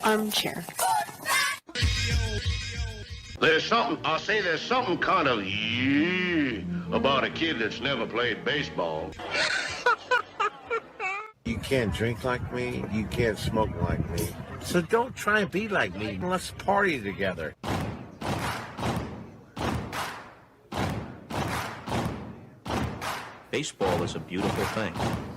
Armchair. There's something kind of about a kid that's never played baseball. You can't drink like me, you can't smoke like me. So don't try and be like me. Let's party together. Baseball is a beautiful thing.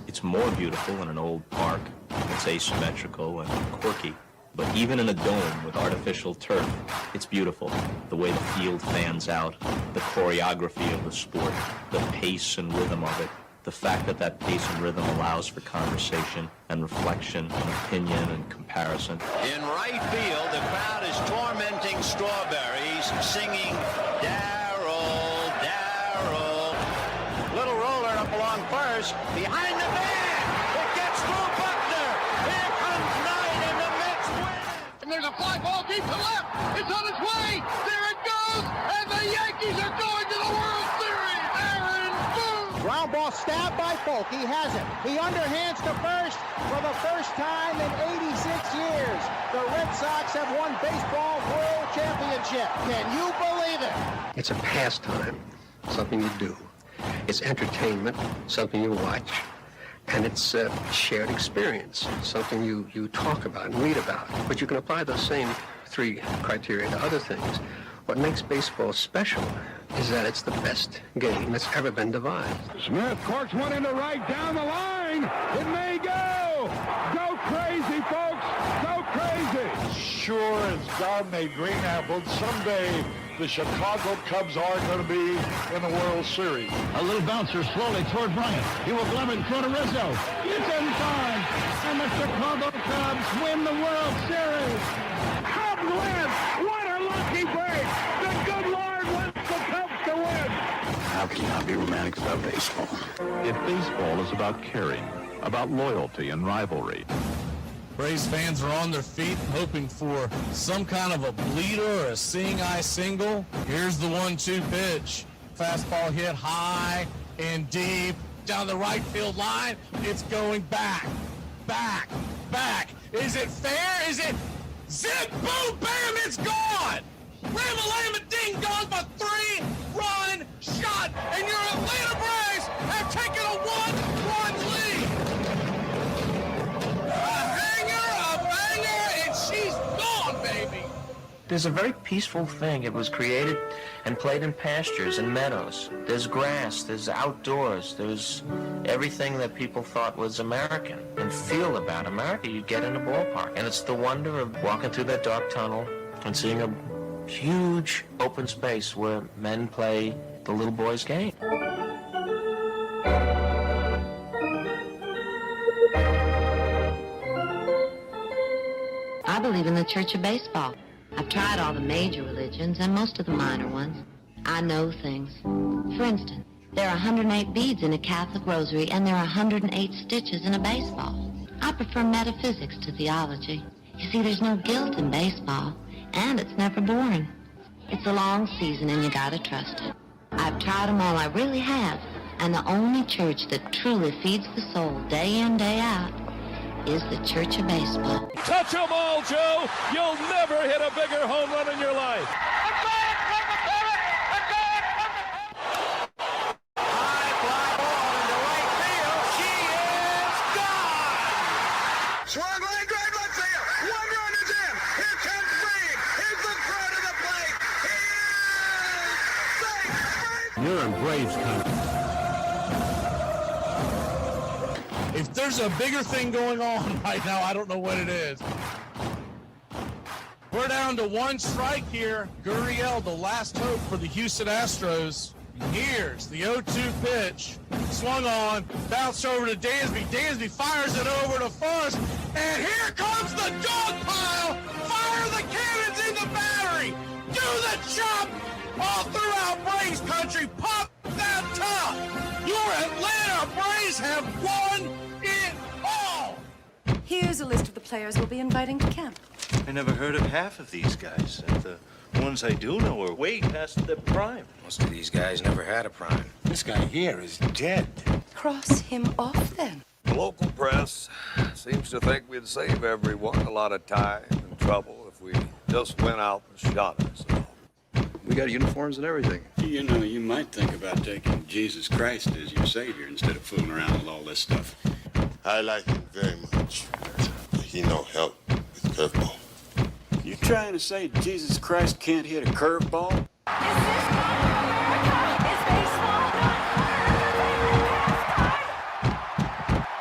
It's more beautiful in an old park. It's asymmetrical and quirky. But even in a dome with artificial turf, it's beautiful. The way the field fans out, the choreography of the sport, the pace and rhythm of it, the fact that that pace and rhythm allows for conversation and reflection and opinion and comparison. In right field, the crowd is tormenting Strawberries, singing, Darryl, Darryl. Little roller up along first, behind the man. It gets through Buckner. Here comes Knight, and the Mets win. And there's a fly ball deep to left. It's on its way. There it goes. And the Yankees are going to the World Series. Aaron Boone. Ground ball stabbed by Folk. He has it. He underhands to first for the first time in 86 years. The Red Sox have won baseball world championship. Can you believe it? It's a pastime, something you do. It's entertainment, something you watch. And it's a shared experience, something you talk about and read about. But you can apply those same three criteria to other things. What makes baseball special is that it's the best game that's ever been devised. Smith corks one into right, down the line. It may go. sure as God made green apples, someday the Chicago Cubs are going to be in the World Series. A little bouncer slowly toward Bryant. He will glove it in front of Rizzo. It's in time, and the Chicago Cubs win the World Series. Cubs win! What a lucky break! The good Lord wants the Cubs to win! How can you not be romantic about baseball? If baseball is about caring, about loyalty and rivalry. Braves fans are on their feet hoping for some kind of a bleeder or a seeing-eye single. Here's the 1-2 pitch. Fastball hit high and deep down the right field line. It's going back, back, back. Is it fair? Is it zip, boom, bam, it's gone! Ram-a-lam-a ding dong, a 3-run shot, and your Atlanta Braves have taken a 1-run lead. She's gone, baby! There's a very peaceful thing. It was created and played in pastures and meadows. There's grass, there's outdoors, there's everything that people thought was American and feel about America you get in a ballpark. And it's the wonder of walking through that dark tunnel and seeing a huge open space where men play the little boy's game. I believe in the Church of Baseball. I've tried all the major religions and most of the minor ones. I know things. For instance, there are 108 beads in a Catholic rosary and there are 108 stitches in a baseball. I prefer metaphysics to theology. You see, there's no guilt in baseball, and it's never boring. It's a long season and you gotta trust it. I've tried them all, I really have. And the only church that truly feeds the soul day in, day out is the Church of Baseball. Touch 'em all, Joe! You'll never hit a bigger home run in your life! High fly ball into right field. She is gone! Swung line drive left field. 1 run is in. Here comes Reed. Here's the throw to the plate. He is safe. You're in Braves country. If there's a bigger thing going on right now, I don't know what it is. We're down to 1 strike here. Gurriel, the last hope for the Houston Astros. Here's the 0-2 pitch. Swung on, bounced over to Dansby. Dansby fires it over to first, and here comes the dog pile. Fire the cannons in the battery. Do the chop all throughout Braves country. Pop that top. Your Atlanta Braves have won it all. Here's a list of the players we'll be inviting to camp. I never heard of half of these guys. And the ones I do know are way past their prime. Most of these guys never had a prime. This guy here is dead. Cross him off, then. The local press seems to think we'd save everyone a lot of time and trouble if we just went out and shot ourselves. We got uniforms and everything. You know, you might think about taking Jesus Christ as your savior instead of fooling around with all this stuff. I like him very much. He no help with curveball. You trying to say Jesus Christ can't hit a curveball? Is baseball?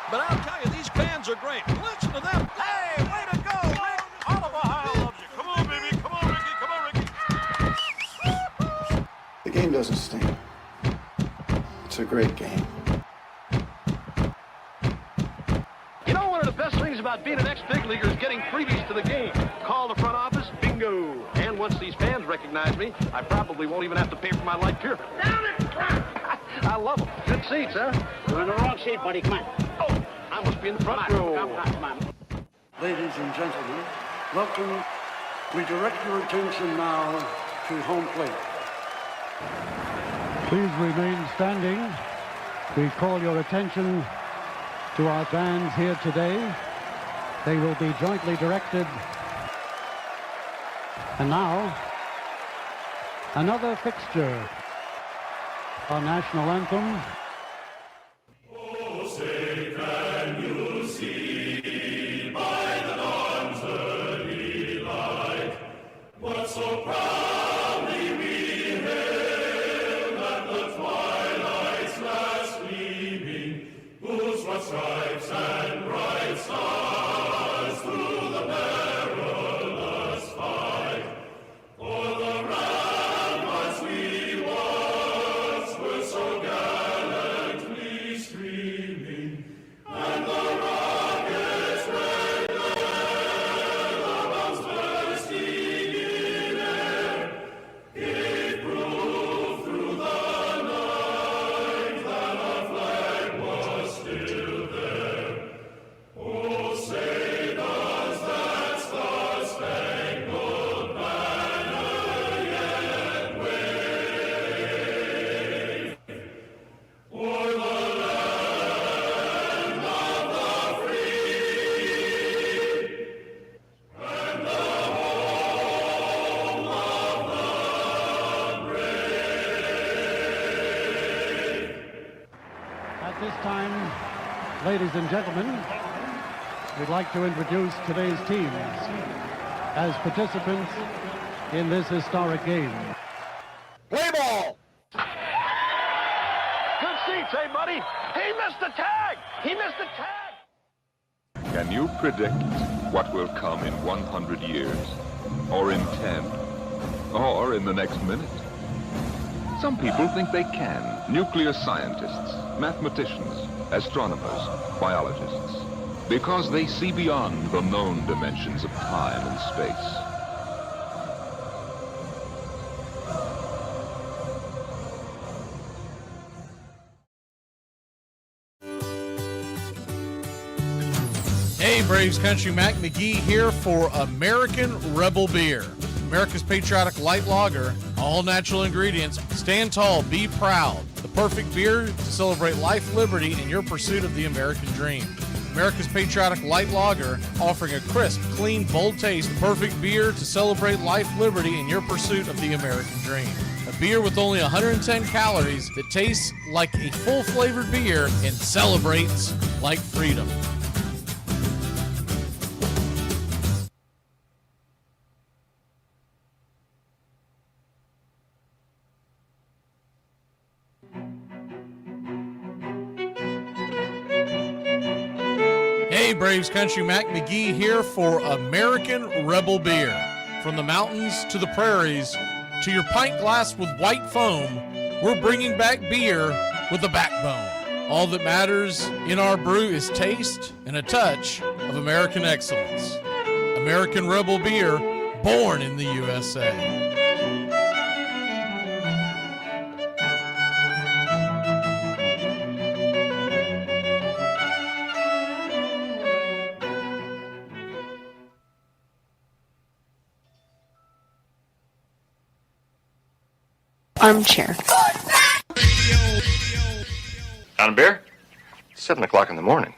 But I'll tell you, these fans are great. Listen to them. Hey, way to go, Rick! All of Ohio loves you. Come on, baby. Come on, Ricky. Come on, Ricky. The game doesn't stink. It's a great game. You know, one of the best things about being an ex-big leaguer is getting freebies to the game. Call the front office, bingo. And once these fans recognize me, I probably won't even have to pay for my light beer. Down it! I love them. Good seats, huh? You're in the wrong seat, buddy. Come on. Oh, I must be in the front row. Come on. Ladies and gentlemen, welcome. We direct your attention now to home plate. Please remain standing. We call your attention to our bands here today. They will be jointly directed. And now, another fixture. Our national anthem. Oh, say, can you see by the dawn's early light what so proudly we hailed at the twilight's last gleaming, whose white stripes and bright stars through the perilous ladies and gentlemen, we'd like to introduce today's teams as participants in this historic game. Play ball! Good seats, hey, buddy? He missed the tag! He missed the tag! Can you predict what will come in 100 years? Or in 10? Or in the next minute? Some people think they can. Nuclear scientists, mathematicians, astronomers, biologists. Because they see beyond the known dimensions of time and space. Hey, Braves Country, Mac McGee here for American Rebel Beer. America's patriotic light lager, all natural ingredients. Stand tall, be proud. The perfect beer to celebrate life, liberty, and your pursuit of the American dream. America's patriotic light lager, offering a crisp, clean, bold taste. The perfect beer to celebrate life, liberty, and your pursuit of the American dream. A beer with only 110 calories that tastes like a full-flavored beer and celebrates like freedom. Hey, Braves Country, Mac McGee here for American Rebel Beer. From the mountains to the prairies to your pint glass with white foam, we're bringing back beer with a backbone. All that matters in our brew is taste and a touch of American excellence. American Rebel Beer, born in the USA. Armchair. On a beer? 7 o'clock in the morning.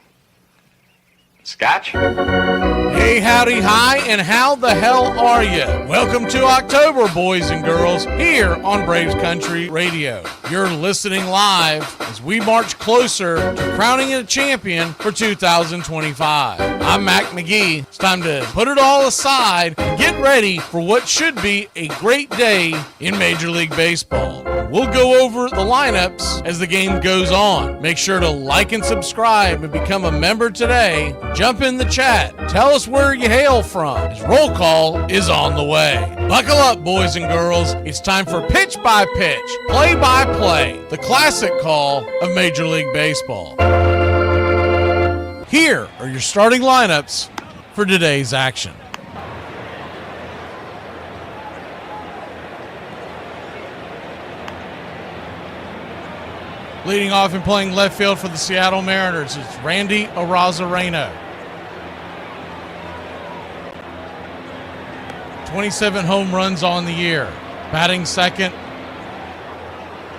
Scotch? Hey, howdy, hi, and how the hell are you? Welcome to October, boys and girls, here on Braves Country Radio. You're listening live as we march closer to crowning a champion for 2025. I'm Mac McGee. It's time to put it all aside and get ready for what should be a great day in Major League Baseball. We'll go over the lineups as the game goes on. Make sure to like and subscribe and become a member today. Jump in the chat. Tell us where you hail from, as roll call is on the way. Buckle up, boys and girls. It's time for pitch by pitch, play by play, the classic call of Major League Baseball. Here are your starting lineups for today's action. Leading off and playing left field for the Seattle Mariners is Randy Arozarena. 27 home runs on the year. Batting second,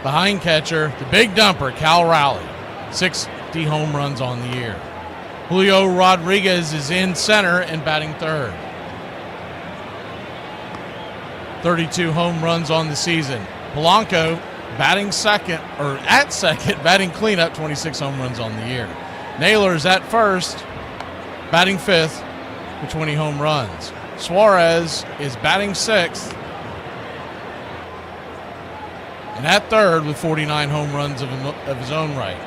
behind catcher, the big dumper, Cal Raleigh. 60 home runs on the year. Julio Rodriguez is in center and batting third. 32 home runs on the season. Polanco batting second, or at second, batting cleanup, 26 home runs on the year. Naylor's at first, batting fifth with 20 home runs. Suarez is batting sixth and at third with 49 home runs of his own right.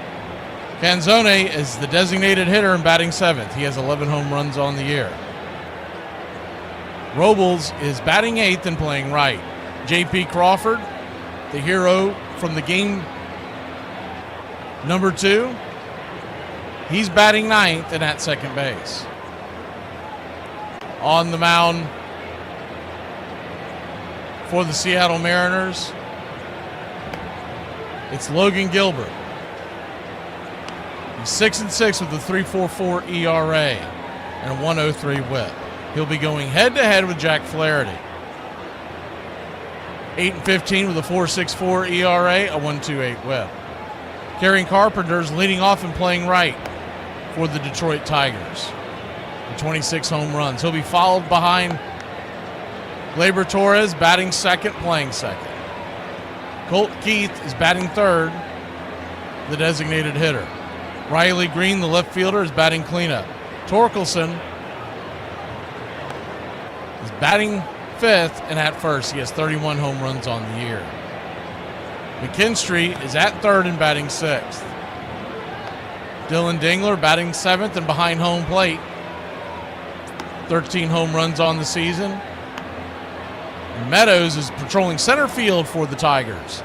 Canzone is the designated hitter and batting seventh. He has 11 home runs on the year. Robles is batting eighth and playing right. J.P. Crawford, the hero from the game number 2, he's batting ninth and at second base. On the mound for the Seattle Mariners, it's Logan Gilbert. He's 6-6 with a 3.44 ERA and a 1.03 WHIP. He'll be going head-to-head with Jack Flaherty. 8-15 with a 4.64 ERA, a 1.28 WHIP. Kerry Carpenter's leading off and playing right for the Detroit Tigers. 26 home runs. He'll be followed behind Gleyber Torres, batting second, playing second. Colt Keith is batting third, the designated hitter. Riley Green, the left fielder, is batting cleanup. Torkelson is batting fifth and at first. He has 31 home runs on the year. McKinstry is at third and batting sixth. Dylan Dingler batting seventh and behind home plate. 13 home runs on the season. And Meadows is patrolling center field for the Tigers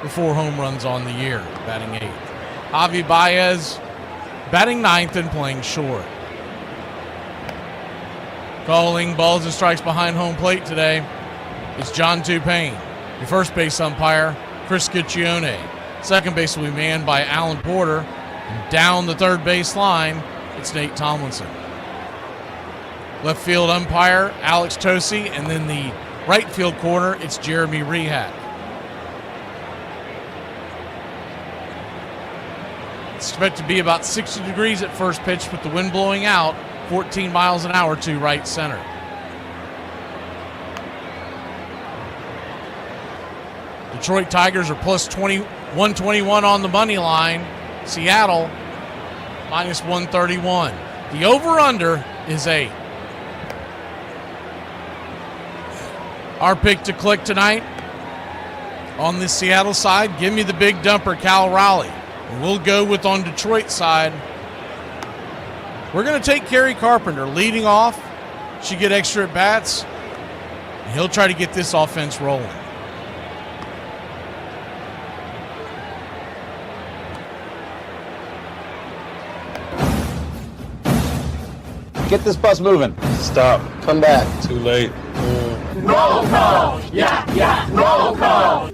with 4 home runs on the year, batting eighth. Javi Baez batting ninth and playing short. Calling balls and strikes behind home plate today is John Tupain. The first base umpire, Chris Guccione. Second base will be manned by Alan Porter. And down the third base line, it's Nate Tomlinson. Left field umpire, Alex Tosi. And then the right field corner, it's Jeremy Rehack. It's expected to be about 60 degrees at first pitch with the wind blowing out 14 miles an hour to right center. Detroit Tigers are plus 121 on the money line. Seattle minus 131. The over-under is 8. Our pick to click tonight on the Seattle side, give me the big dumper, Cal Raleigh. And we'll go with on Detroit side. We're going to take Kerry Carpenter leading off. She get extra at bats. And he'll try to get this offense rolling. Get this bus moving. Stop. Come back. Too late. Roll call! Yeah, roll call!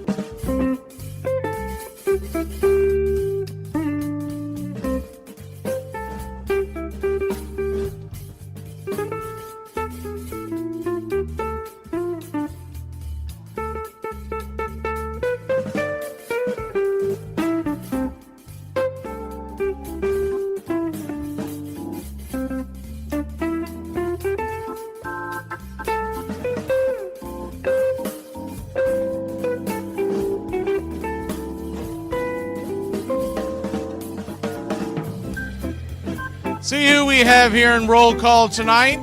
See who we have here in roll call tonight.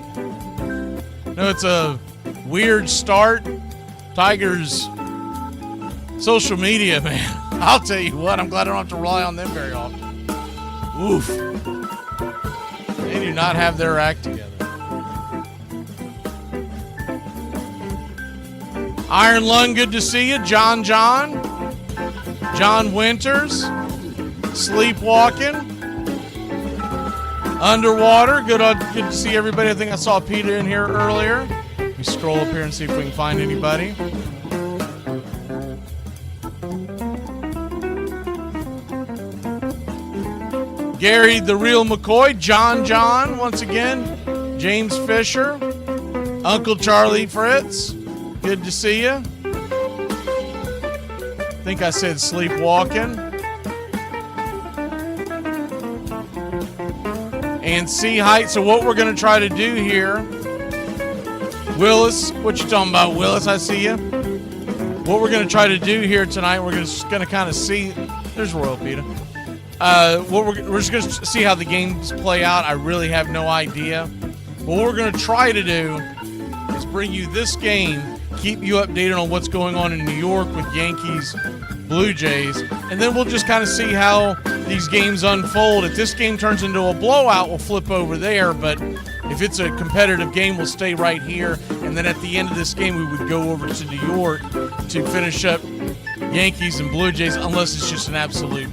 No, it's a weird start. Tigers social media, man. I'll tell you what, I'm glad I don't have to rely on them very often. Oof. They do not have their act together. Iron Lung, good to see you. John Winters. Sleepwalking. Underwater, good to see everybody. I think I saw Peter in here earlier. We scroll up here and see if we can find anybody. Gary the Real McCoy, John once again, James Fisher, Uncle Charlie Fritz, good to see you. I think I said sleepwalking. And C Height. So what we're going to try to do here, Willis, what you talking about, Willis? I see you. What we're going to try to do here tonight, we're just going to kind of see. There's Royal Peter. We're just going to see how the games play out. I really have no idea. But what we're going to try to do is bring you this game, keep you updated on what's going on in New York with Yankees, Blue Jays, and then we'll just kind of see how these games unfold. If this game turns into a blowout, we'll flip over there, but if it's a competitive game, we'll stay right here, and then at the end of this game, we would go over to New York to finish up Yankees and Blue Jays, unless it's just an absolute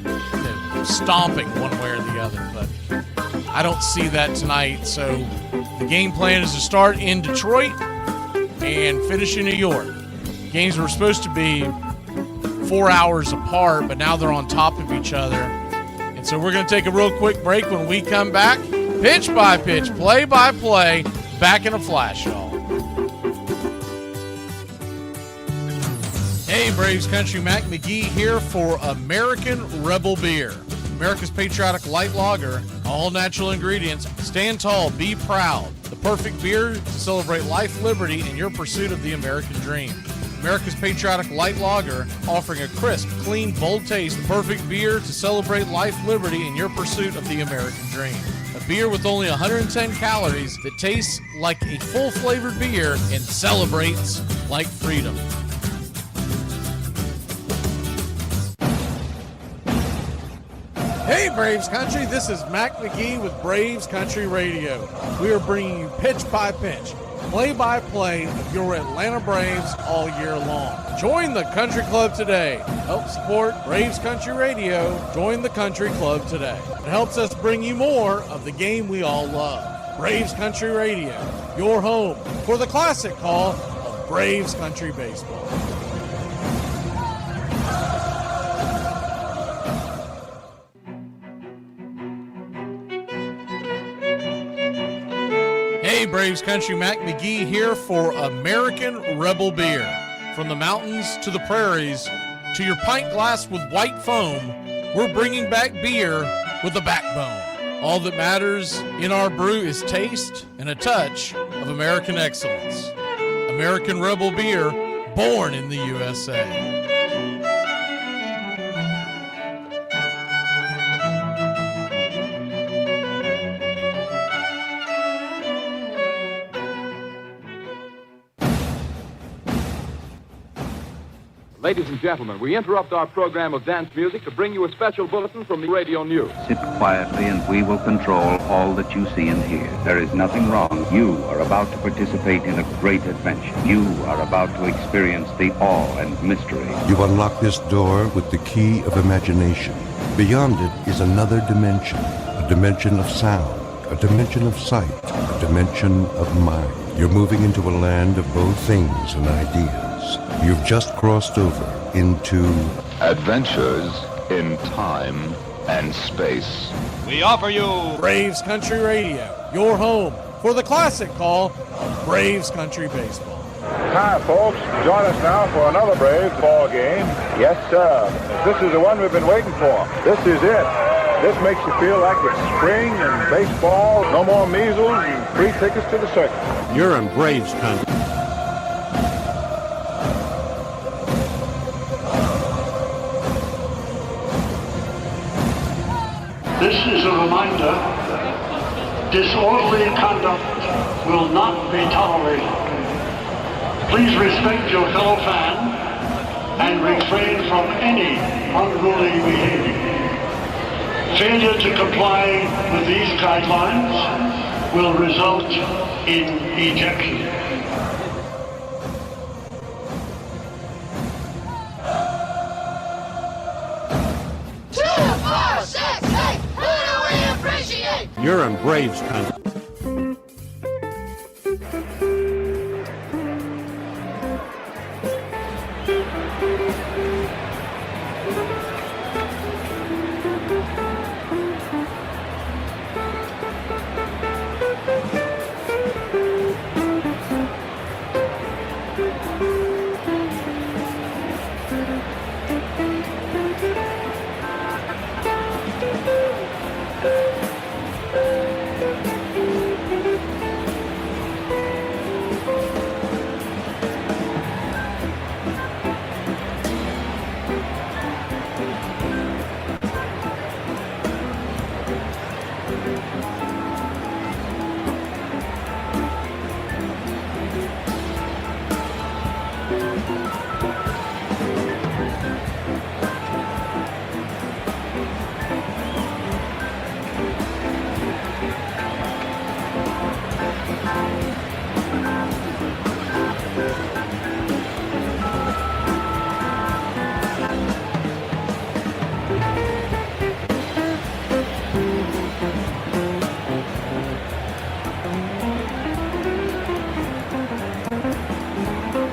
stomping one way or the other, but I don't see that tonight. So the game plan is to start in Detroit and finish in New York. Games were supposed to be 4 hours apart, but now they're on top of each other. And so we're going to take a real quick break. When we come back, pitch by pitch, play by play, back in a flash, y'all. Hey, Braves Country, Mac McGee here for American Rebel Beer. America's patriotic light lager, all natural ingredients. Stand tall, be proud. The perfect beer to celebrate life, liberty, and your pursuit of the American dream. America's patriotic light lager, offering a crisp, clean, bold taste, perfect beer to celebrate life, liberty, and your pursuit of the American dream. A beer with only 110 calories that tastes like a full-flavored beer and celebrates like freedom. Hey Braves Country, this is Mac McGee with Braves Country Radio. We are bringing you pitch by pitch, play-by-play of your Atlanta Braves all year long. Join the Country Club today. Help support Braves Country Radio. Join the Country Club today. It helps us bring you more of the game we all love. Braves Country Radio, your home for the classic call of Braves Country Baseball. Hey Braves Country, Mac McGee here for American Rebel Beer. From the mountains to the prairies to your pint glass with white foam, we're bringing back beer with a backbone. All that matters in our brew is taste and a touch of American excellence. American Rebel Beer, born in the USA. Ladies and gentlemen, we interrupt our program of dance music to bring you a special bulletin from the radio news. Sit quietly and we will control all that you see and hear. There is nothing wrong. You are about to participate in a great adventure. You are about to experience the awe and mystery. You unlock this door with the key of imagination. Beyond it is another dimension, a dimension of sound, a dimension of sight, a dimension of mind. You're moving into a land of both things and ideas. You've just crossed over into adventures in time and space. We offer you Braves Country Radio, your home for the classic call of Braves Country Baseball. Hi, folks. Join us now for another Braves ball game. Yes, sir. This is the one we've been waiting for. This is it. This makes you feel like it's spring and baseball. No more measles and free tickets to the circus. You're in Braves Country. This is a reminder, disorderly conduct will not be tolerated. Please respect your fellow fan and refrain from any unruly behavior. Failure to comply with these guidelines will result in ejection. You're in Braves Country.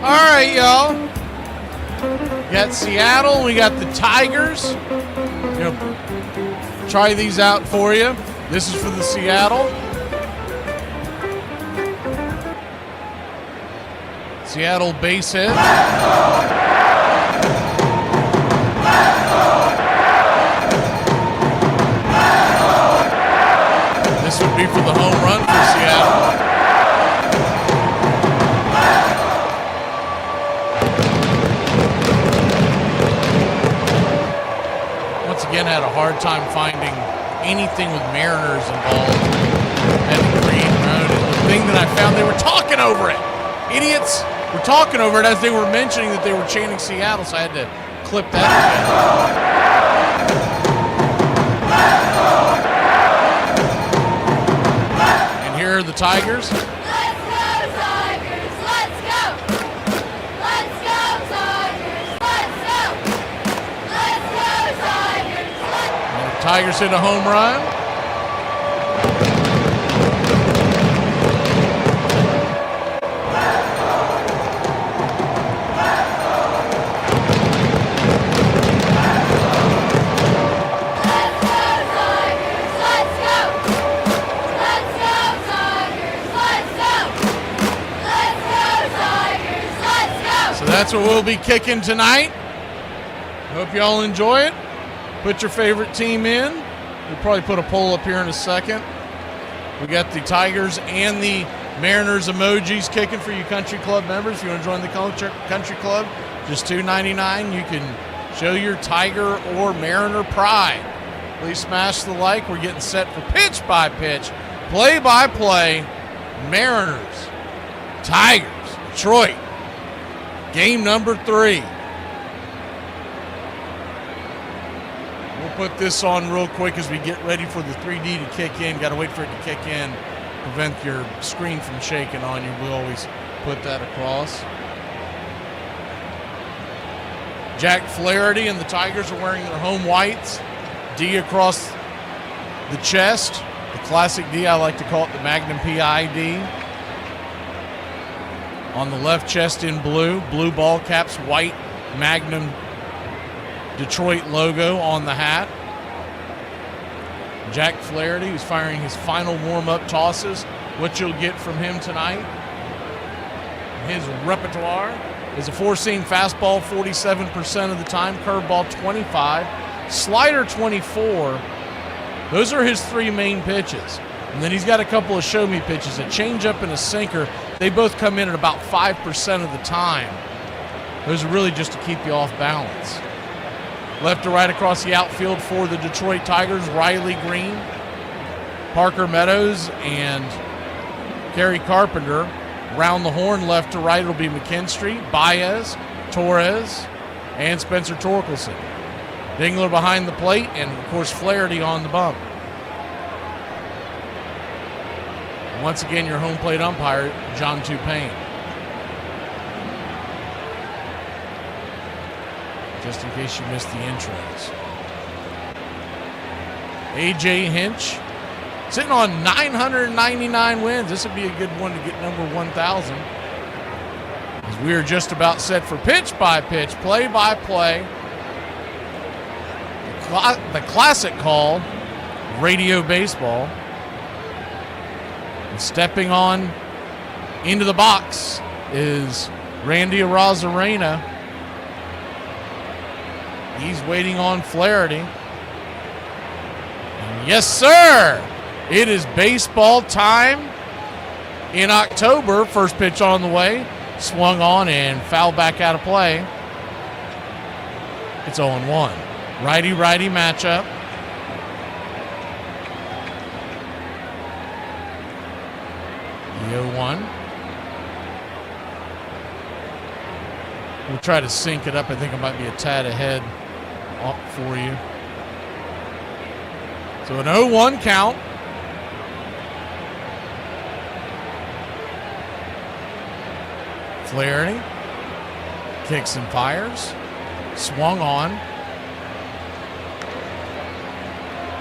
All right, y'all. We got Seattle. We got the Tigers. Try these out for you. This is for the Seattle. Seattle base hit. This would be for the home run for Seattle. hard time finding anything with Mariners involved. And the Green Road. And the thing that I found, they were talking over it. Idiots were talking over it as they were mentioning that they were chanting Seattle, so I had to clip that again. And here are the Tigers. Tigers hit a home run. So that's what we'll be kicking tonight. Hope y'all enjoy it. Put your favorite team in. We'll probably put a poll up here in a second. We got the Tigers and the Mariners emojis kicking for you country club members. If you want to join the country club, just $2.99. You can show your Tiger or Mariner pride. Please smash the like. We're getting set for pitch by pitch, play by play. Mariners, Tigers, Detroit. Game number 3. Put this on real quick as we get ready for the 3D to kick in. Got to wait for it to kick in, prevent your screen from shaking on you. We'll always put that across. Jack Flaherty and the Tigers are wearing their home whites. D across the chest. The classic D, I like to call it the Magnum PI D. On the left chest in blue. Blue ball caps, white Magnum Detroit logo on the hat. Jack Flaherty, who's firing his final warm-up tosses. What you'll get from him tonight, his repertoire, is a four-seam fastball 47% of the time, curveball 25, slider 24. Those are his 3 main pitches. And then he's got a couple of show-me pitches, a changeup and a sinker. They both come in at about 5% of the time. Those are really just to keep you off balance. Left to right across the outfield for the Detroit Tigers, Riley Green, Parker Meadows, and Gary Carpenter. Round the horn, left to right, it'll be McKinstry, Baez, Torres, and Spencer Torkelson. Dingler behind the plate, and of course Flaherty on the bump. Once again, your home plate umpire, John Tupane. Just in case you missed the intros. A.J. Hinch, sitting on 999 wins. This would be a good one to get number 1,000. As we are just about set for pitch by pitch, play by play. The classic call, radio baseball. And stepping on into the box is Randy Arozarena. He's waiting on Flaherty. And yes, sir! It is baseball time in October. First pitch on the way. Swung on and fouled back out of play. It's 0-1. Righty-righty matchup. The 0-1. We'll try to sync it up. I think it might be a tad ahead for you. So an 0-1 count. Flaherty kicks and fires. Swung on.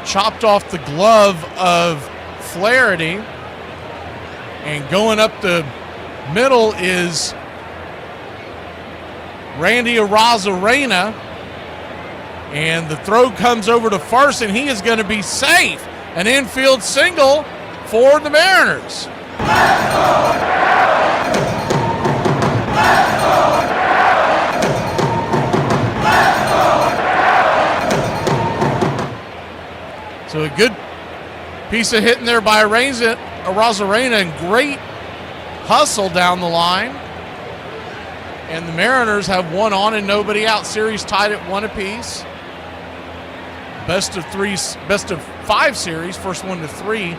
Chopped off the glove of Flaherty. And going up the middle is Randy Arozarena. And the throw comes over to first, and he is going to be safe. An infield single for the Mariners. So a good piece of hitting there by Arozarena, and great hustle down the line. And the Mariners have one on and nobody out. Series tied at 1 apiece. best of 5 series, first 1 to 3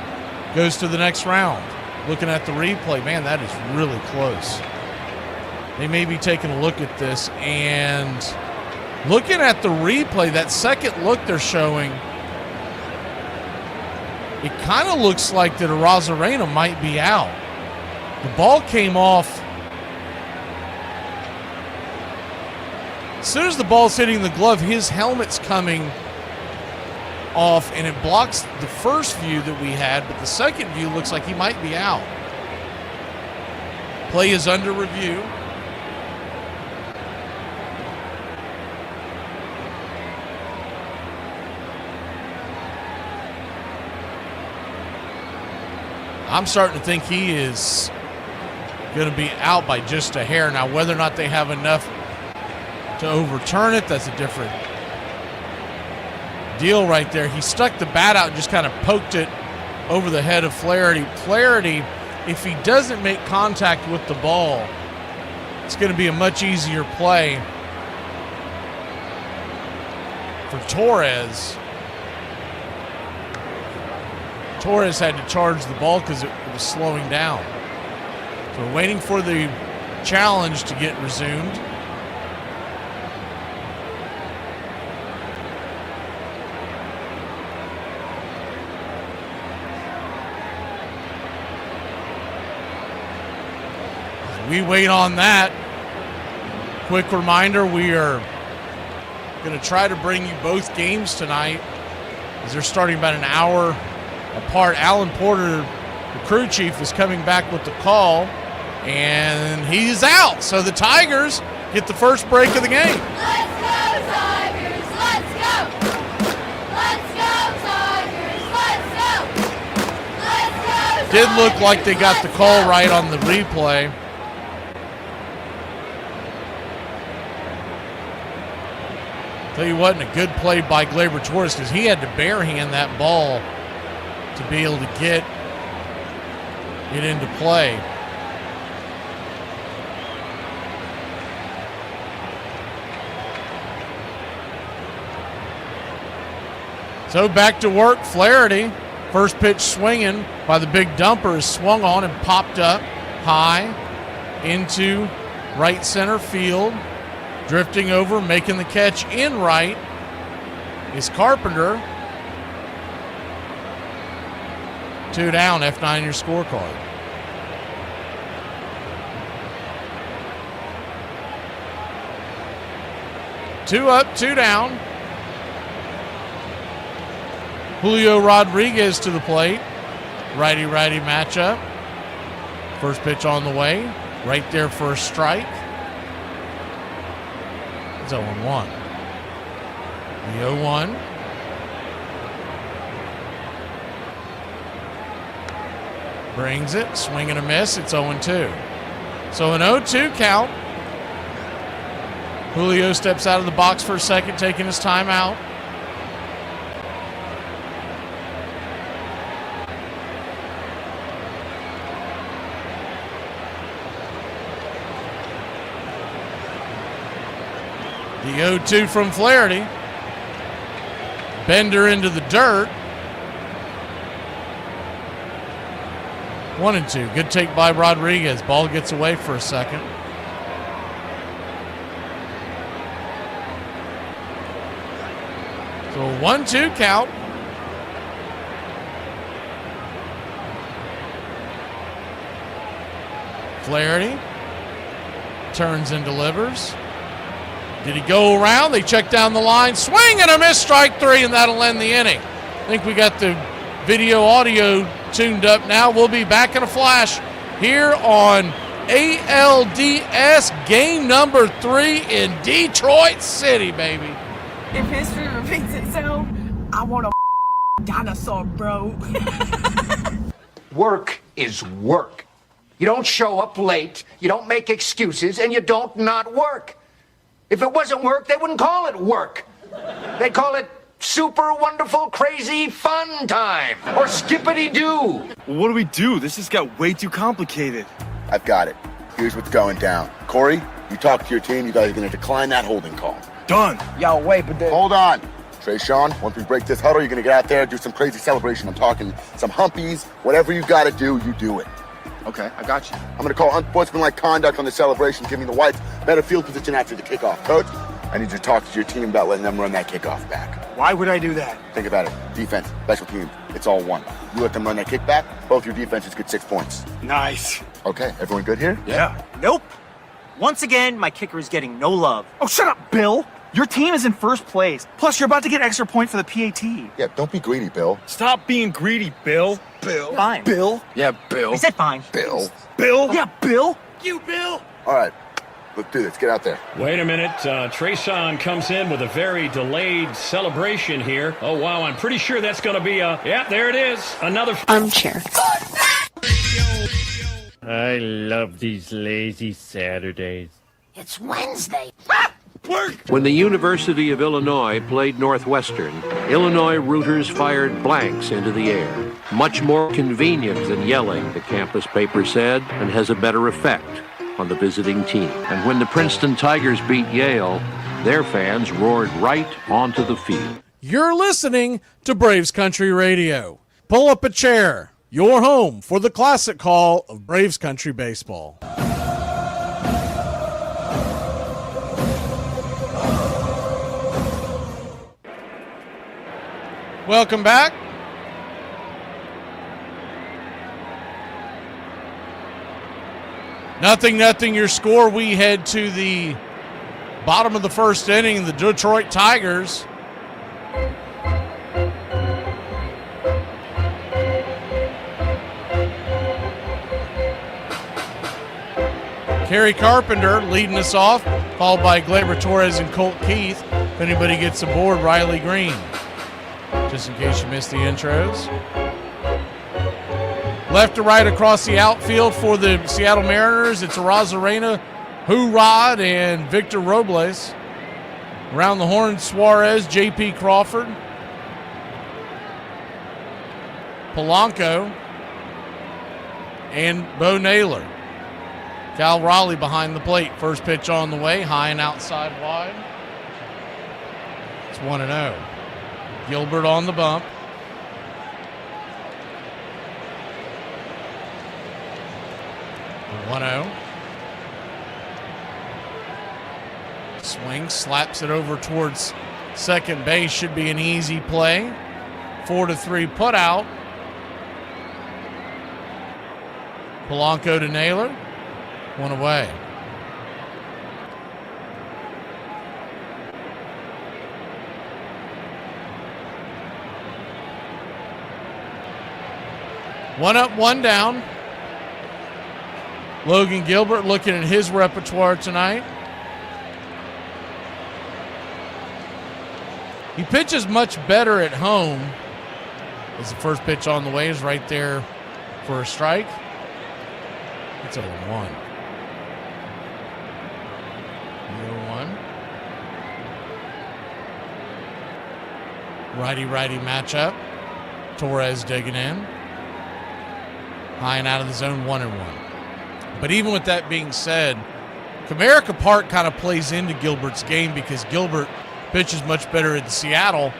goes to the next round. Looking at the replay, man, that is really close. They may be taking a look at this, and looking at the replay, that second look they're showing, it kind of looks like that Arozarena might be out. The ball came off. As soon as the ball's hitting the glove, his helmet's coming off, and it blocks the first view that we had, but the second view looks like he might be out. Play is under review. I'm starting to think he is going to be out by just a hair. Now, whether or not they have enough to overturn it, that's a different deal right there. He stuck the bat out and just kind of poked it over the head of Flaherty. Flaherty, if he doesn't make contact with the ball, it's going to be a much easier play for Torres. Torres had to charge the ball because it was slowing down. So we're waiting for the challenge to get resumed. As we wait on that, quick reminder, we are going to try to bring you both games tonight as they're starting about an hour apart. Alan Porter, the crew chief, is coming back with the call, and he's out. So the Tigers get the first break of the game. Let's go, Tigers! Let's go! Let's go, Tigers! Let's go! Let's go! Did look like they got the call right on the replay. Tell you what, and a good play by Gleyber Torres, because he had to barehand that ball to be able to get it into play. So back to work, Flaherty. First pitch swinging by the big dumper is swung on and popped up high into right center field. Drifting over, making the catch in right is Carpenter. 2 down, F9 your scorecard. Two up, 2 down. Julio Rodriguez to the plate. Righty-righty matchup. First pitch on the way. Right there for a strike. It's 0-1. The 0-1. Brings it, swing and a miss. It's 0-2. So an 0-2 count. Julio steps out of the box for a second, taking his time out. The 0-2 from Flaherty. Bender into the dirt. 1-2. Good take by Rodriguez. Ball gets away for a second. So a 1-2 count. Flaherty turns and delivers. Did he go around? They check down the line. Swing and a miss, strike 3, and that'll end the inning. I think we got the video audio tuned up now. We'll be back in a flash here on ALDS game number 3 in Detroit City, baby. If history repeats itself, I want a dinosaur, bro. Work is work. You don't show up late, you don't make excuses, and you don't not work. If it wasn't work, they wouldn't call it work. They'd call it super wonderful, crazy, fun time, or skippity-doo. What do we do? This just got way too complicated. I've got it. Here's what's going down. Corey, you talk to your team. You guys are going to decline that holding call. Done. Yo, wait, but Hold on. Trayshawn, once we break this huddle, you're going to get out there, do some crazy celebration. I'm talking some humpies. Whatever you got to do, you do it. Okay, I got you. I'm going to call unsportsmanlike conduct on the celebration, giving the Whites better field position after the kickoff. Coach, I need you to talk to your team about letting them run that kickoff back. Why would I do that? Think about it. Defense, special teams, it's all one. You let them run that kickback, both your defenses get 6 points. Nice. Okay, everyone good here? Yeah. Nope. Once again, my kicker is getting no love. Oh, shut up, Bill. Your team is in first place. Plus, you're about to get extra point for the PAT. Yeah, don't be greedy, Bill. Stop being greedy, Bill. Bill. Fine. Bill. Yeah, Bill. I said fine. Bill. Bill? Yeah, Bill. You, Bill. All right, let's do this. Get out there. Wait a minute. Trayshawn comes in with a very delayed celebration here. Oh, wow. I'm pretty sure that's going to be a... Yeah, there it is. Another... Armchair. I love these lazy Saturdays. It's Wednesday. When the University of Illinois played Northwestern, Illinois rooters fired blanks into the air. Much more convenient than yelling, the campus paper said, and has a better effect on the visiting team. And when the Princeton Tigers beat Yale, their fans roared right onto the field. You're listening to Braves Country Radio. Pull up a chair. Your home for the classic call of Braves Country Baseball. Welcome back. Nothing, your score. We head to the bottom of the first inning. The Detroit Tigers Kerry Carpenter leading us off, followed by Gleyber Torres and Colt Keith. If anybody gets aboard, Riley Green. Just in case you missed the intros. Left to right across the outfield for the Seattle Mariners, it's Arozarena, Hurrod, and Victor Robles. Around the horn, Suarez, J.P. Crawford, Polanco, and Bo Naylor. Cal Raleigh behind the plate. First pitch on the way, high and outside wide. It's 1-0. Gilbert on the bump. The 1-0. Swing, slaps it over towards second base. Should be an easy play. 4-3 put out. Polanco to Naylor. One away. One up, one down. Logan Gilbert looking at his repertoire tonight. He pitches much better at home. As the first pitch on the way is right there for a strike. It's 0-1. 0-1. Righty-righty matchup. Torres digging in. High and out of the zone, 1-1. But even with that being said, Comerica Park kind of plays into Gilbert's game because Gilbert pitches much better at Seattle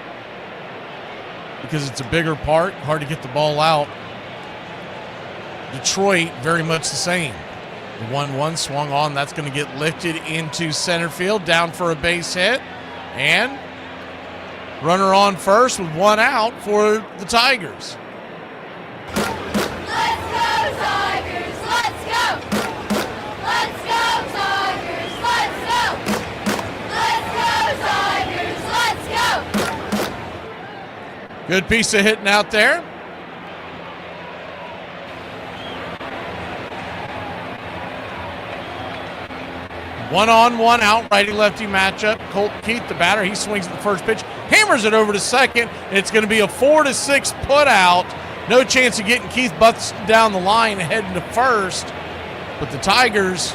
because it's a bigger park, hard to get the ball out. Detroit, very much the same. The 1-1 swung on. That's going to get lifted into center field, down for a base hit. And runner on first with one out for the Tigers. Let's go, Tigers! Let's go! Let's go, Tigers! Let's go! Let's go, Tigers! Let's go! Good piece of hitting out there. One on, one out, righty-lefty matchup. Colt Keith, the batter, he swings at the first pitch, hammers it over to second, and it's going to be a 4-6 put out. No chance of getting Keith butts down the line and heading to first. But the Tigers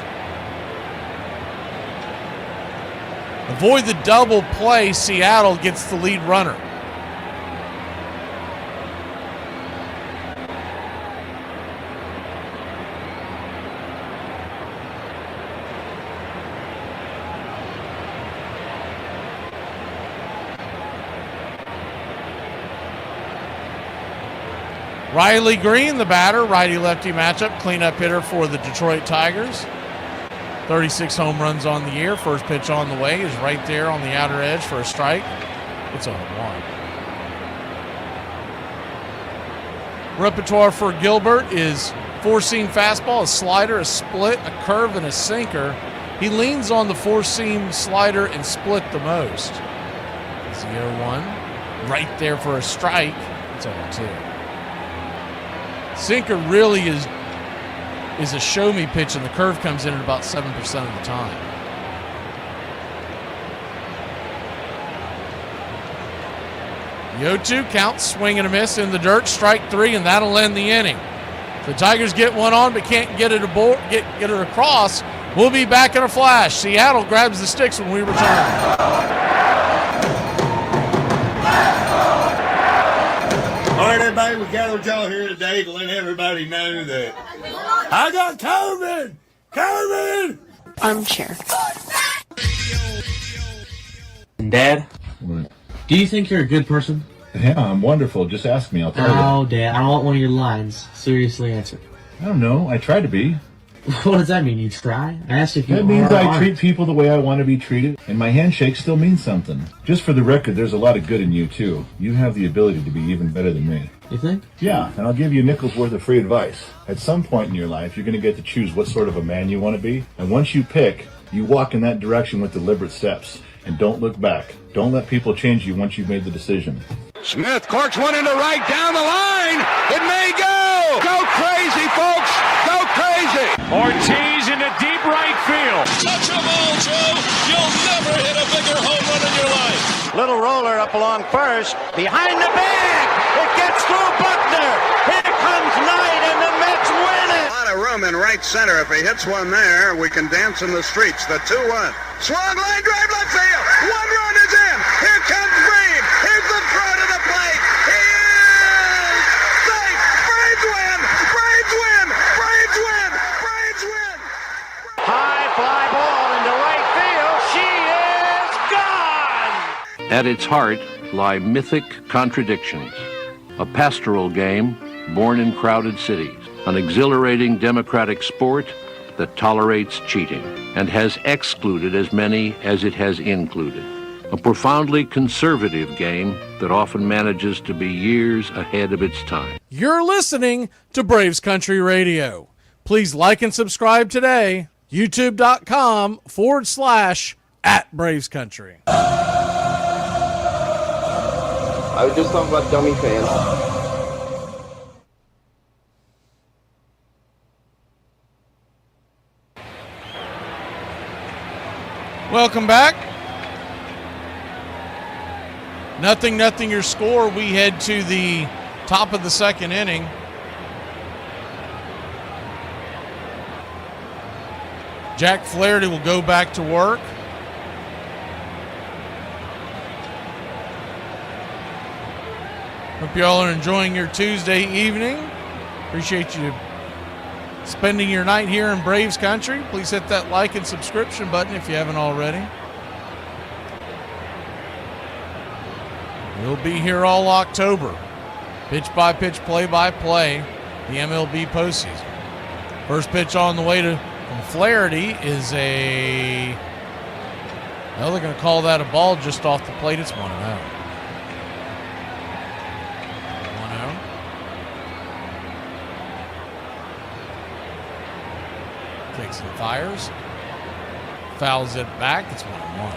avoid the double play. Seattle gets the lead runner. Riley Green, the batter, righty-lefty matchup, cleanup hitter for the Detroit Tigers. 36 home runs on the year. First pitch on the way is right there on the outer edge for a strike. It's a home run. Repertoire for Gilbert is four-seam fastball, a slider, a split, a curve, and a sinker. He leans on the four-seam slider and split the most. 0-1. Right there for a strike. It's 0-2. Sinker really is a show-me pitch, and the curve comes in at about 7% of the time. The 0-2 count, swing and a miss in the dirt, strike 3, and that'll end the inning. The Tigers get one on, but can't get it get it across. We'll be back in a flash. Seattle grabs the sticks when we return. All right, everybody, we gathered y'all here today to let everybody know that I got COVID! COVID! Armchair. Dad, do you think you're a good person? Yeah, I'm wonderful. Just ask me. I'll tell you. Oh, Dad, I don't want one of your lines. Seriously answer. I don't know. I try to be. What does that mean? You try? I asked if you That means are or I aren't. treat people the way I want to be treated, and my handshake still means something. Just for the record, there's a lot of good in you, too. You have the ability to be even better than me. You think? Yeah, and I'll give you a nickel's worth of free advice. At some point in your life, you're going to get to choose what sort of a man you want to be, and once you pick, you walk in that direction with deliberate steps, and don't look back. Don't let people change you once you've made the decision. Smith corks one into right down the line. It may go. Go crazy, folks. Go crazy. Ortiz into deep right field. Touch them all, Joe. You'll never hit a bigger home run in your life. Little roller up along first. Behind the bag. It gets through Buckner. Here comes Knight, and the Mets win it. A lot of room in right center. If he hits one there, we can dance in the streets. The 2-1. Swung line drive left field. One run is in. Here comes Green. Here's the throw to the plate. He is safe. Braves win. Braves win. Braves win. Braves win. High fly ball into right field. She is gone. At its heart lie mythic contradictions. A pastoral game born in crowded cities. An exhilarating democratic sport that tolerates cheating and has excluded as many as it has included. A profoundly conservative game that often manages to be years ahead of its time. You're listening to Braves Country Radio. Please like and subscribe today. YouTube.com/@BravesCountry. I was just talking about dummy fans. Welcome back. 0-0 your score. We head to the top of the second inning. Jack Flaherty will go back to work. Hope y'all are enjoying your Tuesday evening. Appreciate you spending your night here in Braves Country. Please hit that like and subscription button if you haven't already. We'll be here all October. Pitch-by-pitch, play-by-play, the MLB postseason. First pitch on the way from Flaherty is a... Well, they're going to call that a ball just off the plate. It's 1-0. 1-0. Takes and fires. Fouls it back. It's 1-1.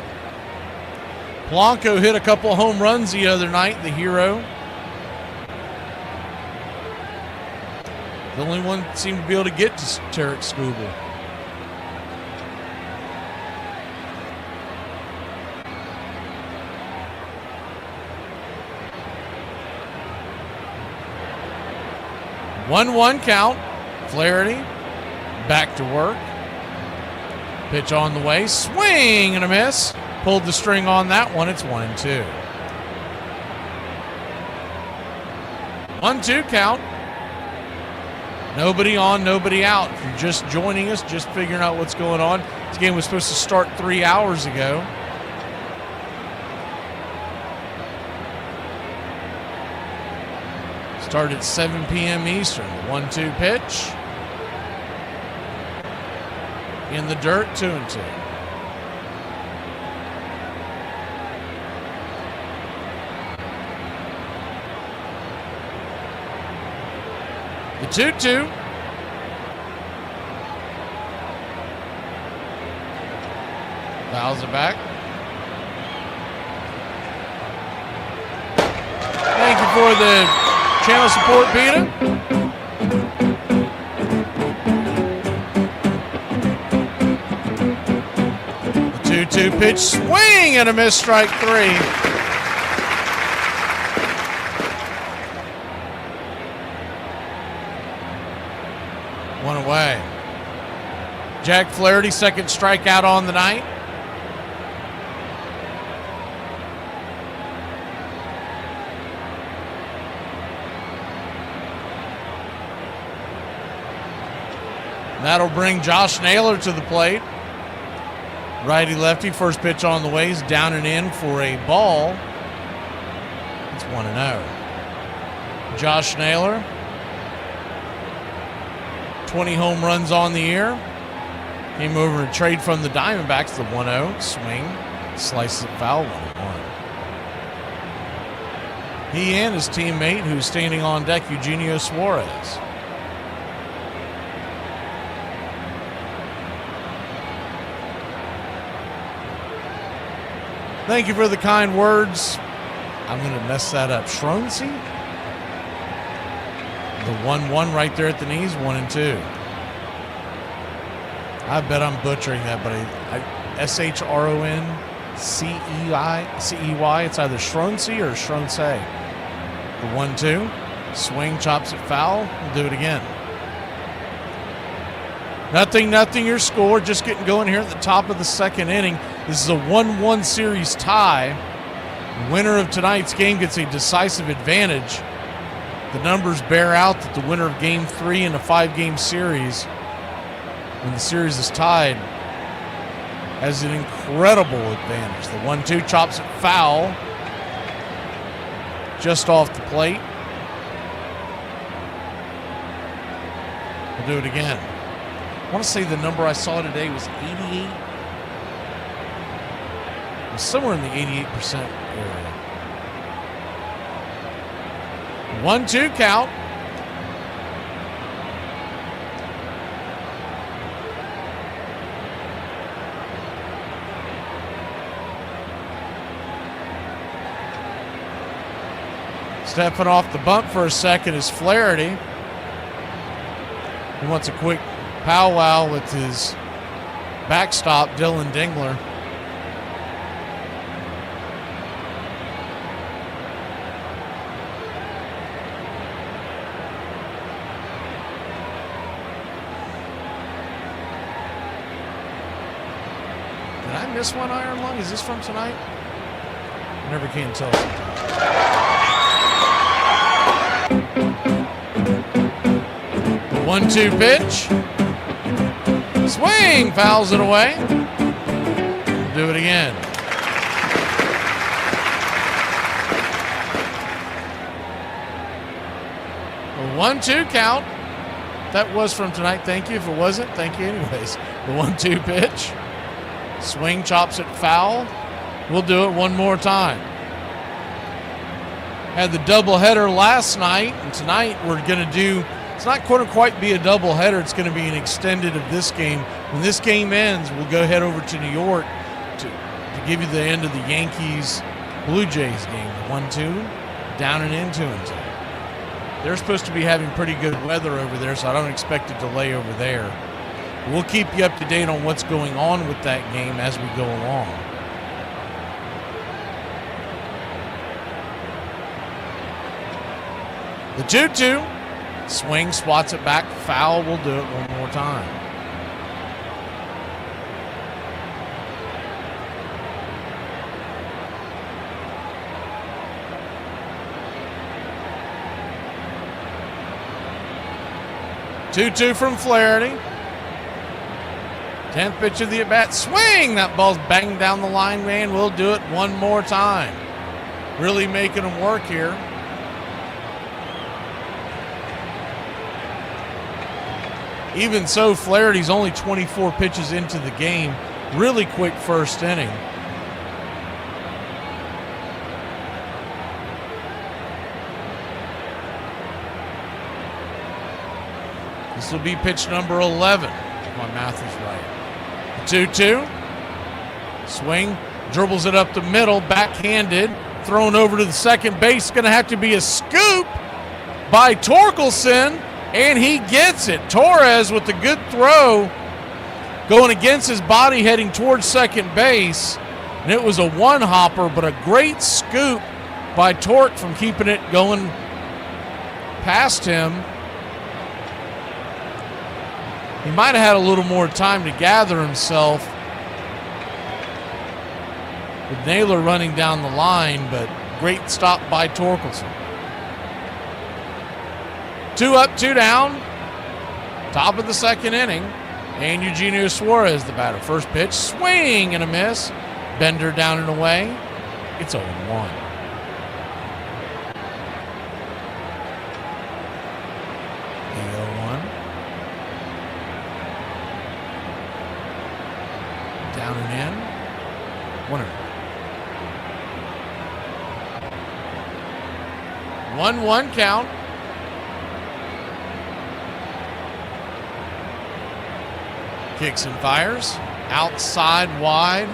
Polanco hit a couple home runs the other night, the hero. The only one seemed to be able to get to Tarek Skubal. One count. Flaherty back to work. Pitch on the way. Swing and a miss. Pulled the string on that one. It's 1-2. 1-2 count. Nobody on, nobody out. If you're just joining us, just figuring out what's going on. This game was supposed to start 3 hours ago. Start at 7 p.m. Eastern. The 1-2 pitch. In the dirt, 2-2. The 2-2. Fouls it back. Thank you for the channel support, Peter. The 2-2 pitch, swing and a miss, strike 3. One away. Jack Flaherty, second strikeout on the night. That'll bring Josh Naylor to the plate. Righty-lefty, first pitch on the way is down and in for a ball. It's 1-0. Josh Naylor, 20 home runs on the year. Came over and trade from the Diamondbacks. The 1-0 swing, slices it foul, 1-1. He and his teammate, who's standing on deck, Eugenio Suarez. Thank you for the kind words. I'm going to mess that up. Shronzy? The 1-1 right there at the knees, 1-2. I bet I'm butchering that, but S-H-R-O-N-C-E-Y. It's either Shronzy or Shronse. The 1-2. Swing, chops it foul. We'll do it again. 0-0 your score. Just getting going here at the top of the second inning. This is a 1-1 series tie. The winner of tonight's game gets a decisive advantage. The numbers bear out that the winner of Game 3 in a 5-game series, when the series is tied, has an incredible advantage. The 1-2 chops it foul. Just off the plate. We'll do it again. I want to say the number I saw today was 88. It was somewhere in the 88% area. 1-2 count. Stepping off the bump for a second is Flaherty. He wants a quick powwow with his backstop, Dylan Dingler. Did I miss one iron lung? Is this from tonight? I never can tell sometimes. The 1-2 pitch. Swing, fouls it away. We'll do it again. A 1-2 count. That was from tonight. Thank you. If it wasn't, thank you anyways. The 1-2 pitch. Swing, chops it foul. We'll do it one more time. Had the doubleheader last night, and tonight we're going to do, it's not going to quite be a doubleheader. It's going to be an extended of this game. When this game ends, we'll go head over to New York to give you the end of the Yankees Blue Jays game. 1-2, down and in, 2-2. They're supposed to be having pretty good weather over there, so I don't expect a delay over there. We'll keep you up to date on what's going on with that game as we go along. The 2-2, swing, swats it back, foul. We'll do it one more time. Two from Flaherty. 10th pitch of the at-bat. Swing! That ball's banged down the line, man. We'll do it one more time. Really making them work here. Even so, Flaherty's only 24 pitches into the game. Really quick first inning. This will be pitch number 11, if my math is right. 2-2. Swing, dribbles it up the middle, backhanded, thrown over to the second base. Going to have to be a scoop by Torkelson, and he gets it. Torres with the good throw, going against his body, heading towards second base. And it was a one-hopper, but a great scoop by Torque from keeping it going past him. He might have had a little more time to gather himself with Naylor running down the line, but great stop by Torkelson. 2 up, 2 down. Top of the second inning. And Eugenio Suarez, the batter. First pitch, swing and a miss. Bender down and away. It's 0-1. Down and in. 1-1 count. Kicks and fires. Outside, wide.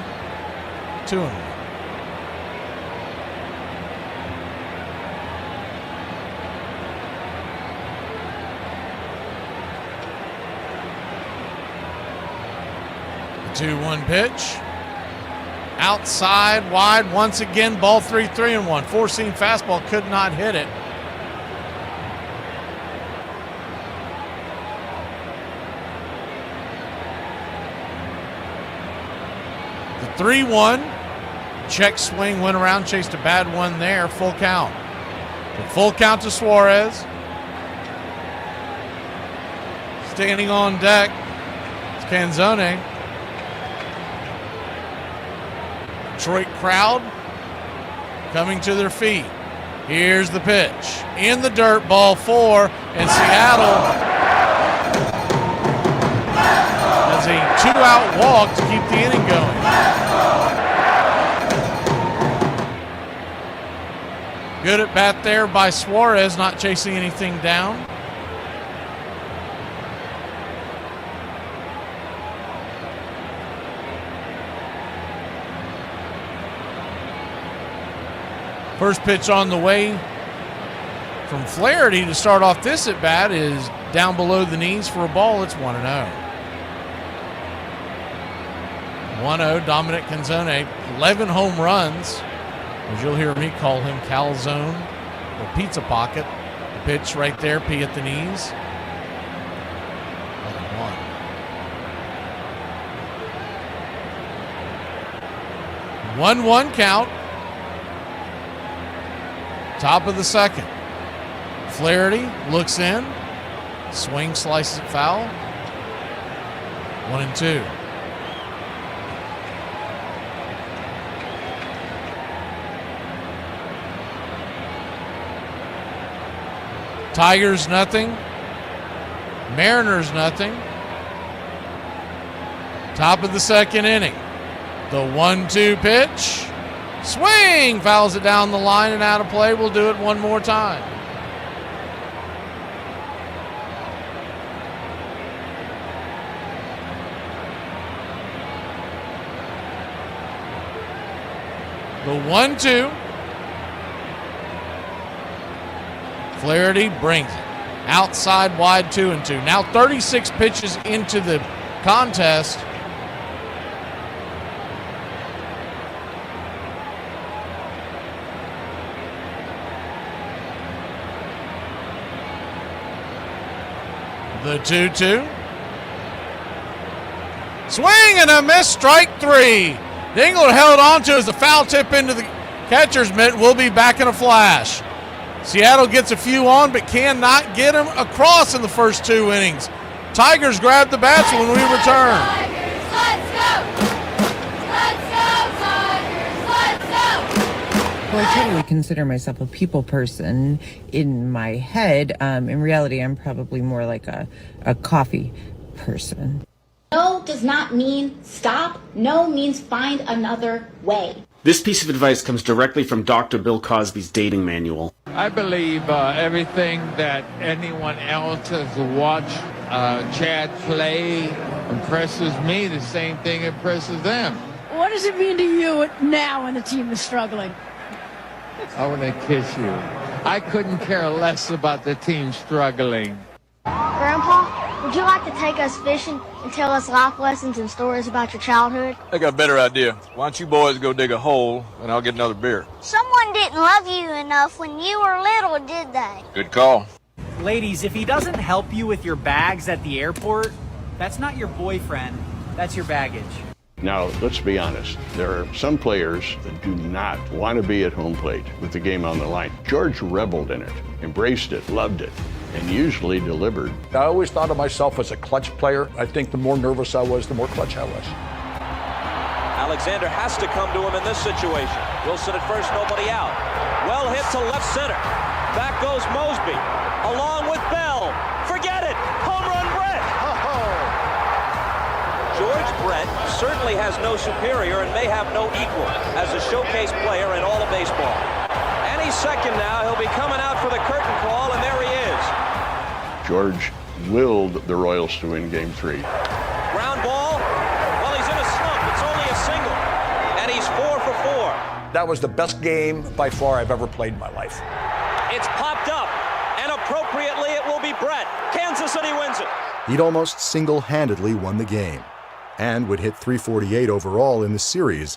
2-1. The 2-1 pitch. Outside, wide, once again, ball 3-1. Four-seam fastball, could not hit it. The 3-1, check swing, went around, chased a bad one there, full count. The full count to Suarez. Standing on deck, it's Canzone. Detroit crowd coming to their feet. Here's the pitch. In the dirt, ball 4, and Seattle has a 2-out walk to keep the inning going. Good at bat there by Suarez, not chasing anything down. First pitch on the way from Flaherty to start off this at bat is down below the knees for a ball. It's 1-0. 1-0, Dominic Canzone, 11 home runs. As you'll hear me call him calzone or pizza pocket. The pitch right there, P at the knees. 1-1 count. Top of the second. Flaherty looks in. Swing, slices it foul. 1-2. Tigers nothing. Mariners nothing. Top of the second inning. The 1-2 pitch. Swing! Fouls it down the line and out of play. We'll do it one more time. The 1-2. Flaherty brings it. Outside, wide, 2-2. Now 36 pitches into the contest. The 2-2. Swing and a miss, strike 3. Dingler held on to as the foul tip into the catcher's mitt. Will be back in a flash. Seattle gets a few on, but cannot get him across in the first 2 innings. Tigers grab the bats when we return. Tigers, let's go! Let's go, Tigers, let's go! Well, I totally consider myself a people person in my head. In reality, I'm probably more like a coffee person. No does not mean stop. No means find another way. This piece of advice comes directly from Dr. Bill Cosby's dating manual. I believe everything that anyone else has watched Chad play impresses me. The same thing impresses them. What does it mean to you now when the team is struggling? I want to kiss you. I couldn't care less about the team struggling. Grandpa, would you like to take us fishing and tell us life lessons and stories about your childhood? I got a better idea. Why don't you boys go dig a hole and I'll get another beer. Someone didn't love you enough when you were little, did they? Good call. Ladies, if he doesn't help you with your bags at the airport, that's not your boyfriend, that's your baggage. Now, let's be honest. There are some players that do not want to be at home plate with the game on the line. George reveled in it, embraced it, loved it, and usually delivered. I always thought of myself as a clutch player. I think the more nervous I was, the more clutch I was. Alexander has to come to him in this situation. Wilson at first, nobody out. Well hit to left center. Back goes Mosby, along with Bell. Forget it! Home run Brett! George Brett certainly has no superior and may have no equal as a showcase player in all of baseball. Any second now, he'll be coming out for the curtain call, and there he is. George willed the Royals to win Game 3. Ground ball. Well, he's in a slump. It's only a single, and he's 4 for 4. That was the best game by far I've ever played in my life. It's popped up, and appropriately it will be Brett. Kansas City wins it. He'd almost single-handedly won the game and would hit .348 overall in the series.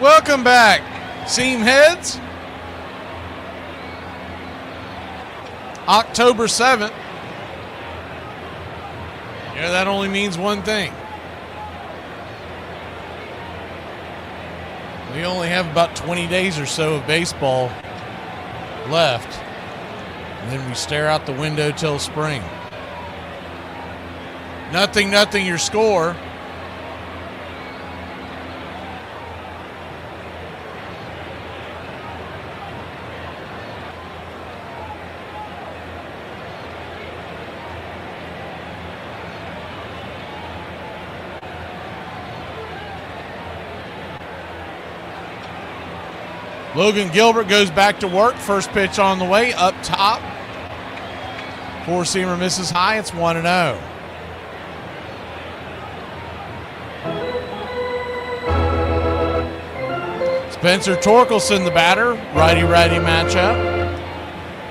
Welcome back, Seam Heads. October 7th. Yeah, that only means one thing. We only have about 20 days or so of baseball left. And then we stare out the window till spring. 0-0 your score. Logan Gilbert goes back to work. First pitch on the way, up top. Four-seamer misses high. It's 1-0. Spencer Torkelson, the batter. Righty-righty matchup.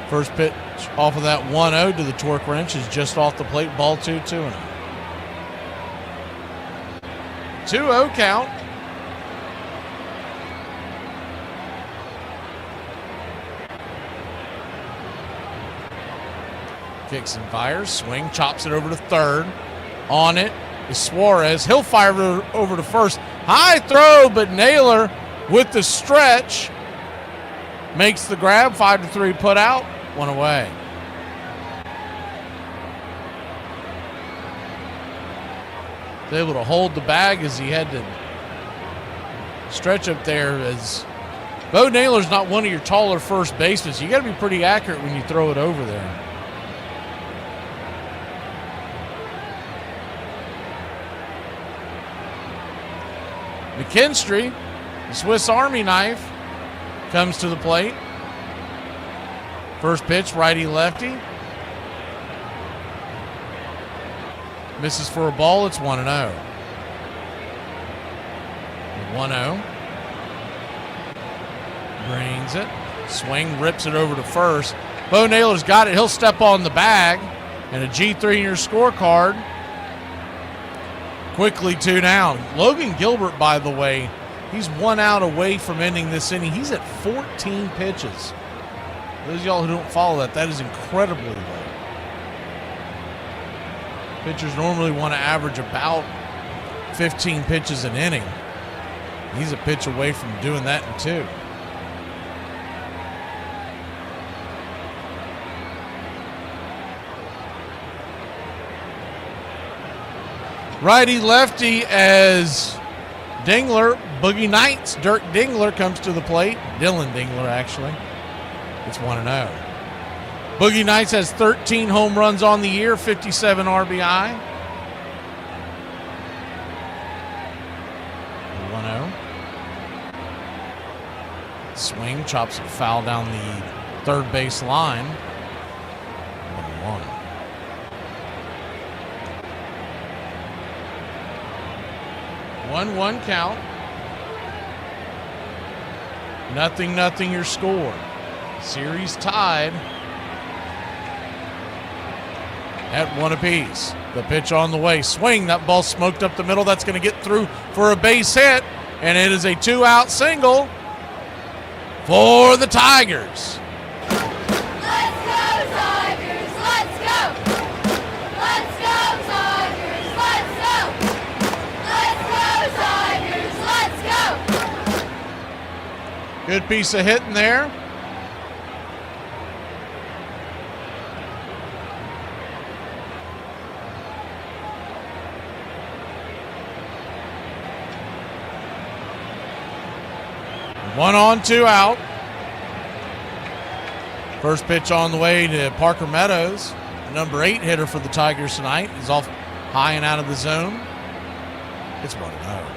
First pitch off of that 1-0 to the torque wrench is just off the plate. Ball 2-0. 2-0 count. Kicks and fires. Swing. Chops it over to third. On it is Suarez. He'll fire over to first. High throw, but Naylor with the stretch makes the grab. 5-3 put out. One away. He's able to hold the bag as he had to stretch up there. As Bo Naylor's not one of your taller first basemen, so you got to be pretty accurate when you throw it over there. McKinstry, the Swiss Army knife, comes to the plate. First pitch, righty-lefty. Misses for a ball. It's 1-0. 1-0. Brings it. Swing, rips it over to first. Bo Naylor's got it. He'll step on the bag. And a G3 in your scorecard. Quickly 2 down. Logan Gilbert, by the way, he's 1 out away from ending this inning. He's at 14 pitches. Those of y'all who don't follow that is incredibly low. Pitchers normally want to average about 15 pitches an inning. He's a pitch away from doing that in 2. Righty-lefty as Boogie Nights, Dirk Dingler comes to the plate. Dylan Dingler, actually. It's 1-0. Boogie Nights has 13 home runs on the year, 57 RBI. 1-0. Swing, chops it foul down the third base line. 1-1. One count. 0-0 your score. Series tied at 1 apiece. The pitch on the way. Swing. That ball smoked up the middle. That's going to get through for a base hit. And it is a 2-out single for the Tigers. Good piece of hitting there. One on, 2 out. First pitch on the way to Parker Meadows. The number 8 hitter for the Tigers tonight is off high and out of the zone. It's 1-0.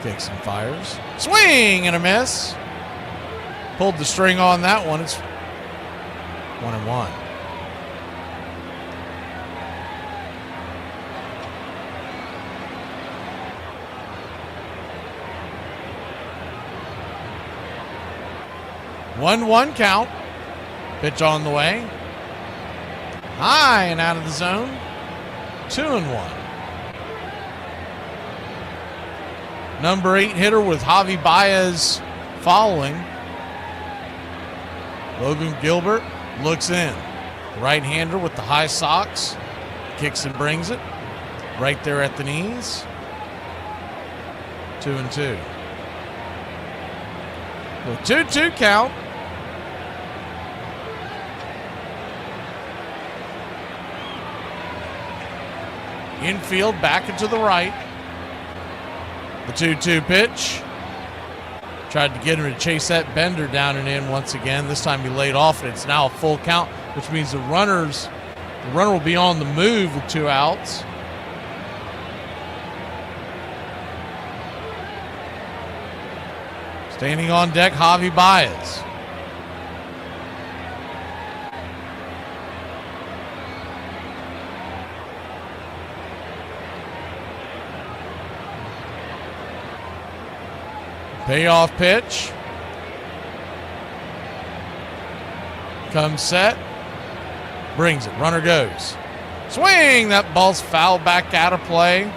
Kicks and fires. Swing and a miss. Pulled the string on that one. It's 1-1. One count. Pitch on the way. High and out of the zone. 2-1. Number 8 hitter with Javi Baez following. Logan Gilbert looks in. Right-hander with the high socks. Kicks and brings it. Right there at the knees. 2-2. The 2-2 count. Infield back into the right. The 2-2 pitch. Tried to get him to chase that bender down and in once again. This time he laid off, and it's now a full count, which means the runner will be on the move with 2 outs. Standing on deck, Javi Baez. Payoff pitch. Comes set. Brings it. Runner goes. Swing! That ball's fouled back out of play.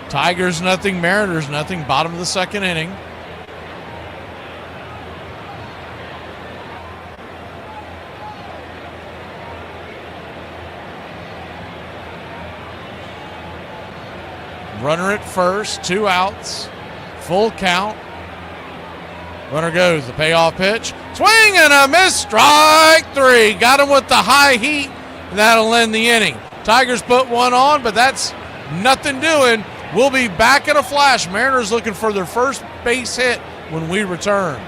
Tigers nothing, Mariners nothing. Bottom of the second inning. Runner at first, 2 outs, full count. Runner goes, the payoff pitch. Swing and a miss, strike 3. Got him with the high heat, and that'll end the inning. Tigers put 1 on, but that's nothing doing. We'll be back in a flash. Mariners looking for their first base hit when we return.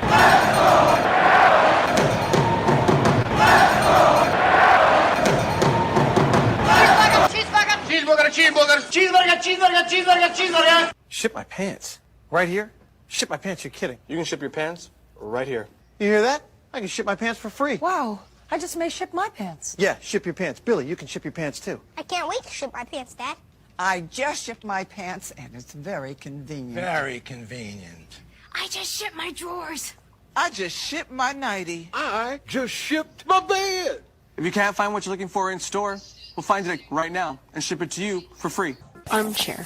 Cheeseburger. Ship my pants. Right here? Ship my pants, you're kidding. You can ship your pants right here. You hear that? I can ship my pants for free. Wow, I just may ship my pants. Yeah, ship your pants. Billy, you can ship your pants too. I can't wait to ship my pants, Dad. I just shipped my pants, and it's very convenient. Very convenient. I just shipped my drawers. I just shipped my nightie. I just shipped my bed. If you can't find what you're looking for in store, we'll find it right now and ship it to you for free. Armchair.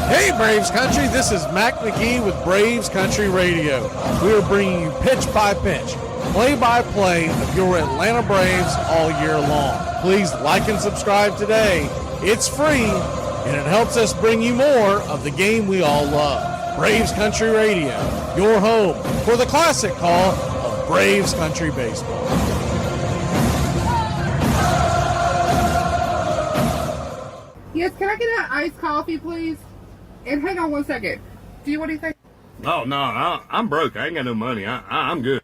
Hey Braves Country, this is Mac McGee with Braves Country Radio. We are bringing you pitch by pitch, play by play of your Atlanta Braves all year long. please like and subscribe today. It's free, and it helps us bring you more of the game we all love. Braves Country Radio, your home for the classic call of Braves Country Baseball. Yes, can I get an iced coffee, please? And hang on one second. Do you want anything? Oh, no, I'm broke. I ain't got no money. I'm good.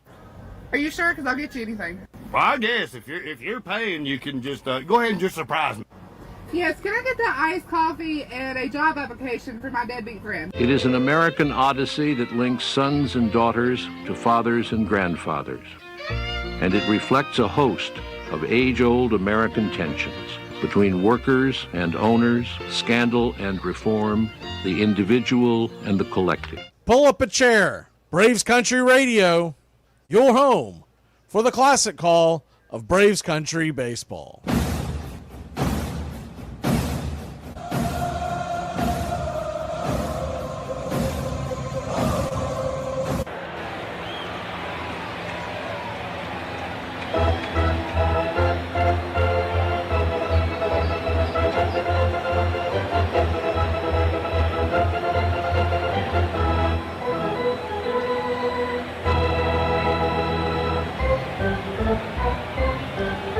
Are you sure? Because I'll get you anything. Well, I guess if you're paying, you can just go ahead and just surprise me. Yes, can I get the iced coffee and a job application for my deadbeat friend? It is an American odyssey that links sons and daughters to fathers and grandfathers. And it reflects a host of age-old American tensions between workers and owners, scandal and reform, the individual and the collective. Pull up a chair. Braves Country Radio, your home for the classic call of Braves Country Baseball.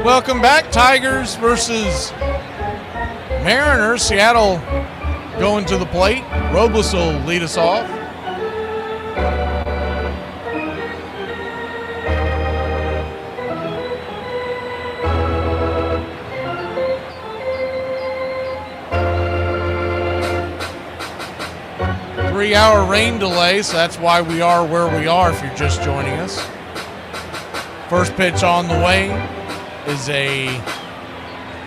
Welcome back. Tigers versus Mariners. Seattle going to the plate. Robles will lead us off. Three-hour rain delay, so that's why we are where we are if you're just joining us. First pitch on the way is a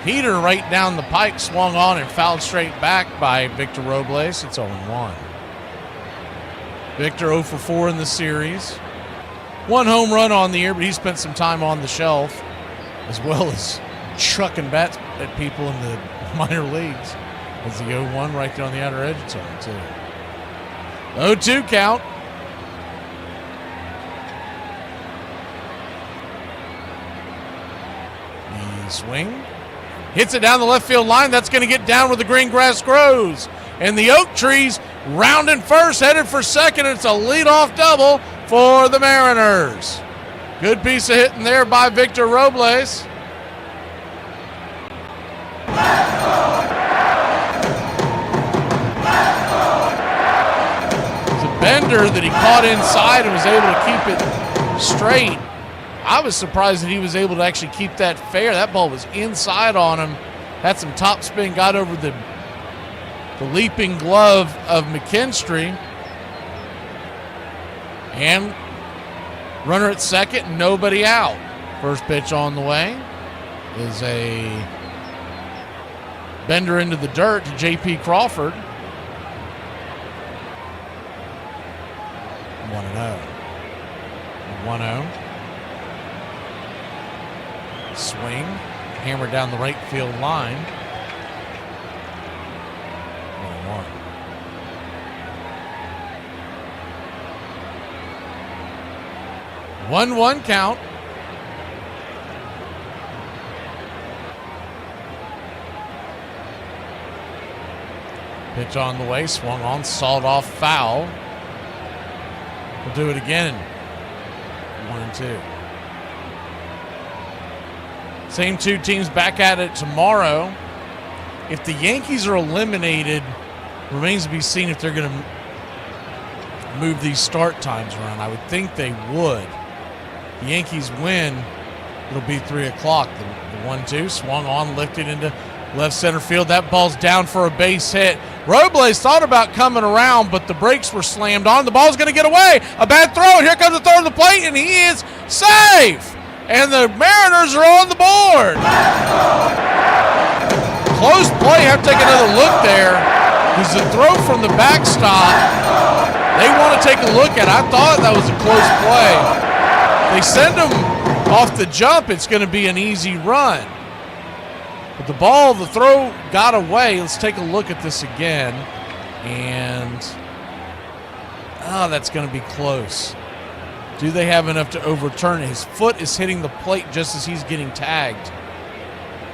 heater right down the pike, swung on and fouled straight back by Victor Robles. It's 0-1. Victor 0 for 4 in the series. One home run on the year, but he spent some time on the shelf, as well as chucking bats at people in the minor leagues. As the 0-1 right there on the outer edge, it's 0-2. 0-2 count. Swing. Hits it down the left field line. That's going to get down where the green grass grows. And the oak trees rounding first, headed for second. It's a leadoff double for the Mariners. Good piece of hitting there by Victor Robles. It's a bender that he caught inside and was able to keep it straight. I was surprised that he was able to actually keep that fair. That ball was inside on him. Had some top spin, got over the leaping glove of McKinstry. And runner at second, nobody out. First pitch on the way is a bender into the dirt to J.P. Crawford. 1-0. 1-0. Swing, hammer down the right field line. 1-1. 1-1 count. Pitch on the way, swung on, sawed off, foul. We'll do it again. 1-2. Same two teams back at it tomorrow. If the Yankees are eliminated, remains to be seen if they're going to move these start times around. I would think they would. The Yankees win, it'll be 3 o'clock. The 1-2 swung on, lifted into left center field. That ball's down for a base hit. Robles thought about coming around, but the brakes were slammed on. The ball's going to get away. A bad throw, and here comes the throw to the plate, and he is safe. And the Mariners are on the board. Close play. Have to take another look there. There's a throw from the backstop. They want to take a look at it. I thought that was a close play. They send him off the jump. It's going to be an easy run. But the ball, the throw got away. Let's take a look at this again. And, that's going to be close. Do they have enough to overturn it? His foot is hitting the plate just as he's getting tagged.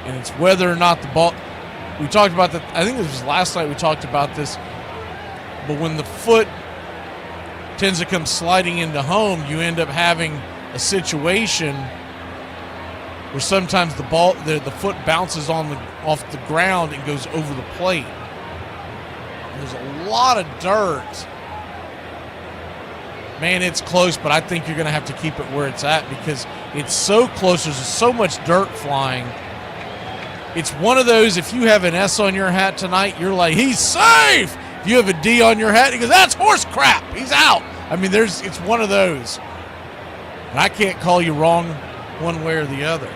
And it's whether or not the ball, we talked about that, I think it was last night we talked about this, but when the foot tends to come sliding into home, you end up having a situation where sometimes the ball, the foot bounces off the ground and goes over the plate. And there's a lot of dirt. Man, it's close, but I think you're going to have to keep it where it's at because it's so close. There's so much dirt flying. It's one of those, if you have an S on your hat tonight, you're like, he's safe. If you have a D on your hat, he goes, that's horse crap. He's out. I mean, it's one of those. And I can't call you wrong one way or the other.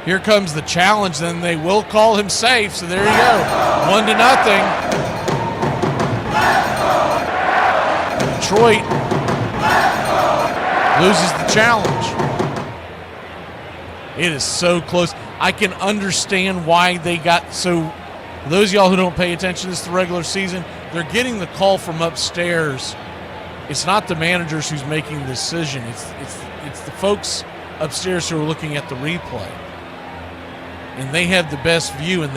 Here comes the challenge, then they will call him safe, so there you go. 1-0. Detroit loses the challenge. It is so close. I can understand why they got so. For those of y'all who don't pay attention, this is the regular season. They're getting the call from upstairs. It's not the managers who's making the decision. It's the folks upstairs who are looking at the replay. And they have the best view, and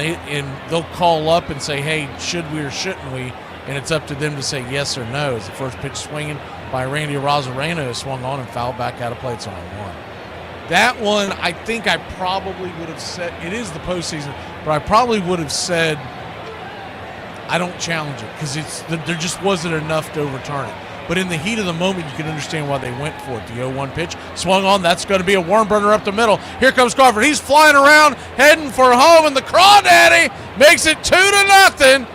they'll call up and say, hey, should we or shouldn't we? And it's up to them to say yes or no. As the first pitch swinging by Randy Arozarena swung on and fouled back out of play. It's on one. That one, I think I probably would have said, it is the postseason, but I probably would have said, I don't challenge it because there just wasn't enough to overturn it. But in the heat of the moment, you can understand why they went for it. The 0-1 pitch swung on. That's going to be a worm burner up the middle. Here comes Crawford. He's flying around, heading for home, and the Crawdaddy makes it 2-0.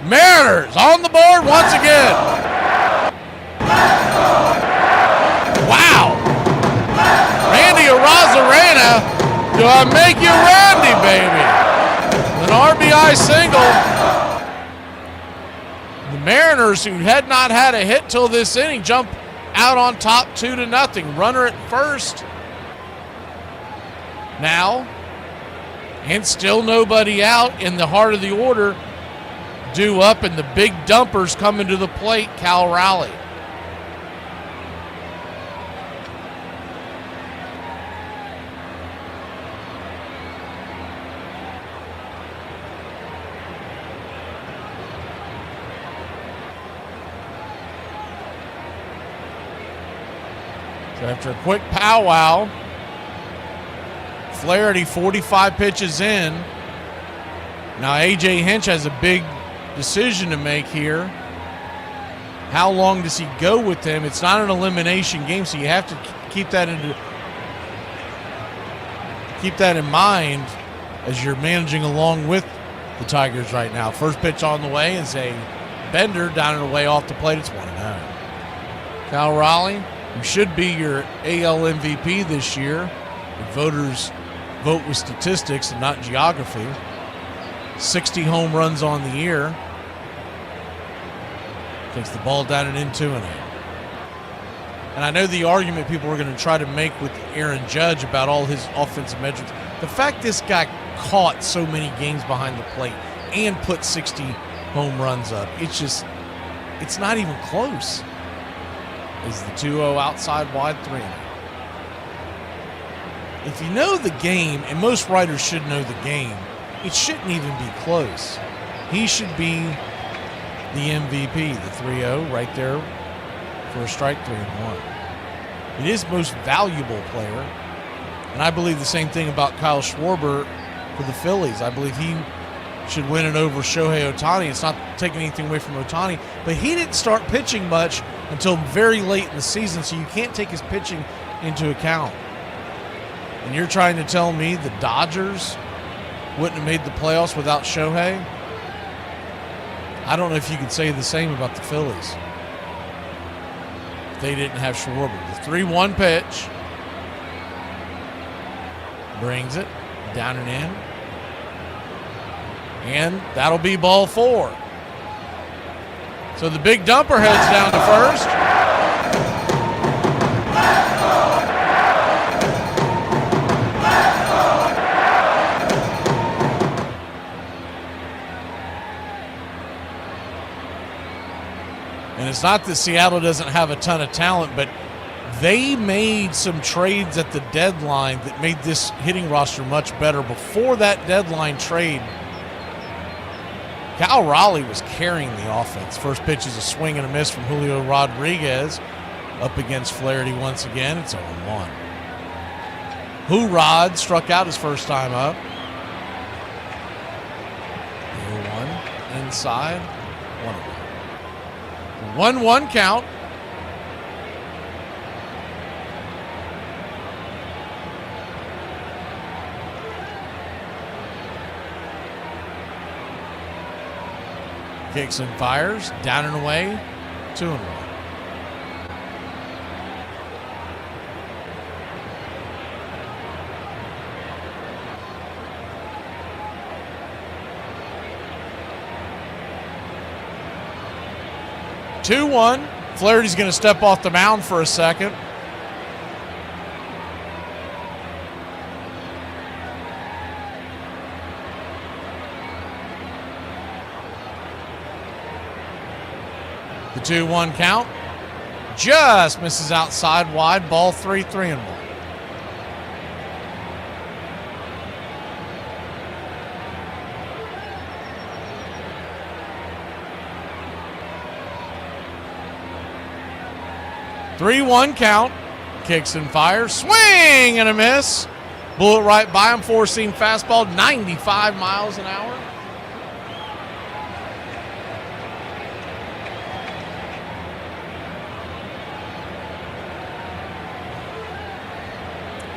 Mariners on the board once again. Wow. Randy Arozarena, do I make you Randy, baby? An RBI single. The Mariners, who had not had a hit till this inning, jump out on top 2-0. Runner at first. Now, and still nobody out in the heart of the order. Due up, and the big dumpers coming to the plate, Cal Raleigh. So after a quick powwow, Flaherty 45 pitches in. Now A.J. Hinch has a big decision to make here. How long does he go with him? It's not an elimination game, so you have to keep that in mind as you're managing along with the Tigers right now. First pitch on the way is a bender down and away off the plate. It's 1-0. Cal Raleigh, who should be your AL MVP this year. The voters vote with statistics and not geography. 60 home runs on the year. Takes the ball down and in 2-0. And I know the argument people are going to try to make with Aaron Judge about all his offensive metrics. The fact this guy caught so many games behind the plate and put 60 home runs up, it's not even close. Is the 2-0 outside wide 3-0. If you know the game, and most writers should know the game, it shouldn't even be close. He should be the MVP, the 3-0 right there for a strike 3-1. It is most valuable player. And I believe the same thing about Kyle Schwarber for the Phillies. I believe he should win it over Shohei Ohtani. It's not taking anything away from Ohtani, but he didn't start pitching much until very late in the season, so you can't take his pitching into account. And you're trying to tell me the Dodgers wouldn't have made the playoffs without Shohei? I don't know if you could say the same about the Phillies. They didn't have Schwarber. The 3-1 pitch brings it down and in. And that'll be ball 4. So the big dumper heads down to first. And it's not that Seattle doesn't have a ton of talent, but they made some trades at the deadline that made this hitting roster much better. Before that deadline trade, Cal Raleigh was carrying the offense. First pitch is a swing and a miss from Julio Rodriguez. Up against Flaherty once again. It's 0-1. Hoorod struck out his first time up. 0-1 inside. 1-1. 1-1 count. Kicks and fires. Down and away. 2-1. Flaherty's going to step off the mound for a second. The 2-1 count. Just misses outside wide. Ball 3-1. Three-1 count. Kicks and fires. Swing and a miss. Blew it right by him. Four-seam fastball, 95 miles an hour.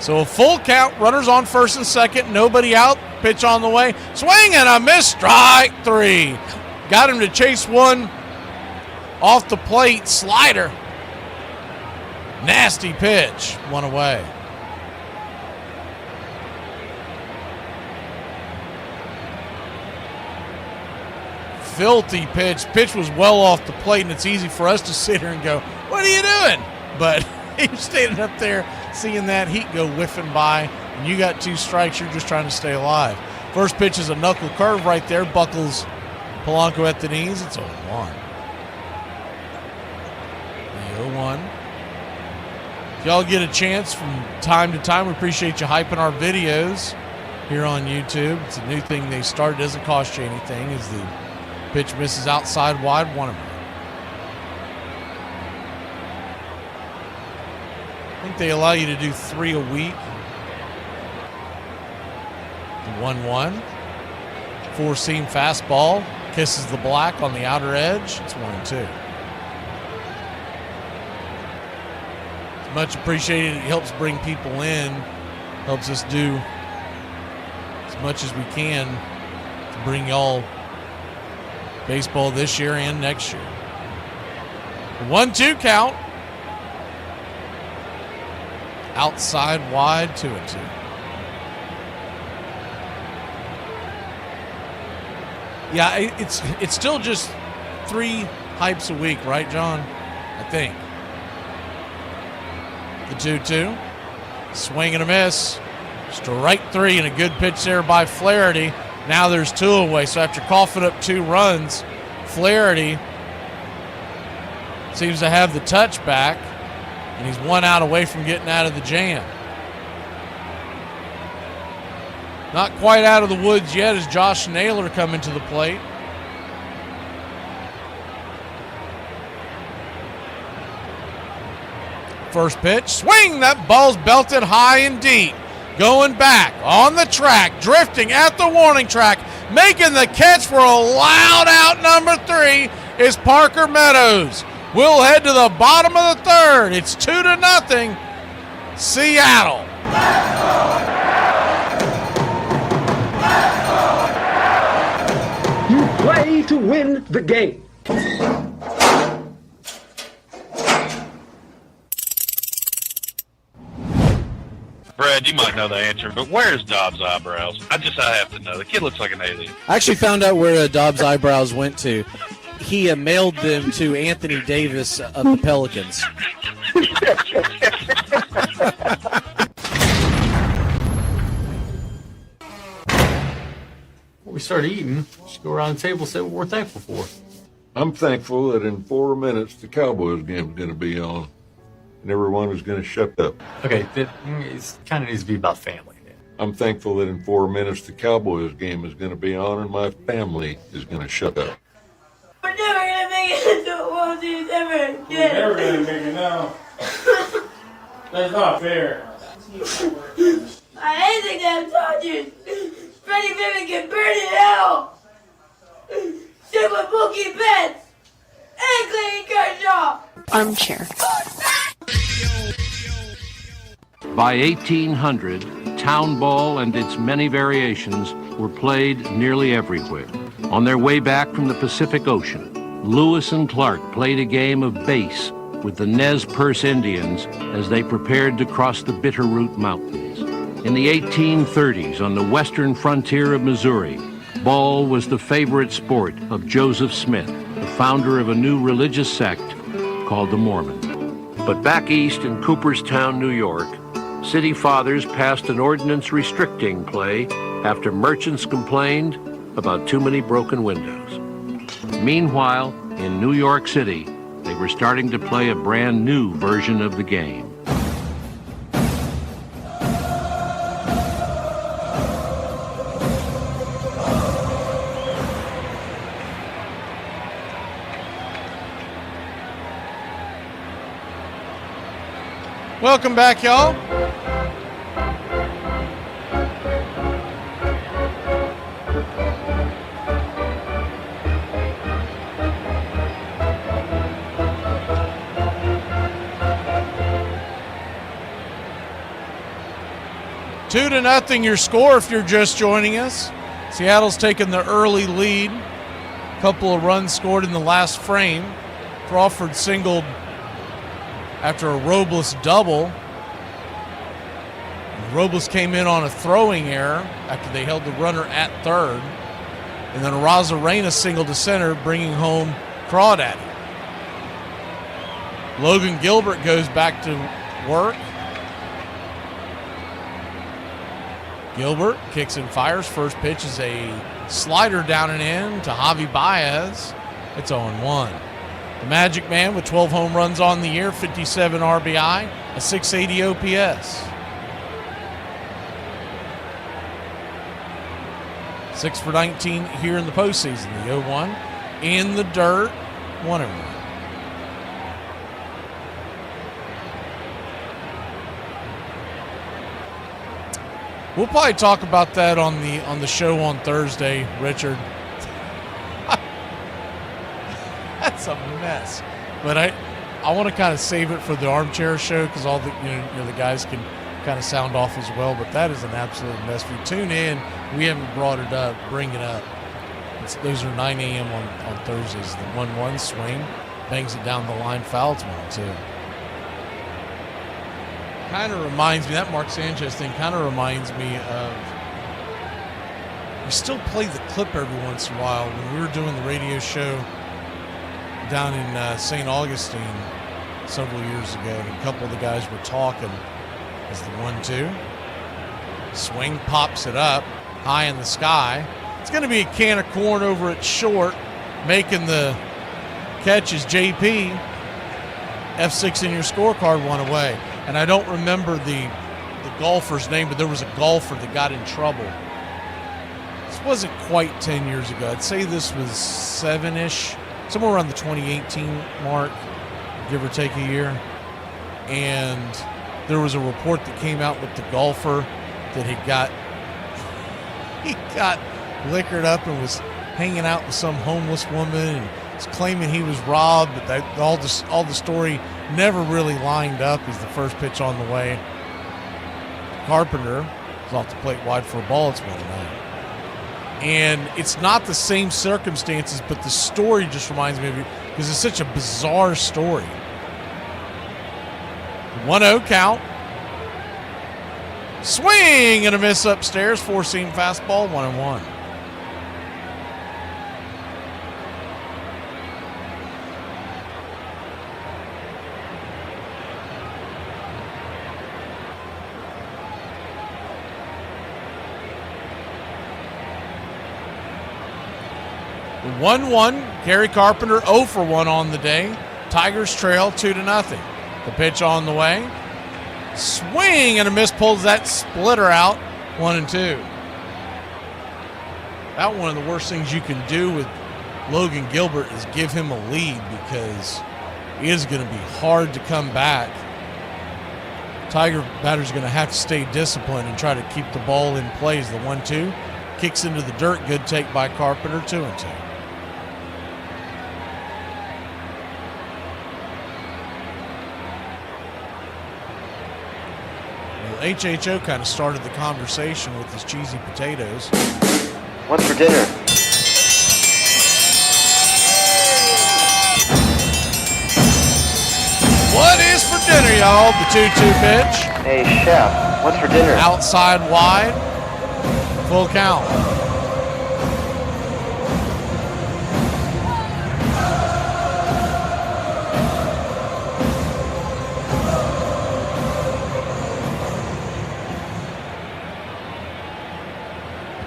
So a full count. Runners on first and second. Nobody out. Pitch on the way. Swing and a miss. Strike 3. Got him to chase one off the plate. Slider. Nasty pitch. One away. Filthy pitch. Pitch was well off the plate, and it's easy for us to sit here and go, what are you doing? But he was standing up there seeing that heat go whiffing by, and you got 2 strikes. You're just trying to stay alive. First pitch is a knuckle curve right there. Buckles Polanco at the knees. It's 0-1. The 0-1. Y'all get a chance from time to time. We appreciate you hyping our videos here on YouTube. It's a new thing they started. Doesn't cost you anything. As the pitch misses outside wide, 1-0. I think they allow you to do 3 a week. The 1-1. Four-seam fastball. Kisses the black on the outer edge. It's 1-2. Much appreciated. It helps bring people in, helps us do as much as we can to bring y'all baseball this year and next year. 1-2 count. Outside wide, 2-2. Yeah, it's still just 3 hypes a week, right, John? I think. The 2-2. Swing and a miss. Strike 3 and a good pitch there by Flaherty. Now there's 2 away. So after coughing up 2 runs, Flaherty seems to have the touch back, and he's 1 out away from getting out of the jam. Not quite out of the woods yet as Josh Naylor coming to the plate. First pitch, swing, that ball's belted high and deep. Going back, on the track, drifting at the warning track, making the catch for a loud out number 3 is Parker Meadows. We'll head to the bottom of the 3rd. It's 2-0, Seattle. You play to win the game. Brad, you might know the answer, but where's Dobbs' eyebrows? I have to know. The kid looks like an alien. I actually found out where Dobbs' eyebrows went to. He mailed them to Anthony Davis of the Pelicans. When we start eating, just go around the table and say what we're thankful for. I'm thankful that in 4 minutes the Cowboys game is going to be on, and everyone is going to shut up. Okay, it kind of needs to be about family. I'm thankful that in 4 minutes the Cowboys game is going to be on, and my family is going to shut up. We're never gonna make it to the World Series ever again. We're never gonna make it now. That's not fair. I hate the damn Dodgers. Freddie Freeman can burn in hell. Same with Mookie Betts and Clayton Kershaw. Armchair. By 1800, town ball and its many variations were played nearly everywhere. On their way back from the Pacific Ocean, Lewis and Clark played a game of base with the Nez Perce Indians as they prepared to cross the Bitterroot Mountains. In the 1830s, on the western frontier of Missouri, ball was the favorite sport of Joseph Smith, the founder of a new religious sect called the Mormon. But back east in Cooperstown, New York, city fathers passed an ordinance restricting play after merchants complained about too many broken windows. Meanwhile, in New York City, they were starting to play a brand new version of the game. Welcome back, y'all. Two to nothing your score if you're just joining us. Seattle's taken the early lead. A couple of runs scored in the last frame. Crawford singled after a Robles double. Robles came in on a throwing error after they held the runner at third. And then Arozarena singled to center, bringing home Crawdaddy. Logan Gilbert goes back to work. Gilbert kicks and fires. First pitch is a slider down and in to Javi Baez. It's 0-1. The Magic Man with 12 home runs on the year, 57 RBI, a 680 OPS. 6 for 19 here in the postseason. The 0-1 in the dirt, 1-1. We'll probably talk about that on the show on Thursday, Richard. That's a mess. But I want to kind of save it for the armchair show because all the the guys can kind of sound off as well. But that is an absolute mess. If you tune in, we haven't brought it up. Bring it up. Those are 9 a.m. on Thursdays. The 1-1 swing bangs it down the line. Foul. It's 1-2. Kind of reminds me, that Mark Sanchez thing kind of reminds me of, we still play the clip every once in a while when we were doing the radio show down in St. Augustine several years ago. And a couple of the guys were talking as the 1-2. Swing pops it up high in the sky. It's going to be a can of corn over at short. Making the catch is JP. F6 in your scorecard, 1 away. And I don't remember the golfer's name, but there was a golfer that got in trouble. This wasn't quite 10 years ago. I'd say this was 7-ish, somewhere around the 2018 mark, give or take a year. And there was a report that came out with the golfer that he got liquored up and was hanging out with some homeless woman and was claiming he was robbed, but all the story never really lined up. As the first pitch on the way, Carpenter is off the plate wide for a ball. It's 1-9. And it's not the same circumstances, but the story just reminds me of it because it's such a bizarre story. 1-0 count. Swing and a miss upstairs. Four-seam fastball, 1-1. 1-1. Gary Carpenter 0 for 1 on the day. Tigers trail 2-0. The pitch on the way. Swing and a miss, pulls that splitter out. 1-2. About one of the worst things you can do with Logan Gilbert is give him a lead, because it is going to be hard to come back. Tiger batter's going to have to stay disciplined and try to keep the ball in play. As the 1-2 kicks into the dirt. Good take by Carpenter. 2-2. Well, HHO kind of started the conversation with his cheesy potatoes. What's for dinner? What is for dinner, y'all? The 2-2 pitch. Hey, chef, what's for dinner? Outside wide. Full count.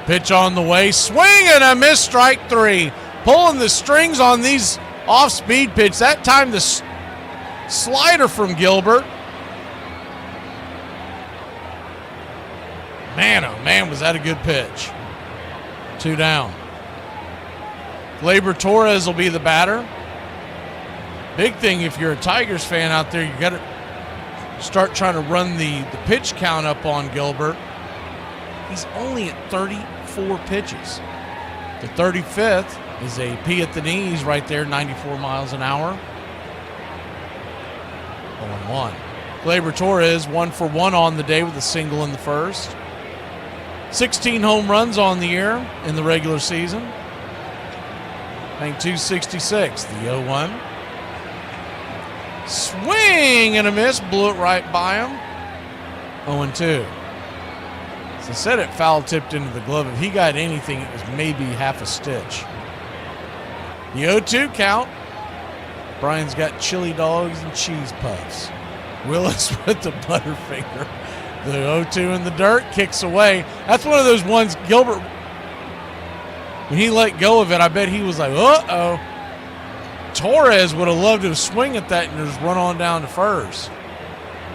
Pitch on the way. Swing and a miss. Strike 3. Pulling the strings on these off-speed pitch. That time the slider from Gilbert. Man, oh man, was that a good pitch. 2 down. Gleyber Torres will be the batter. Big thing if you're a Tigers fan out there, you got to start trying to run the pitch count up on Gilbert. He's only at 34 pitches. The 35th is a P at the knees right there, 94 miles an hour. 0-1. Gleyber Torres 1 for 1 on the day with a single in the first. 16 home runs on the year in the regular season. Batting .266. The 0-1. Swing and a miss. Blew it right by him. 0-2. As I said, it foul tipped into the glove. If he got anything, it was maybe half a stitch. The 0-2 count. Brian's got chili dogs and cheese puffs. Willis with the butterfinger. The 0-2 in the dirt, kicks away. That's one of those ones, Gilbert, when he let go of it, I bet he was like, uh-oh. Torres would have loved to swing at that and just run on down to first.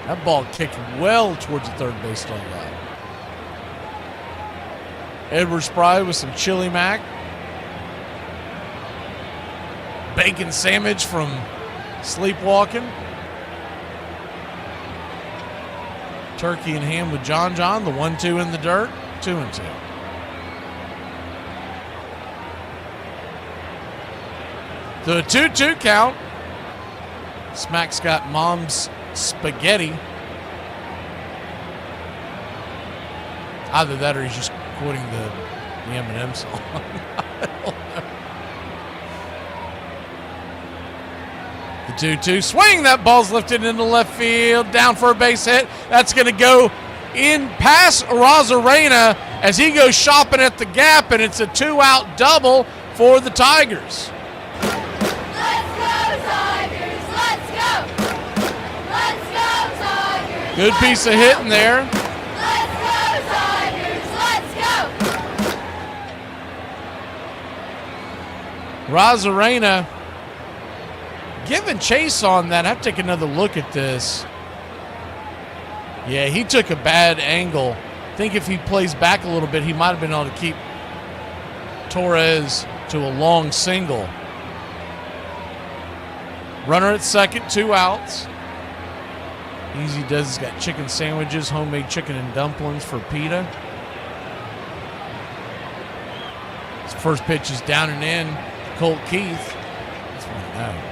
That ball kicked well towards the third base dugout. Edward Spry with some chili mac. Bacon sandwich from Sleepwalking. Turkey and ham with John. The 1-2 in the dirt. 2-2. The 2-2 count. Smack's got mom's spaghetti. Either that or he's just quoting the Eminem song. I don't know. The 2-2 swing. That ball's lifted into left field. Down for a base hit. That's going to go in past Rosarena as he goes shopping at the gap, and it's a 2-out double for the Tigers. Let's go, Tigers! Let's go! Let's go, Tigers! Good piece of hitting there. Let's go, Tigers! Let's go! Rosarena giving chase on that. I have to take another look at this. Yeah, he took a bad angle. I think if he plays back a little bit, he might have been able to keep Torres to a long single. Runner at second, 2 outs. Easy does. He's got chicken sandwiches, homemade chicken and dumplings for PETA. His first pitch is down and in. Colt Keith. That's 1-0.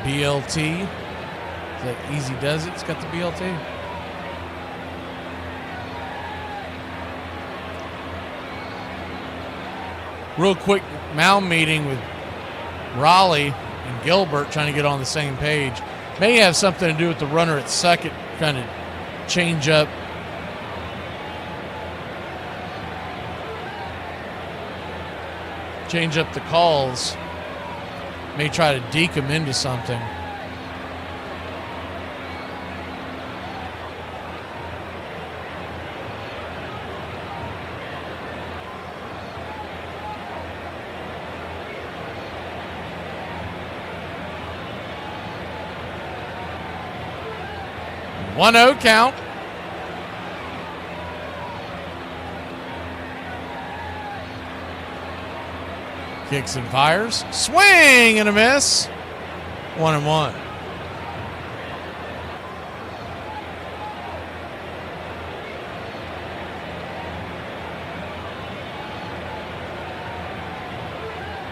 BLT. Is that Easy Does It? It's got the BLT. Real quick mound meeting with Raleigh and Gilbert trying to get on the same page. May have something to do with the runner at second kind of change up. Change up the calls. May try to deke him into something. 1-0 count. Kicks and fires. Swing and a miss. 1-1.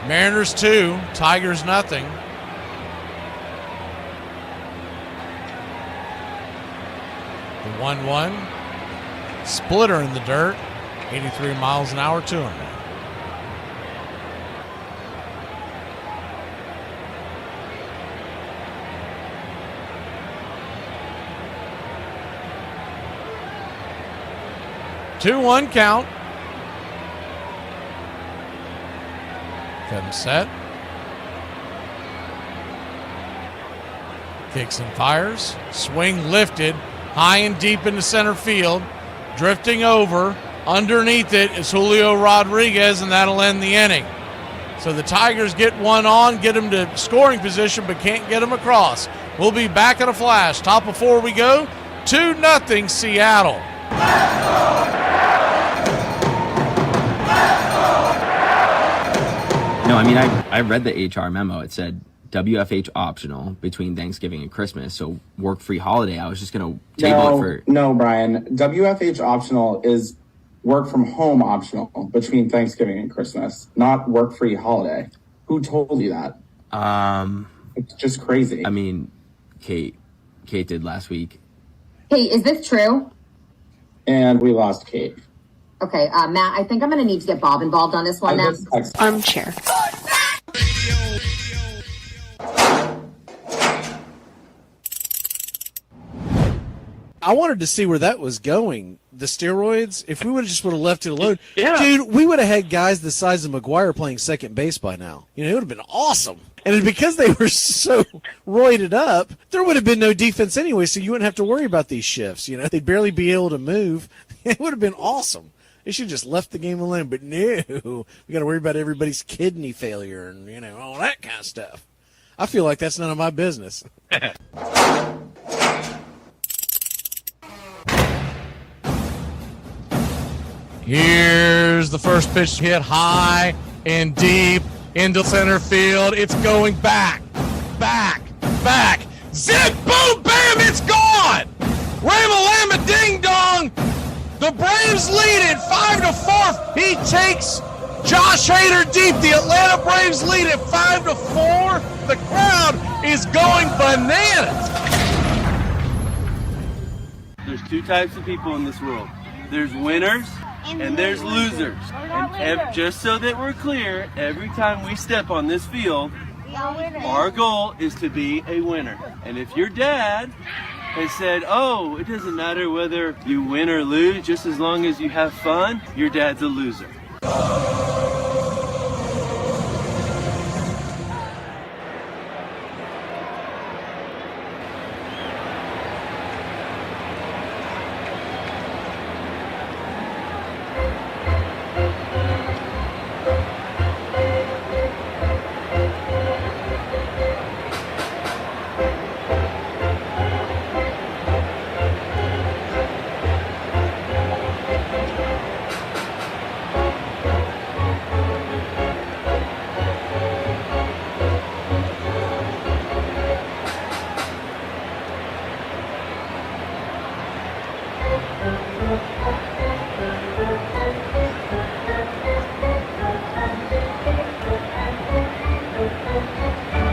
Mariners 2, Tigers nothing. The 1-1. Splitter in the dirt. 83 miles an hour to him. Two-one count. Got him set. Kicks and fires. Swing lifted. High and deep into center field. Drifting over. Underneath it is Julio Rodriguez, and that'll end the inning. So the Tigers get one on, get them to scoring position, but can't get them across. We'll be back in a flash. Top of four we go. 2-0 Seattle. No, I mean, I read the HR memo. It said WFH optional between Thanksgiving and Christmas, so work-free holiday. I was just going to table it for... No, Brian. WFH optional is work from home optional between Thanksgiving and Christmas, not work-free holiday. Who told you that? It's just crazy. I mean, Kate did last week. Hey, is this true? And we lost Kate. Okay, Matt, I think I'm going to need to get Bob involved on this one now. Armchair. I wanted to see where that was going. The steroids, if we would have left it alone, Yeah. dude, we would have had guys the size of McGuire playing second base by now. You know, it would have been awesome. And because they were so roided up, there would have been no defense anyway, so you wouldn't have to worry about these shifts. You know, they'd barely be able to move. It would have been awesome. They should have just left the game alone. But no, we got to worry about everybody's kidney failure and, you know, all that kind of stuff. I feel like that's none of my business. Here's the first pitch hit high and deep into center field. It's going back. Zip, boom, bam, it's gone! Ram-a-lamma, ding-dong! The Braves lead it 5-4. He takes Josh Hader deep. The Atlanta Braves lead it 5-4. The crowd is going bananas. There's two types of people in this world. There's winners and there's losers. And just so that we're clear, every time we step on this field, our goal is to be a winner. And if your dad has said, oh, it doesn't matter whether you win or lose, just as long as you have fun, your dad's a loser.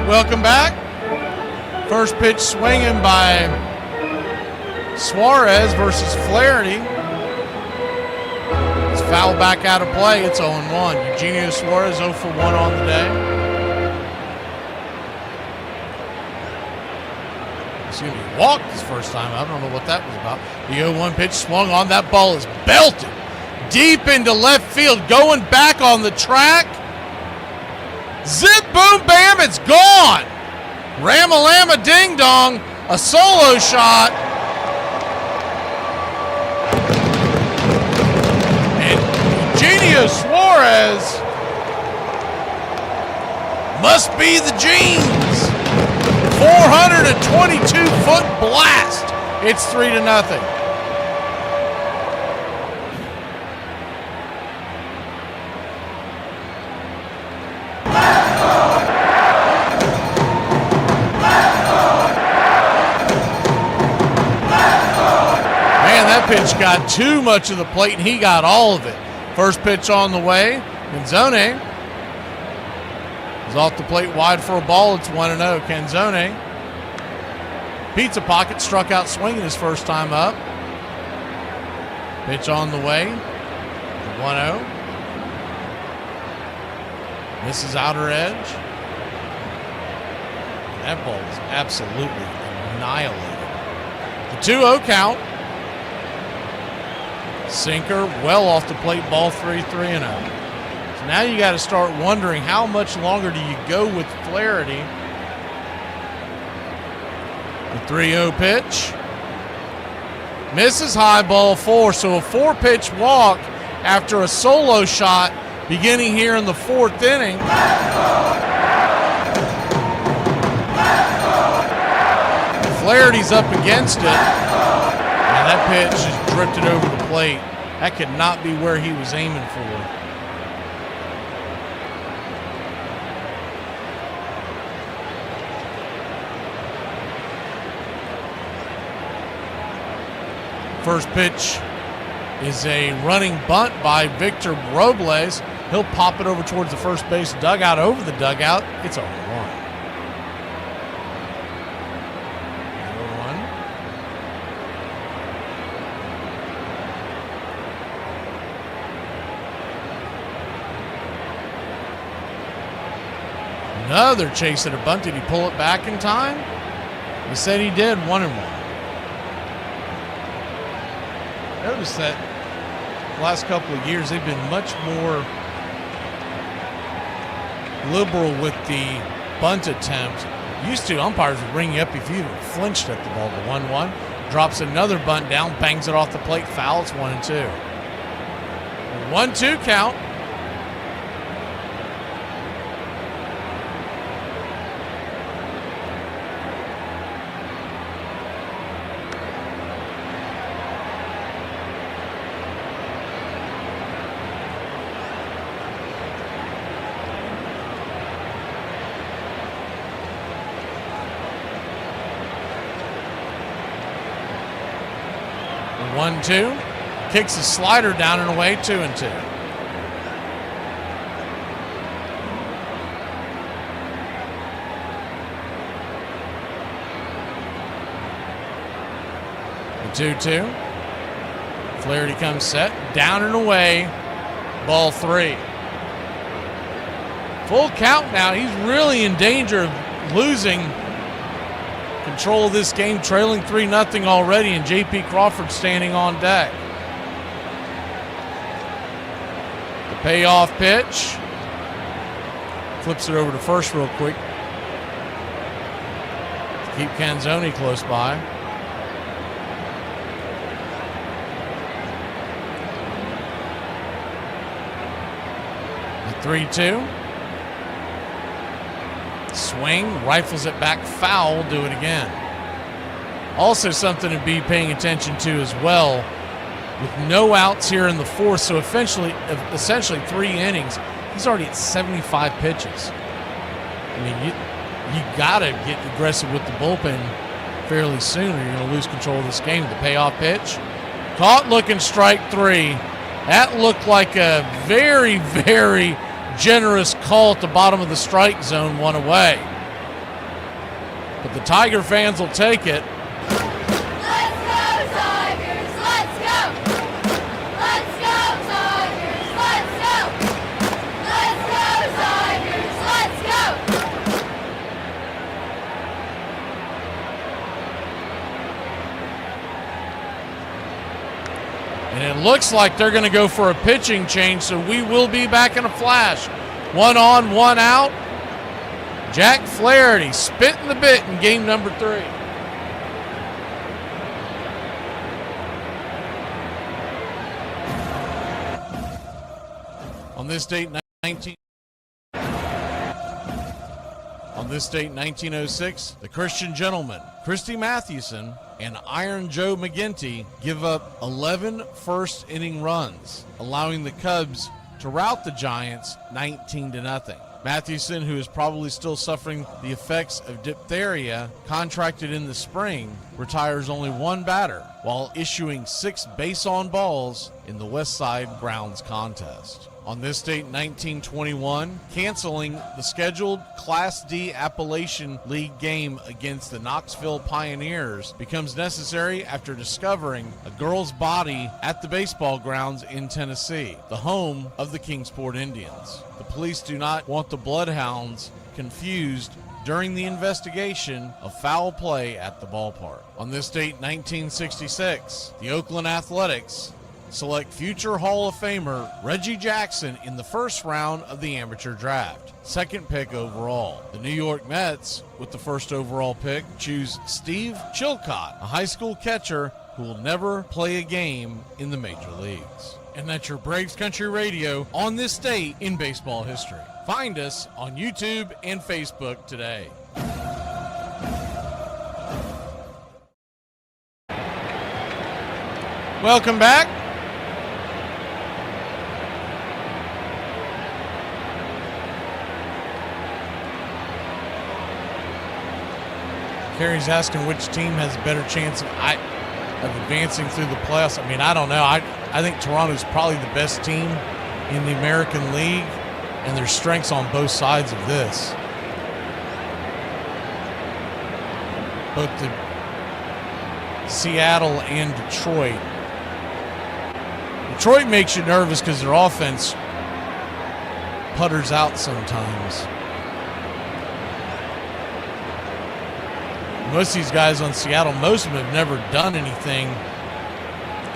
Welcome back. First pitch swinging by Suarez versus Flaherty. It's fouled back out of play. It's 0-1. Eugenio Suarez 0 for 1 on the day. Excuse me, walked his first time. I don't know what that was about. The 0-1 pitch swung on. That ball is belted deep into left field, going back on the track. Zip, boom, bam, it's gone. Ram-a-lamma, ding-dong, a solo shot. And Eugenio Suarez must be the genes. 422-foot blast It's 3-0. Pitch got too much of the plate, and he got all of it. First pitch on the way. Canzone is off the plate wide for a ball. It's 1-0. Canzone. Pizza Pocket struck out swinging his first time up. Pitch on the way. 1-0. Misses outer edge. That ball was absolutely annihilated. The 2-0 count. Sinker well off the plate, ball 3-0. So now you got to start wondering how much longer do you go with Flaherty. The 3-0 pitch. Misses high, ball 4. So a 4-pitch walk after a solo shot beginning here in the 4th inning. Flaherty's up against it. And that pitch just drifted over the plate. That could not be where he was aiming for. First pitch is a running bunt by Victor Robles. He'll pop it over towards the first base dugout, over the dugout. It's a run. Another chase at a bunt. Did he pull it back in time? He said he did. 1-1. Notice that the last couple of years they've been much more liberal with the bunt attempt. Used to, umpires would ring you up if you even flinched at the ball. The 1-1 drops another bunt down, bangs it off the plate, foul. It's 1-2. 1-2 count. The 1-2. Kicks his slider down and away, 2-2. The 2-2. Flaherty comes set, down and away, ball 3. Full count now. He's really in danger of losing control of this game, trailing 3-0 already, and J.P. Crawford standing on deck. The payoff pitch. Flips it over to first real quick. Keep Canzone close by. The 3-2. Swing, rifles it back, foul, do it again. Also something to be paying attention to as well, with no outs here in the 4th, so essentially 3 innings, he's already at 75 pitches. I mean, you got to get aggressive with the bullpen fairly soon or you're going to lose control of this game. The payoff pitch, caught looking, strike 3. That looked like a very, very generous call at the bottom of the strike zone, 1 away. But the Tiger fans will take it. Let's go, Tigers! Let's go! Let's go, Tigers! Let's go! Let's go, Tigers! Let's go! And it looks like they're going to go for a pitching change, so we will be back in a flash. 1 on, 1 out. Jack Flaherty spitting the bit in game number 3. On this date, On this date in 1906, the Christian gentleman, Christy Mathewson, and Iron Joe McGinty give up 11 first-inning runs, allowing the Cubs to rout the Giants 19-0. Mathewson, who is probably still suffering the effects of diphtheria contracted in the spring, retires only one batter while issuing 6 base-on balls in the West Side Grounds contest. On this date in 1921, canceling the scheduled Class D Appalachian League game against the Knoxville Pioneers becomes necessary after discovering a girl's body at the baseball grounds in Tennessee, the home of the Kingsport Indians. The police do not want the bloodhounds confused during the investigation of foul play at the ballpark. On this date, 1966, the Oakland Athletics select future Hall of Famer Reggie Jackson in the first round of the amateur draft, second pick overall. The New York Mets, with the first overall pick, choose Steve Chilcott, a high school catcher who will never play a game in the major leagues. And that's your Braves Country Radio on this date in baseball history. Find us on YouTube and Facebook today. Welcome back. Carrie's asking which team has a better chance of advancing through the playoffs. I mean, I don't know. I think Toronto's probably the best team in the American League, and there's strengths on both sides of this. Both the Seattle and Detroit. Detroit makes you nervous because their offense putters out sometimes. Most of these guys on Seattle, most of them have never done anything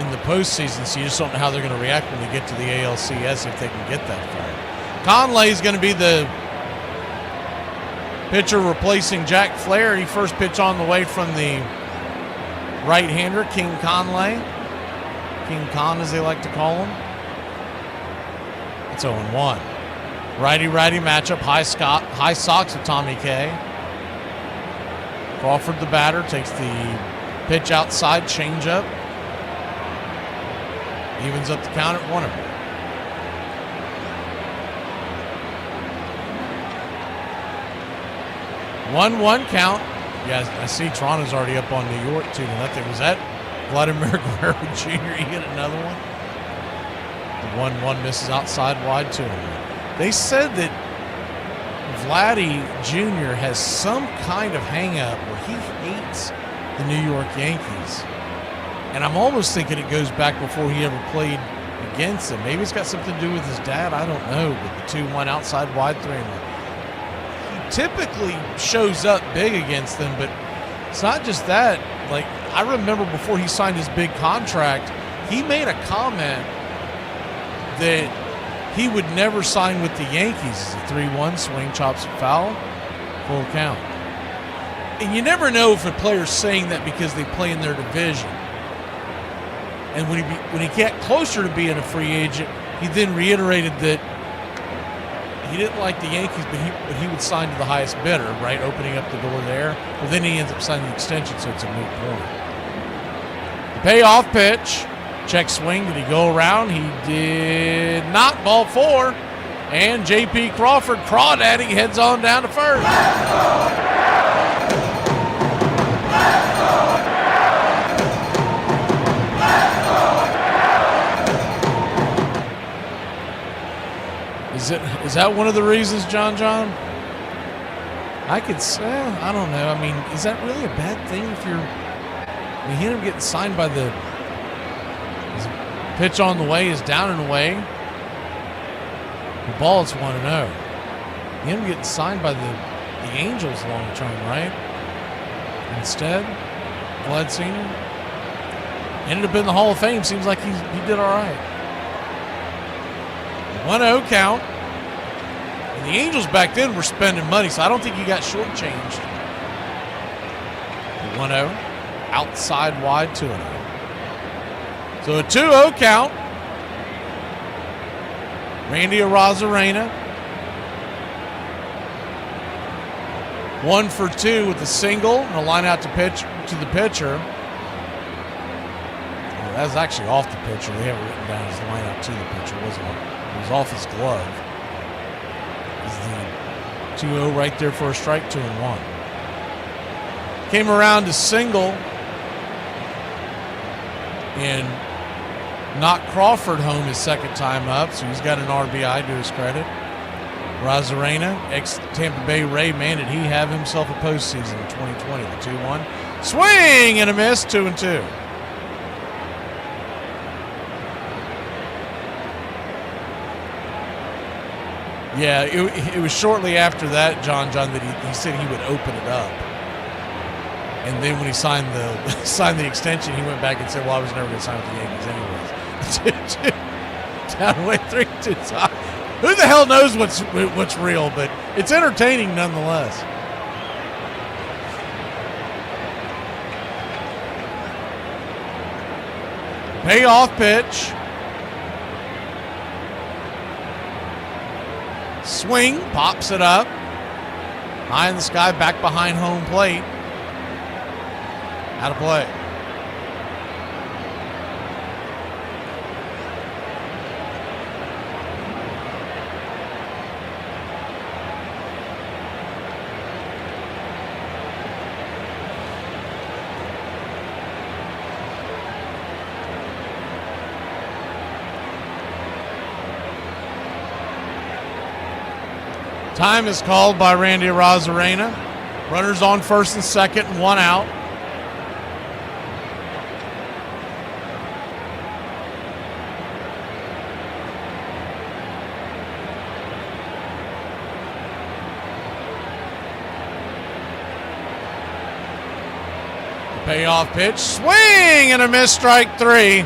in the postseason, so you just don't know how they're going to react when they get to the ALCS if they can get that far. Conley is going to be the pitcher replacing Jack Flaherty. First pitch on the way from the right-hander, King Conley. King Con, as they like to call him. It's 0-1. Righty-righty matchup, high socks with Tommy K. Crawford, the batter, takes the pitch outside, changeup. Evens up the count at 1-0. 1-1 count. Yeah, I see Toronto's already up on New York 2-0. Was that Vladimir Guerrero Jr.? He hit another one. The 1-1 misses outside wide 2-0. They said that Vladdy Jr. has some kind of hang-up where he hates the New York Yankees. And I'm almost thinking it goes back before he ever played against them. Maybe it's got something to do with his dad. I don't know. But the 2-1 outside wide 3-1. He typically shows up big against them, but it's not just that. Like, I remember before he signed his big contract, he made a comment that he would never sign with the Yankees. It's a 3-1 swing, chops and foul, full count. And you never know if a player's saying that because they play in their division. And when he got closer to being a free agent, he then reiterated that he didn't like the Yankees, but he would sign to the highest bidder, right, opening up the door there. But then he ends up signing the extension, so it's a moot point. The payoff pitch. Check swing. Did he go around? He did not. Ball 4. And J.P. Crawford, crawdaddy, heads on down to first. Is that one of the reasons, John? I could say, I don't know. I mean, is that really a bad thing if you're... I mean, he ended up getting signed by the... His pitch on the way is down and away. The ball is 1-0. He ended up getting signed by the Angels long term, right? Instead, Vlad Sr. ended up in the Hall of Fame. Seems like he did all right. 1-0 count. And the Angels back then were spending money, so I don't think he got shortchanged. 1-0. Outside wide 2-0. So a 2-0 count. Randy Arozarena. 1 for 2 with a single and a line out to pitch to the pitcher. Well, that was actually off the pitcher. They have it written down as line out to the pitcher. It was off his glove. It's the 2-0 right there for a strike, 2-1. Came around to single and knocked Crawford home his second time up, so he's got an RBI to his credit. Rosarena, ex-Tampa Bay Ray, man, did he have himself a postseason in 2020. The 2-1. Swing and a miss, 2-2. Yeah, it was shortly after that, John, that he said he would open it up. And then when he signed the extension, he went back and said, well, I was never going to sign with the Yankees anyways. Down way 3-2. Who the hell knows what's real, but it's entertaining nonetheless. Payoff pitch. Swing, pops it up. High in the sky, back behind home plate. Out of play. Time is called by Randy Rosarena. Runners on first and second and 1 out. Payoff pitch, swing and a miss, strike 3.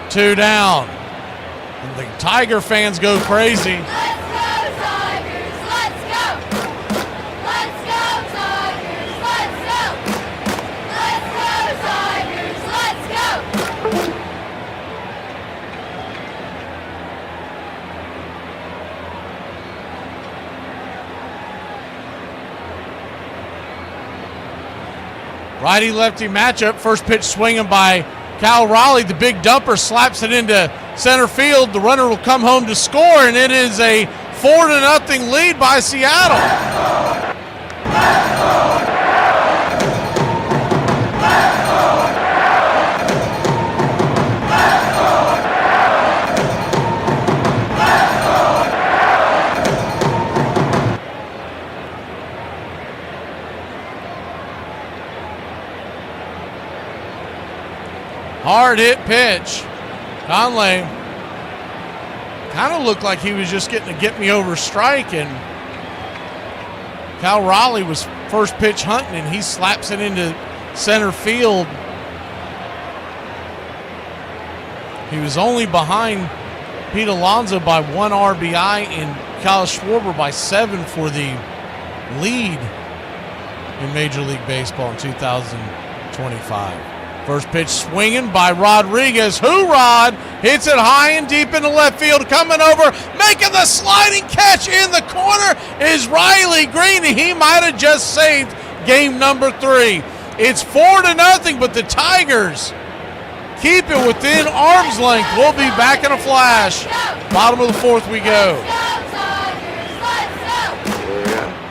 2 down. And the Tiger fans go crazy. Righty-lefty matchup. First pitch swinging by Cal Raleigh. The big dumper slaps it into center field. The runner will come home to score, and it is a 4-0 lead by Seattle. Hard hit pitch. Conley kind of looked like he was just getting a get me over strike, and Cal Raleigh was first pitch hunting, and he slaps it into center field. He was only behind Pete Alonso by 1 RBI and Kyle Schwarber by 7 for the lead in Major League Baseball in 2025. First pitch swinging by Rodriguez. Rod hits it high and deep into left field. Coming over, making the sliding catch in the corner is Riley Green. He might have just saved game number 3. It's 4-0, but the Tigers keep it within arm's length. We'll be back in a flash. Bottom of the 4th we go.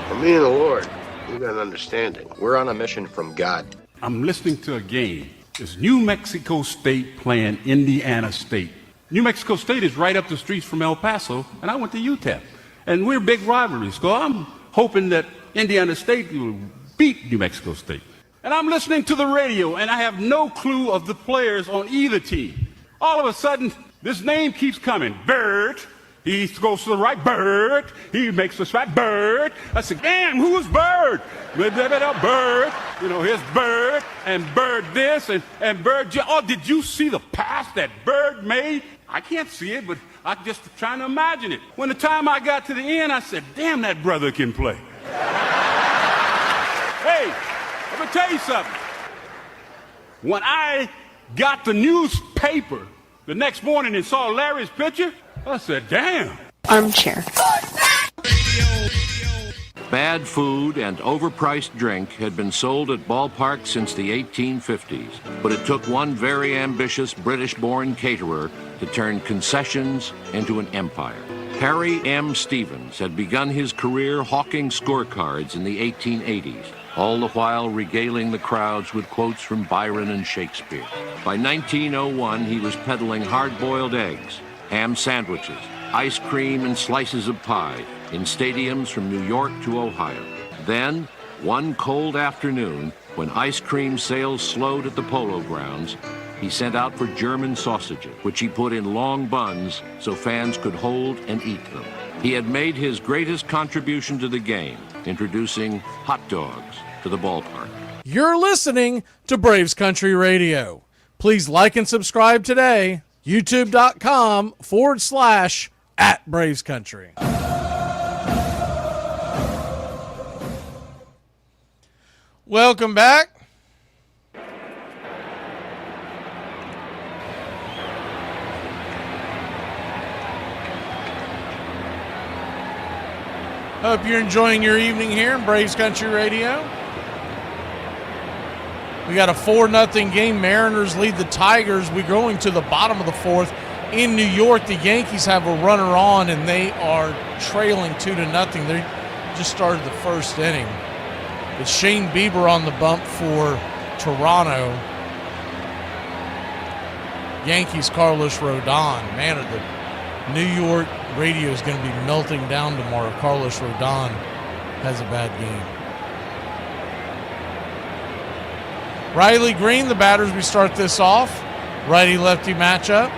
For me and the Lord, we got an understanding. We're on a mission from God. I'm listening to a game. It's New Mexico State playing Indiana State. New Mexico State is right up the streets from El Paso, and I went to UTEP. And we're big rivalries, so I'm hoping that Indiana State will beat New Mexico State. And I'm listening to the radio, and I have no clue of the players on either team. All of a sudden, this name keeps coming. Bird. He goes to the right. Bird. He makes the strike. Bird. I said, damn, who is Bird? Bird. You know, here's Bird and Bird this and Bird. Oh, did you see the pass that Bird made? I can't see it, but I'm just trying to imagine it. When the time I got to the end, I said, damn, that brother can play. Hey, let me tell you something. When I got the newspaper the next morning and saw Larry's picture, I said, damn. Armchair. Bad food and overpriced drink had been sold at ballparks since the 1850s, but it took one very ambitious British-born caterer to turn concessions into an empire. Harry M. Stevens had begun his career hawking scorecards in the 1880s, all the while regaling the crowds with quotes from Byron and Shakespeare. By 1901, he was peddling hard-boiled eggs, ham sandwiches, ice cream, and slices of pie in stadiums from New York to Ohio. Then, one cold afternoon, when ice cream sales slowed at the Polo Grounds, he sent out for German sausages, which he put in long buns so fans could hold and eat them. He had made his greatest contribution to the game, introducing hot dogs to the ballpark. You're listening to Braves Country Radio. Please like and subscribe today. YouTube.com/@BravesCountry. Welcome back. Hope you're enjoying your evening here in Braves Country Radio. We got a 4-0 game. Mariners lead the Tigers. We're going to the bottom of the fourth. In New York, the Yankees have a runner on, and they are trailing 2-0. They just started the first inning. It's Shane Bieber on the bump for Toronto. Yankees, Carlos Rodon. Man, the New York radio is going to be melting down tomorrow. Carlos Rodon has a bad game. Riley Green, the batters we start this off. Righty-lefty matchup.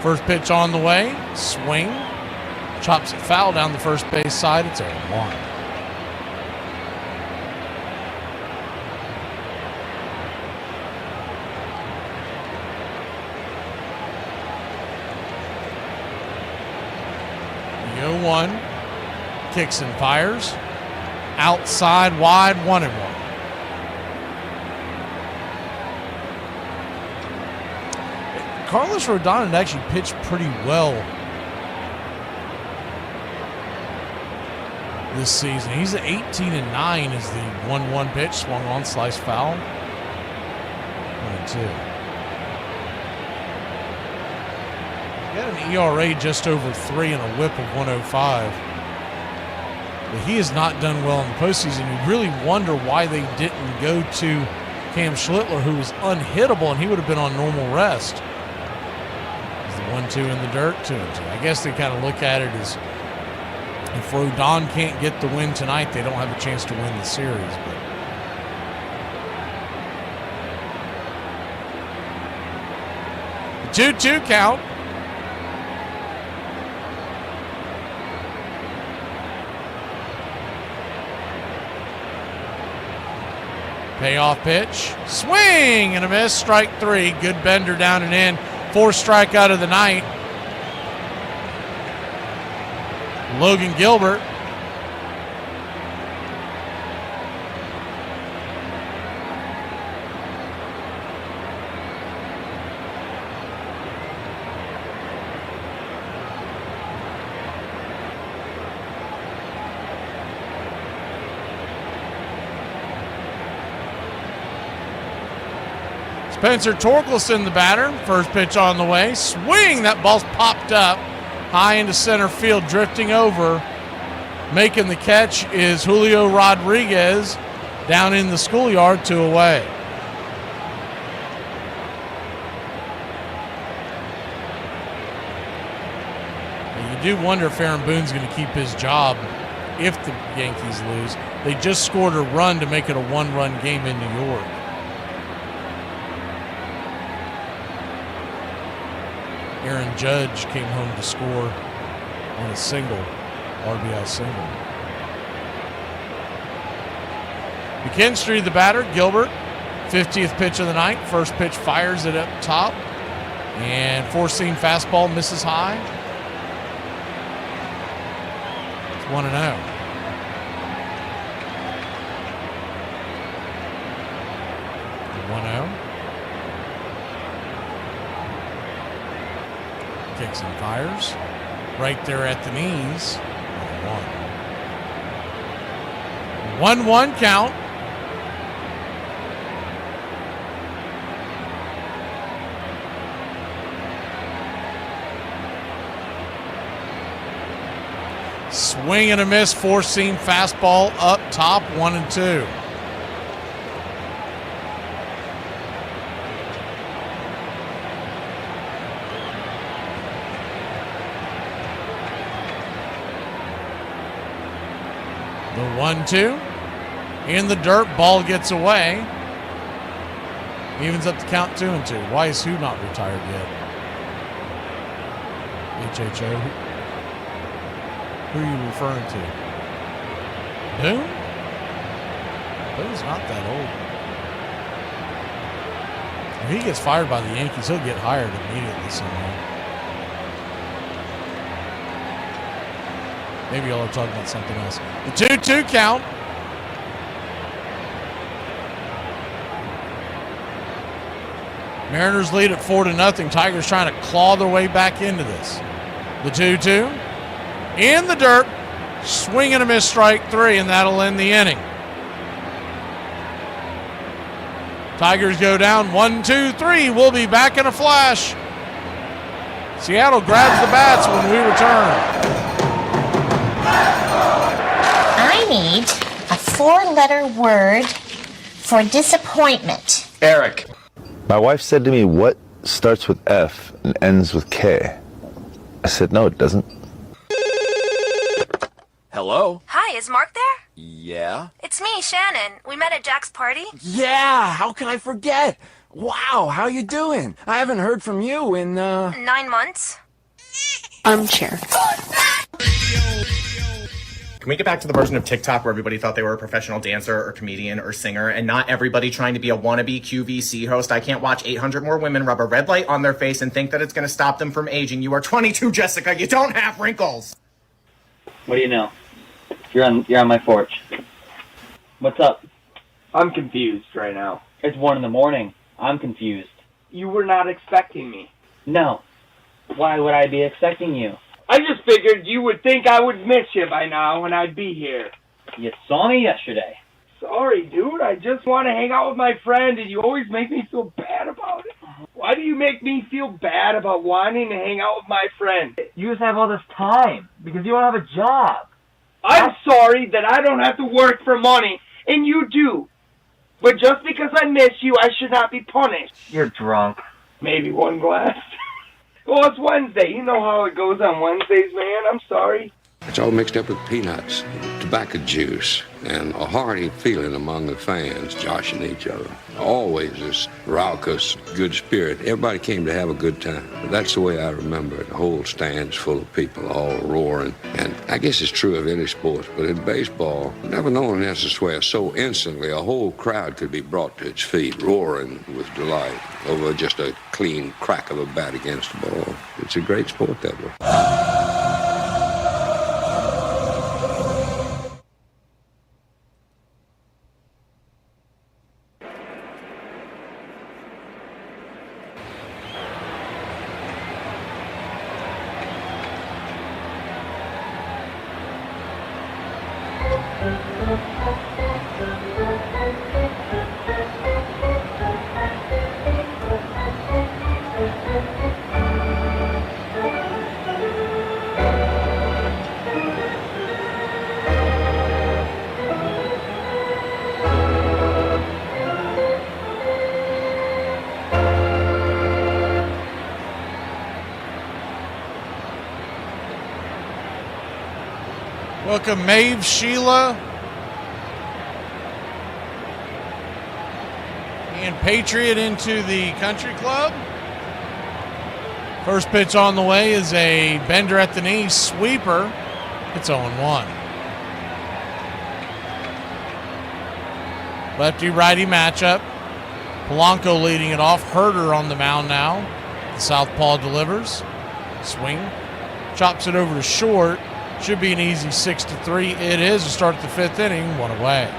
First pitch on the way. Swing. Chops it foul down the first base side. It's 0-1. The 0-1. Kicks and fires. Outside, wide, 1-1. Carlos Rodon had actually pitched pretty well this season. He's at 18-9 as the 1-1 pitch swung on, slice foul. 1-2. He got an ERA just over 3 and a whip of 105. But he has not done well in the postseason. You really wonder why they didn't go to Cam Schlittler, who was unhittable, and he would have been on normal rest. 1-2 in the dirt, 2-2. I guess they kind of look at it as if Rodon can't get the win tonight, they don't have a chance to win the series. But the 2-2 count. Payoff pitch. Swing and a miss. Strike 3. Good bender down and in. 4th strikeout of the night. Logan Gilbert. Spencer Torkelson, the batter. First pitch on the way. Swing. That ball's popped up high into center field, drifting over. Making the catch is Julio Rodriguez down in the schoolyard, 2 away. And you do wonder if Aaron Boone's going to keep his job if the Yankees lose. They just scored a run to make it a 1-run game in New York. Aaron Judge came home to score on a single, RBI single. McKinstry, the batter. Gilbert, 50th pitch of the night. First pitch fires it up top. And 4-seam fastball misses high. It's 1-0. Kicks and fires. Right there at the knees. 1. 1-1 count. Swing and a miss, four-seam fastball up top, 1-2. The 1-2. In the dirt, ball gets away. Evens up the count 2-2. Why is who not retired yet? HHO. Who are you referring to? Boone? Boone's not that old. If he gets fired by the Yankees, he'll get hired immediately somewhere. Maybe y'all are talking about something else. The 2-2 count. Mariners lead at 4-0. Tigers trying to claw their way back into this. The 2-2. In the dirt. Swing and a miss, strike 3, and that'll end the inning. Tigers go down 1-2-3. We'll be back in a flash. Seattle grabs the bats when we return. I need a 4-letter word for disappointment. Eric. My wife said to me, what starts with F and ends with K? I said, no, it doesn't. Hello? Hi, is Mark there? Yeah? It's me, Shannon. We met at Jack's party. Yeah, how can I forget? Wow, how you doing? I haven't heard from you in, 9 months. Armchair. Can we get back to the version of TikTok where everybody thought they were a professional dancer or comedian or singer and not everybody trying to be a wannabe QVC host? I can't watch 800 more women rub a red light on their face and think that it's going to stop them from aging. You are 22, Jessica. You don't have wrinkles. What do you know? You're on my porch. What's up? I'm confused right now. It's 1 a.m. I'm confused. You were not expecting me. No. Why would I be expecting you? I just figured you would think I would miss you by now when I'd be here. You saw me yesterday. Sorry, dude. I just want to hang out with my friend, and you always make me feel bad about it. Why do you make me feel bad about wanting to hang out with my friend? You just have all this time because you don't have a job. I'm sorry that I don't have to work for money, and you do. But just because I miss you, I should not be punished. You're drunk. Maybe one glass. Well, it's Wednesday. You know how it goes on Wednesdays, man. I'm sorry. It's all mixed up with peanuts, tobacco juice, and a hearty feeling among the fans joshing each other. Always this raucous, good spirit. Everybody came to have a good time. But that's the way I remember it. The whole stand's full of people all roaring. And I guess it's true of any sport, but in baseball, never known elsewhere so instantly a whole crowd could be brought to its feet, roaring with delight over just a clean crack of a bat against the ball. It's a great sport that way. Welcome, Maeve, Sheila, and Patriot into the country club. First pitch on the way is a bender at the knee, sweeper. It's 0-1. Lefty-righty matchup. Polanco leading it off. Herder on the mound now. The southpaw delivers. Swing. Chops it over to short. Should be an easy 6-3. It is to start the 5th inning. 1 away.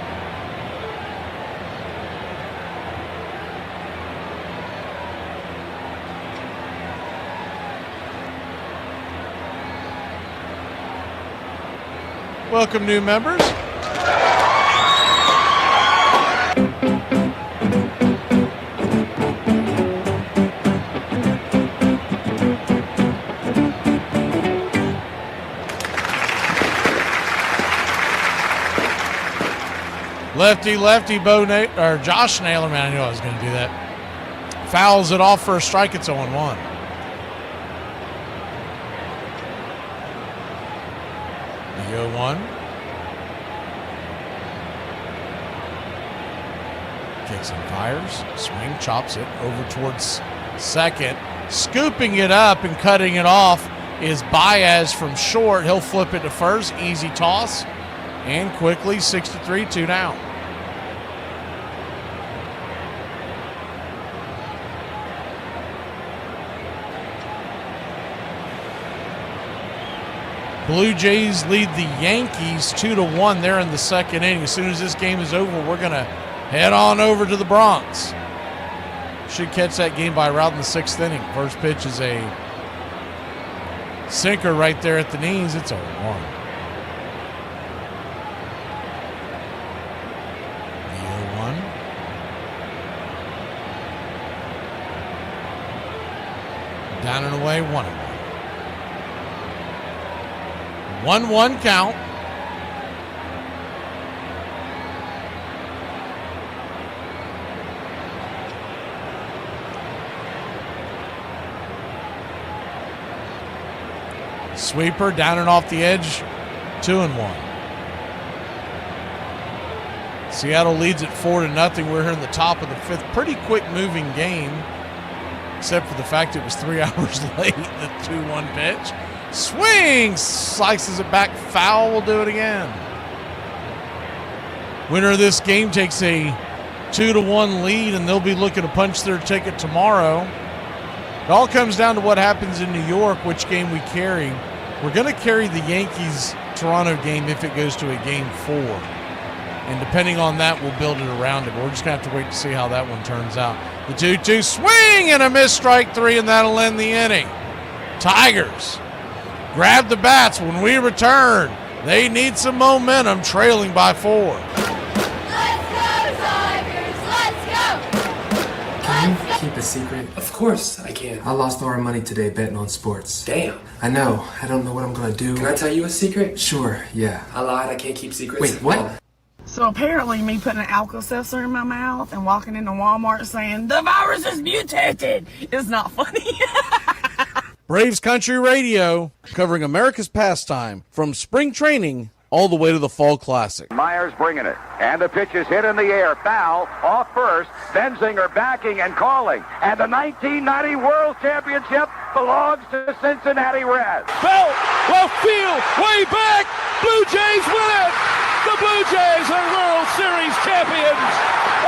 Welcome, new members. Lefty, Josh Naylor, man, I knew I was going to do that. Fouls it off for a strike. It's 0-1. The 0-1. Kicks and fires. Swing, chops it over towards second. Scooping it up and cutting it off is Baez from short. He'll flip it to first. Easy toss. And quickly, 63, 2 down. Blue Jays lead the Yankees 2-1. They're in the second inning. As soon as this game is over, we're going to head on over to the Bronx. Should catch that game by around the sixth inning. First pitch is a sinker right there at the knees. It's 0-1. Down and away, 1-1. 1-1 count. Sweeper down and off the edge, 2-1. Seattle leads it 4-0. We're here in the top of the fifth. Pretty quick moving game, except for the fact it was 3 hours late, the 2-1 pitch. Swing! Slices it back. Foul. Will do it again. Winner of this game takes a 2-1 lead, and they'll be looking to punch their ticket tomorrow. It all comes down to what happens in New York, which game we carry. We're going to carry the Yankees-Toronto game if it goes to a game 4. And depending on that, we'll build it around it. But we're just going to have to wait to see how that one turns out. The 2-2 swing and a missed strike 3, and that'll end the inning. Tigers grab the bats when we return. They need some momentum, trailing by 4. Let's go, Tigers! Let's go! Can you keep a secret? Of course I can. I lost all our money today betting on sports. Damn. I know. I don't know what I'm gonna do. Can I tell you a secret? Sure, yeah. I lied. I can't keep secrets. Wait, what? So apparently me putting an Alka-Seltzer in my mouth and walking into Walmart saying, "The virus is mutated," is not funny. Braves Country Radio, covering America's pastime from spring training all the way to the Fall Classic. Myers bringing it, and the pitch is hit in the air, foul, off first, Benzinger backing and calling, and the 1990 World Championship belongs to Cincinnati Reds. Bell, left field, way back, Blue Jays win it! The Blue Jays are World Series champions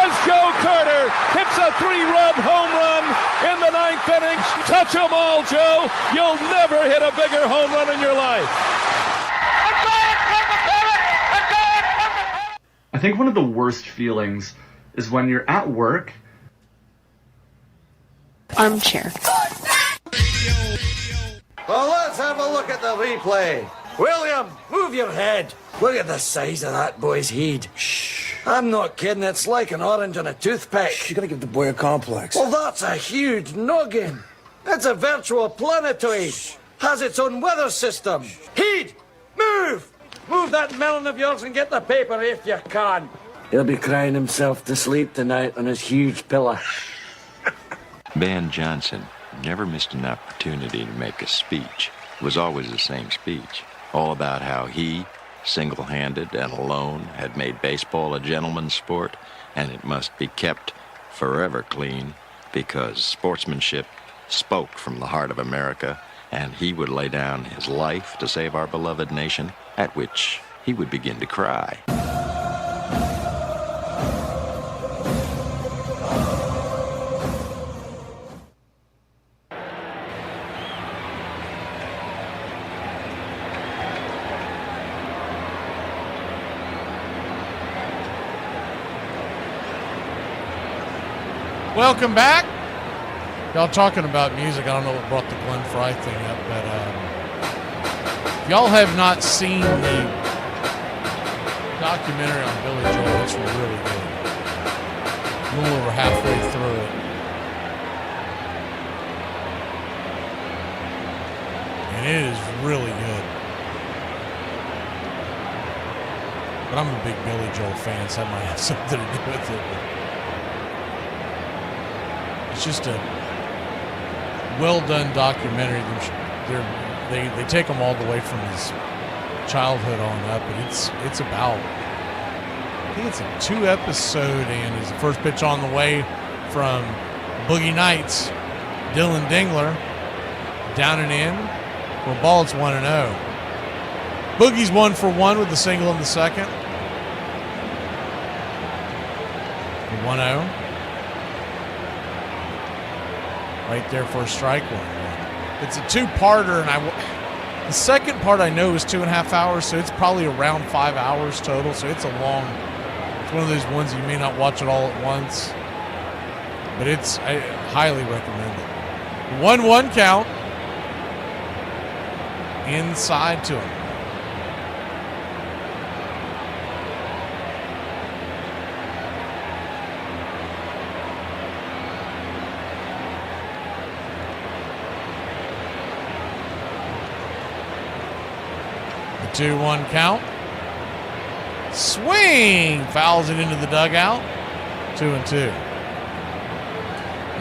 as Joe Carter hits a 3-run home run in the 9th inning. Touch 'em all, Joe. You'll never hit a bigger home run in your life. I think one of the worst feelings is when you're at work. Armchair. Well, let's have a look at the replay. William, move your head. Look at the size of that boy's head. Shh. I'm not kidding. It's like an orange on a toothpick. You're gonna give the boy a complex. Well, that's a huge noggin. It's a virtual planetoid. Has its own weather system. Heed, move! Move that melon of yours and get the paper if you can. He'll be crying himself to sleep tonight on his huge pillow. Ben Johnson never missed an opportunity to make a speech. It was always the same speech, all about how he, single-handed and alone, had made baseball a gentleman's sport, and it must be kept forever clean because sportsmanship spoke from the heart of America, and he would lay down his life to save our beloved nation, at which he would begin to cry. Welcome back. Y'all talking about music. I don't know what brought the Glenn Fry thing up, but if y'all have not seen the documentary on Billy Joel. It's really good. A little over halfway through it. And it is really good. But I'm a big Billy Joel fan, so that might have something to do with it. But it's just a well-done documentary. They take him all the way from his childhood on up, but it's about, I think it's a 2-episode, and is the first pitch on the way from Boogie Nights, Dylan Dingler, down and in for a ball. It's 1-0. Boogie's 1 for 1 with the single in the second. 1-0. Right there for a strike, 1-1. It's a two-parter, and the second part I know is 2.5 hours, so it's probably around 5 hours total. So it's it's one of those ones you may not watch it all at once, but I highly recommend it. 1-1 count. Inside to him. The 2-1 count. Swing! Fouls it into the dugout. 2-2.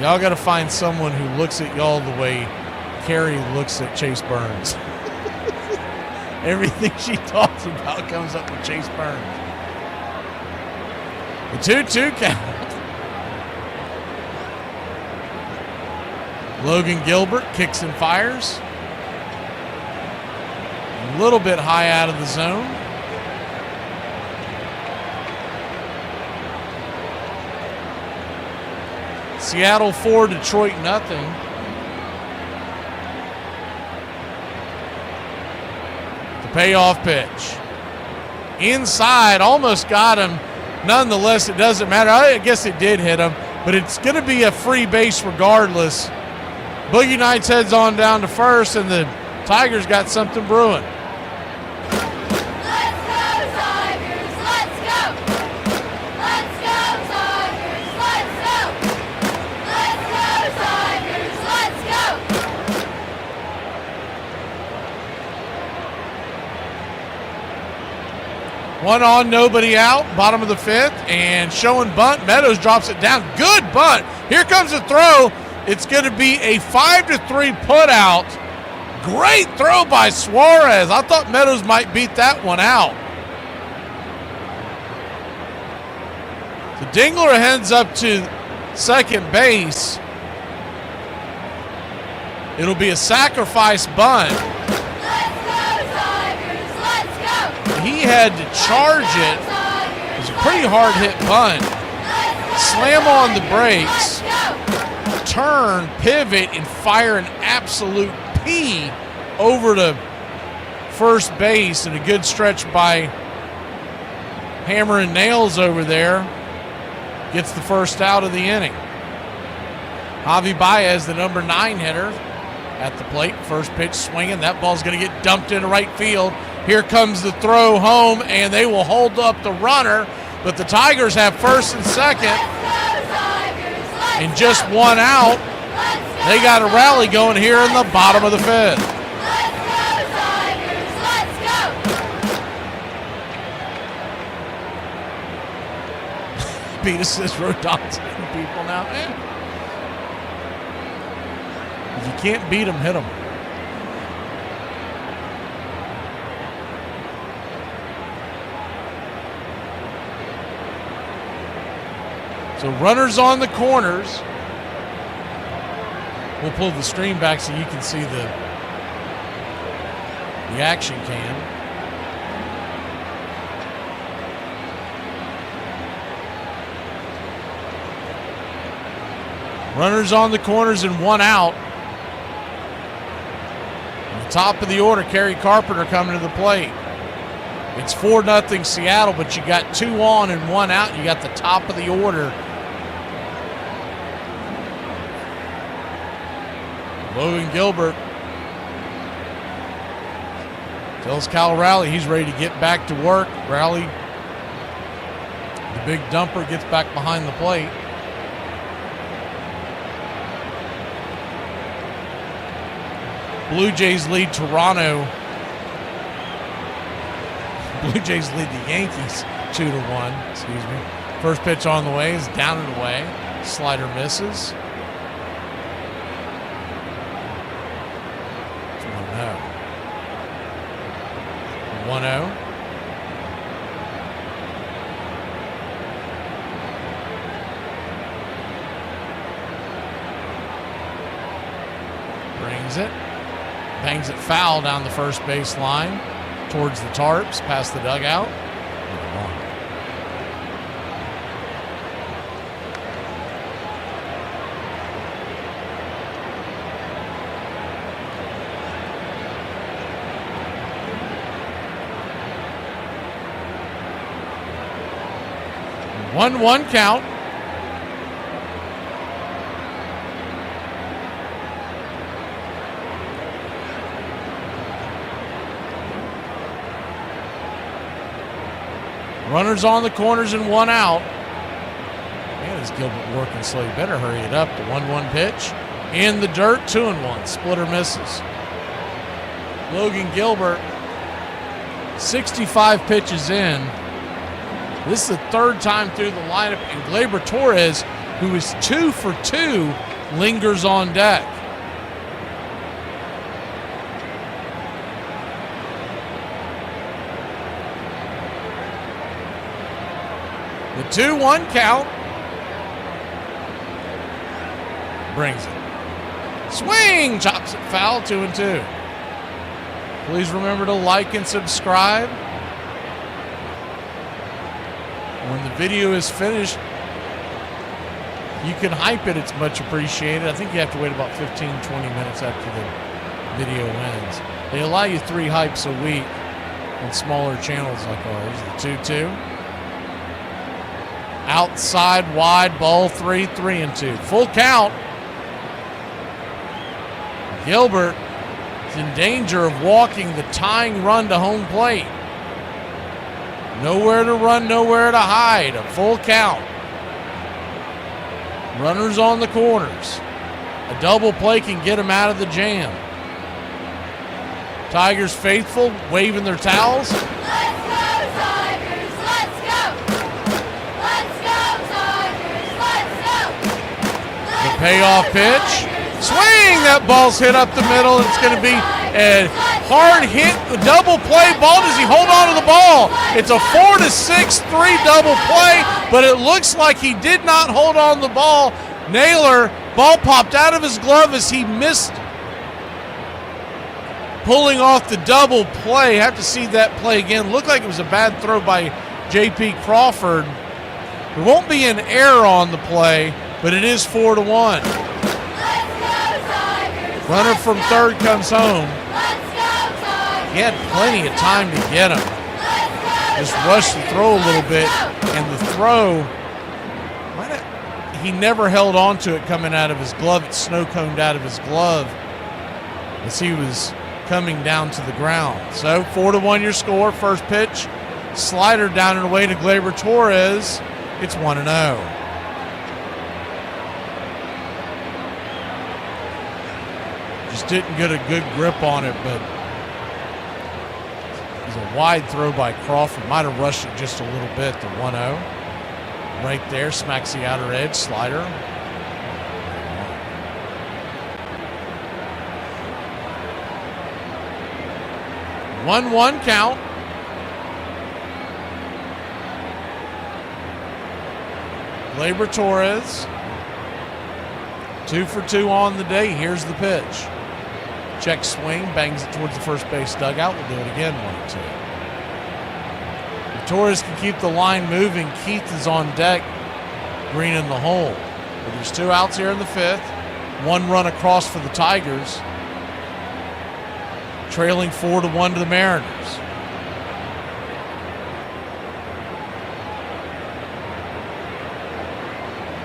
Y'all got to find someone who looks at y'all the way Carrie looks at Chase Burns. Everything she talks about comes up with Chase Burns. The 2-2 count. Logan Gilbert kicks and fires. A little bit high out of the zone. Seattle 4, Detroit nothing. The payoff pitch. Inside, almost got him. Nonetheless, it doesn't matter. I guess it did hit him, but it's going to be a free base regardless. Boogie Nights heads on down to first, and the Tigers got something brewing. Let's go, Tigers! Let's go! Let's go, Tigers! Let's go! Let's go, Tigers! Let's go! One on, nobody out, bottom of the fifth, and showing bunt. Meadows drops it down. Good bunt. Here comes the throw. It's going to be a 5-3 put out. Great throw by Suarez. I thought Meadows might beat that one out. So Dingler heads up to second base. It'll be a sacrifice bunt. Let's go, Tigers! Let's go! He had to charge it. It was a pretty hard hit bunt. Slam on the brakes. Turn, pivot, and fire an absolute P over to first base, and a good stretch by Hammer and Nails over there. Gets the first out of the inning. Javi Baez, the number 9 hitter, at the plate. First pitch swinging. That ball's going to get dumped into right field. Here comes the throw home, and they will hold up the runner, but the Tigers have first and second. And just one out. They got a rally going here in the bottom of the fifth. Let's go, Tigers! Let's go! Beat says Rodon's hitting people now. If you can't beat them, hit them. So runners on the corners. We'll pull the stream back so you can see the action cam. Runners on the corners and one out. On the top of the order, Kerry Carpenter coming to the plate. It's 4-0 Seattle, but you got 2 on and 1 out. You got the top of the order. Logan Gilbert tells Cal Rowley he's ready to get back to work. Rowley The big dumper gets back behind the plate. Blue Jays lead Toronto. Blue Jays lead the Yankees 2-1. Excuse me. First pitch on the way is down and away. Slider misses. It's 1-0. 1-0. Brings it. Bangs it foul down the first base line towards the tarps, past the dugout. 1-1 count. Runners on the corners and one out. Man, is Gilbert working slow? You better hurry it up. The 1-1 pitch. In the dirt, 2-1. Splitter misses. Logan Gilbert, 65 pitches in. This is the third time through the lineup, and Gleyber Torres, who is 2 for 2, lingers on deck. The 2-1 count brings it. Swing! Chops it foul, 2-2. Please remember to like and subscribe. When the video is finished, you can hype it. It's much appreciated. I think you have to wait about 15, 20 minutes after the video ends. They allow you 3 hypes a week on smaller channels like ours. The 2-2. Outside, wide, ball 3, 3-2. Full count. Gilbert is in danger of walking the tying run to home plate. Nowhere to run, nowhere to hide. A full count. Runners on the corners. A double play can get them out of the jam. Tigers faithful, waving their towels. Let's go, Tigers! Let's go! Let's go, Tigers! Let's go! The payoff pitch. Swing! That ball's hit up the middle. It's going to be a hard hit, a double play ball. Does he hold on to the ball? It's a 4-6-3 double play, but it looks like he did not hold on to the ball. Naylor, ball popped out of his glove as he missed pulling off the double play. Have to see that play again. Looked like it was a bad throw by J.P. Crawford. There won't be an error on the play, but it is 4-1. Runner from third comes home. He had plenty of time to get him. Just rushed the throw a little bit, and the throw, he never held on to it coming out of his glove. It snow-coned out of his glove as he was coming down to the ground. So 4-1 your score. First pitch, slider down and away to Gleyber Torres. It's 1-0. Just didn't get a good grip on it, but it was a wide throw by Crawford. Might have rushed it just a little bit. The 1-0 right there, smacks the outer edge, slider. 1-1 count. Gleyber Torres, 2 for 2 on the day. Here's the pitch. Check swing, bangs it towards the first base dugout. We'll do it again, 1-2. If Torres can keep the line moving, Keith is on deck, Green in the hole. But there's 2 outs here in the 5th. 1 run across for the Tigers. Trailing 4-1 to the Mariners.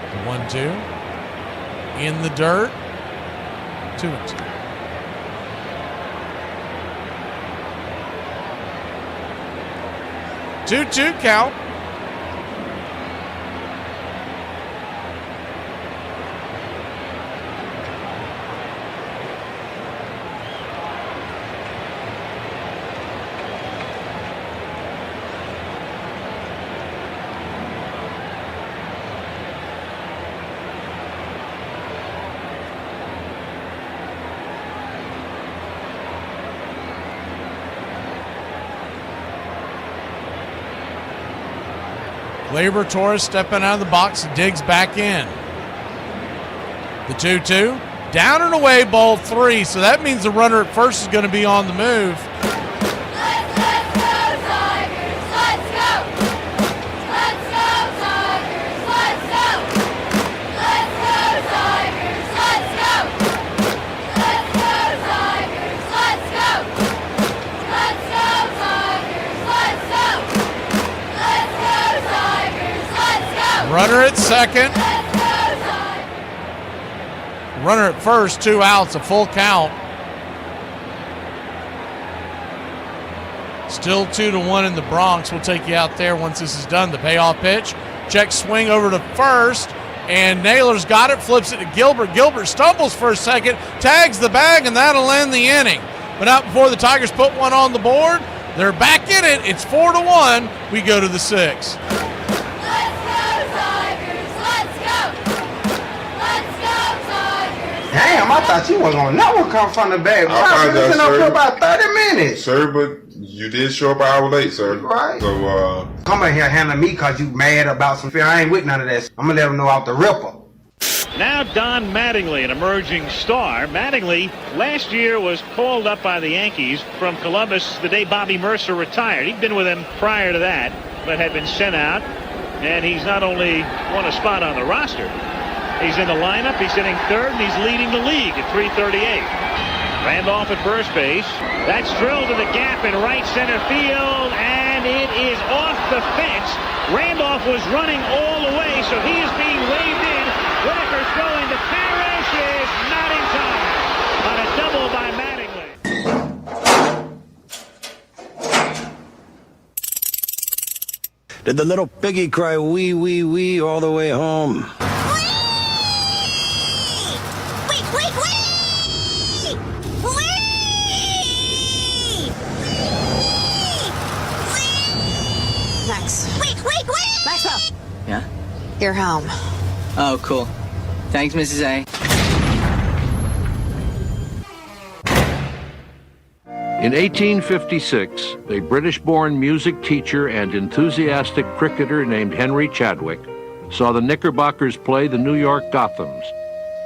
The 1-2. In the dirt. 2-2. 2-2 count. Gleyber Torres stepping out of the box, digs back in. The 2-2. Down and away, ball 3. So that means the runner at first is going to be on the move. Let's go, Tigers! Let's go! Let's go, Tigers! Let's go! Let's go, Tigers! Let's go! Let's go, Tigers! Let's go! Let's go, Tigers! Let's go! Let's go, Tigers! Let's go! Runner at second. Runner at first, 2 outs, a full count. Still 2-1 in the Bronx. We'll take you out there once this is done. The payoff pitch. Check swing over to first. And Naylor's got it, flips it to Gilbert. Gilbert stumbles for a second, tags the bag, and that'll end the inning. But not before the Tigers put one on the board. They're back in it. It's 4-1. We go to the 6th. Damn, I thought you wasn't gonna never come from the bag. I've been sitting up for about 30 minutes. Sir, but you did show up an hour late, sir. Right. So, come in here handling me cause you mad about some fear. I ain't with none of that. I'm gonna let them know off the ripper. Now Don Mattingly, an emerging star. Mattingly last year was called up by the Yankees from Columbus the day Bobby Mercer retired. He'd been with him prior to that, but had been sent out. And he's not only won a spot on the roster, he's in the lineup, he's hitting third, and he's leading the league at .338. Randolph at first base. That's drilled to the gap in right center field, and it is off the fence. Randolph was running all the way, so he is being waved in. Whitaker throwing to Parrish is not in time on a double by Mattingly. Did the little piggy cry wee, wee, wee all the way home? Maxwell. Yeah? You're home. Oh, cool. Thanks, Mrs. A. In 1856, a British-born music teacher and enthusiastic cricketer named Henry Chadwick saw the Knickerbockers play the New York Gothams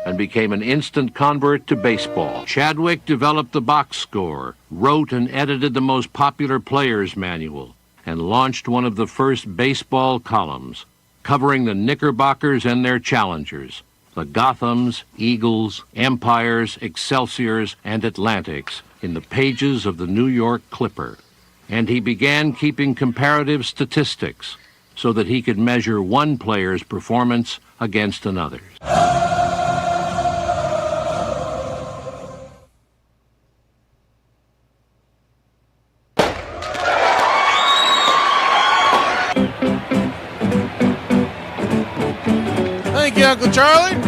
and became an instant convert to baseball. Chadwick developed the box score, wrote and edited the most popular players' manual, and launched one of the first baseball columns, covering the Knickerbockers and their challengers, the Gothams, Eagles, Empires, Excelsiors, and Atlantics, in the pages of the New York Clipper. And he began keeping comparative statistics so that he could measure one player's performance against another's. Thank you, Uncle Charlie.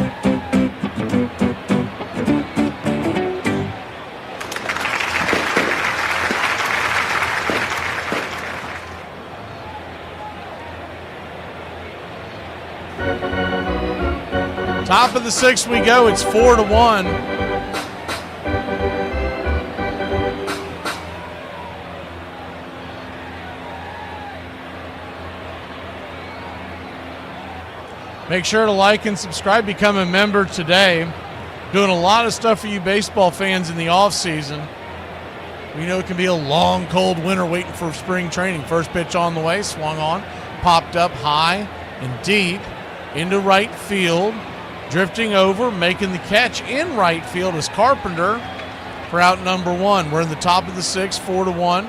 Top of the 6th we go. It's 4-1. Make sure to like and subscribe. Become a member today. Doing a lot of stuff for you baseball fans in the off season. We know it can be a long, cold winter waiting for spring training. First pitch on the way, swung on, popped up high and deep into right field. Drifting over, making the catch in right field is Carpenter for out number 1. We're in the top of the 6th, 4-1.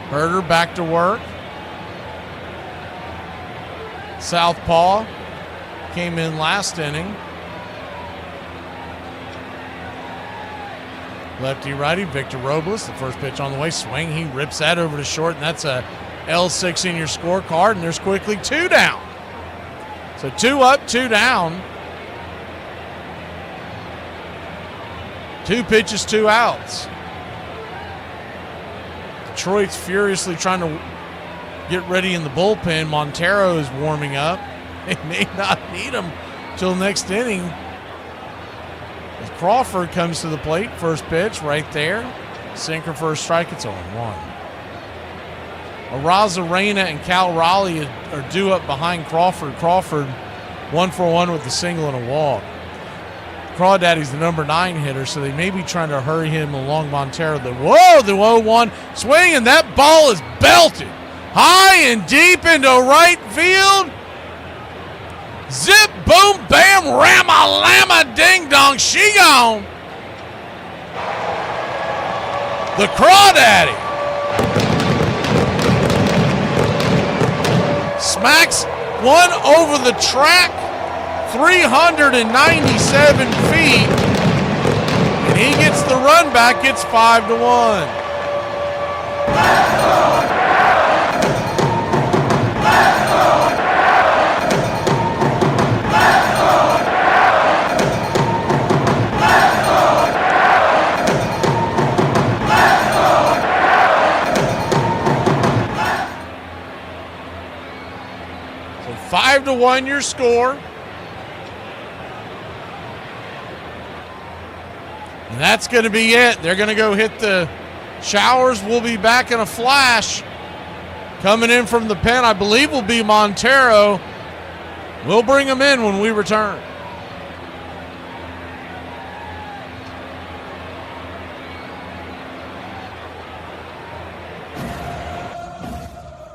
Herder back to work. Southpaw came in last inning. Lefty-righty, Victor Robles, the first pitch on the way. Swing, he rips that over to short, and that's a L6 in your scorecard, and there's quickly 2 down. So 2 up, 2 down. 2 pitches, 2 outs. Detroit's furiously trying to get ready in the bullpen. Montero is warming up. They may not need him till next inning. As Crawford comes to the plate, first pitch right there. Sinker for a strike, it's 0-1. Arozarena and Cal Raleigh are due up behind Crawford. Crawford 1 for 1 with a single and a walk. Crawdaddy's the number 9 hitter, so they may be trying to hurry him along Montero. The 0-1 swing, and that ball is belted high and deep into right field. Zip, boom, bam, rama, lama, ding dong, she gone. The Crawdaddy smacks one over the track, 397 feet, and he gets the run back. It's 5-1. So 5-1 your score. And that's going to be it. They're going to go hit the showers. We'll be back in a flash. Coming in from the pen, I believe, will be Montero. We'll bring him in when we return.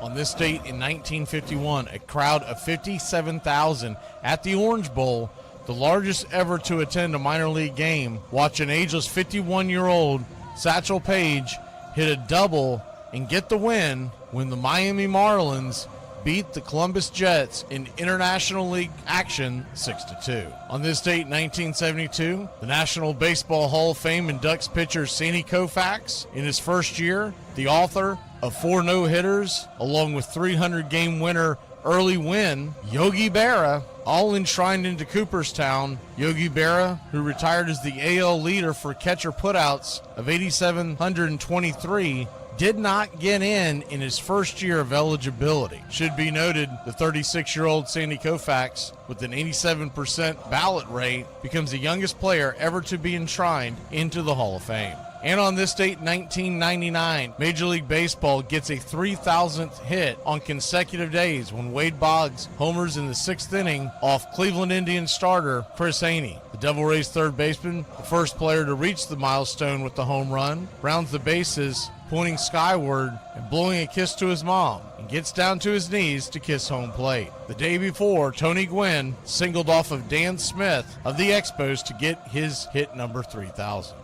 On this date in 1951, a crowd of 57,000 at the Orange Bowl, the largest ever to attend a minor league game, watch an ageless 51-year-old Satchel Paige hit a double and get the win when the Miami Marlins beat the Columbus Jets in International League action 6-2. On this date, 1972, the National Baseball Hall of Fame inducts pitcher Sandy Koufax. In his first year, the author of 4 no-hitters, along with 300-game winner Early Win, Yogi Berra, all enshrined into Cooperstown. Yogi Berra, who retired as the AL leader for catcher putouts of 8,723, did not get in his first year of eligibility. Should be noted, the 36-year-old Sandy Koufax, with an 87% ballot rate, becomes the youngest player ever to be enshrined into the Hall of Fame. And on this date, 1999, Major League Baseball gets a 3,000th hit on consecutive days when Wade Boggs homers in the 6th inning off Cleveland Indians starter Chris Haney. The Devil Rays third baseman, the first player to reach the milestone with the home run, rounds the bases, pointing skyward and blowing a kiss to his mom, and gets down to his knees to kiss home plate. The day before, Tony Gwynn singled off of Dan Smith of the Expos to get his hit number 3,000.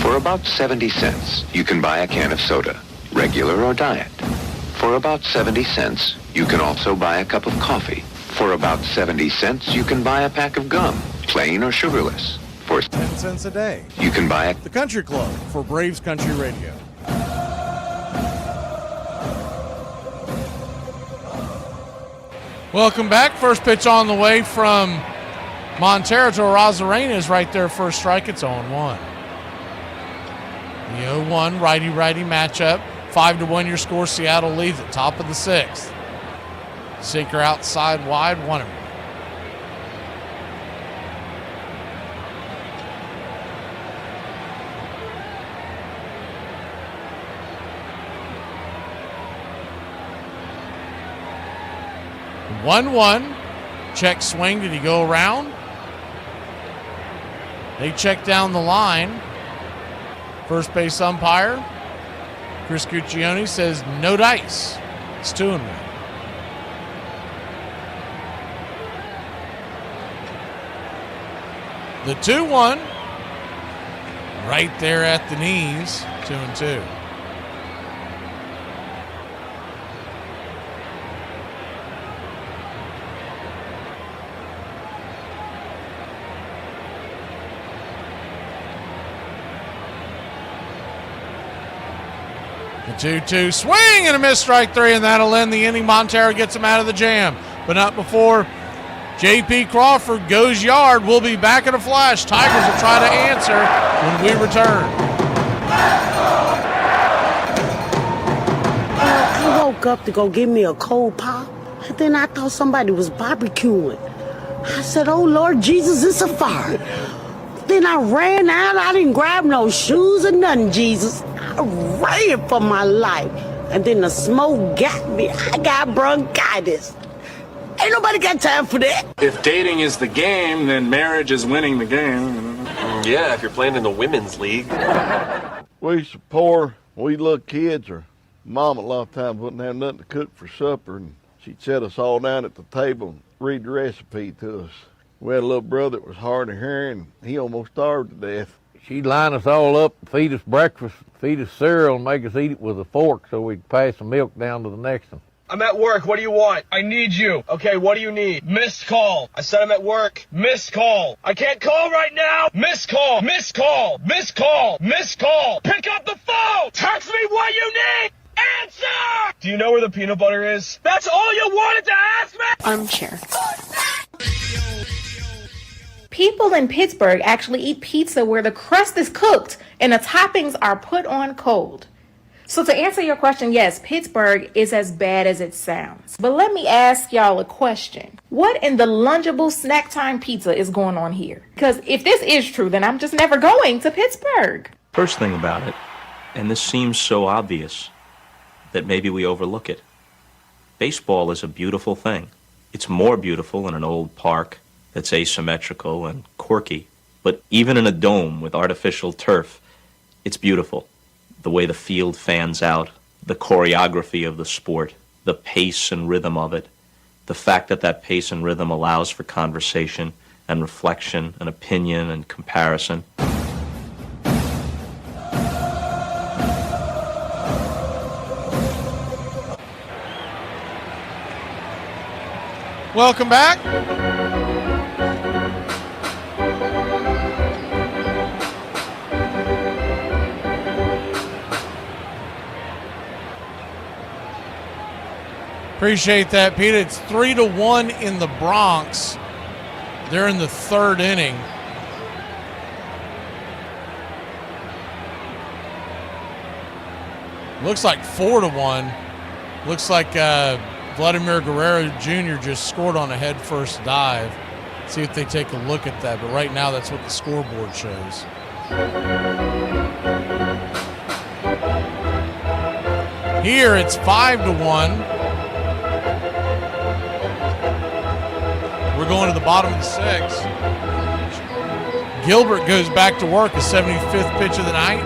For about 70 cents, you can buy a can of soda, regular or diet. For about 70 cents, you can also buy a cup of coffee. For about 70 cents, you can buy a pack of gum, plain or sugarless. For 10 cents a day, you can buy a The Country Club for Braves Country Radio. Welcome back. First pitch on the way from Montero to Arozarena is right there. First strike. It's 0-1. The 0-1 righty-righty matchup. 5-1 your score. Seattle leads at top of the 6th. Sinker outside wide. 1-1. One. Check swing. Did he go around? They check down the line. First base umpire Chris Guccione says no dice. It's 2-1. The 2-1 right there at the knees. 2-2. The 2-2 swing and a miss, strike 3, and that'll end the inning. Montero gets him out of the jam, but not before J.P. Crawford goes yard. We'll be back in a flash. Tigers will try to answer when we return. I woke up to go get me a cold pop, and then I thought somebody was barbecuing. I said, oh, Lord Jesus, it's a fire. Then I ran out. I didn't grab no shoes or nothing, Jesus. I ran for my life. And then the smoke got me. I got bronchitis. Ain't nobody got time for that. If dating is the game, then marriage is winning the game. Yeah, if you're playing in the women's league. We used to poor, we little kids, or Mom a lot of times wouldn't have nothing to cook for supper, and she'd set us all down at the table and read the recipe to us. We had a little brother that was hard of hearing, and he almost starved to death. She'd line us all up, feed us breakfast, feed us cereal, and make us eat it with a fork so we'd pass the milk down to the next one. I'm at work. What do you want? I need you. Okay, what do you need? Missed call. I said I'm at work. Missed call. I can't call right now. Missed call. Missed call. Missed call. Missed call. Pick up the phone. Text me what you need. Answer! Do you know where the peanut butter is? That's all you wanted to ask me? Armchair. People in Pittsburgh actually eat pizza where the crust is cooked and the toppings are put on cold. So to answer your question, yes, Pittsburgh is as bad as it sounds. But let me ask y'all a question. What in the lungeable snack time pizza is going on here? Because if this is true, then I'm just never going to Pittsburgh. First thing about it, and this seems so obvious that maybe we overlook it, baseball is a beautiful thing. It's more beautiful in an old park that's asymmetrical and quirky. But even in a dome with artificial turf, it's beautiful. The way the field fans out, the choreography of the sport, the pace and rhythm of it, the fact that that pace and rhythm allows for conversation and reflection and opinion and comparison. Welcome back. Appreciate that, Pete. It's 3-1 in the Bronx. They're in the third inning. Looks like 4-1. Looks like Vladimir Guerrero Jr. just scored on a head-first dive. See if they take a look at that. But right now, that's what the scoreboard shows. Here, it's 5-1. We're going to the bottom of the sixth. Gilbert goes back to work, a 75th pitch of the night.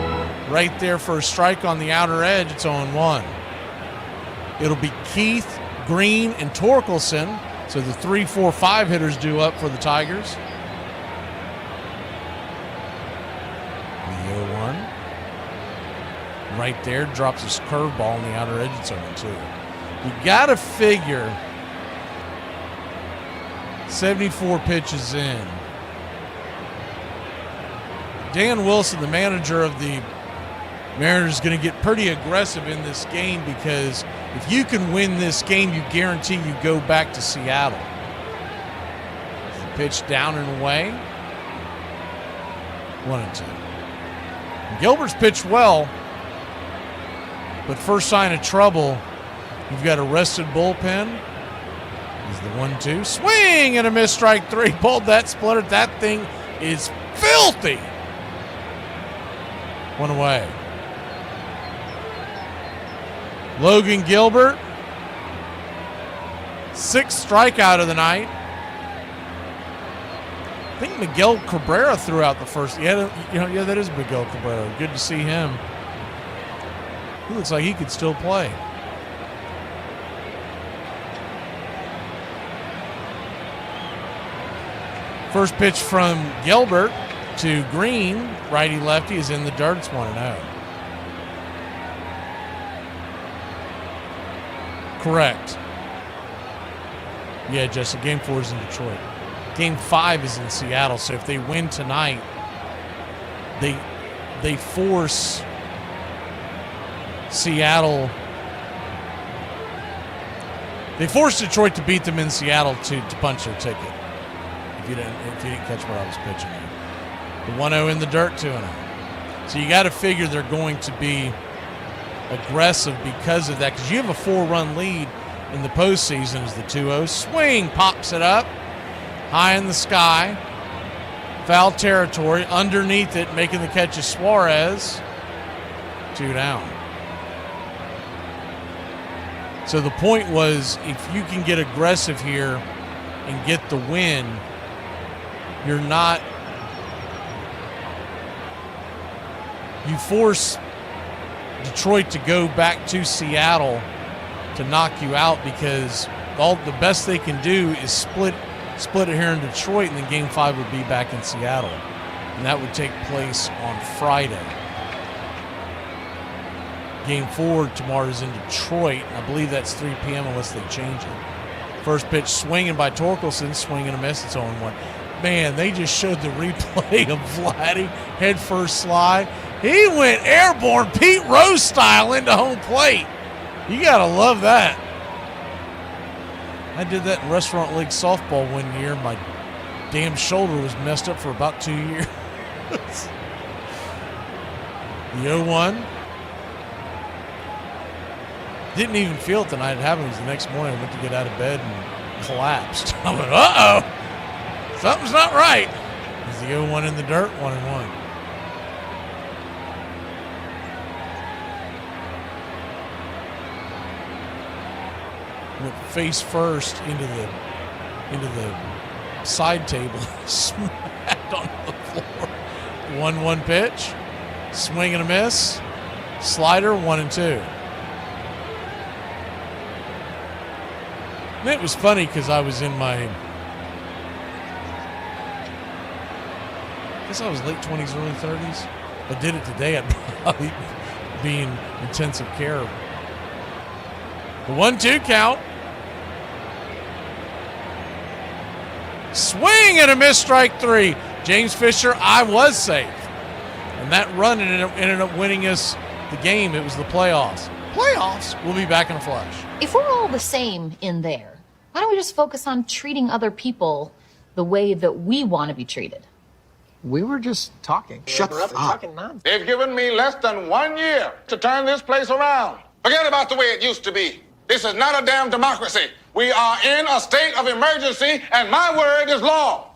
Right there for a strike on the outer edge. It's 0-1. It'll be Keith, Green, and Torkelson. So the 3, 4, 5 hitters due up for the Tigers. The 0-1. Right there, drops his curveball on the outer edge. It's 0-2. You got to figure 74 pitches in. Dan Wilson, the manager of the Mariners, is going to get pretty aggressive in this game because if you can win this game, you guarantee you go back to Seattle. Pitch down and away. 1-2. Gilbert's pitched well, but first sign of trouble, you've got a rested bullpen. Is the 1-2. Swing and a miss, strike 3. Pulled that splitter. That thing is filthy. One away. Logan Gilbert, 6th strikeout of the night. I think Miguel Cabrera threw out the first. Yeah, that is Miguel Cabrera. Good to see him. He looks like he could still play. First pitch from Gilbert to Green, righty-lefty, is in the dirt. It's 1-0. Correct. Yeah, Jesse, Game 4 is in Detroit. Game 5 is in Seattle, so if they win tonight, they force Seattle. They force Detroit to beat them in Seattle to punch their ticket. if you didn't catch what I was pitching you. The 1-0 in the dirt, 2-0. So you got to figure they're going to be aggressive because of that, because you have a 4-run lead in the postseason as the 2-0 swing pops it up high in the sky, foul territory. Underneath it, making the catch is Suarez. 2 down. So the point was, if you can get aggressive here and get the win, you're not. You force Detroit to go back to Seattle to knock you out, because all the best they can do is split it here in Detroit, and then Game 5 would be back in Seattle, and that would take place on Friday. Game 4 tomorrow is in Detroit. I believe that's 3 p.m. unless they change it. First pitch swinging by Torkelson, swing and a miss. It's 0-1. Man, they just showed the replay of Vladdy head first slide. He went airborne Pete Rose style into home plate. You got to love that. I did that in Restaurant League softball one year. My damn shoulder was messed up for about 2 years. The 0-1. Didn't even feel it the night it happened. It was the next morning. I went to get out of bed and collapsed. I went, uh-oh. Something's not right. Is the 0-1 in the dirt? 1-1. Went face first into the side table, smacked on the floor. 1-1 pitch, swing and a miss, slider 1-2. And it was funny because I was in my, I guess I was late 20s, early 30s. If I did it today, I'd probably be in intensive care. The 1-2 count. Swing and a miss, strike 3. James Fisher, I was safe. And that run ended up winning us the game. It was the playoffs. Playoffs? We'll be back in a flash. If we're all the same in there, why don't we just focus on treating other people the way that we want to be treated? We were just talking. Shut up. They've given me less than 1 year to turn this place around. Forget about the way it used to be. This is not a damn democracy. We are in a state of emergency, and my word is law.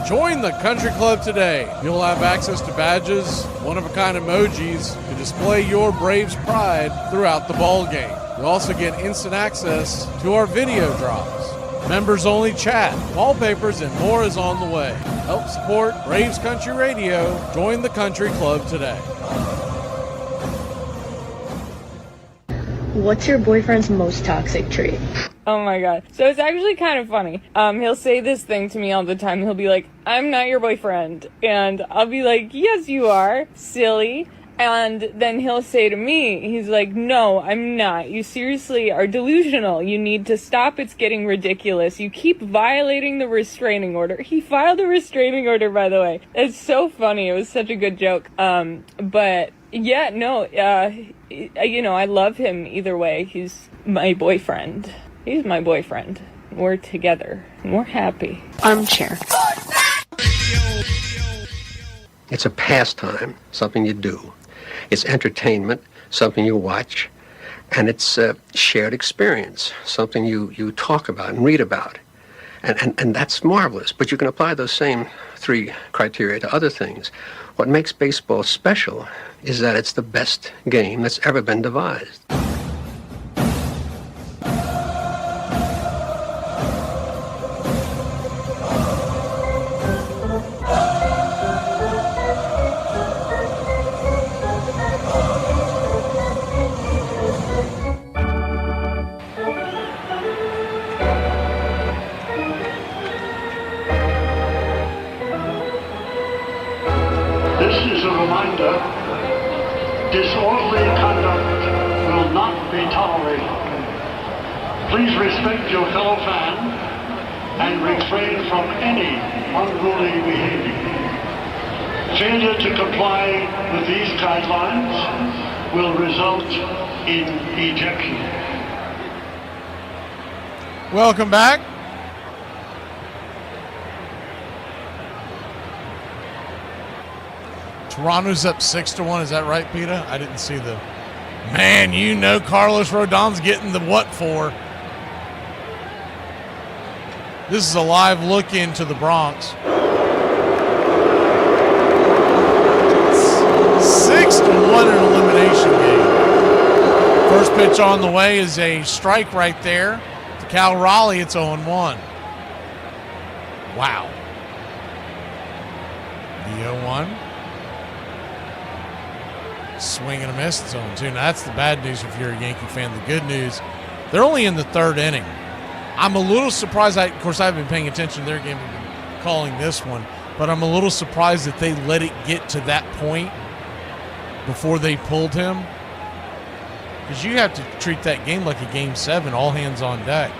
Join the country club today. You'll have access to badges, one-of-a-kind emojis to display your Braves pride throughout the ball game. You'll also get instant access to our video drops, members-only chat, wallpapers, and more is on the way. Help support Braves Country Radio. Join the country club today. What's your boyfriend's most toxic trait? Oh my god. So it's actually kind of funny. He'll say this thing to me all the time. He'll be like, I'm not your boyfriend. And I'll be like, yes, you are. Silly. And then he'll say to me, he's like, no, I'm not. You seriously are delusional. You need to stop. It's getting ridiculous. You keep violating the restraining order. He filed a restraining order, by the way. It's so funny. It was such a good joke. But yeah, no, you know, I love him either way. He's my boyfriend. He's my boyfriend. We're together. We're happy. Armchair. It's a pastime, something you do. It's entertainment, something you watch. And it's a shared experience, something you talk about and read about. And that's marvelous. But you can apply those same 3 criteria to other things. What makes baseball special is that it's the best game that's ever been devised. This is a reminder, disorderly conduct will not be tolerated. Please respect your fellow fan and refrain from any unruly behavior. Failure to comply with these guidelines will result in ejection. Welcome back. Toronto's up 6-1. Is that right, Peta? I didn't see the... Man, you know Carlos Rodon's getting the what for. This is a live look into the Bronx. 6-1 in an elimination game. First pitch on the way is a strike right there. To Cal Raleigh, it's 0-1. Wow. The 0-1. Swing and a miss. It's 0-2. Now, that's the bad news if you're a Yankee fan. The good news, they're only in the third inning. I'm a little surprised. Of course, I've been paying attention to their game. I've been calling this one. But I'm a little surprised that they let it get to that point before they pulled him. Because you have to treat that game like a Game 7, all hands on deck.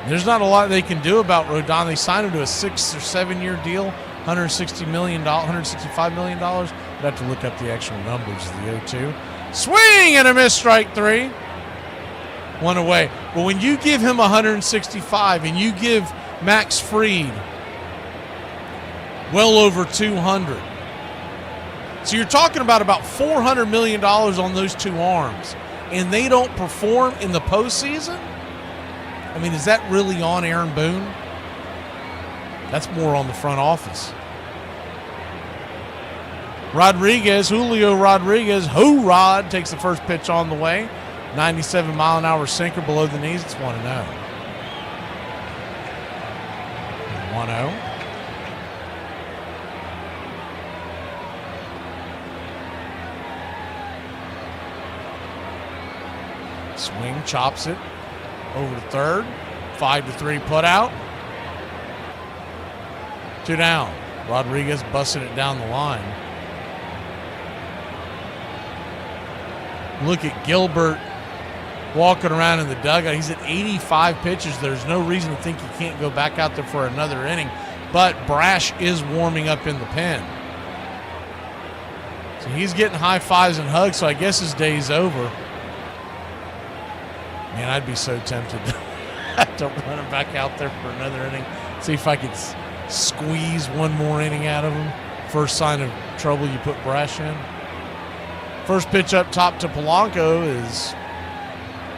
There's not a lot they can do about Rodon. They signed him to a 6 or 7 year deal, $160 million, $165 million. I'd have to look up the actual numbers of the 0-2. Swing and a miss, strike 3. One away. But when you give him 165 and you give Max Fried well over 200, so you're talking about $400 million on those two arms, and they don't perform in the postseason? I mean, is that really on Aaron Boone? That's more on the front office. Rodriguez, Julio Rodriguez, Ho-Rod takes the first pitch on the way. 97-mile-an-hour sinker below the knees. It's 1-0. 1-0. Swing, chops it over to third. 5-3 put out. 2 down. Rodriguez busting it down the line. Look at Gilbert walking around in the dugout. He's at 85 pitches. There's no reason to think he can't go back out there for another inning. But Brash is warming up in the pen. So he's getting high fives and hugs, so I guess his day's over. Man, I'd be so tempted to run him back out there for another inning. See if I could squeeze one more inning out of him. First sign of trouble, you put Brash in. First pitch up top to Polanco is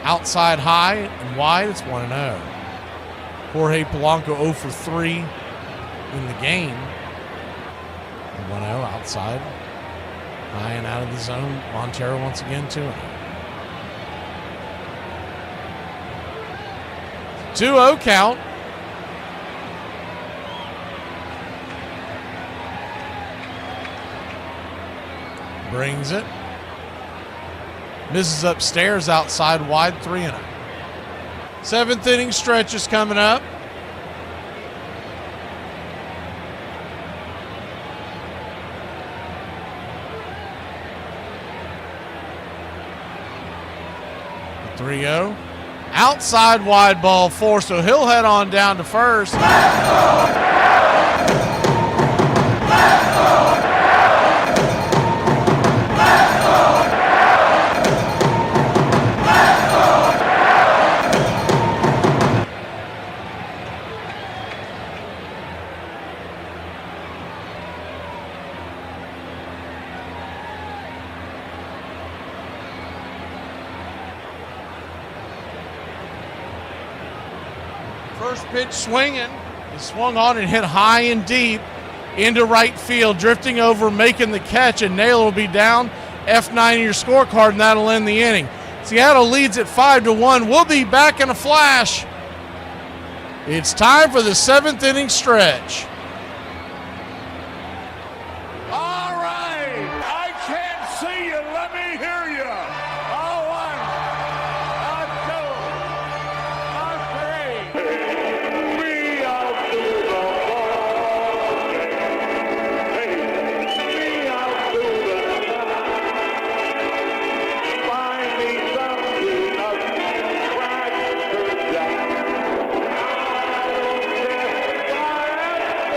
outside high and wide. It's 1-0. Jorge Polanco 0 for 3 in the game. 1-0 outside. High and out of the zone. Montero once again 2-0. 2-0 count. Brings it. Misses upstairs, outside wide, 3-0. 7th inning stretch is coming up. The 3-0. Outside wide ball 4, so he'll head on down to first. First pitch swinging. He swung on and hit high and deep into right field, drifting over, making the catch, and Naylor will be down. F9 in your scorecard, and that'll end the inning. Seattle leads at 5-1. We'll be back in a flash. It's time for the 7th inning stretch. All right. I can't see you. Let me hear you. A 1, a 2, a 3. Me out to the ball game. Me out to the night. Find me something up and crack the jack. I don't care if I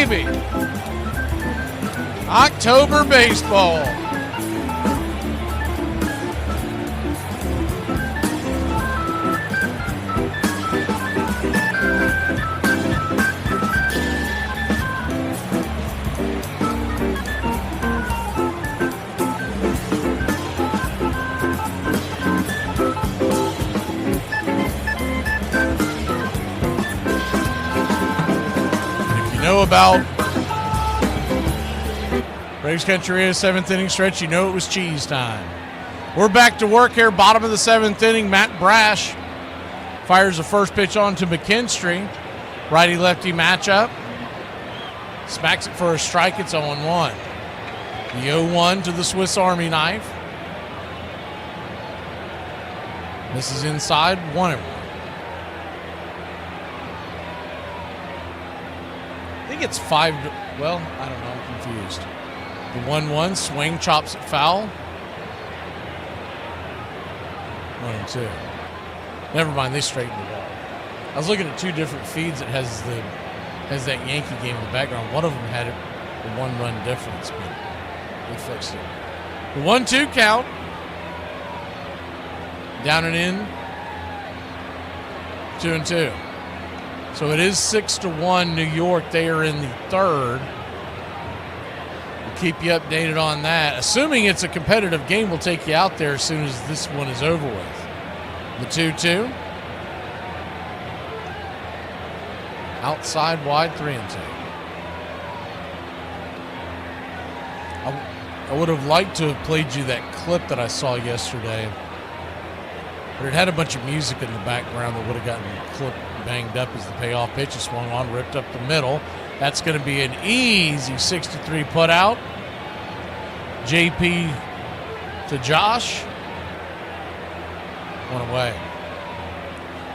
baby. October baseball. Know about Braves Country in a 7th inning stretch, you know it was cheese time. We're back to work here, bottom of the 7th inning. Matt Brash fires the first pitch on to McKinstry. Righty-lefty matchup. Smacks it for a strike, it's 0-1. The 0-1 to the Swiss Army knife. This is inside, 1-1. I think it's 5. Well, I don't know. I'm confused. The 1-1 swing chops it foul. 1-2. Never mind. They straightened it out. I was looking at 2 different feeds that has that Yankee game in the background. One of them had a 1-run difference, but they fixed it. The 1-2 count. Down and in. 2-2. So it is 6-1 New York. They are in the 3rd. We'll keep you updated on that. Assuming it's a competitive game, we'll take you out there as soon as this one is over with. The 2-2. Outside wide, 3-2. I would have liked to have played you that clip that I saw yesterday, but it had a bunch of music in the background that would have gotten the clip banged up as the payoff pitch is swung on, ripped up the middle. That's going to be an easy 6-3 put out. JP to Josh. One away.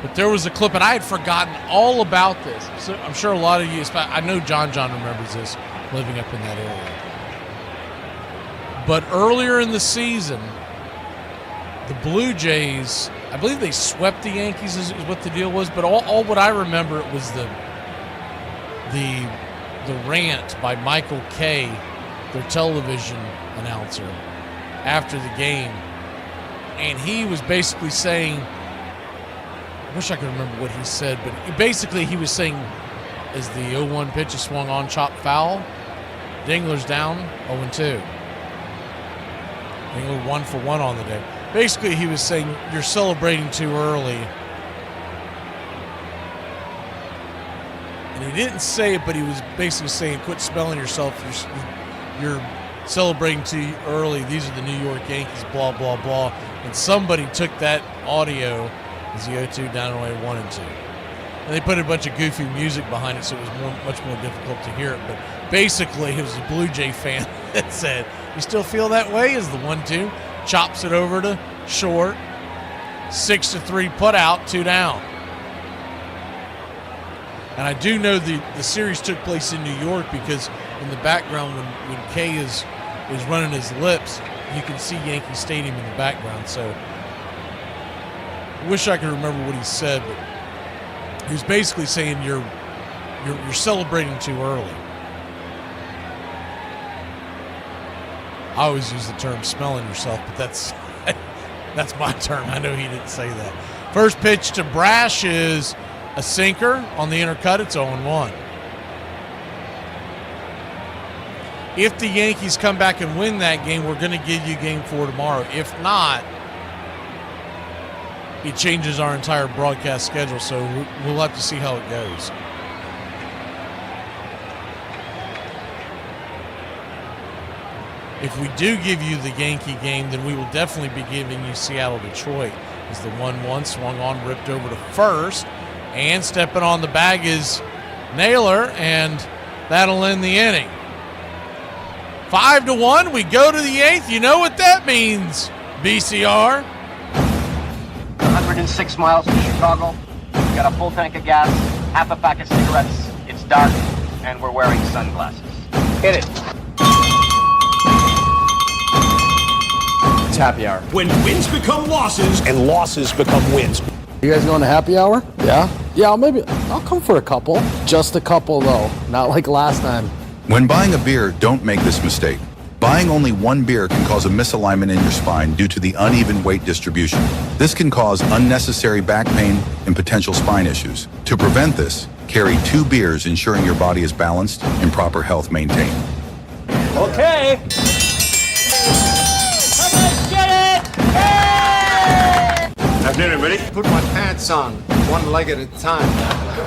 But there was a clip, and I had forgotten all about this. So I'm sure a lot of you, I know John remembers this, living up in that area. But earlier in the season, the Blue Jays, I believe they swept the Yankees is what the deal was, but all what I remember it was the rant by Michael Kay, their television announcer, after the game. And he was basically saying, I wish I could remember what he said, but basically he was saying as the 0-1 pitch is swung on, chopped foul, Dingler's down 0-2. Dingler 1 for 1 on the day. Basically, he was saying, you're celebrating too early. And he didn't say it, but he was basically saying, quit smelling yourself. You're celebrating too early. These are the New York Yankees, blah, blah, blah. And somebody took that audio as the 0-2 down away 1-2. And they put a bunch of goofy music behind it, so it was much more difficult to hear it. But basically, it was a Blue Jay fan that said, you still feel that way? As the 1-2 chops it over to short. 6-3 put out, 2 down. And I do know the series took place in New York because in the background when Kay is running his lips, you can see Yankee Stadium in the background. So I wish I could remember what he said, but he was basically saying you're celebrating too early. I always use the term smelling yourself, but that's my term. I know he didn't say that. First pitch to Brash is a sinker on the inner cut. It's 0-1. If the Yankees come back and win that game, we're going to give you game 4 tomorrow. If not, it changes our entire broadcast schedule, so we'll have to see how it goes. If we do give you the Yankee game, then we will definitely be giving you Seattle-Detroit. As the 1-1 swung on, ripped over to first, and stepping on the bag is Naylor, and that'll end the inning. 5-1, we go to the 8th. You know what that means, BCR. 106 miles from Chicago. We've got a full tank of gas, half a pack of cigarettes. It's dark, and we're wearing sunglasses. Hit it. It's happy hour. When wins become losses and losses become wins. You guys going to happy hour? Yeah. Yeah, I'll come for a couple. Just a couple, though. Not like last time. When buying a beer, don't make this mistake. Buying only one beer can cause a misalignment in your spine due to the uneven weight distribution. This can cause unnecessary back pain and potential spine issues. To prevent this, carry 2 beers, ensuring your body is balanced and proper health maintained. Okay. Somebody get it! Afternoon, everybody. Put my pants on, one leg at a time.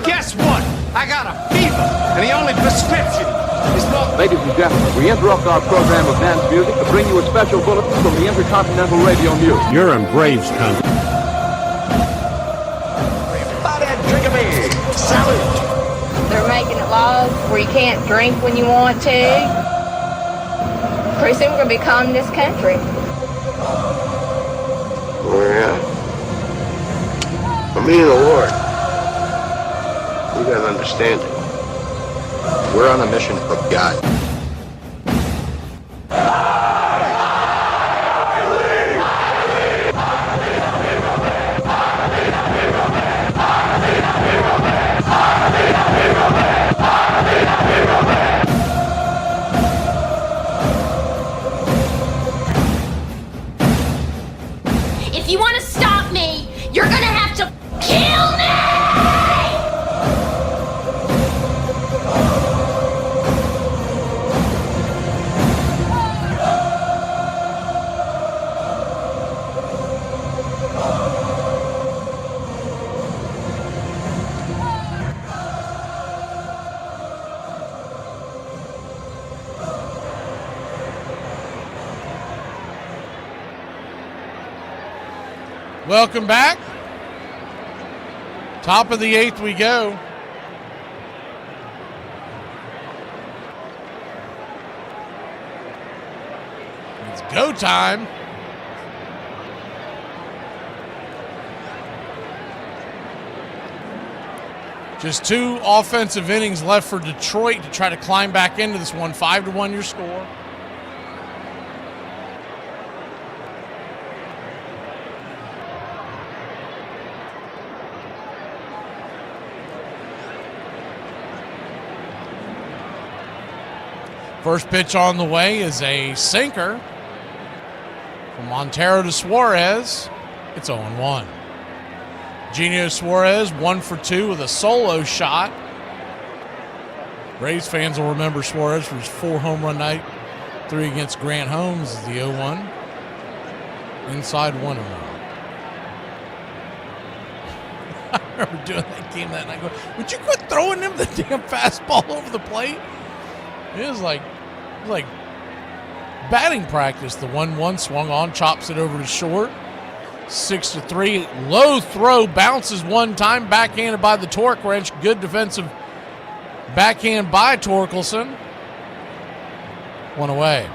Guess what? I got a fever, and the only prescription is not... Ladies and gentlemen, we interrupt our program of dance music to bring you a special bulletin from the Intercontinental Radio News. You're in Braves country. Drink a beer. Salute. They're making it laws where you can't drink when you want to. Pretty soon we're going to be communist country. Oh, yeah. For me and the Lord, we gotta understand it. We're on a mission from God. If you want to stop me, you're gonna have to kill me! Welcome back. Top of the 8th we go. It's go time. Just 2 offensive innings left for Detroit to try to climb back into this one. 5-1 your score. First pitch on the way is a sinker from Montero to Suarez. It's 0-1. Genio Suarez 1 for 2 with a solo shot. Braves fans will remember Suarez for his 4 home run night, 3 against Grant Holmes is the 0-1. Inside 1-1. I remember doing that game that night. Would you quit throwing him the damn fastball over the plate? It was like batting practice. The 1-1 swung on, chops it over to short. 6-3. Low throw, bounces one time, backhanded by the torque wrench. Good defensive backhand by Torkelson. 1 away.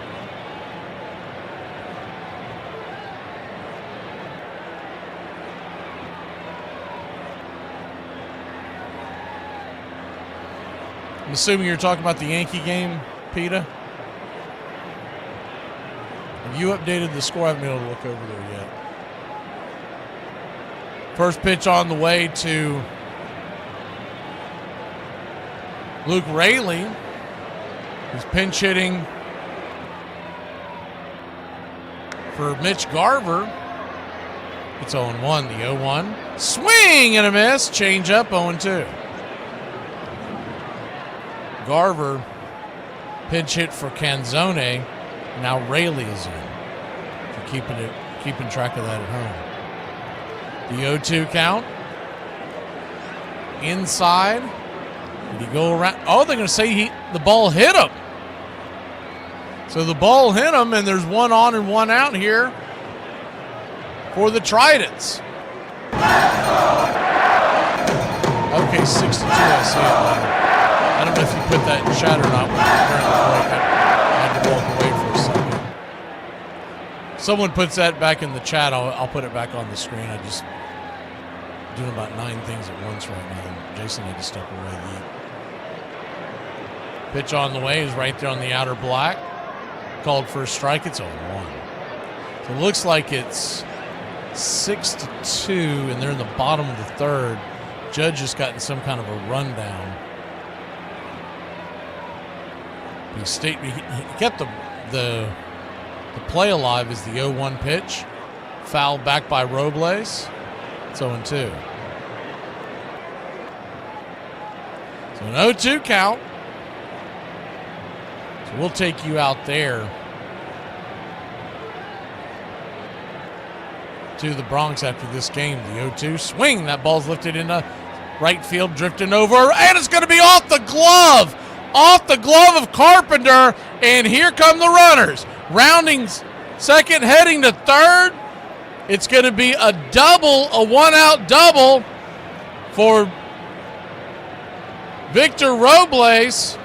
I'm assuming you're talking about the Yankee game, Peta? Have you updated the score? I haven't been able to look over there yet. First pitch on the way to Luke Raley, who's pinch hitting for Mitch Garver. It's 0-1, the 0-1. Swing and a miss. Change up, 0-2. Garver pinch hit for Canzone. Now Raley is in. For keeping track of that at home. The 0-2 count. Inside. Did he go around? Oh, they're going to say the ball hit him. So the ball hit him, and there's 1 on and 1 out here for the Tridents. Okay, 6-2. I see it now. I don't know if you put that in chat or not. I had to walk away for a second. Someone puts that back in the chat. I'll put it back on the screen. I just doing about 9 things at once right now. Jason had to step away. The pitch on the way is right there on the outer black. Called for a strike. It's 0-1. So it looks like it's 6-2, and they're in the bottom of the 3rd. Judge just got in some kind of a rundown. He kept the play alive as the 0-1 pitch. Fouled back by Robles. It's 0-2. So an 0-2 count. So we'll take you out there to the Bronx after this game. The 0-2 swing. That ball's lifted into right field, drifting over, and it's going to be off the glove. Off the glove of Carpenter, and here come the runners. Rounding second, heading to third. It's going to be a double, a one-out double for Victor Robles.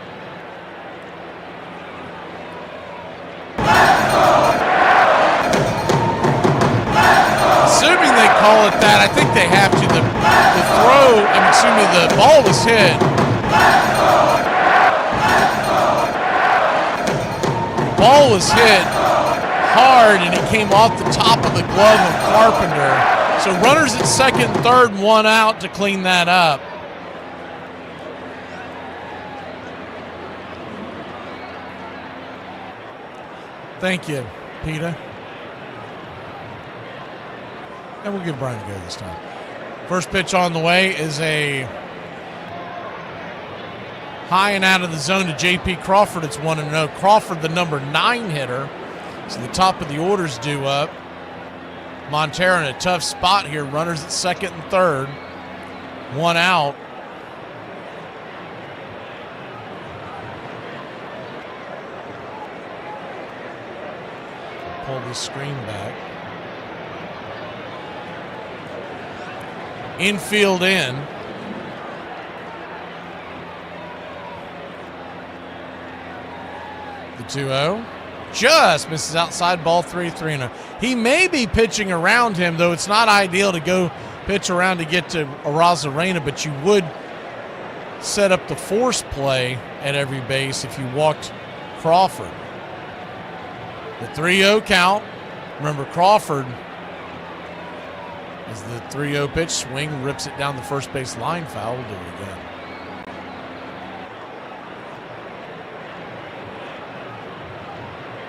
Assuming they call it that, I think they have to. The ball was hit. Ball was hit hard, and it came off the top of the glove of Carpenter. So runners at second and third, and one out to clean that up. Thank you, Peter. And we'll give Brian a go this time. First pitch on the way is a high and out of the zone to J.P. Crawford. It's 1-0. Crawford, the number 9 hitter. So the top of the order's due up. Montero in a tough spot here. Runners at second and third. One out. Pull the screen back. Infield in. The 2-0. Just misses outside, ball 3-0. He may be pitching around him, though it's not ideal to go pitch around to get to Arozarena, but you would set up the force play at every base if you walked Crawford. The 3-0 count. Remember, Crawford, as the 3-0 pitch, swing, rips it down the first base line, foul. We'll do it again.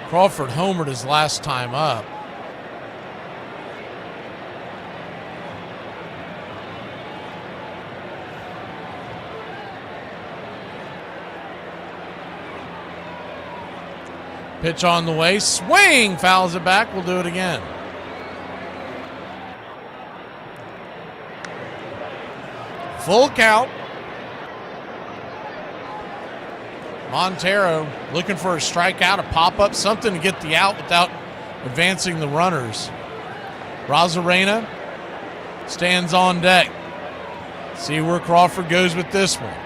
Crawford homered his last time up. Pitch on the way, swing, fouls it back. We'll do it again. Full count. Montero looking for a strikeout, a pop-up, something to get the out without advancing the runners. Arozarena stands on deck. See where Crawford goes with this one.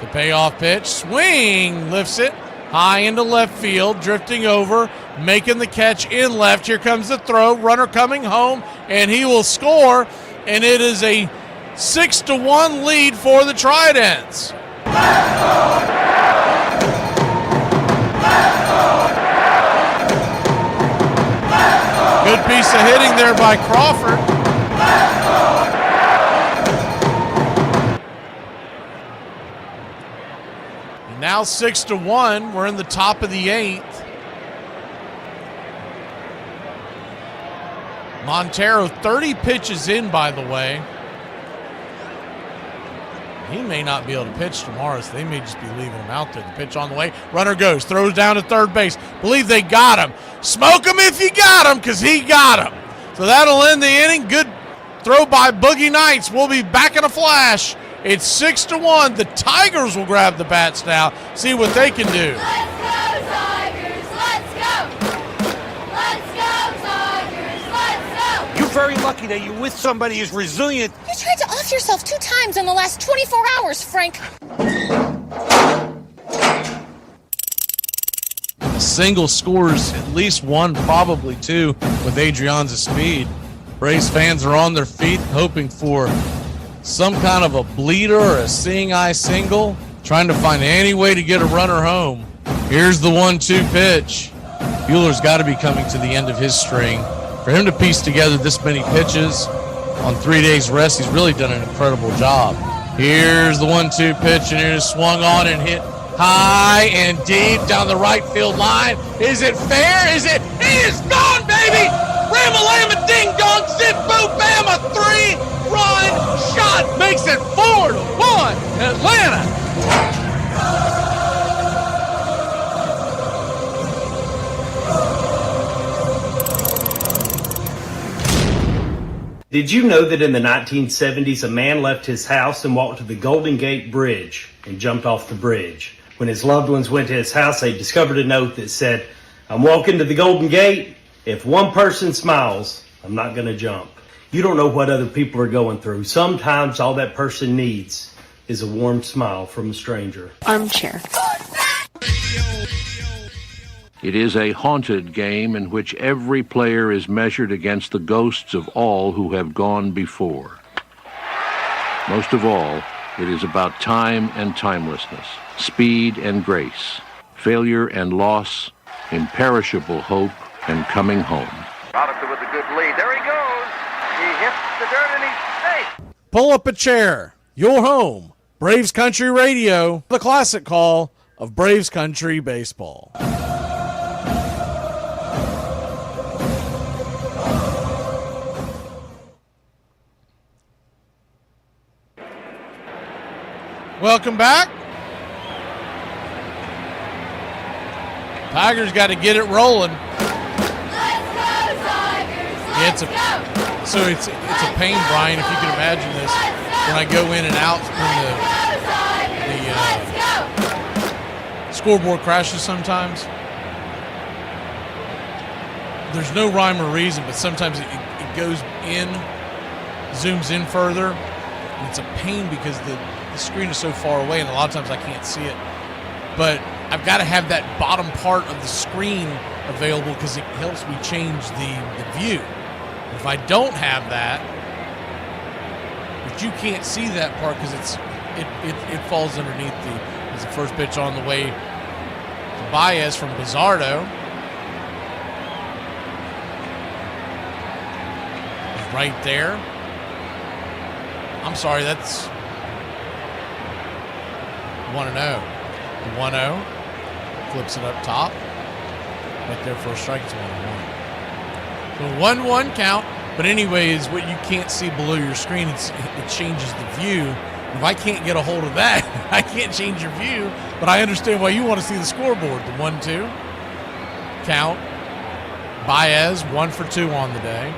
The payoff pitch, swing, lifts it high into left field, drifting over, making the catch in left. Here comes the throw, runner coming home, and he will score, and it is a 6-1 lead for the Tridents. Good piece of hitting there by Crawford. And now 6-1. We're in the top of the 8th. Montero 30 pitches in, by the way. He may not be able to pitch tomorrow, so they may just be leaving him out there. The pitch on the way. Runner goes, throws down to third base. Believe they got him. Smoke him if you got him, because he got him. So that'll end the inning. Good throw by Boogie Nights. We'll be back in a flash. It's 6-1. The Tigers will grab the bats now, see what they can do. Let's go, Tigers! Let's go! Let's go, Tigers! Let's go! You're very lucky that you're with somebody who's resilient. You tried to off yourself 2 times in the last 24 hours, Frank. A single scores at least one, probably two, with Adrian's speed. Braves fans are on their feet hoping for some kind of a bleeder or a seeing eye single, trying to find any way to get a runner home. Here's the 1-2 pitch. Bueller's got to be coming to the end of his string. For him to piece together this many pitches on 3 days rest, he's really done an incredible job. Here's the 1-2 pitch, and it is swung on and hit high and deep down the right field line. Is it fair? Is it? It is gone, baby! Ram-a-lam-a ding-dong, zip, boo, bam, a 3-run shot makes it 4-1 Atlanta. Did you know that in the 1970s, a man left his house and walked to the Golden Gate Bridge and jumped off the bridge? When his loved ones went to his house, they discovered a note that said, "I'm walking to the Golden Gate. If one person smiles, I'm not going to jump." You don't know what other people are going through. Sometimes all that person needs is a warm smile from a stranger. Armchair. It is a haunted game in which every player is measured against the ghosts of all who have gone before. Most of all, it is about time and timelessness, speed and grace, failure and loss, imperishable hope and coming home. Robinson with a good lead. There he goes. He hits the dirt and he's safe. Pull up a chair. Your home. Braves Country Radio. The classic call of Braves Country Baseball. Welcome back. Tigers got to get it rolling. Let's go, Tigers! Let's It's a pain, Brian, if you can imagine this. When I go in and out when the scoreboard crashes sometimes. There's no rhyme or reason, but sometimes it goes in, zooms in further, and it's a pain because the screen is so far away, and a lot of times I can't see it. But I've got to have that bottom part of the screen available because it helps me change the view. If I don't have that, but you can't see that part because it falls underneath the first pitch on the way to Baez from Bizzardo. Right there. I'm sorry, that's 1-0. 1-0. Flips it up top. Right there for a strike. It's 1-1. So 1-1 count. But anyways, what you can't see below your screen, it changes the view. If I can't get a hold of that, I can't change your view. But I understand why you want to see the scoreboard. The 1-2 count. Baez 1 for 2 on the day.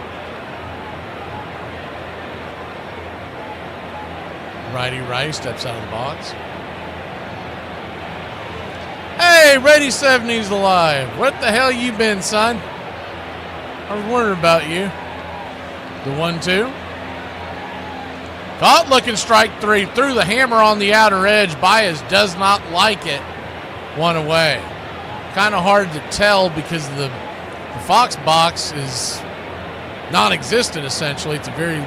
Righty Rice steps out of the box. Hey, Ready 70's alive. What the hell you been, son? I was wondering about you. The 1-2. Caught looking strike 3. Threw the hammer on the outer edge. Baez does not like it. 1 away. Kind of hard to tell because the Fox box is non-existent essentially. It's a very...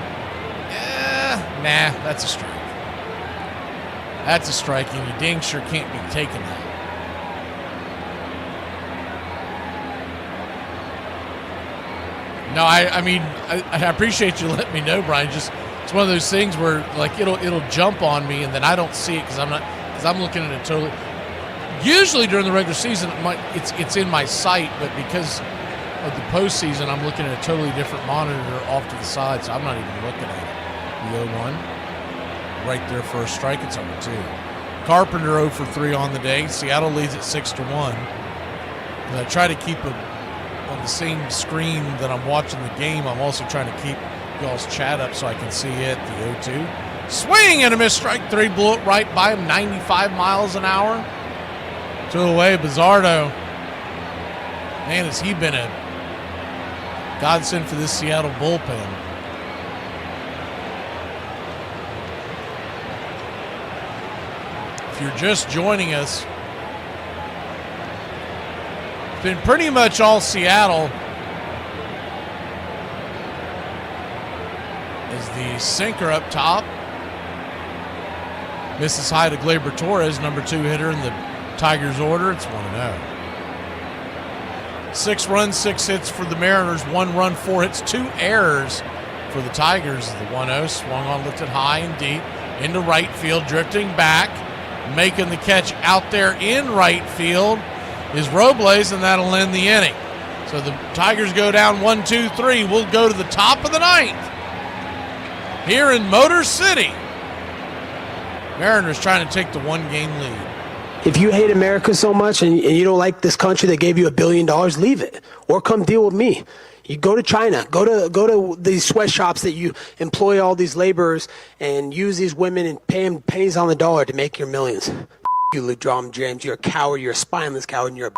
that's a strike. That's a strike, and you dang sure can't be taking that. No, I mean, I appreciate you letting me know, Brian. Just it's one of those things where like it'll jump on me, and then I don't see it because I'm looking at it totally. Usually during the regular season, it's in my sight, but because of the postseason, I'm looking at a totally different monitor off to the side, so I'm not even looking at it. The 0-1. Right there for a strike. It's 0-2. Carpenter 0 for 3 on the day. Seattle leads at 6-1. I try to keep it on the same screen that I'm watching the game. I'm also trying to keep y'all's chat up so I can see it. The 0-2. Swing and a miss. Strike 3. Blew it right by him. 95 miles an hour. 2 away. Bizzardo. Man, has he been a godsend for this Seattle bullpen. If you're just joining us, it's been pretty much all Seattle as the sinker up top misses high to Gleyber Torres, number 2 hitter in the Tigers order. It's 1-0. 6 runs, 6 hits for the Mariners, 1 run, 4 hits, 2 errors for the Tigers. The 1-0 swung on, lifted high and deep into right field, drifting back, making the catch out there in right field is Robles, and that'll end the inning. So the Tigers go down 1-2-3. We'll go to the top of the ninth here in Motor City. Mariners trying to take the one-game lead. If you hate America so much and you don't like this country that gave you $1 billion, leave it or come deal with me. You go to China, go to these sweatshops that you employ all these laborers and use these women and pay them pennies on the dollar to make your millions. You, LeBron James, you're a coward, you're a spineless coward, and you're a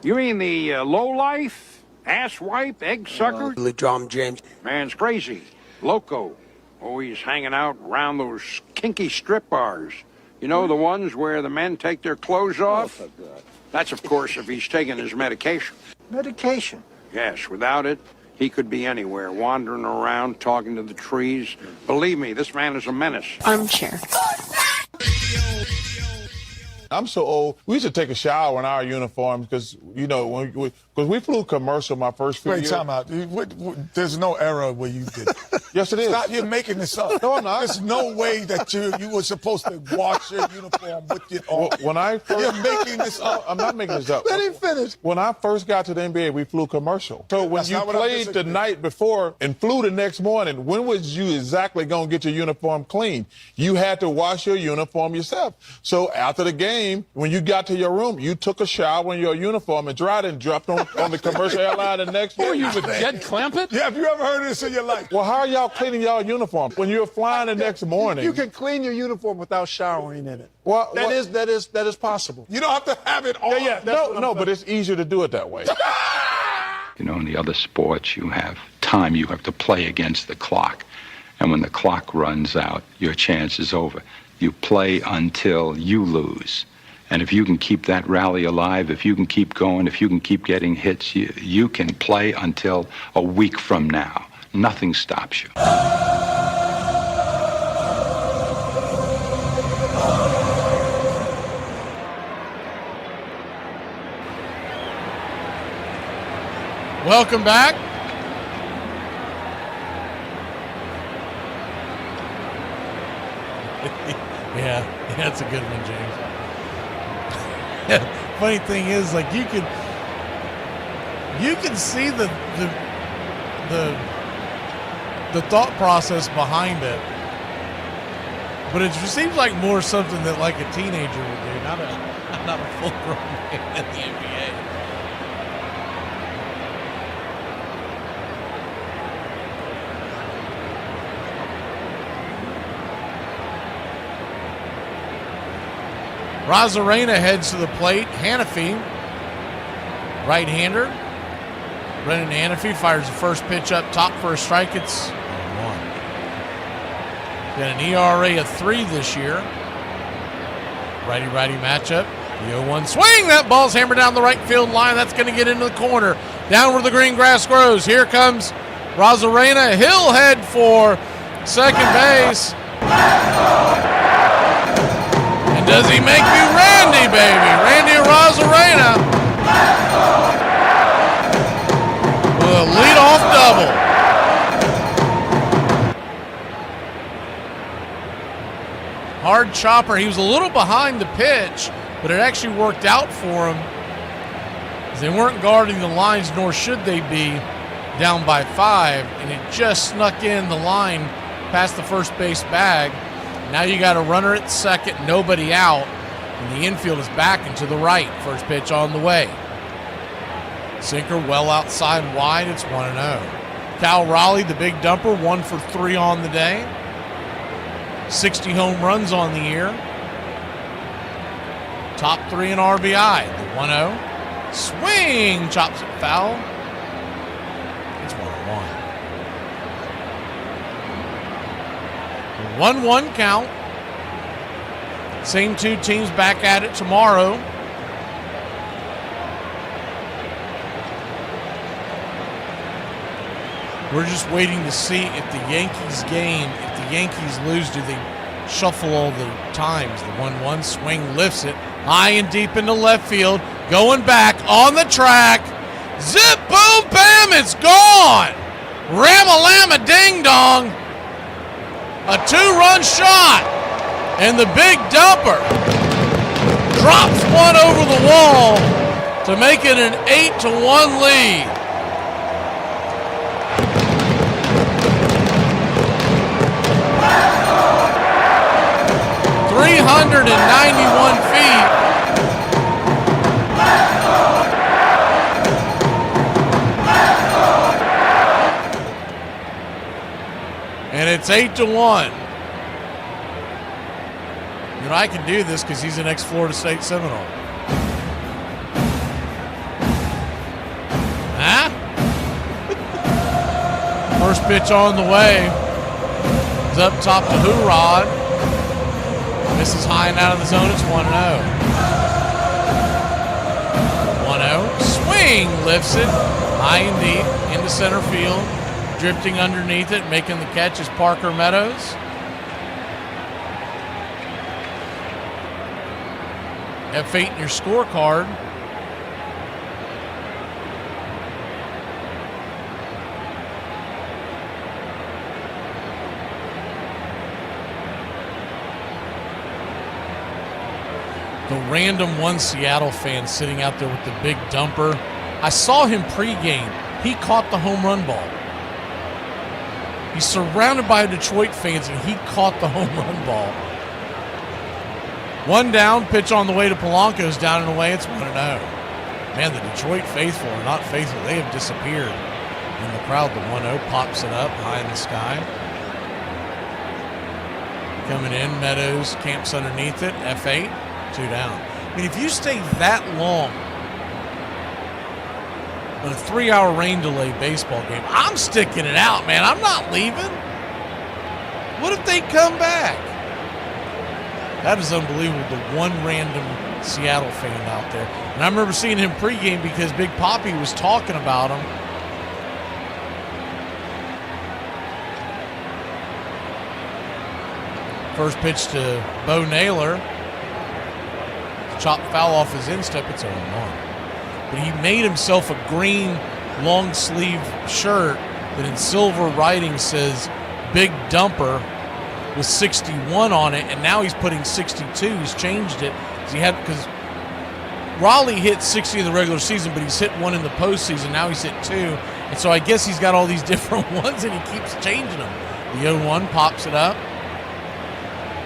You mean the low-life, ass-wipe, egg-sucker? LeBron James. Man's crazy, loco, always hanging out around those kinky strip bars. You know, the ones where the men take their clothes off? That's, of course, if he's taking his medication. Medication? Yes, without it, he could be anywhere, wandering around, talking to the trees. Believe me, this man is a menace. Armchair. I'm so old. We used to take a shower in our uniforms because, you know, because we flew commercial my first few years. Wait, time out. There's no era where you did. Yes, it is. Stop, you're making this up. No, I'm not. There's no way that you were supposed to wash your uniform with it on. When I first, you're making this up. I'm not making this up. Let him finish. When I first got to the NBA, we flew commercial. So when you played the night before and flew the next morning, when was you exactly going to get your uniform clean? You had to wash your uniform yourself. So after the game, when you got to your room, you took a shower in your uniform and dried it and dropped on the commercial airline the next day. Were you with Jed Clampett? Yeah, have you ever heard of this in your life? Well, how are y'all cleaning y'all uniform when you're flying the next morning? You can clean your uniform without showering in it. Well, that is possible. You don't have to have it on. No, but it's easier to do it that way. You know, in the other sports, you have time. You have to play against the clock. And when the clock runs out, your chance is over. You play until you lose. And if you can keep that rally alive, if you can keep going, if you can keep getting hits, you can play until a week from now. Nothing stops you. Welcome back. Yeah, that's a good one, James. Funny thing is, like, you can see the thought process behind it, but it just seems like more something that like a teenager would do, not a full-grown man in the NBA. Rosarena heads to the plate. Hannafy, right-hander. Brennan Hannafy fires the first pitch up top for a strike. It's 1. Got an ERA of 3 this year. Righty-righty matchup. The 0-1 swing. That ball's hammered down the right field line. That's going to get into the corner. Down where the green grass grows. Here comes Rosarena. He'll head for second base. Does he make you Randy, baby? Randy Rosarena with a leadoff double. Hard chopper. He was a little behind the pitch, but it actually worked out for him. They weren't guarding the lines, nor should they be, down by 5, and it just snuck in the line past the first base bag. Now you got a runner at second, nobody out, and the infield is back and to the right. First pitch on the way. Sinker well outside wide. It's 1-0. Cal Raleigh, the big dumper, 1 for 3 on the day. 60 home runs on the year. Top 3 in RBI. The 1-0. Swing, chops it foul. It's 1-1. 1-1 count. Same 2 teams back at it tomorrow. We're just waiting to see if the Yankees game, if the Yankees lose, do they shuffle all the times? The 1-1 swing lifts it high and deep into left field. Going back on the track. Zip, boom, bam, it's gone. Ram-a-lamma ding-dong. A 2-run shot. And the big dumper drops one over the wall to make it an 8-1 lead. .391 feet. And it's 8-1. You know, I can do this because he's an ex-Florida State Seminole. Huh? First pitch on the way. It's up top to Hoorod. Misses high and out of the zone. It's 1-0. 1-0. Swing lifts it high and deep into center field. Drifting underneath it, making the catch is Parker Meadows. F8 in your scorecard. The random one Seattle fan sitting out there with the big dumper. I saw him pregame. He caught the home run ball. He's surrounded by Detroit fans, and he caught the home run ball. One down, pitch on the way to Polanco's down and away. It's 1-0. Man, the Detroit faithful are not faithful. They have disappeared in the crowd. The 1-0 pops it up high in the sky. Coming in, Meadows camps underneath it. F8, 2 down. I mean, if you stay that long on a 3-hour rain delay baseball game, I'm sticking it out, man. I'm not leaving. What if they come back? That is unbelievable. The one random Seattle fan out there. And I remember seeing him pregame because Big Papi was talking about him. First pitch to Bo Naylor. Chop foul off his instep. It's 0-1. But he made himself a green long sleeve shirt that in silver writing says Big Dumper with 61 on it, and now he's putting 62. He's changed it because Raleigh hit 60 in the regular season, but he's hit one in the postseason. Now he's hit 2, and so I guess he's got all these different ones, and he keeps changing them. The 0-1 pops it up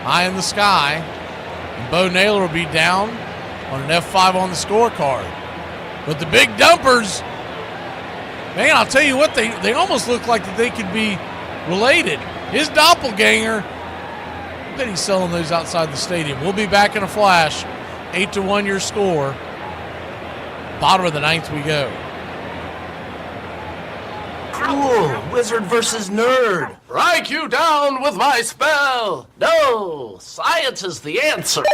high in the sky, and Bo Naylor will be down on an F5 on the scorecard. But the big dumpers, man, I'll tell you what, they almost look like that they could be related. His doppelganger, I bet he's selling those outside the stadium. We'll be back in a flash. 8-1 your score. Bottom of the 9th we go. Cool. Wizard versus nerd. Write you down with my spell. No, science is the answer.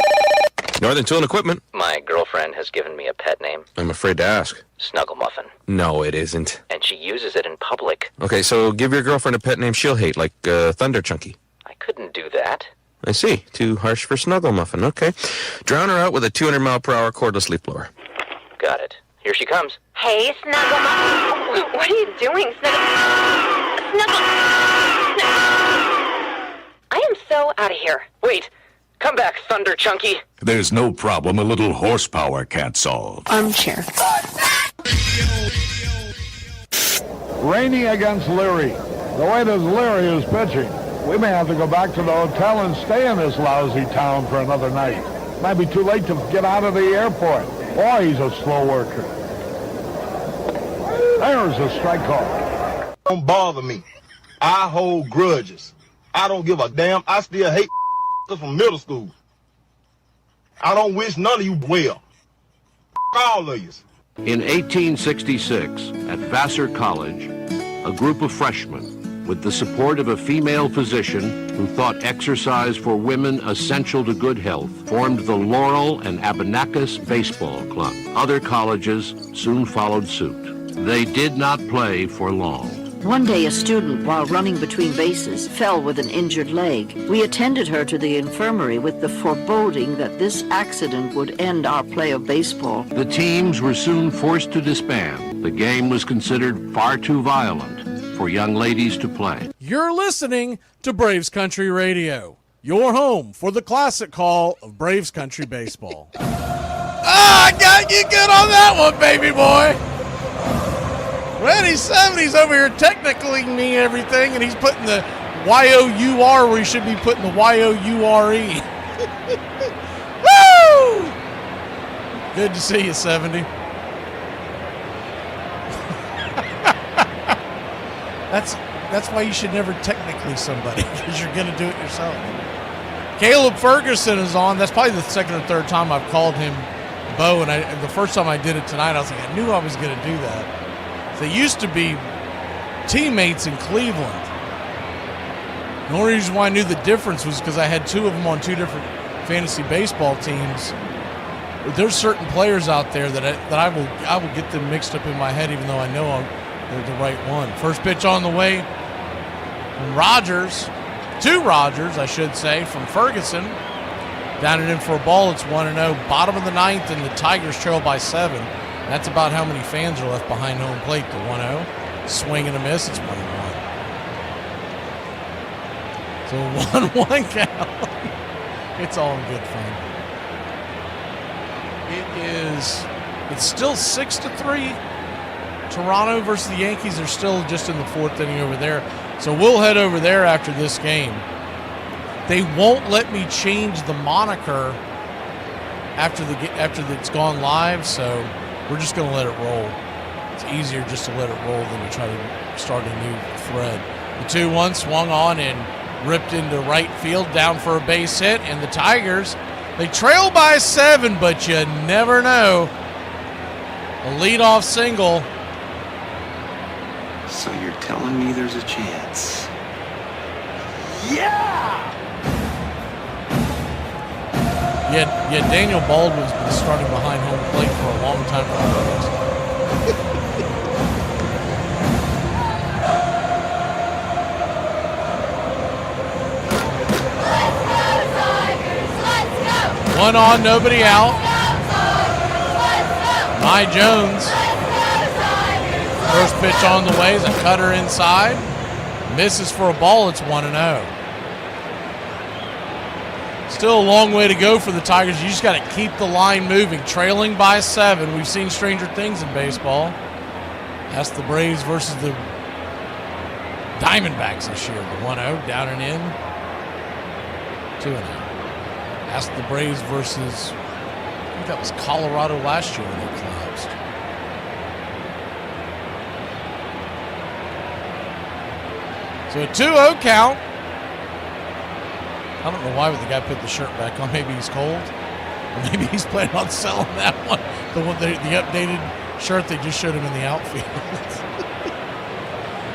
Northern Tool and Equipment. My girlfriend has given me a pet name. I'm afraid to ask. Snuggle Muffin. No, it isn't. And she uses it in public. Okay, so give your girlfriend a pet name she'll hate, like Thunder Chunky. I couldn't do that. I see. Too harsh for Snuggle Muffin. Okay. Drown her out with a 200-mile-per-hour cordless leaf blower. Got it. Here she comes. Hey, Snuggle Muffin. What are you doing, Snuggle? I am so out of here. Wait. Come back, Thunder Chunky. There's no problem a little horsepower can't solve. Armchair. Rainey against Leary. The way that Leary is pitching, we may have to go back to the hotel and stay in this lousy town for another night. Might be too late to get out of the airport. Boy, he's a slow worker. There's a strike call. Don't bother me. I hold grudges. I don't give a damn. I still hate from middle school. I don't wish none of you well. All of you. In 1866, at Vassar College, a group of freshmen, with the support of a female physician who thought exercise for women essential to good health, formed the Laurel and Abenakis Baseball Club. Other colleges soon followed suit. They did not play for long. One day, a student, while running between bases, fell with an injured leg. We attended her to the infirmary with the foreboding that this accident would end our play of baseball. The teams were soon forced to disband. The game was considered far too violent, for young ladies to play. You're listening to Braves Country Radio, your home for the classic call of Braves Country Baseball. I got you good on that one, baby boy. Randy 70's over here technically me everything, and he's putting the Y-O-U-R where he should be putting the Y-O-U-R-E. Woo! Good to see you, 70. That's why you should never technically somebody, because you're going to do it yourself. Caleb Ferguson is on. That's probably the second or third time I've called him Bo, and the first time I did it tonight, I was like, I knew I was going to do that. They used to be teammates in Cleveland. The only reason why I knew the difference was because I had two of them on two different fantasy baseball teams. But there's certain players out there that I will get them mixed up in my head, even though I know they're the right one. First pitch on the way from Rogers, to Rogers, I should say, from Ferguson. Down and in for a ball. It's 1-0. Bottom of the ninth, and the Tigers trail by 7. That's about how many fans are left behind home plate. The 1-0. Swing and a miss. It's 1-1. So 1-1 count. It's all in good fun. It's still 6-3. Toronto versus the Yankees are still just in the 4th inning over there. So we'll head over there after this game. They won't let me change the moniker after it's gone live, so we're just going to let it roll. It's easier just to let it roll than to try to start a new thread. The 2-1 swung on and ripped into right field, down for a base hit, and the Tigers, they trail by 7, but you never know. A leadoff single. So you're telling me there's a chance? Yeah, Daniel Baldwin's been starting behind home plate for a long time. One on, nobody out. Nye Jones. First pitch on the way is a cutter inside. Misses for a ball. It's 1-0. Still a long way to go for the Tigers. You just got to keep the line moving. Trailing by 7. We've seen stranger things in baseball. That's the Braves versus the Diamondbacks this year. The 1-0, down and in. 2-0. That's the Braves versus, I think that was Colorado last year when they collapsed. So a 2-0 count. I don't know why would the guy put the shirt back on. Maybe he's cold. Or maybe he's planning on selling that one. The updated shirt they just showed him in the outfield.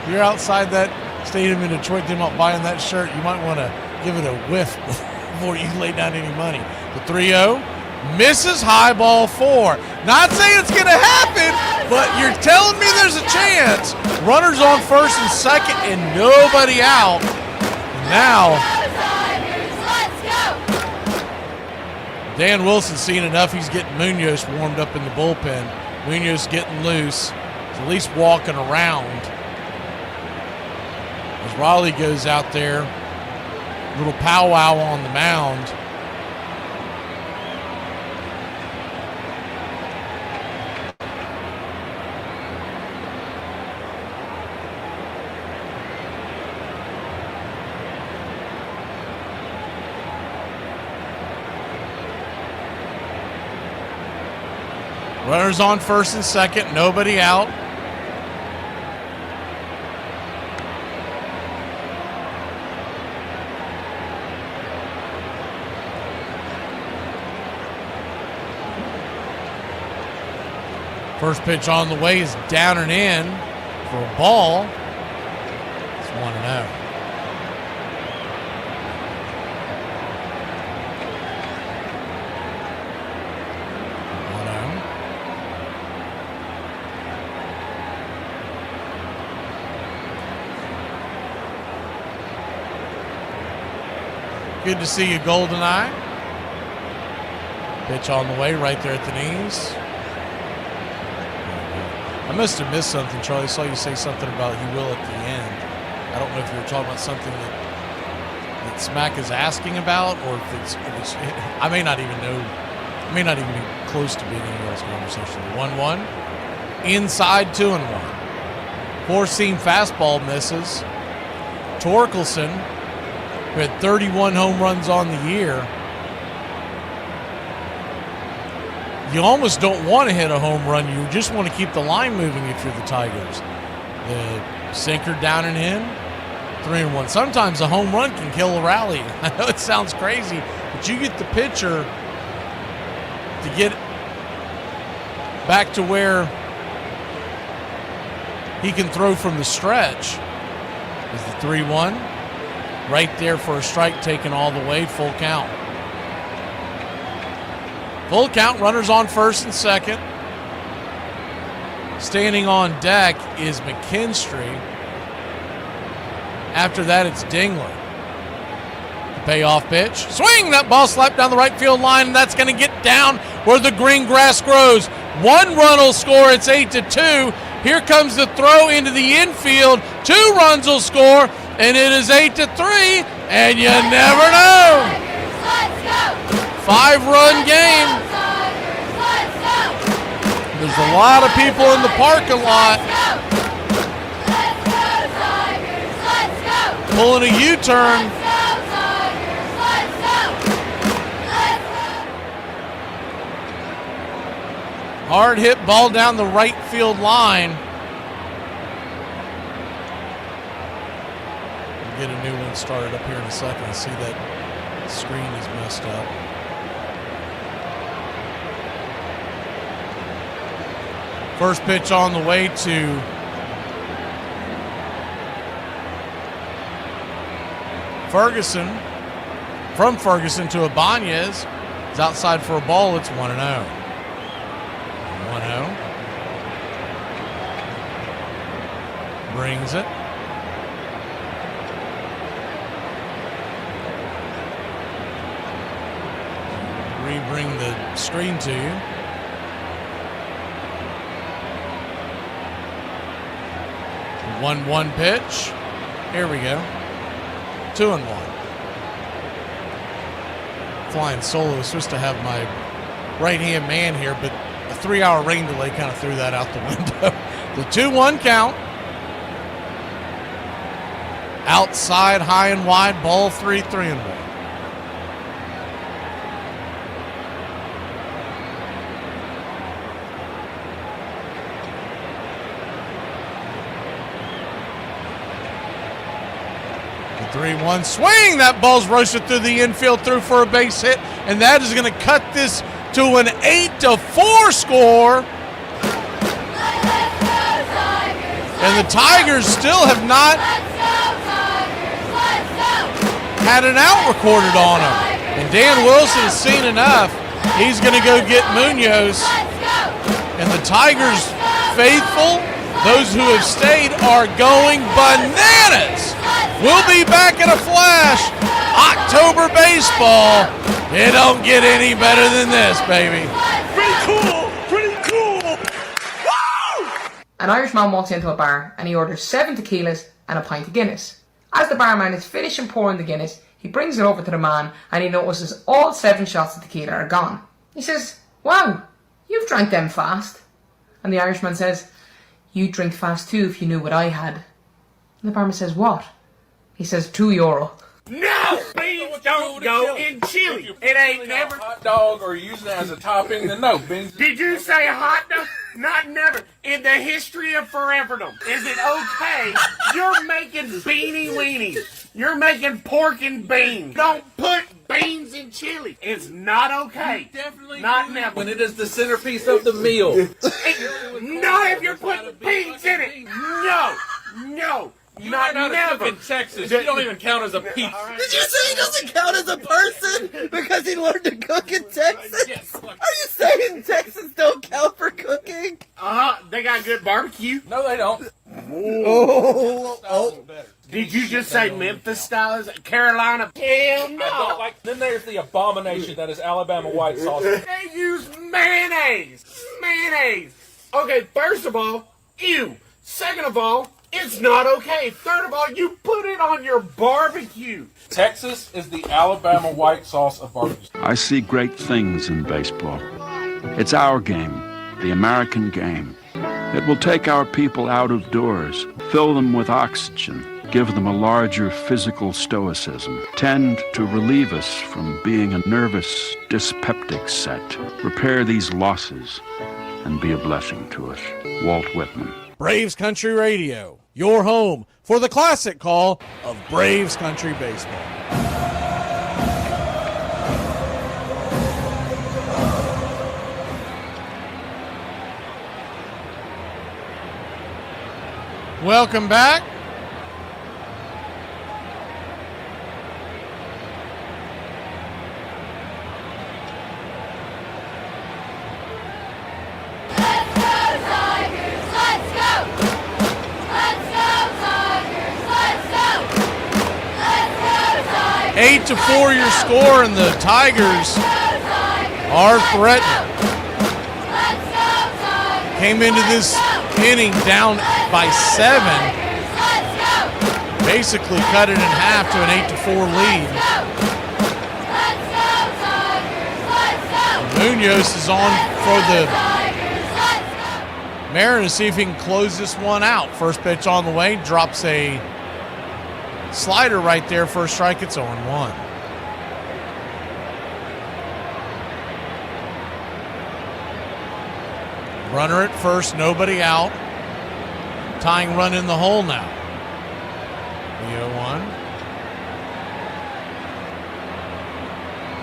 If you're outside that stadium in Detroit, they're not buying that shirt, you might want to give it a whiff before you lay down any money. The 3-0 misses, high ball 4. Not saying it's going to happen, but you're telling me there's a chance. Runners on first and second and nobody out. Now, Dan Wilson's seen enough. He's getting Munoz warmed up in the bullpen. Munoz getting loose. He's at least walking around. As Raleigh goes out there, little powwow on the mound. Runners on first and second, nobody out. First pitch on the way is down and in for a ball. It's 1-0. Good to see you, GoldenEye. Pitch on the way, right there at the knees. I must have missed something, Charlie. I saw you say something about he will at the end. I don't know if you were talking about something that Smack is asking about, or if it's I may not even know. I may not even be close to being in y'all's conversation. 1-1. Inside 2-1. Four-seam fastball misses. Torkelson, who had 31 home runs on the year. You almost don't want to hit a home run. You just want to keep the line moving if you're the Tigers. The sinker down and in. 3-1. Sometimes a home run can kill a rally. I know it sounds crazy, but you get the pitcher to get back to where he can throw from the stretch. Is the 3-1. Right there for a strike taken all the way. Full count. Full count. Runners on first and second. Standing on deck is McKinstry. After that, it's Dingler. The payoff pitch. Swing! That ball slapped down the right field line, and that's going to get down where the green grass grows. 1 run will score. It's 8-2. Here comes the throw into the infield. 2 runs will score, and it is 8-3. And you never know. 5-run game. There's a lot of people in the parking lot. Pulling a U-turn. Hard hit ball down the right field line. We'll get a new one started up here in a second. I see that screen is messed up. First pitch on the way to Ferguson. From Ferguson to Ibanez. It's outside for a ball. It's 1-0. 1-0. Brings it. Re-bring the screen to you. The 1-1 pitch. Here we go. 2-1. Flying solo. I was supposed to have my right-hand man here, but a 3-hour rain delay kind of threw that out the window. The 2-1 count. Outside, high and wide, ball 3, 3-1. The 3-1 swing. That ball's roasted through the infield, through for a base hit, and that is going to cut this to an 8-4 score. And the Tigers still have not had an out recorded on them. And Dan Wilson has seen enough. He's going to go get Munoz. And the Tigers faithful, those who have stayed, are going bananas. We'll be back in a flash. October baseball. It don't get any better than this, baby. Pretty cool. Pretty cool. Woo! An Irishman walks into a bar and he orders 7 tequilas and a pint of Guinness. As the barman is finishing pouring the Guinness, he brings it over to the man and he notices all 7 shots of tequila are gone. He says, "Wow, you've drank them fast." And the Irishman says, "You'd drink fast too if you knew what I had." And the barman says, "What?" He says, €2. No! Beans don't go in chili. It ain't never. Hot dog or using it as a topping, then no. Beans. Did you say hot dog? Not never. In the history of foreverdom, is it okay? You're making beanie weenies. You're making pork and beans. Don't put beans in chili. It's not okay. Definitely not never. When it is the centerpiece of the meal. Not if you're putting beans in it. No. No. You not are not never. a cook in Texas. You don't even count as a piece. Did you say he doesn't count as a person because he learned to cook in Texas? Yes. Are you saying Texans don't count for cooking? They got good barbecue. No, they don't. Oh. Did you just say Memphis style? Is it Carolina? Hell no. Then there's the abomination that is Alabama white sauce. They use mayonnaise. Mayonnaise. Okay, first of all, Ew. Second of all, it's not okay. Third of all, you put it on your barbecue. Texas is the Alabama white sauce of barbecue. I see great things in baseball. It's our game, the American game. It will take our people out of doors, fill them with oxygen, give them a larger physical stoicism, tend to relieve us from being a nervous, dyspeptic set, repair these losses, and be a blessing to us. Walt Whitman. Braves Country Radio, your home for the classic call of Braves Country Baseball. Welcome back. Let's go, Tigers! Let's go! Let's go, Tigers! Let's go! Let's go, Tigers! 8-4 your score, and the Tigers are threatening. Came into this inning down by 7. Basically cut it in half to an 8-4 lead. Munoz is on for the Mariners, see if he can close this one out. First pitch on the way, drops a slider right there for a strike. It's 0-1. Runner at first, nobody out. Tying run in the hole now. The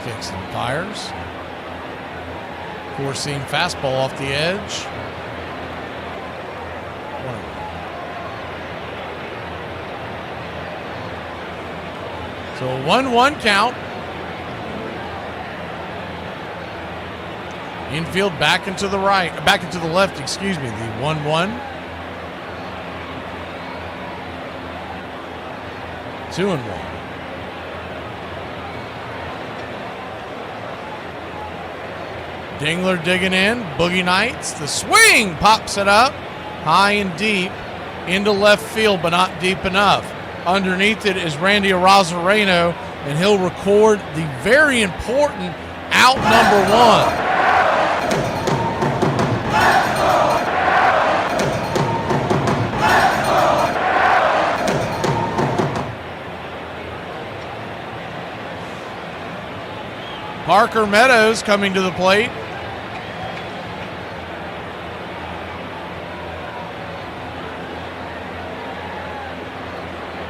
0-1. Kicks and fires. Four-seam fastball off the edge. 1-0. So a 1-1 count. Infield back into the right, back into the left, excuse me. The 1-1. 2-1. Dingler digging in. Boogie Nights. The swing pops it up high and deep into left field, but not deep enough. Underneath it is Randy Arozareno, and he'll record the very important out number 1. Parker Meadows coming to the plate.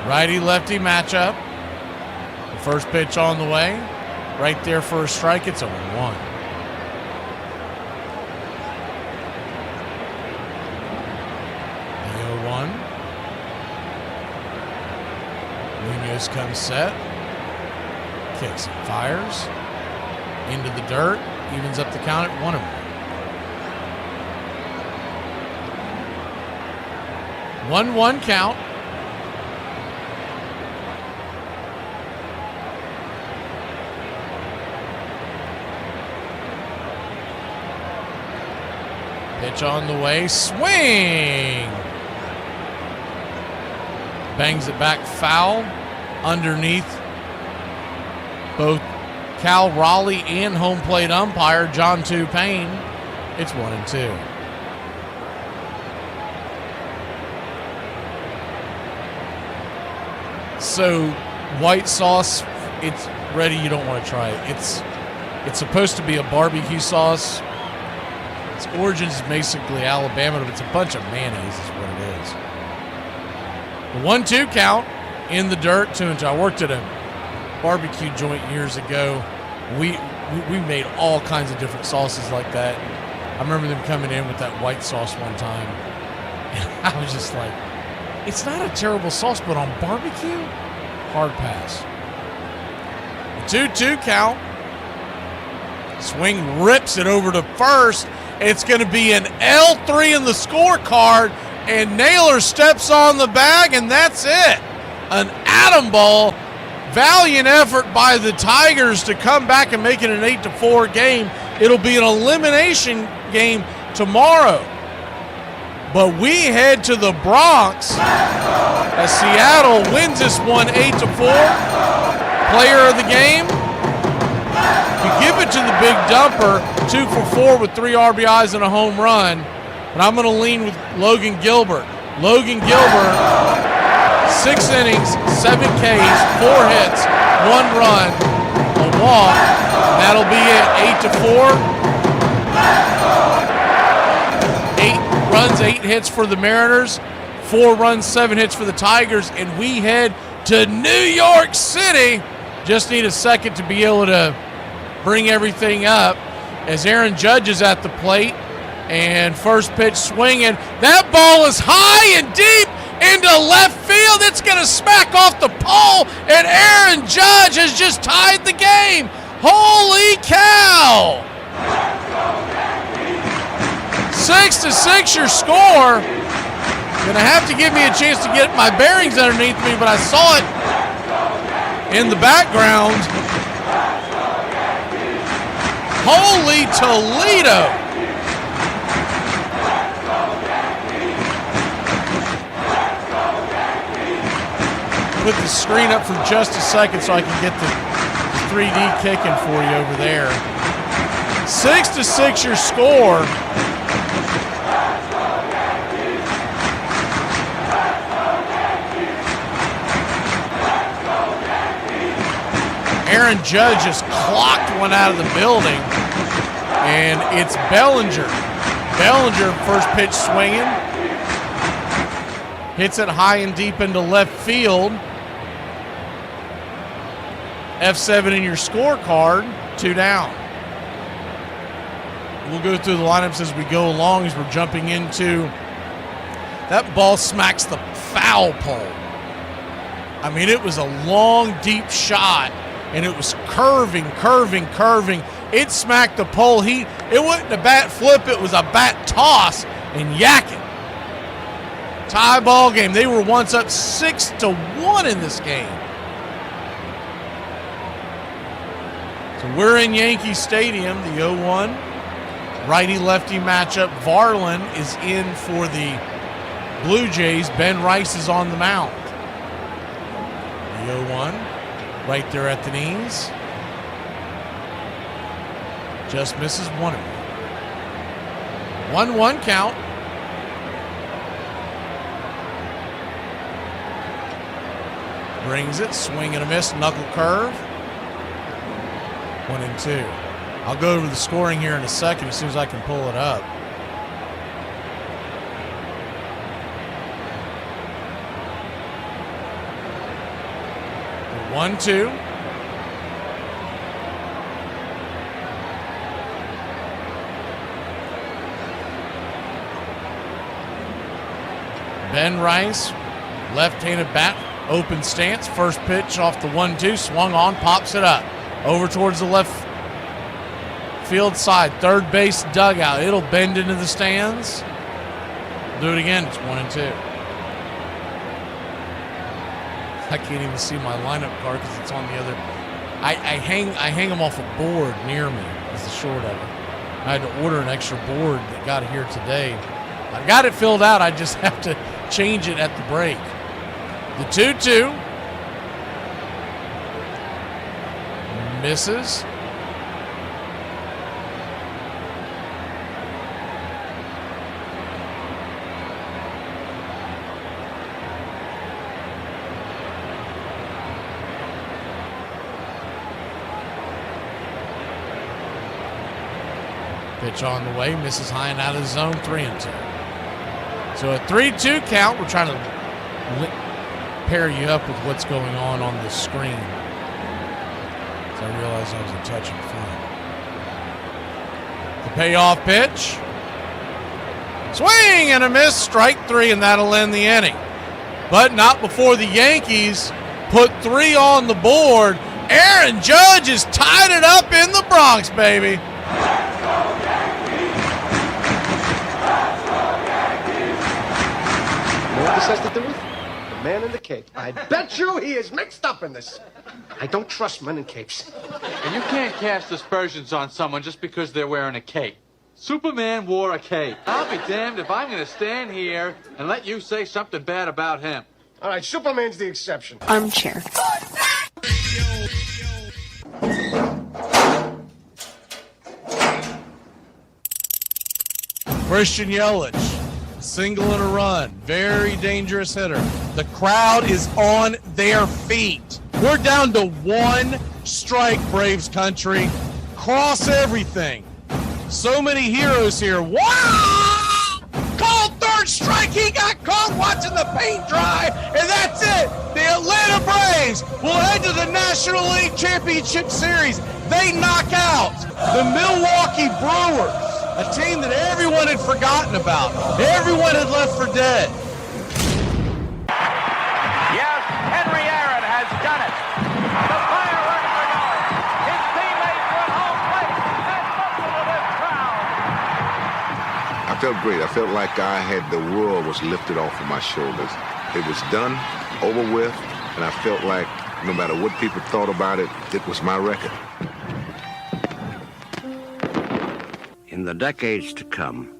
Righty-lefty matchup. The first pitch on the way. Right there for a strike. It's 0-1. The 0-1. Munoz comes set. Kicks and fires. Into the dirt, evens up the count at 1-1. 1-1 count. Pitch on the way, swing! Bangs it back foul underneath both Cal Raleigh and home plate umpire John Two Payne. It's 1-2. So white sauce, it's ready. You don't want to try it. It's supposed to be a barbecue sauce. Its origin is basically Alabama, but it's a bunch of mayonnaise is what it is. The 1-2 count in the dirt. 2-2. I worked at a barbecue joint years ago. We made all kinds of different sauces like that. I remember them coming in with that white sauce one time, and I was just like, it's not a terrible sauce, but on barbecue, hard pass. The 2-2 count. Swing rips it over to first. It's going to be an L3 in the scorecard, and Naylor steps on the bag, and that's it. An atom ball. Valiant effort by the Tigers to come back and make it an 8-4 game. It'll be an elimination game tomorrow. But we head to the Bronx as Seattle wins this one 8-4. Player of the game, you give it to the big dumper, 2 for 4 with 3 RBIs and a home run. But I'm going to lean with Logan Gilbert. Logan Gilbert, 6 innings, 7 Ks, 4 hits, 1 run, a walk. That'll be it, 8-4. 8 runs, 8 hits for the Mariners, 4 runs, 7 hits for the Tigers, and we head to New York City. Just need a second to be able to bring everything up as Aaron Judge is at the plate, and first pitch swinging. That ball is high and deep into left field. It's going to smack off the pole, and Aaron Judge has just tied the game. Holy cow! 6-6 your score. Gonna have to give me a chance to get my bearings underneath me, but I saw it in the background. Holy Toledo! Put the screen up for just a second so I can get the 3D kicking for you over there. 6-6 your score. Aaron Judge just clocked one out of the building, and it's Bellinger. Bellinger, first pitch swinging. Hits it high and deep into left field. F7 in your scorecard, 2 down. We'll go through the lineups as we go along as we're jumping into. That ball smacks the foul pole. I mean, it was a long, deep shot, and it was curving. It smacked the pole. It wasn't a bat flip, it was a bat toss and yakking. Tie ball game. They were once up 6-1 in this game. So we're in Yankee Stadium, the 0-1. Righty-lefty matchup. Varlin is in for the Blue Jays. Ben Rice is on the mound. The 0-1. Right there at the knees. Just misses 1. 1-1 count. Brings it, swing and a miss, knuckle curve. 1-2. I'll go over the scoring here in a second as soon as I can pull it up. The 1-2. Ben Rice, left-handed bat, open stance. First pitch off the 1-2, swung on, pops it up. Over towards the left field side, third base dugout. It'll bend into the stands. Do it again, it's 1-2. I can't even see my lineup card because it's on the other. I hang them off a board near me is the short of it. I had to order an extra board that got here today. I got it filled out, I just have to change it at the break. The 2-2. Misses. Pitch on the way, misses high and out of the zone, 3-2. So a 3-2 count. We're trying to pair you up with what's going on the screen. So I realized I was a touch in front. The payoff pitch. Swing and a miss, strike 3, and that'll end the inning. But not before the Yankees put 3 on the board. Aaron Judge has tied it up in the Bronx, baby. You know what this has to do with? The man in the cape. I bet you he is mixed up in this. I don't trust men in capes. And you can't cast aspersions on someone just because they're wearing a cape. Superman wore a cape. I'll be damned if I'm going to stand here and let you say something bad about him. All right, Superman's the exception. Armchair. Christian Yelich, single and a run, very dangerous hitter. The crowd is on their feet. We're down to one strike, Braves country. Cross everything. So many heroes here. Wow! Called third strike. He got caught watching the paint dry, and that's it. The Atlanta Braves will head to the National League Championship Series. They knock out the Milwaukee Brewers, a team that everyone had forgotten about. Everyone had left for dead. Yes, Henry Aaron has done it. The fireworks are going. His teammates are at home plate and buzzing with this crowd. I felt great. I felt like the world was lifted off of my shoulders. It was done, over with, and I felt like no matter what people thought about it, it was my record. In the decades to come,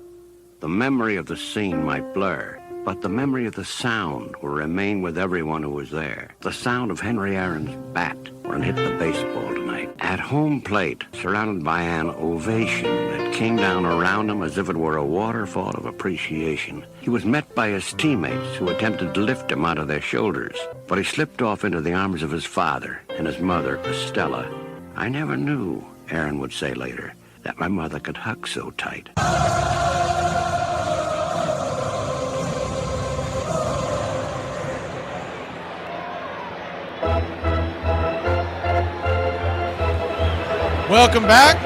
the memory of the scene might blur, but the memory of the sound will remain with everyone who was there. The sound of Henry Aaron's bat when it hit the baseball tonight. At home plate, surrounded by an ovation that came down around him as if it were a waterfall of appreciation. He was met by his teammates who attempted to lift him out of their shoulders, but he slipped off into the arms of his father and his mother, Estella. I never knew, Aaron would say later, that my mother could hug so tight. Welcome back.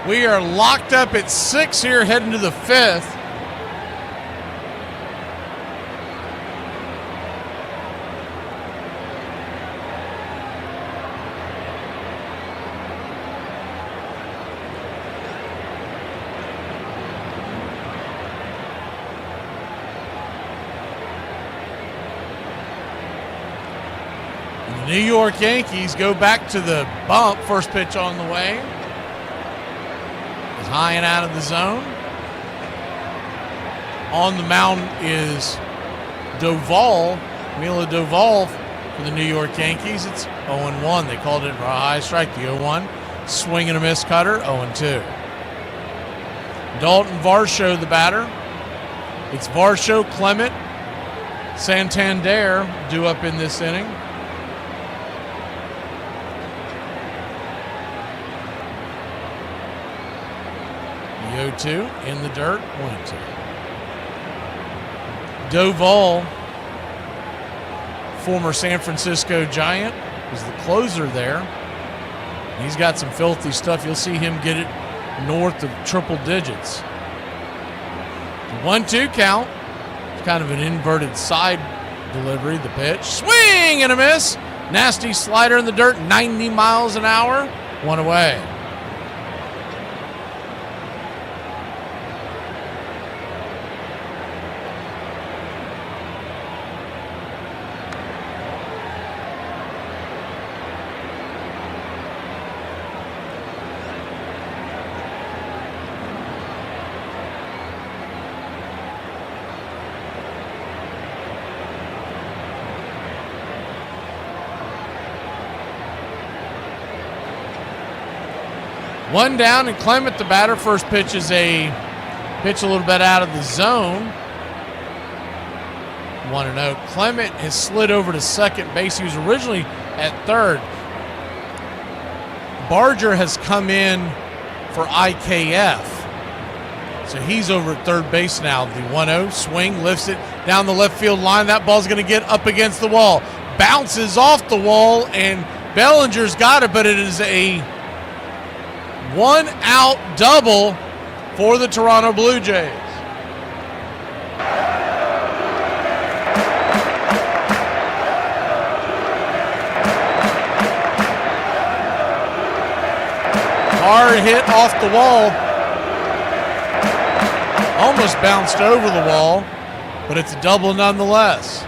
We are locked up at 6 here, heading to the 5th. The New York Yankees go back to the bump. First pitch on the way. High and out of the zone. On the mound is Doval, Mila Doval for the New York Yankees. It's 0-1. They called it a high strike, the 0-1. Swing and a miss cutter, 0-2. Dalton Varsho, the batter. It's Varsho, Clement, Santander due up in this inning. The 0-2 in the dirt, 1-2. Doval, former San Francisco Giant, is the closer there. He's got some filthy stuff. You'll see him get it north of triple digits. The 1-2 count. It's kind of an inverted side delivery, the pitch. Swing and a miss. Nasty slider in the dirt, 90 miles an hour. One away. One down, and Clement, the batter. First pitch is a pitch a little bit out of the zone. 1-0. Clement has slid over to second base. He was originally at third. Barger has come in for IKF. So he's over at third base now. The 1-0 swing, lifts it down the left field line. That ball's going to get up against the wall. Bounces off the wall, and Bellinger's got it, but it is a one-out double for the Toronto Blue Jays. Car Another hit off the wall. Almost bounced over the wall, but it's a double nonetheless.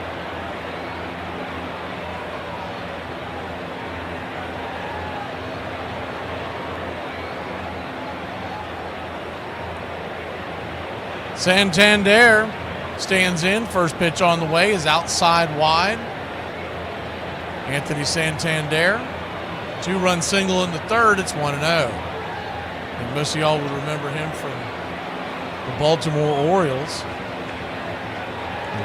Santander stands in. First pitch on the way is outside wide. Anthony Santander. 2-run single in the third. It's 1-0. And most of y'all would remember him from the Baltimore Orioles.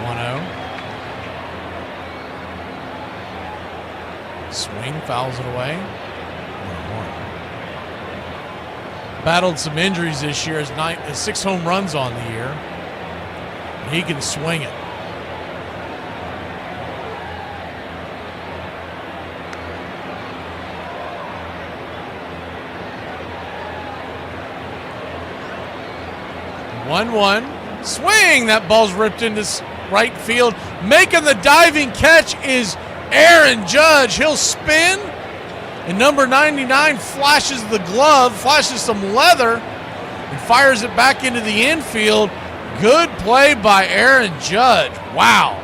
1-0. Swing, fouls it away. 1-1. Battled some injuries this year. Has 6 home runs on the year. And he can swing it. One swing. That ball's ripped into right field. Making the diving catch is Aaron Judge. He'll spin. And number 99 flashes the glove, flashes some leather, and fires it back into the infield. Good play by Aaron Judge. Wow.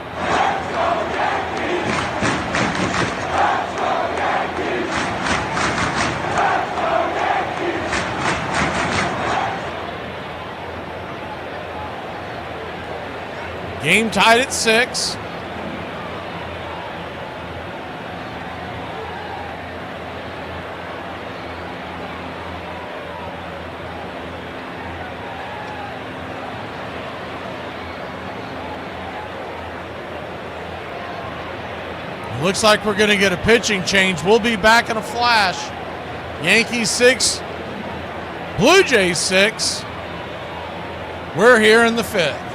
Game tied at 6. Looks like we're going to get a pitching change. We'll be back in a flash. Yankees 6, Blue Jays 6. We're here in the 5th.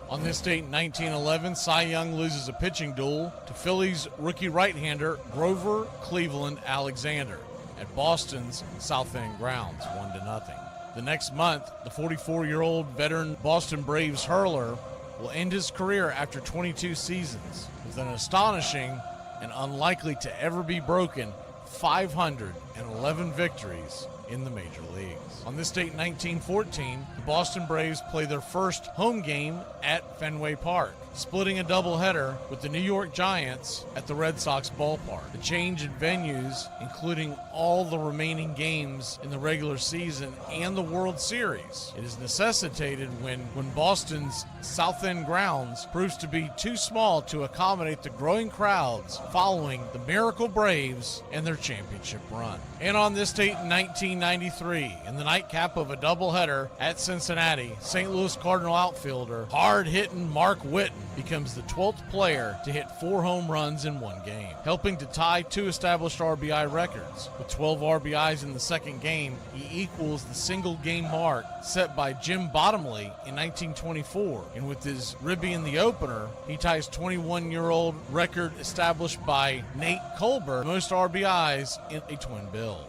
On this date in 1911, Cy Young loses a pitching duel to Phillies rookie right-hander Grover Cleveland Alexander at Boston's South End grounds, 1-0. The next month, the 44-year-old veteran Boston Braves hurler will end his career after 22 seasons with an astonishing and unlikely to ever be broken 511 victories in the major leagues. On this date in 1914, the Boston Braves play their first home game at Fenway Park, splitting a doubleheader with the New York Giants at the Red Sox ballpark. The change in venues, including all the remaining games in the regular season and the World Series, it is necessitated when Boston's South End grounds proves to be too small to accommodate the growing crowds following the Miracle Braves and their championship run. And on this date in 1993, in the nightcap of a doubleheader at Cincinnati, St. Louis Cardinal outfielder, hard-hitting Mark Whitten becomes the 12th player to hit 4 home runs in one game, helping to tie 2 established RBI records. With 12 RBIs in the second game, he equals the single-game mark set by Jim Bottomley in 1924. And with his ribby in the opener, he ties 21-year-old record established by Nate Colbert, most RBIs in a twin bill.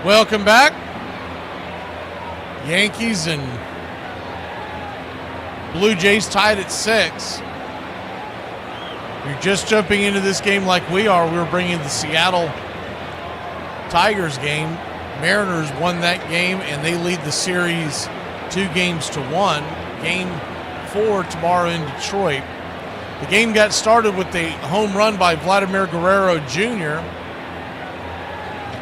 Welcome back. Yankees and Blue Jays tied at 6. You're just jumping into this game like we are. We were bringing the Seattle Tigers game. Mariners won that game, and they lead the series 2-1. Game 4 tomorrow in Detroit. The game got started with a home run by Vladimir Guerrero Jr.,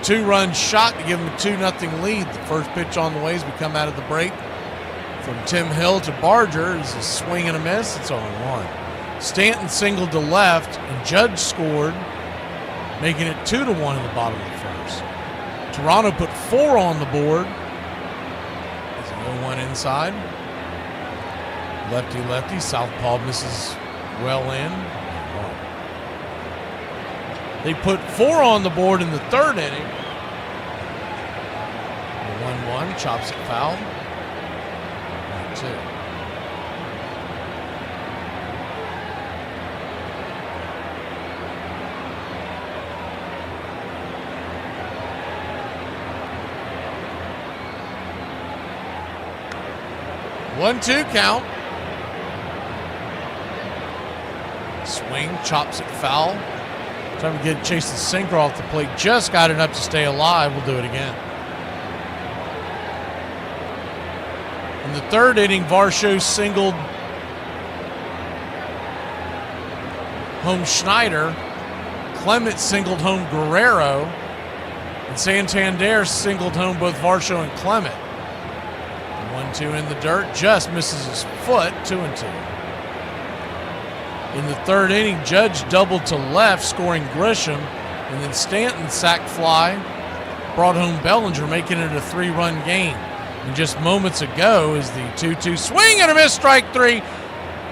2-run shot to give him a 2-0 lead. The first pitch on the way as we come out of the break from Tim Hill to Barger is a swing and a miss. It's 0-1. Stanton singled to left, and Judge scored, making it 2-1 in the bottom of the first. Toronto put 4 on the board. It's a 0-1 inside. Lefty, southpaw misses well in. They put 4 on the board in the third inning. 1-1, chops it foul. 1-2. 1-2 count. Swing, chops it foul. Trying to chase the sinker off the plate. Just got enough to stay alive. We'll do it again. In the third inning, Varsho singled home Schneider. Clement singled home Guerrero. And Santander singled home both Varsho and Clement. 1-2 in the dirt. Just misses his foot. 2-2. In the third inning, Judge doubled to left, scoring Grisham. And then Stanton sac fly brought home Bellinger, making it a 3-run game. And just moments ago is the 2-2 swing and a miss, strike 3.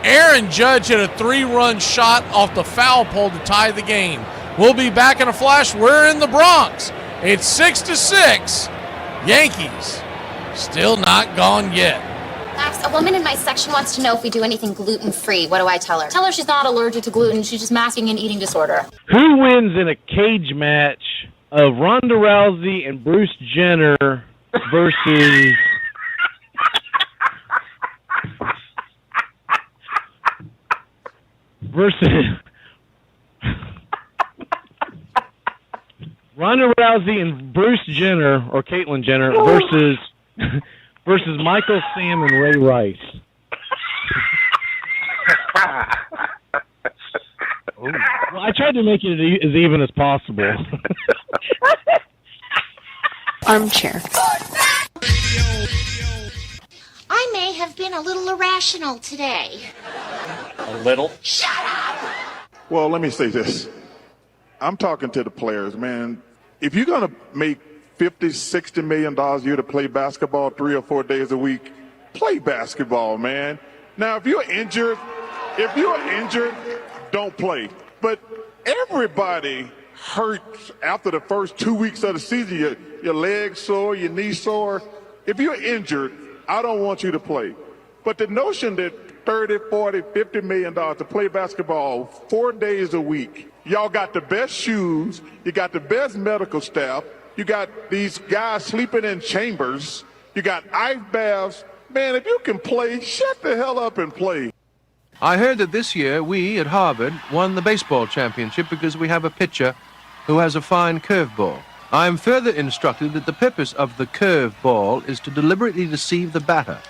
Aaron Judge hit a 3-run shot off the foul pole to tie the game. We'll be back in a flash. We're in the Bronx. It's 6-6. Yankees still not gone yet. Max, a woman in my section wants to know if we do anything gluten-free. What do I tell her? Tell her she's not allergic to gluten. She's just masking an eating disorder. Who wins in a cage match of Ronda Rousey and Bruce Jenner versus Ronda Rousey and Bruce Jenner, or Caitlyn Jenner, versus Michael Sam and Ray Rice? Well, I tried to make it as even as possible. Armchair. I may have been a little irrational today. A little? Shut up! Well, let me say this. I'm talking to the players, man. If you're going to make $50, $60 million a year to play basketball 3 or 4 days a week, play basketball, man. Now, if you're injured, don't play. But everybody hurts after the first 2 weeks of the season. Your legs sore, your knees sore. If you're injured, I don't want you to play. But the notion that $30, $40, $50 million to play basketball 4 days a week, y'all got the best shoes, you got the best medical staff, you got these guys sleeping in chambers, you got ice baths. Man, if you can play, shut the hell up and play. I heard that this year we at Harvard won the baseball championship because we have a pitcher who has a fine curveball. I am further instructed that the purpose of the curveball is to deliberately deceive the batter.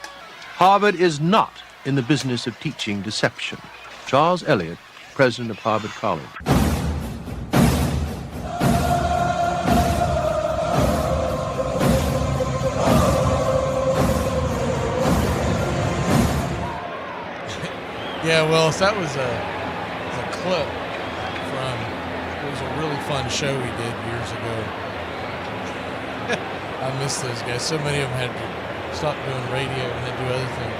Harvard is not in the business of teaching deception. Charles Eliot, president of Harvard College. Yeah, well, that was a clip from, it was a really fun show we did years ago. I miss those guys. So many of them had to stop doing radio and had to do other things.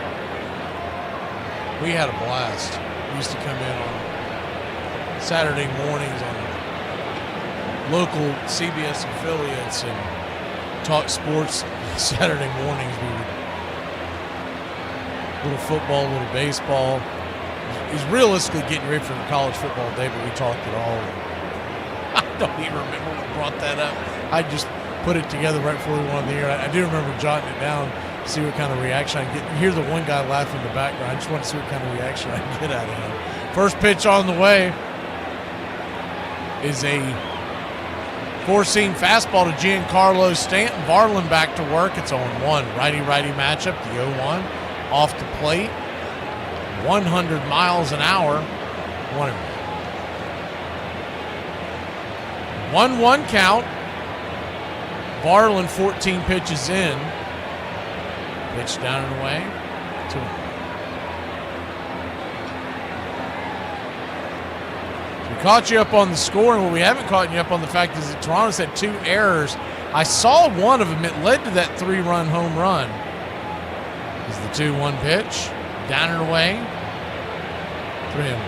We had a blast. We used to come in on Saturday mornings on local CBS affiliates and talk sports. Saturday mornings we would little football, little baseball. It was realistically getting ready for the college football day, but we talked it all. I don't even remember what brought that up. I just put it together right before we went on the air. I do remember jotting it down to see what kind of reaction I get. You hear the one guy laughing in the background. I just want to see what kind of reaction I can get out of him. First pitch on the way is a four-seam fastball to Giancarlo Stanton. Varland back to work. It's 0-1. Righty-righty matchup, the 0-1. Off the plate, 100 miles an hour. 1-1 count. Varland 14 pitches in. Pitch down and away. 2. We caught you up on the score, and what we haven't caught you up on the fact is that Toronto's had 2 errors. I saw one of them. It led to that 3-run home run. Is the 2-1 pitch. Down and away. 3-1.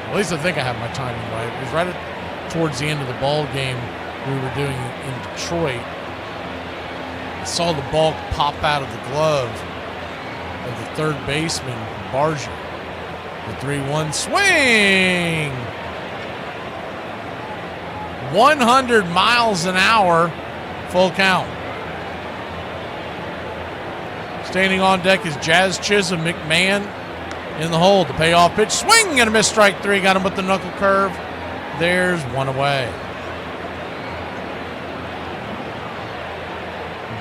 At least I think I have my timing right. It was right towards the end of the ball game we were doing in Detroit. I saw the ball pop out of the glove of the third baseman, Barger. The 3-1 swing! 100 miles an hour, full count. Standing on deck is Jazz Chisholm. McMahon in the hold. The payoff pitch. Swing and a miss, strike three. Got him with the knuckle curve. There's one away.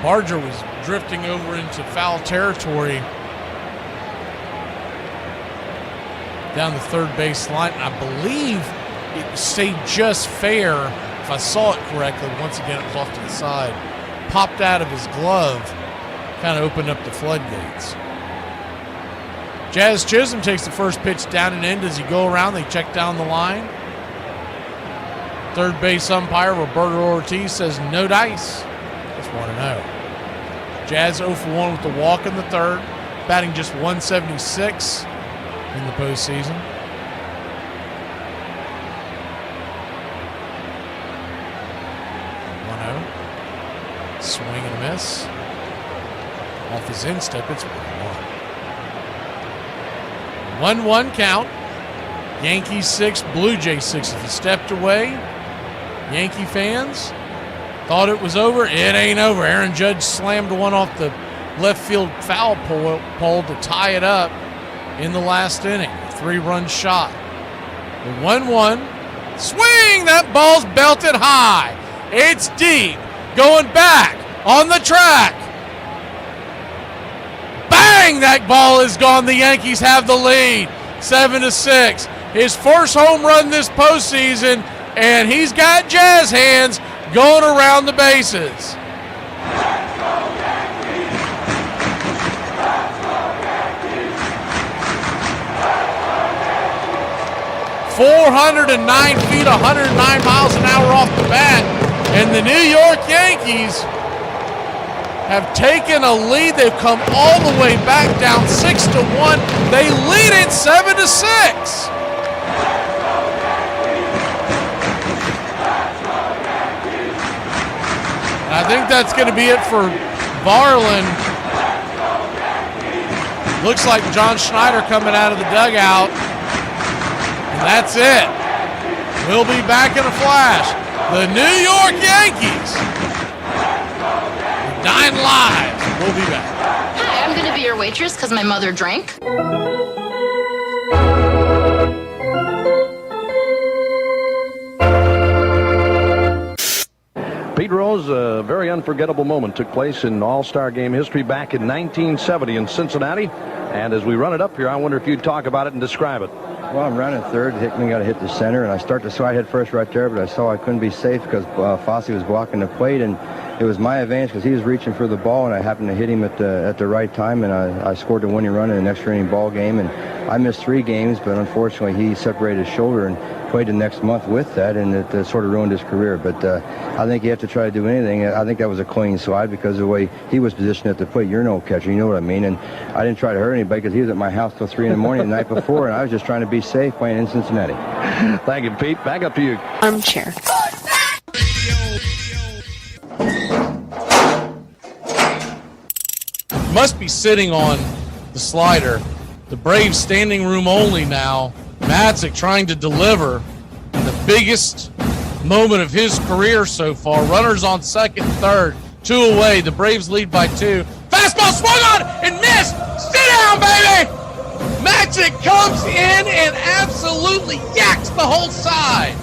Barger was drifting over into foul territory down the third base line. And I believe it stayed just fair, if I saw it correctly. Once again, it was off to the side. Popped out of his glove. Kind of opened up the floodgates. Jazz Chisholm takes the first pitch down and in. Does he go around? They check down the line. Third base umpire Roberto Ortiz says no dice. That's 1-0. Jazz 0 for 1 with the walk in the third, batting just 176 in the postseason. Swing and a miss. Off his instep, it's 1-1. 1-1 count. Yankees 6, Blue Jays 6. If you stepped away, Yankee fans thought it was over. It ain't over. Aaron Judge slammed one off the left field foul pole to tie it up in the last inning. A 3-run shot. The 1-1. Swing! That ball's belted high. It's deep. Going back on the track. Bang! That ball is gone. The Yankees have the lead. 7-6. His first home run this postseason, and he's got Jazz hands going around the bases. .409 feet, 109 miles an hour off the bat, and the New York Yankees have taken a lead. They've come all the way back, down 6-1. They lead it 7-6. I think that's going to be it for Varland. Looks like John Schneider coming out of the dugout. And that's it. We'll be back in a flash. The New York Yankees. 9 lives. We'll be back. Hi, I'm going to be your waitress because my mother drank. Pete Rose, a very unforgettable moment took place in All-Star Game history back in 1970 in Cincinnati. And as we run it up here, I wonder if you'd talk about it and describe it. Well, I'm running third. Hickman got to hit the center, and I start to slide head first right there, but I saw I couldn't be safe because Fosse was blocking the plate, and it was my advantage because he was reaching for the ball, and I happened to hit him at the right time, and I scored the winning run in an extra inning ball game. And I missed 3 games, but unfortunately he separated his shoulder and played the next month with that, and it sort of ruined his career. But I think you have to try to do anything. I think that was a clean slide because of the way he was positioned at the plate. You're no catcher, you know what I mean. And I didn't try to hurt anybody because he was at my house till 3 in the morning the night before, and I was just trying to be safe playing in Cincinnati. Thank you, Pete. Back up to you. Armchair. Must be sitting on the slider. The Braves standing room only now. Matzik trying to deliver the biggest moment of his career so far. Runners on second, third, 2 away. The Braves lead by 2. Fastball swung on and missed. Sit down, baby. Matzik comes in and absolutely yaks the whole side.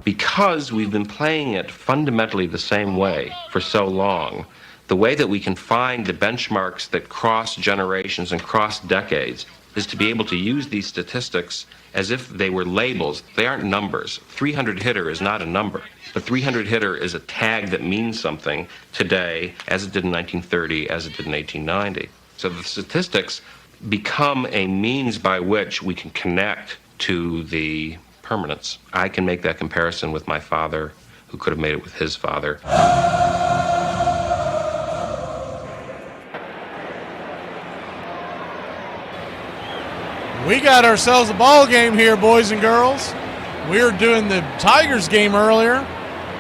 Because we've been playing it fundamentally the same way for so long, the way that we can find the benchmarks that cross generations and cross decades is to be able to use these statistics as if they were labels. They aren't numbers. 300 hitter is not a number. The 300 hitter is a tag that means something today, as it did in 1930, as it did in 1890. So the statistics become a means by which we can connect to the permanence. I can make that comparison with my father, who could have made it with his father. We got ourselves a ball game here, boys and girls. We were doing the Tigers game earlier.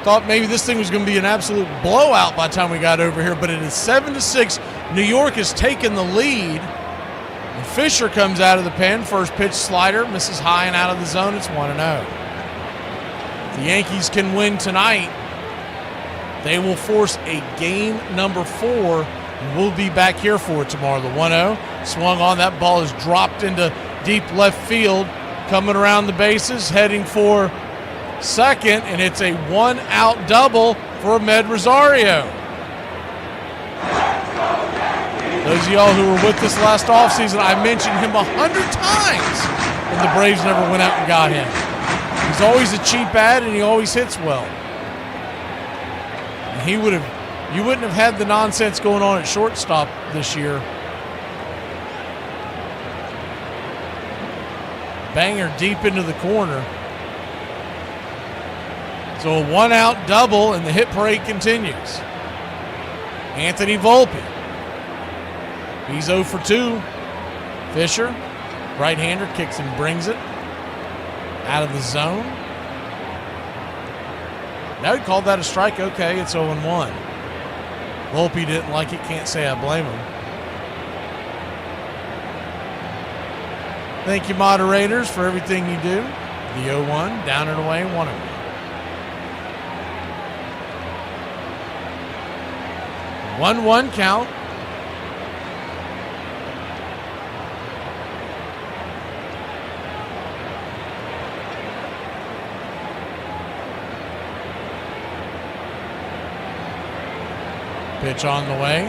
Thought maybe this thing was going to be an absolute blowout by the time we got over here, but it is 7-6. New York has taken the lead. And Fisher comes out of the pen. First pitch slider, misses high and out of the zone. It's 1-0. The Yankees can win tonight. They will force a game number 4 We'll be back here for it tomorrow. The 1-0 swung on. That ball is dropped into deep left field. Coming around the bases, heading for second, and it's a 1-out double for Ahmed Rosario. Those of y'all who were with us last offseason, I mentioned him 100 times, and the Braves never went out and got him. He's always a cheap ad, and he always hits well. And you wouldn't have had the nonsense going on at shortstop this year. Banger deep into the corner. So a 1-out double, and the hit parade continues. Anthony Volpe. He's 0 for 2. Fisher, right-hander, kicks and brings it out of the zone. Now he called that a strike. Okay, it's 0-1. Volpe didn't like it. Can't say I blame him. Thank you, moderators, for everything you do. The 0-1, down and away, 1-1. One count. Pitch on the way.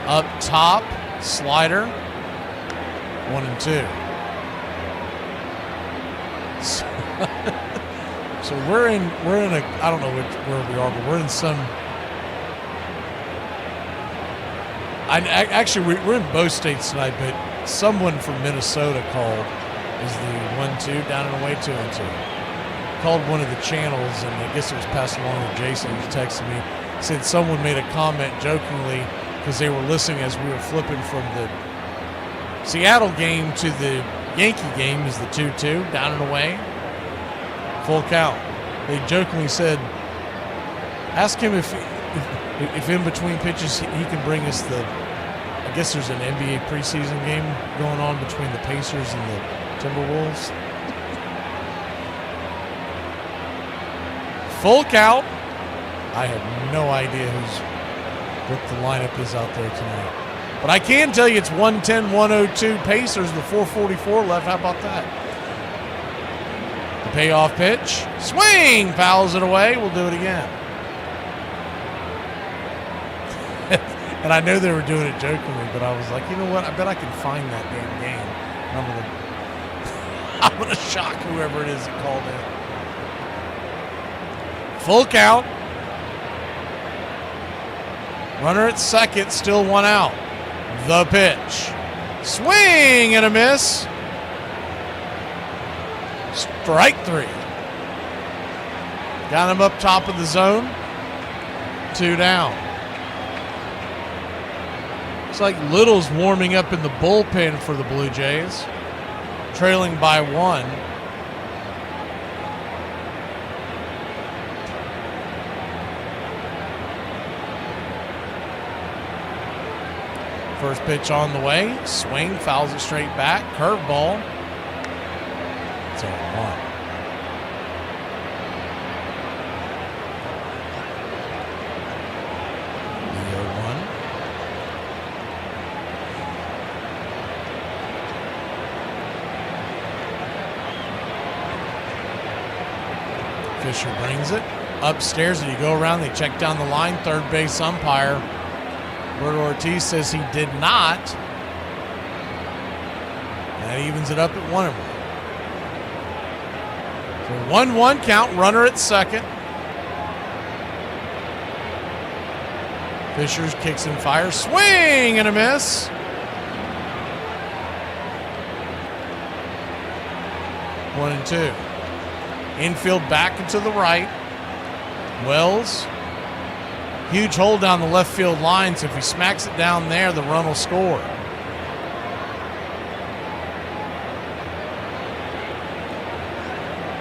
Up top, slider. 1-2. So we're in a, I don't know where we are, but we're in some. Actually, we're in both states tonight, but someone from Minnesota called. Is the 1-2 down and away 2-2. Called one of the channels, and I guess it was passed along to Jason, who texted me. Said someone made a comment jokingly because they were listening as we were flipping from the Seattle game to the Yankee game is the 2-2 down and away, full count. They jokingly said, ask him if in between pitches he can bring us the, I guess there's an NBA preseason game going on between the Pacers and the Timberwolves. Full count. I have no idea what the lineup is out there tonight. But I can tell you it's 110-102 Pacers, the 4:44 left. How about that? The payoff pitch. Swing! Fouls it away. We'll do it again. And I know they were doing it jokingly, but I was like, you know what? I bet I can find that damn game. And I'm gonna shock whoever it is that called in. Full count. Runner at second, still 1 out. The pitch. Swing and a miss. Strike 3. Got him up top of the zone. 2 down. Looks like Little's warming up in the bullpen for the Blue Jays. Trailing by 1. First pitch on the way. Swing, fouls it straight back. Curveball. It's 0-1. The 0-1. Fisher brings it. Upstairs, and you go around, they check down the line. Third base umpire Roberto Ortiz says he did not. That evens it up at 1-1. So 1-1 count, runner at second. Fisher's kicks and fires. Swing and a miss. One and 2. Infield back and to the right. Wells. Huge hole down the left field line, so if he smacks it down there, the run will score.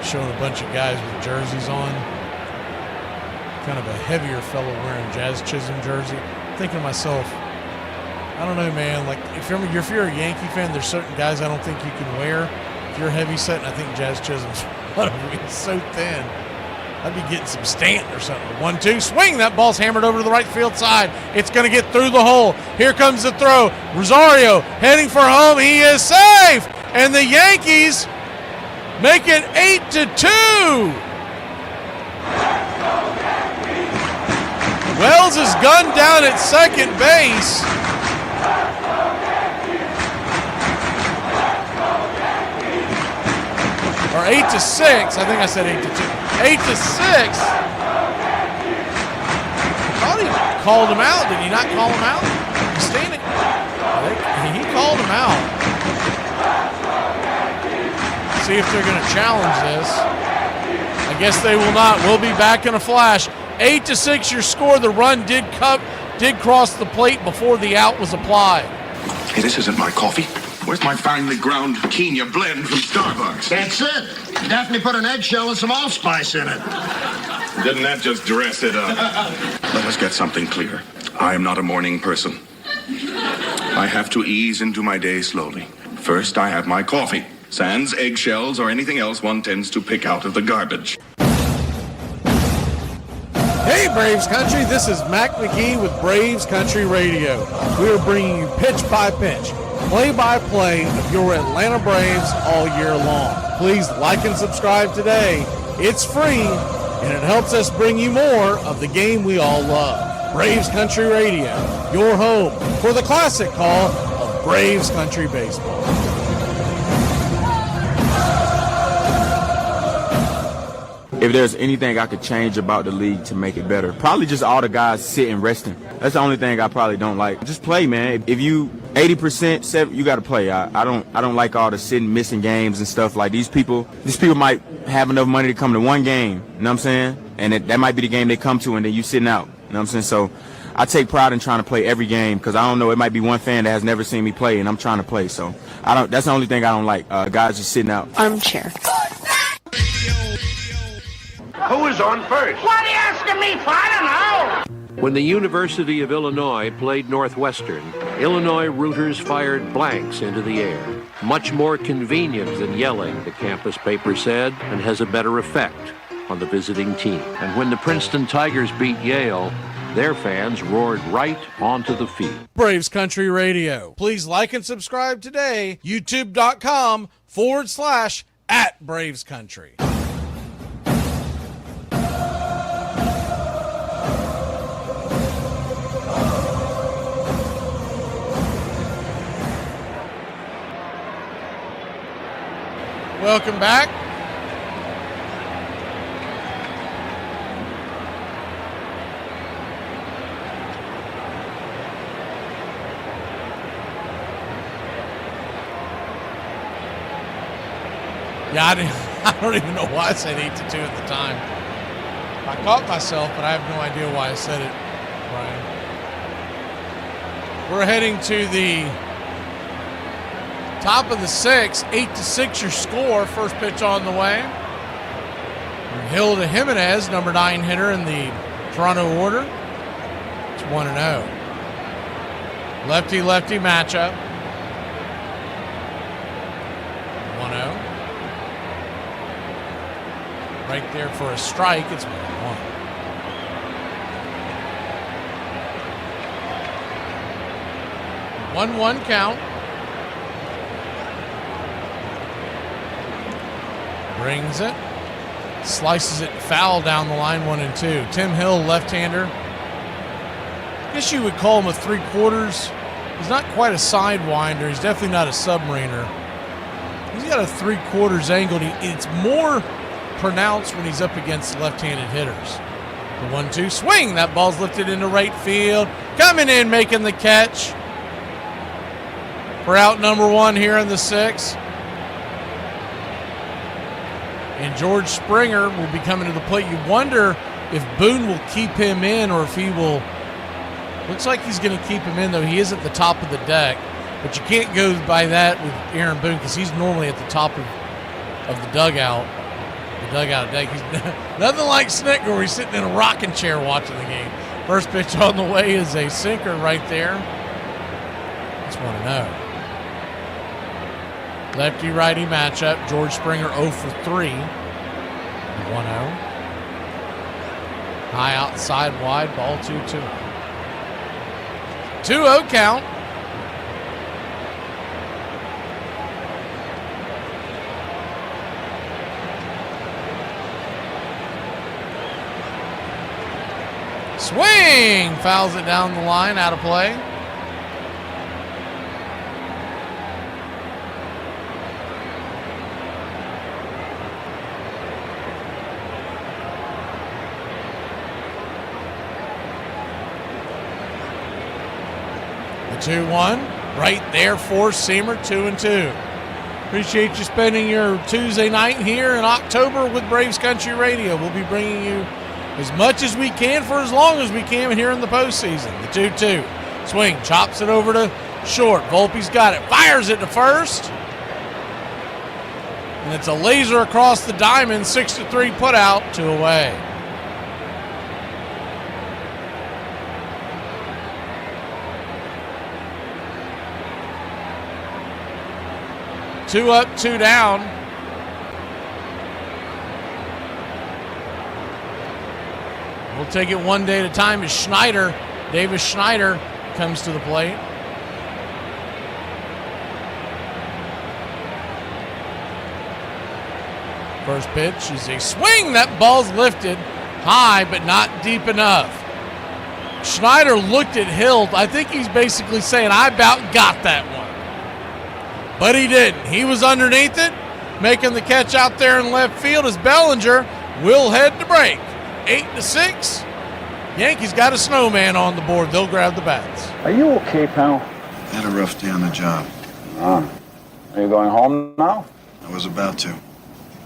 Showing a bunch of guys with jerseys on. Kind of a heavier fellow wearing Jazz Chisholm jersey. Thinking to myself, I don't know, man. Like if you're a Yankee fan, there's certain guys I don't think you can wear. If you're heavy set, I think Jazz Chisholm's one of them. He's so thin. I'd be getting some Stanton or something. 1-2, swing. That ball's hammered over to the right field side. It's going to get through the hole. Here comes the throw. Rosario heading for home. He is safe. And the Yankees make it 8-2. Wells is gunned down at second base. Or 8-6. I think I said 8-2. 8-6. I thought he called him out. Did he not call him out? He's standing. He called him out. See if they're going to challenge this. I guess they will not. We'll be back in a flash. 8-6 your score. The run did cross the plate before the out was applied. Hey, this isn't my coffee. Where's my finely ground quinoa blend from Starbucks? That's it. Daphne put an eggshell and some allspice in it. Didn't that just dress it up? Let us get something clear. I am not a morning person. I have to ease into my day slowly. First, I have my coffee. Sans eggshells or anything else one tends to pick out of the garbage. Hey Braves Country, this is Mac McGee with Braves Country Radio. We are bringing you pitch by pitch, play-by-play of your Atlanta Braves all year long. Please like and subscribe today. It's free, and it helps us bring you more of the game we all love. Braves Country Radio, your home for the classic call of Braves Country Baseball. If there's anything I could change about the league to make it better, probably just all the guys sitting resting. That's the only thing I probably don't like. Just play, man. If you 80%, you got to play. I don't like all the sitting, missing games and stuff. Like these people might have enough money to come to one game. You know what I'm saying? And that might be the game they come to, and then you sitting out. You know what I'm saying? So I take pride in trying to play every game because I don't know. It might be one fan that has never seen me play, and I'm trying to play. So that's the only thing I don't like. Guys just sitting out. Armchair. Who is on first? What are you asking me for? I don't know. When the University of Illinois played Northwestern, Illinois rooters fired blanks into the air. Much more convenient than yelling, the campus paper said, and has a better effect on the visiting team. And when the Princeton Tigers beat Yale, their fans roared right onto the field. Braves Country Radio. Please like and subscribe today. YouTube.com/@Braves Country. Welcome back. Yeah, I don't even know why I said 8-2 at the time. I caught myself, but I have no idea why I said it, Brian. We're heading to the top of the sixth, 8-6 your score. First pitch on the way. From Hill to Jimenez, number 9 hitter in the Toronto order. It's 1-0. Lefty-lefty matchup. 1-0. Right there for a strike. It's 1-1. One count. Brings it. Slices it foul down the line, 1-2. Tim Hill, left-hander. I guess you would call him a 3/4. He's not quite a sidewinder. He's definitely not a submariner. He's got a 3/4 angle. It's more pronounced when he's up against left-handed hitters. The 1-2 swing. That ball's lifted into right field. Coming in, making the catch for out number 1 here in the 6th. And George Springer will be coming to the plate. You wonder if Boone will keep him in or if he will. Looks like he's going to keep him in, though. He is at the top of the deck. But you can't go by that with Aaron Boone because he's normally at the top of the dugout. The dugout deck. He's nothing like Snicker where he's sitting in a rocking chair watching the game. First pitch on the way is a sinker right there. It's 1-0. Lefty-righty matchup. George Springer 0 for 3. 1-0. High outside wide, ball 2-2. 2-0 count. Swing! Fouls it down the line, out of play. The 2-1, right there, four-seamer, 2-2. Appreciate you spending your Tuesday night here in October with Braves Country Radio. We'll be bringing you as much as we can for as long as we can here in the postseason. The 2-2. Swing, chops it over to short. Volpe's got it, fires it to first. And it's a laser across the diamond, 6-3 put out, 2 away. Two up, 2 down. We'll take it one day at a time as Schneider, Davis Schneider, comes to the plate. First pitch is a swing. That ball's lifted high, but not deep enough. Schneider looked at Hill. I think he's basically saying, I about got that one. But he didn't. He was underneath it, making the catch out there in left field as Bellinger will head to break. 8-6. Yankees got a snowman on the board. They'll grab the bats. Are you okay, pal? Had a rough day on the job. Are you going home now? I was about to.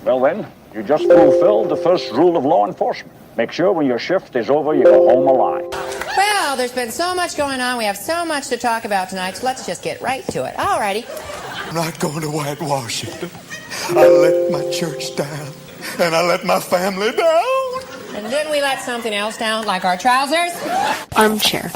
Well then, you just fulfilled the first rule of law enforcement. Make sure when your shift is over, you go home alive. Well, there's been so much going on. We have so much to talk about tonight, so let's just get right to it. Alrighty. I'm not going to whitewash it. I let my church down, and I let my family down. And didn't we let something else down, like our trousers? Armchair.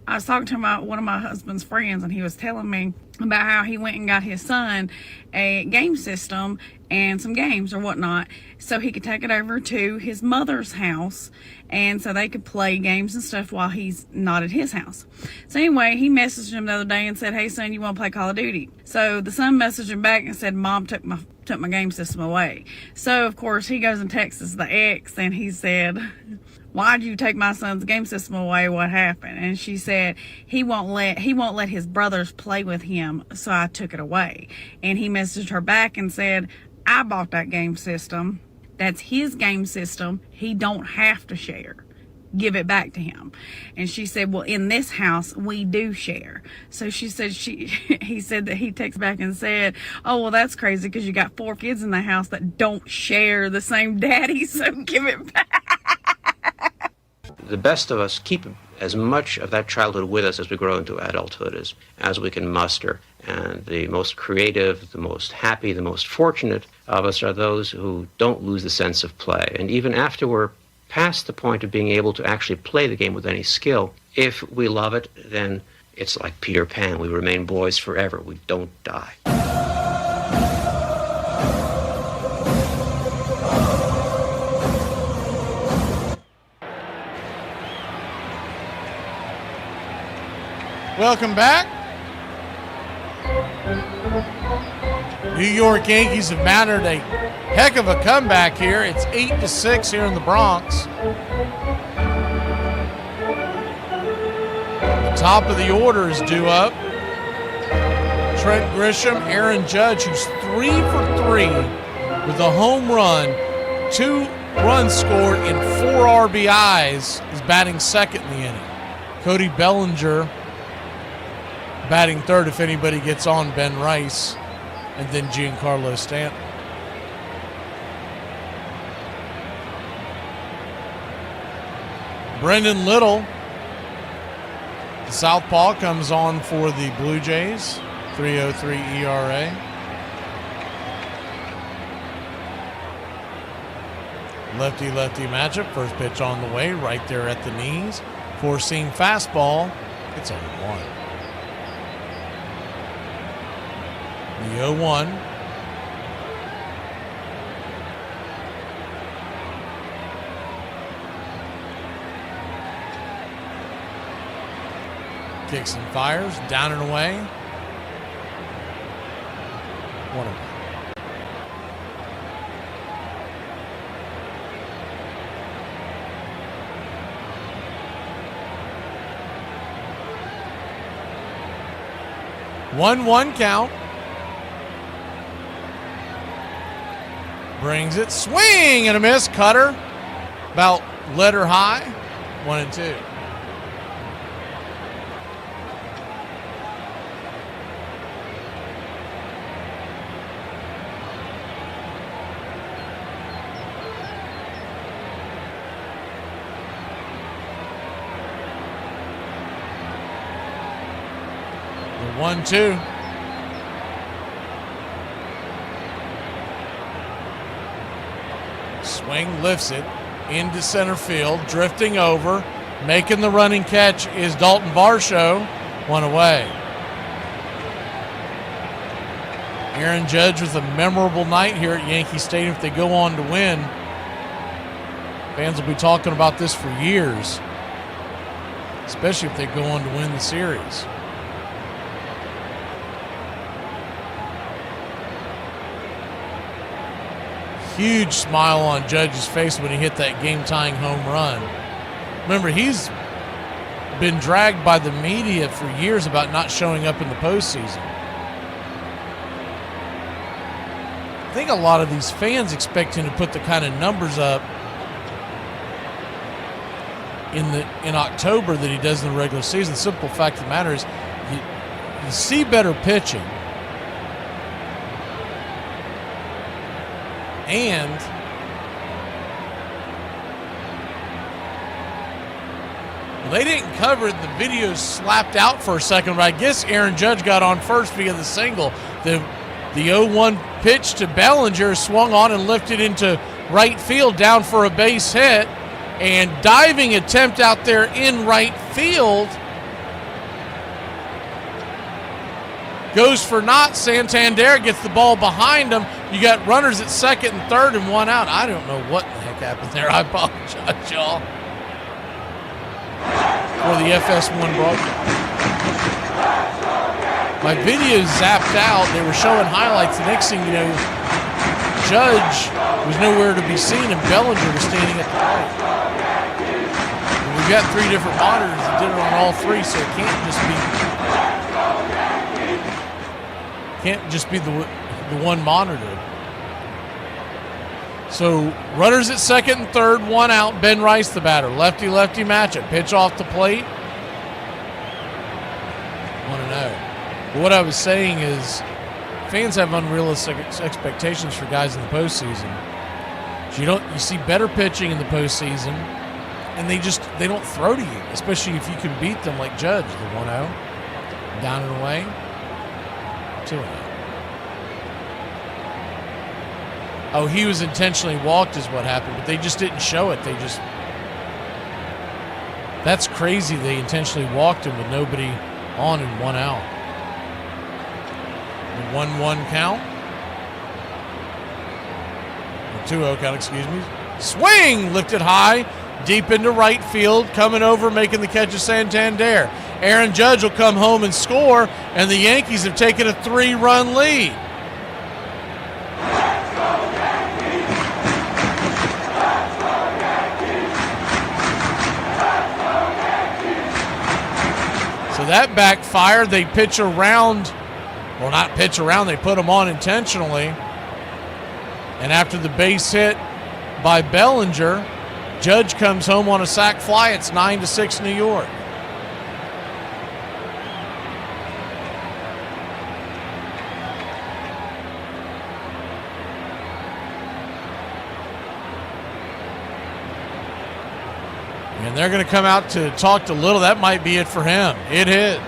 I was talking to one of my husband's friends, and he was telling me about how he went and got his son a game system and some games or whatnot so he could take it over to his mother's house and so they could play games and stuff while he's not at his house. So anyway, he messaged him the other day and said, hey son, you want to play Call of Duty? So the son messaged him back and said, Mom took my game system away. So of course he goes and texts the ex and he said, why'd you take my son's game system away? What happened? And she said, he won't let his brothers play with him, so I took it away. And he messaged her back and said, I bought that game system. That's his game system. He don't have to share. Give it back to him. And she said, well, in this house, we do share. So she said, he said that he texted back and said, oh, well, that's crazy because you got 4 kids in the house that don't share the same daddy, so give it back. The best of us keep as much of that childhood with us as we grow into adulthood as we can muster. And the most creative, the most happy, the most fortunate of us are those who don't lose the sense of play. And even after we're past the point of being able to actually play the game with any skill, if we love it, then it's like Peter Pan. We remain boys forever. We don't die. Welcome back. New York Yankees have mounted a heck of a comeback here. It's 8-6 here in the Bronx. The top of the order is due up. Trent Grisham, Aaron Judge, who's 3 for 3 with a home run, 2 runs scored, and 4 RBIs, is batting second in the inning. Cody Bellinger batting third if anybody gets on, Ben Rice, and then Giancarlo Stanton. Brendan Little, the southpaw, comes on for the Blue Jays, 3.03 ERA. Lefty-lefty matchup, first pitch on the way, right there at the knees. Four-seam fastball, it's 0-1. The 0-1. Kicks and fires. Down and away. 1-0. One count. Brings it. Swing and a miss. Cutter. About letter high. 1-2. The 1-2. Swing, lifts it into center field, drifting over, making the running catch is Dalton Varsho. 1 away. Aaron Judge with a memorable night here at Yankee Stadium. If they go on to win, fans will be talking about this for years, especially if they go on to win the series. Huge smile on Judge's face when he hit that game-tying home run. Remember, he's been dragged by the media for years about not showing up in the postseason. I think a lot of these fans expect him to put the kind of numbers up in October that he does in the regular season. The simple fact of the matter is you see better pitching. And they didn't cover it. The video slapped out for a second, but I guess Aaron Judge got on first via the single. The 0-1 pitch to Bellinger swung on and lifted into right field down for a base hit. And diving attempt out there in right field goes for naught. Santander gets the ball behind him. You got runners at second and third and 1 out. I don't know what the heck happened there. I apologize, y'all. For the FS1 broadcast. My video zapped out. They were showing highlights. The next thing you know, Judge was nowhere to be seen and Bellinger was standing at the plate. And we've got 3 different monitors that did it on all 3, so it can't just be the one monitor. So runners at second and third, 1 out. Ben Rice, the batter. Lefty-lefty matchup. Pitch off the plate. 1-0. But what I was saying is fans have unrealistic expectations for guys in the postseason. So you see better pitching in the postseason, and they don't throw to you, especially if you can beat them like Judge. The 1-0. Down and away. 2-0. Oh, he was intentionally walked is what happened, but they just didn't show it. That's crazy. They intentionally walked him with nobody on and 1 out. The 1-1 count. The 2-0 count, excuse me. Swing! Lifted high, deep into right field, coming over, making the catch of Santander. Aaron Judge will come home and score, and the Yankees have taken a 3-run lead. So that backfired. They pitch around, well, not pitch around, they put them on intentionally. And after the base hit by Bellinger, Judge comes home on a sac fly. It's 9-6 New York. And they're going to come out to talk to Little. That might be it for him. It is.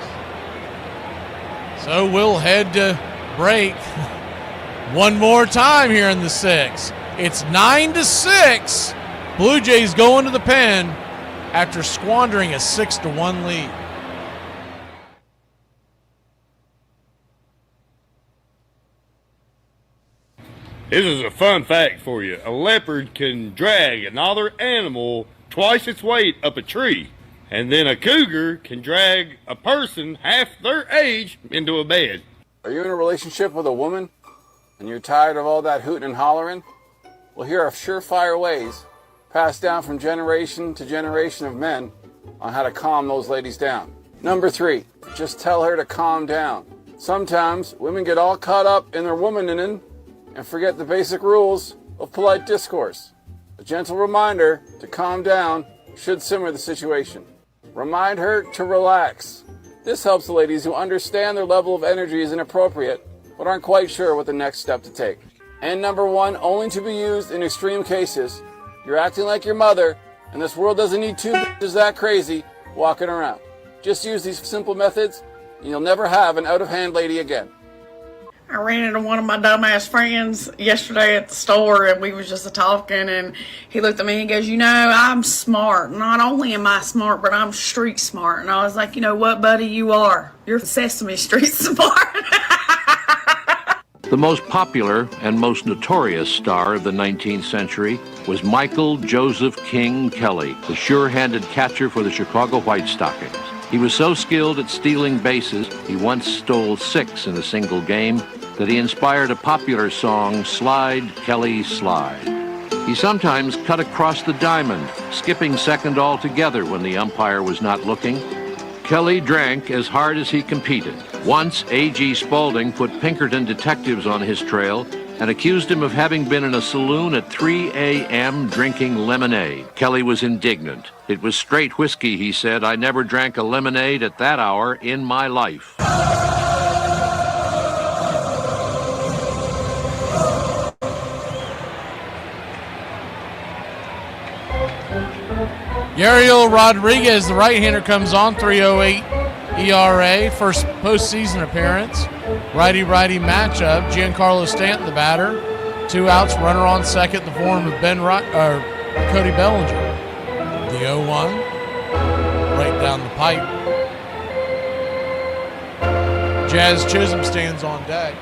So we'll head to break one more time here in the 6th. It's 9-6. Blue Jays going to the pen after squandering a 6-1 lead. This is a fun fact for you. A leopard can drag another animal twice its weight up a tree, And then a cougar can drag a person half their age into a bed. Are you in a relationship with a woman and you're tired of all that hooting and hollering? Well, here are surefire ways passed down from generation to generation of men on how to calm those ladies down. Number 3, just tell her to calm down. Sometimes women get all caught up in their womaning and forget the basic rules of polite discourse. A gentle reminder to calm down should simmer the situation. Remind her to relax. This helps the ladies who understand their level of energy is inappropriate but aren't quite sure what the next step to take. And number 1, only to be used in extreme cases. You're acting like your mother, and this world doesn't need 2 bitches that crazy walking around. Just use these simple methods, and you'll never have an out-of-hand lady again. I ran into one of my dumbass friends yesterday at the store, and we was just talking, and he looked at me and he goes, you know, I'm smart. Not only am I smart, but I'm street smart. And I was like, you know what, buddy, you are. You're Sesame Street smart. The most popular and most notorious star of the 19th century was Michael Joseph King Kelly, the sure-handed catcher for the Chicago White Stockings. He was so skilled at stealing bases, he once stole 6 in a single game, that he inspired a popular song, Slide, Kelly, Slide. He sometimes cut across the diamond, skipping second altogether when the umpire was not looking. Kelly drank as hard as he competed. Once, A.G. Spaulding put Pinkerton detectives on his trail and accused him of having been in a saloon at 3 a.m. drinking lemonade. Kelly was indignant. It was straight whiskey, he said. I never drank a lemonade at that hour in my life. Yariel Rodriguez, the right-hander, comes on, 3.08 ERA, first postseason appearance. Righty-righty matchup. Giancarlo Stanton, the batter. 2 outs, runner on second in the form of Cody Bellinger. The 0-1, right down the pipe. Jazz Chisholm stands on deck.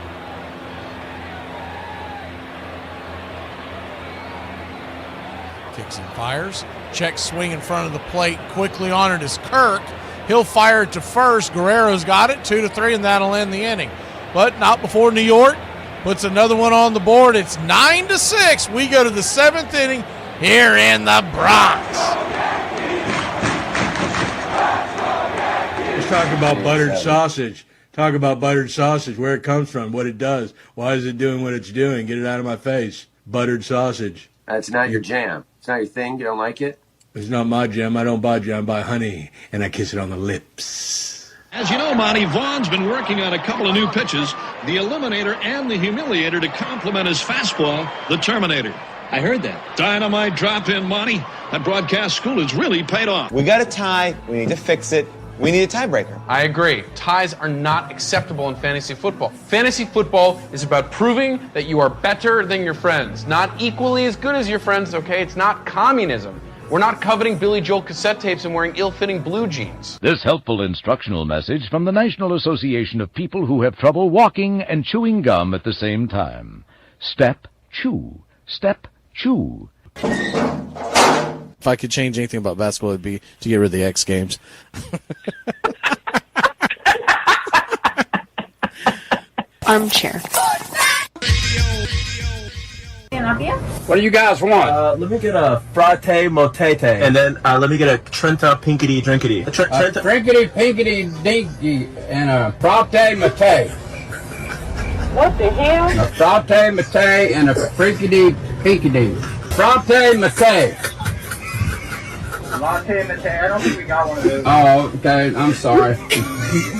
Kicks and fires. Check swing in front of the plate. Quickly on it is Kirk. He'll fire it to first. Guerrero's got it. 2-3, and that'll end the inning. But not before New York puts another one on the board. It's 9-6. We go to the 7th inning here in the Bronx. Let's talk about buttered sausage. Talk about buttered sausage, where it comes from, what it does. Why is it doing what it's doing? Get it out of my face. Buttered sausage. That's not your jam. It's not your thing. You don't like it? It's not my jam. I don't buy jam. I buy honey, and I kiss it on the lips. As you know, Monty, Vaughn's been working on a couple of new pitches, the Eliminator and the Humiliator, to complement his fastball, the Terminator. I heard that. Dynamite drop in, Monty. That broadcast school has really paid off. We got a tie. We need to fix it. We need a tiebreaker. I agree. Ties are not acceptable in fantasy football. Fantasy football is about proving that you are better than your friends, not equally as good as your friends, okay? It's not communism. We're not coveting Billy Joel cassette tapes and wearing ill-fitting blue jeans. This helpful instructional message from the National Association of People Who Have Trouble Walking and Chewing Gum at the Same Time. Step, chew. Step, chew. If I could change anything about basketball, it'd be to get rid of the X Games. Armchair. What do you guys want? Let me get a frate motete. And then let me get a Trenta pinkity drinkity. Drinkity, pinkity, dinky, and a frate mate. What the hell? A frate mate and a frinkity, pinkity. Frate mate. Latte mate. I don't think we got one of those. Oh, okay. I'm sorry.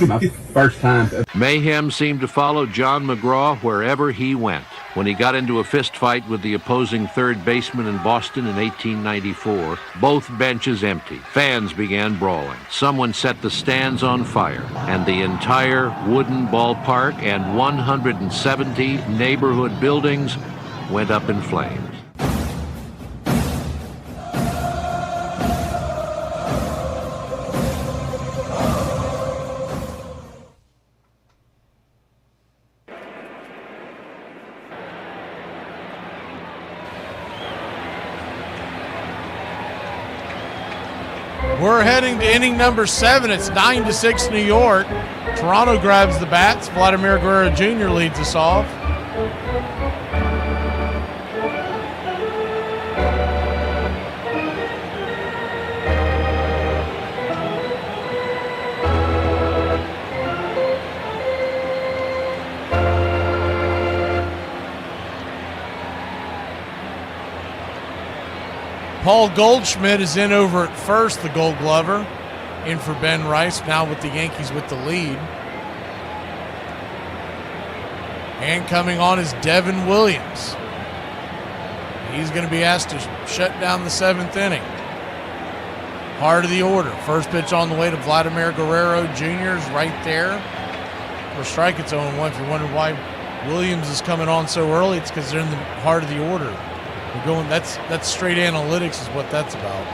My first time. Mayhem seemed to follow John McGraw wherever he went. When he got into a fist fight with the opposing third baseman in Boston in 1894, both benches empty. Fans began brawling. Someone set the stands on fire, and the entire wooden ballpark and 170 neighborhood buildings went up in flames. We're heading to inning number 7. It's 9-6 New York. Toronto grabs the bats. Vladimir Guerrero Jr. leads us off. Paul Goldschmidt is in over at first, the Gold Glover, in for Ben Rice, now with the Yankees with the lead. And coming on is Devin Williams. He's going to be asked to shut down the 7th inning. Heart of the order. First pitch on the way to Vladimir Guerrero Jr. is right there. For strike, it's 0-1. If you're wondering why Williams is coming on so early, it's because they're in the heart of the order. We're going. That's straight analytics is what that's about.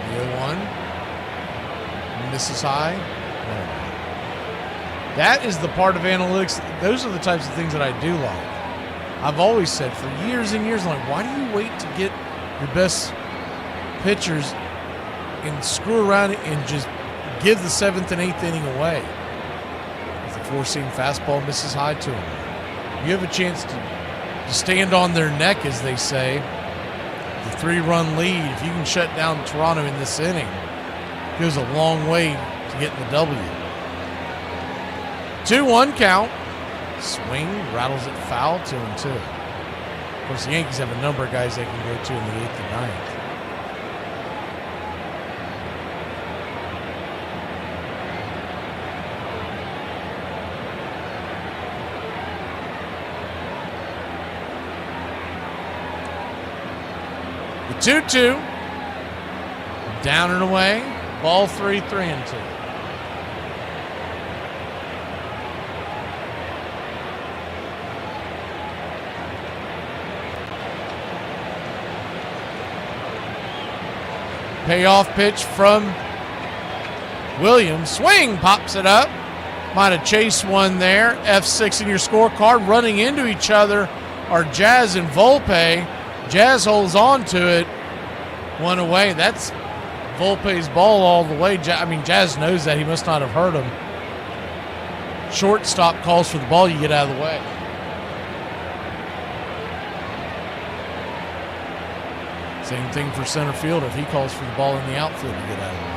The 0-1 misses high. That is the part of analytics. Those are the types of things that I do like. I've always said for years and years, like, why do you wait to get your best pitchers and screw around and just give the 7th and 8th inning away? As the 4-seam fastball misses high to him. You have a chance to stand on their neck, as they say. The 3-run lead, if you can shut down Toronto in this inning, it goes a long way to getting the W. 2-1 count. Swing, rattles it foul, 2-2. Of course, the Yankees have a number of guys they can go to in the 8th and 9th. The 2-2. Down and away. Ball 3, 3-2. Payoff pitch from Williams. Swing, pops it up. Might have chased one there. F6 in your scorecard. Running into each other are Jazz and Volpe. Jazz holds on to it. One away. That's Volpe's ball all the way. Jazz knows that. He must not have heard him. Shortstop calls for the ball. You get out of the way. Same thing for center fielder. If he calls for the ball in the outfield, you get out of the way.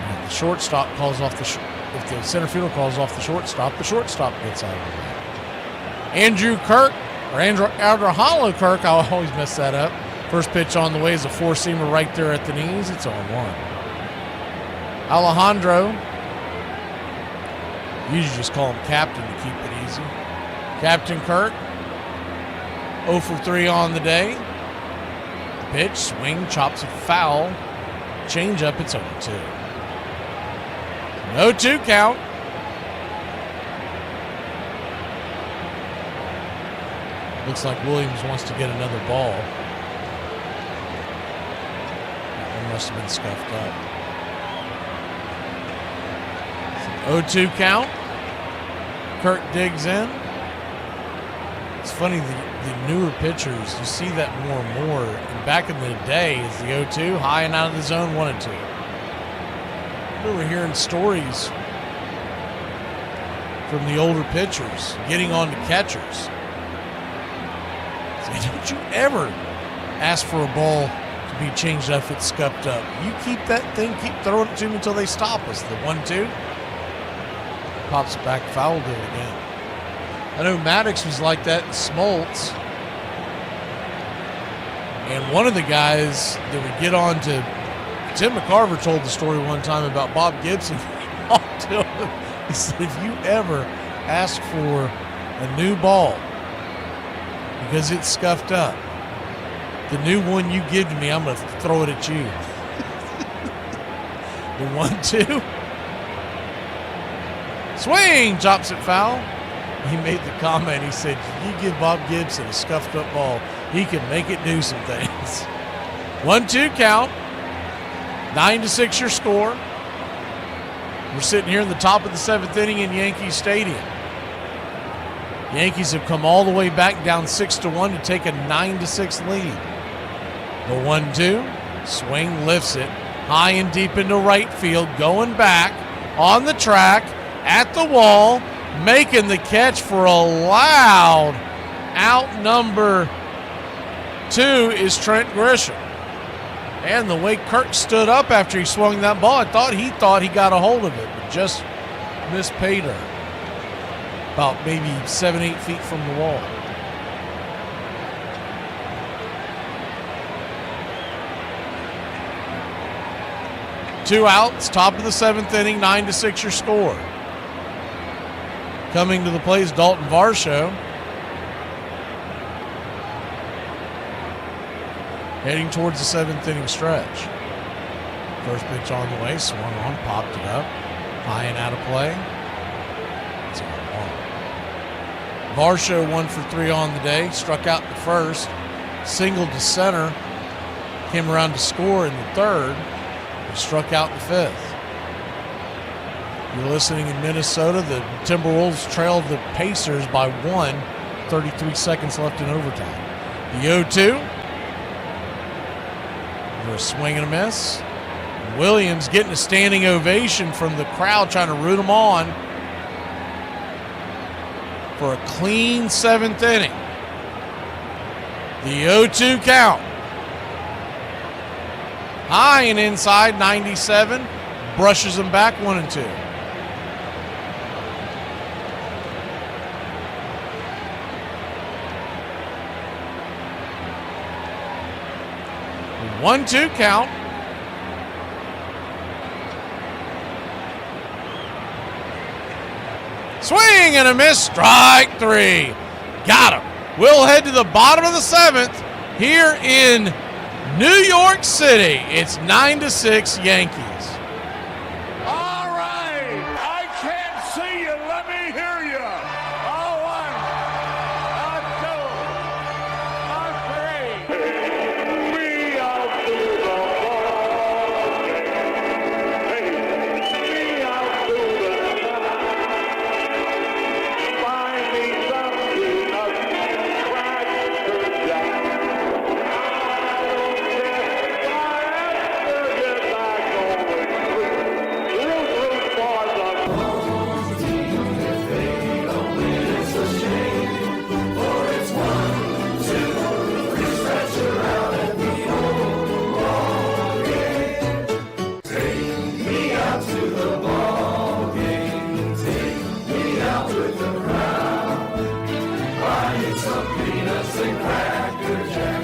And if the shortstop calls off if the center fielder calls off the shortstop gets out of the way. Andrew Hollow Kirk, I always mess that up. First pitch on the way is a 4-seamer right there at the knees. It's 0-1. Alejandro, usually just call him Captain to keep it easy. Captain Kirk, 0 for 3 on the day. Pitch, swing, chops it foul. Change up, it's 0-2. 0-2 count. Looks like Williams wants to get another ball. That one must have been scuffed up. 0-2 count. Kirk digs in. It's funny, the newer pitchers, you see that more and more. And back in the day, is the 0-2, high and out of the zone, 1-2. I remember hearing stories from the older pitchers getting on to catchers. Don't you ever ask for a ball to be changed up if it's scuffed up. You keep that thing, keep throwing it to them until they stop us. The 1-2 pops it back, foul to it again. I know Maddox was like that in Smoltz. And one of the guys that would get on to, Tim McCarver told the story one time about Bob Gibson. He said, if you ever ask for a new ball because it's scuffed up, the new one you give to me, I'm going to throw it at you. The 1-2. Swing, chops it foul. He made the comment, he said, you give Bob Gibson a scuffed up ball, he can make it do some things. 1-2 count. 9-6 your score. We're sitting here in the top of the 7th inning in Yankee Stadium. Yankees have come all the way back down 6-1 to take a 9-6 lead. The 1-2. Swing lifts it high and deep into right field, going back on the track, at the wall, making the catch for a loud out. Number 2 is Trent Grisham. And the way Kirk stood up after he swung that ball, I thought he got a hold of it, but just mispaid her. About maybe 7-8 feet from the wall. Two outs, top of the 7th inning, 9-6 your score. Coming to the plate is Dalton Varsho. Heading towards the 7th inning stretch. First pitch on the way, swung on, popped it up. High and out of play. It's on 1. Varsho 1 for 3 on the day. Struck out the first. Singled to center. Came around to score in the 3rd. And struck out the 5th. You're listening in Minnesota. The Timberwolves trailed the Pacers by 1. 33 seconds left in overtime. The 0-2. For a swing and a miss. Williams getting a standing ovation from the crowd trying to root him on for a clean 7th inning. The 0-2 count. High and inside, 97. Brushes him back, 1-2. The 1-2 count. Swing and a miss, strike 3. Got him. We'll head to the bottom of the 7th here in New York City. It's 9-6 Yankees. All right. I can't see you. Let me hear you. A 1, a 2, a 3. Me out to the ball game. Me out to the find me something to crack down.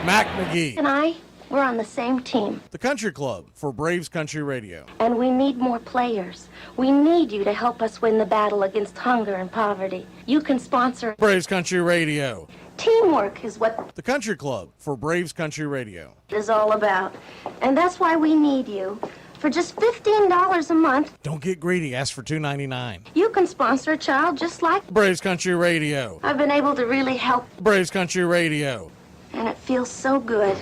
Mac McGee. Can I We're on the same team. The Country Club for Braves Country Radio. And we need more players. We need you to help us win the battle against hunger and poverty. You can sponsor Braves Country Radio. Teamwork is what The Country Club for Braves Country Radio. it is all about. And that's why we need you. For just $15 a month, Don't get greedy. Ask for $2.99. you can sponsor a child just like Braves Country Radio. I've been able to really help, Braves Country Radio. and it feels so good.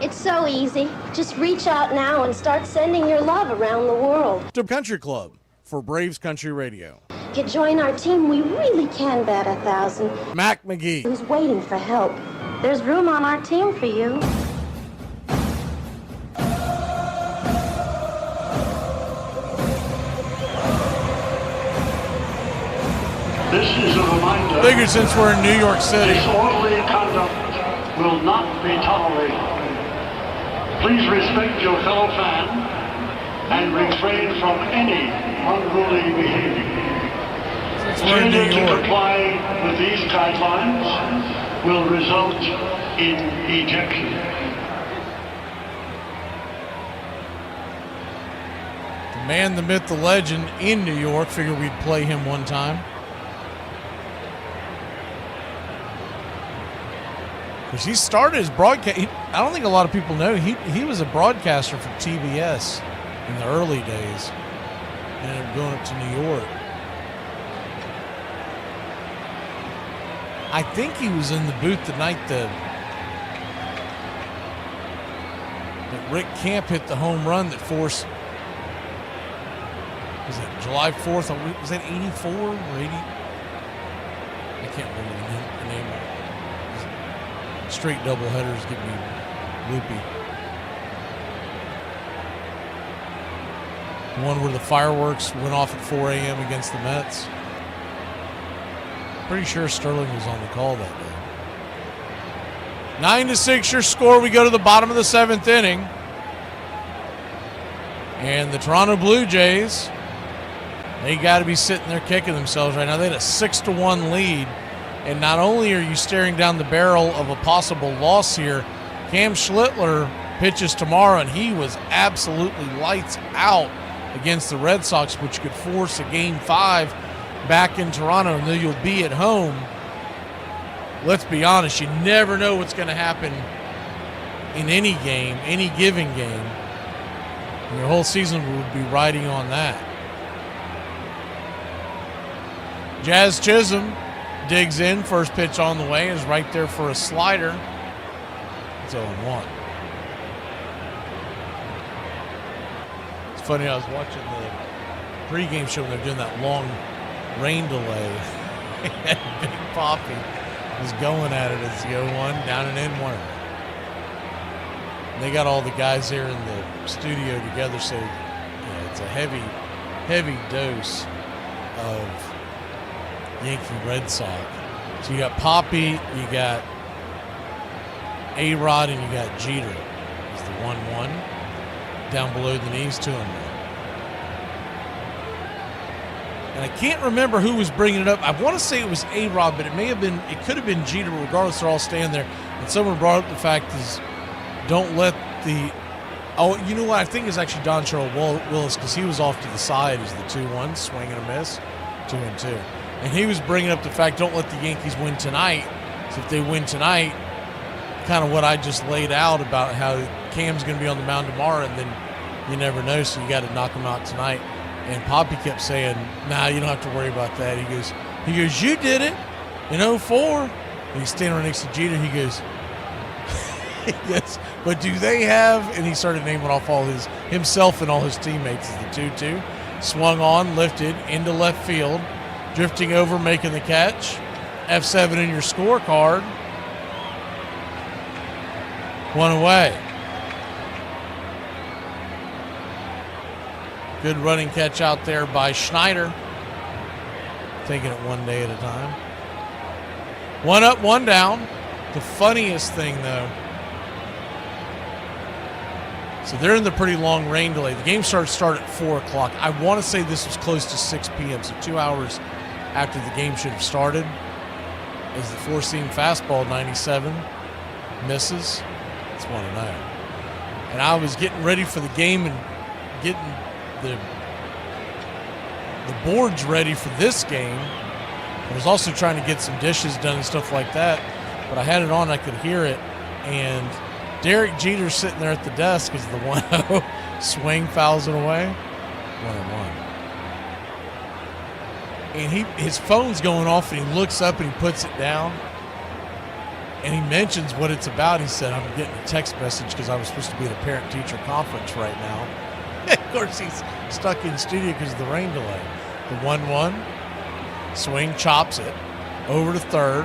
It's so easy. Just reach out now and start sending your love around the world. The Country Club for Braves Country Radio. To join our team, we really can bat 1,000. Mac McGee. Who's waiting for help? There's room on our team for you. This is a reminder. Figured since we're in New York City. Disorderly conduct will not be tolerated. Please respect your fellow fan and refrain from any unruly behavior. Failure to comply with these guidelines will result in ejection. The man, the myth, the legend in New York. Figured we'd play him one time. Because he started his broadcast. I don't think a lot of people know he was a broadcaster for TBS in the early days. Ended up going up to New York. I think he was in the booth the night that Rick Camp hit the home run that forced, was it July 4th? Was that 84 or 80? I can't remember the name of it. Straight doubleheaders get me loopy. The one where the fireworks went off at 4 a.m. against the Mets. Pretty sure Sterling was on the call that day. 9-6 your score. We go to the bottom of the 7th inning. And the Toronto Blue Jays, they got to be sitting there kicking themselves right now. They had a 6-1 lead. And not only are you staring down the barrel of a possible loss here, Cam Schlittler pitches tomorrow, and he was absolutely lights out against the Red Sox, which could force a Game 5 back in Toronto, and then you'll be at home. Let's be honest, you never know what's going to happen in any game, any given game. And your whole season would be riding on that. Jazz Chisholm digs in, first pitch on the way, is right there for a slider. It's 0-1. It's funny, I was watching the pregame show when they're doing that long rain delay. Big Poppy was going at it as 0-1, down and in one. They got all the guys there in the studio together, so it's a heavy dose of Yankee Red Sox. So you got Poppy, you got A-Rod, and you got Jeter. It's the 1-1. Down below the knees, 2-1. And I can't remember who was bringing it up. I want to say it was A-Rod, but it could have been Jeter. Regardless, they're all standing there. And someone brought up the fact is, don't let the, you know what? I think it's actually Don Cheryl Willis, because he was off to the side as the 2-1, swing and a miss, 2-2. And he was bringing up the fact, don't let the Yankees win tonight. So if they win tonight, kind of what I just laid out about how Cam's going to be on the mound tomorrow, and then you never know, so you got to knock him out tonight. And Poppy kept saying, nah, you don't have to worry about that. He goes, you did it in 2004. And he's standing right next to Jeter. He goes, yes, but do they have? And he started naming off all himself and all his teammates as the 2-2. Swung on, lifted into left field. Drifting over, making the catch. F7 in your scorecard. One away. Good running catch out there by Schneider. Taking it one day at a time. One up, one down. The funniest thing, though. So they're in the pretty long rain delay. The game started at 4 o'clock. I want to say this was close to 6 p.m., so 2 hours after the game should have started. As the four-seam fastball, 97, misses. It's 1-0. And I was getting ready for the game and getting the boards ready for this game. I was also trying to get some dishes done and stuff like that, but I had it on, I could hear it, and Derek Jeter's sitting there at the desk as the 1-0 swing fouls it away. 1-1. And his phone's going off, and he looks up and he puts it down, and he mentions what it's about. He said, I'm getting a text message because I was supposed to be at a parent-teacher conference right now. Of course, he's stuck in studio because of the rain delay. The 1-1, swing, chops it, over to third,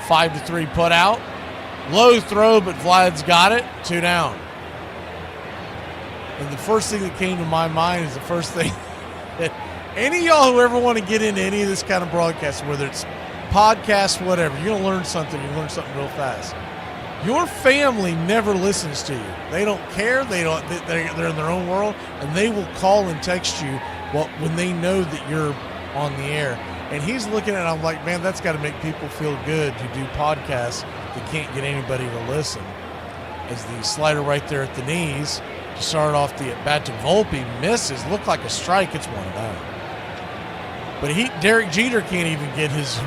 5-3 put out. Low throw, but Vlad's got it, 2 down. And the first thing that came to my mind is the first thing that any of y'all who ever want to get into any of this kind of broadcast, whether it's podcasts, whatever, you're going to learn something. You're going to learn something real fast. Your family never listens to you. They don't care. They're in their own world, and they will call and text you when they know that you're on the air. And he's looking at it, I'm like, man, that's got to make people feel good who do podcasts that can't get anybody to listen. As the slider right there at the knees to start off the at-bat to Volpe misses. Looked like a strike. It's 1-0. But Derek Jeter can't even get his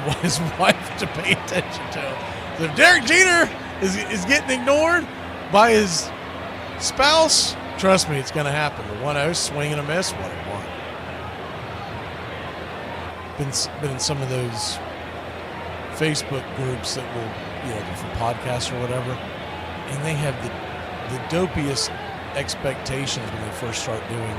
wife to pay attention to him. So if Derek Jeter is getting ignored by his spouse, trust me, it's going to happen. The 1-0, swing and a miss, 1-1. Been in some of those Facebook groups that will, for podcasts or whatever, and they have the dopiest expectations when they first start doing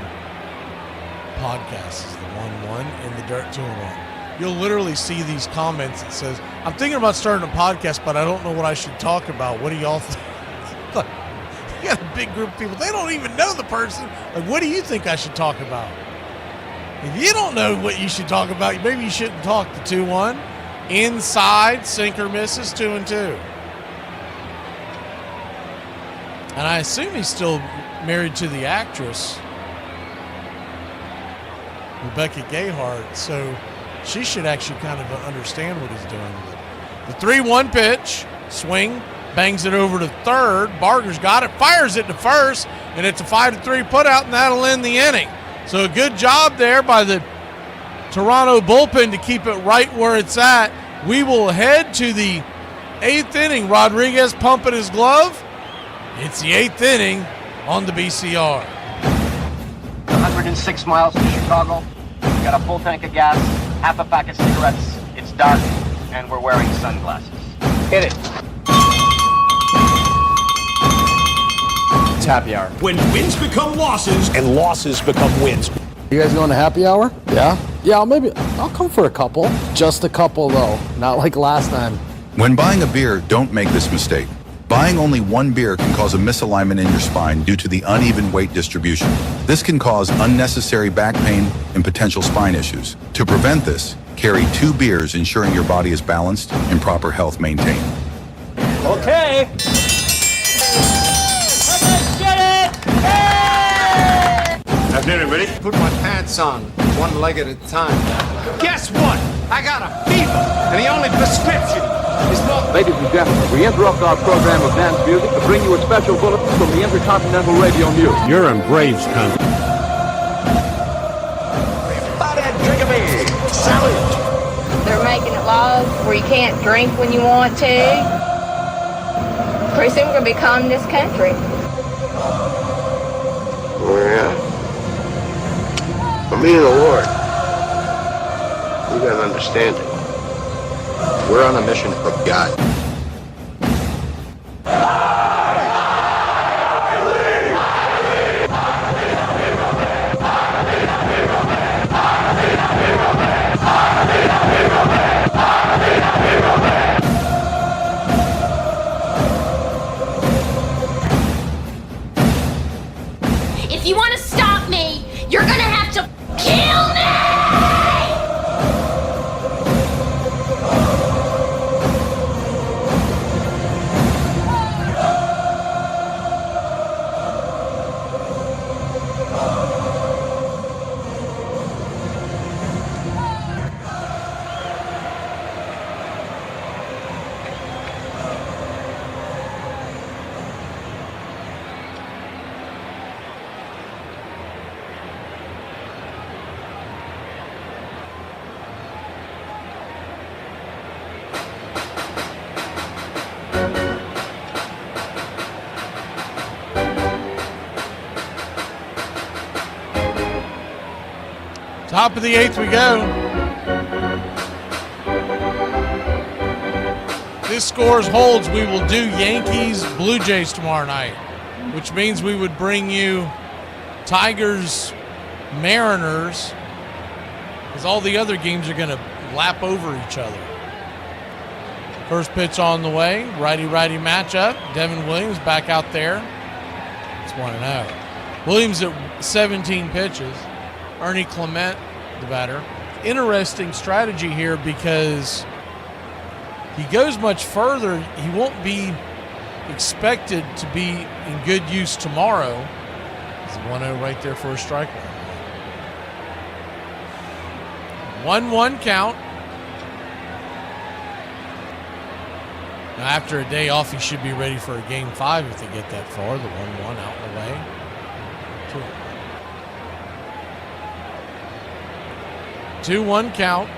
podcasts. Is the 1-1 and the dirt 2-1. You'll literally see these comments that says, I'm thinking about starting a podcast, but I don't know what I should talk about. What do y'all think? You got a big group of people. They don't even know the person. Like, what do you think I should talk about? If you don't know what you should talk about, maybe you shouldn't talk. The 2-1. Inside, sinker misses, 2-2. And I assume he's still married to the actress, Rebecca Gayheart, so she should actually kind of understand what he's doing. The 3-1 pitch, swing, bangs it over to third. Barger's got it, fires it to first, and it's a 5-3 putout, and that'll end the inning. So a good job there by the Toronto bullpen to keep it right where it's at. We will head to the 8th inning. Rodriguez pumping his glove. It's the 8th inning on the BCR. 106 miles to Chicago. We got a full tank of gas, half a pack of cigarettes. It's dark, and we're wearing sunglasses. Hit it. It's happy hour. When wins become losses And losses become wins. You guys going to happy hour? Yeah? Yeah, I'll come for a couple. Just a couple, though. Not like last time. When buying a beer, don't make this mistake. Buying only one beer can cause a misalignment in your spine due to the uneven weight distribution. This can cause unnecessary back pain and potential spine issues. To prevent this, carry 2 beers, ensuring your body is balanced and proper health maintained. Okay. Afternoon, everybody. Put my pants on, one leg at a time. Guess what? I got a fever, and the only prescription is more. Ladies and gentlemen, we interrupt our program of dance music to bring you a special bulletin from the Intercontinental Radio News. You're in Braves country. Everybody drink a beer. Salute. They're making it laws where you can't drink when you want to. Pretty soon we're going to be communist country. Oh, yeah. For me and the Lord, you gotta understand it. We're on a mission from God. If you want to stop me, you're gonna have to kill me! Top of the 8th we go. If this scores holds, we will do Yankees Blue Jays tomorrow night, which means we would bring you Tigers Mariners, because all the other games are going to lap over each other. First pitch on the way, righty-righty matchup. Devin Williams back out there. It's 1-0. Williams at 17 pitches. Ernie Clement, the batter. Interesting strategy here because he goes much further. He won't be expected to be in good use tomorrow. It's 1-0 right there for a strikeout. 1-1 count. Now, after a day off, he should be ready for a Game 5 if they get that far. The 1-1 out in the way. 2-1 count.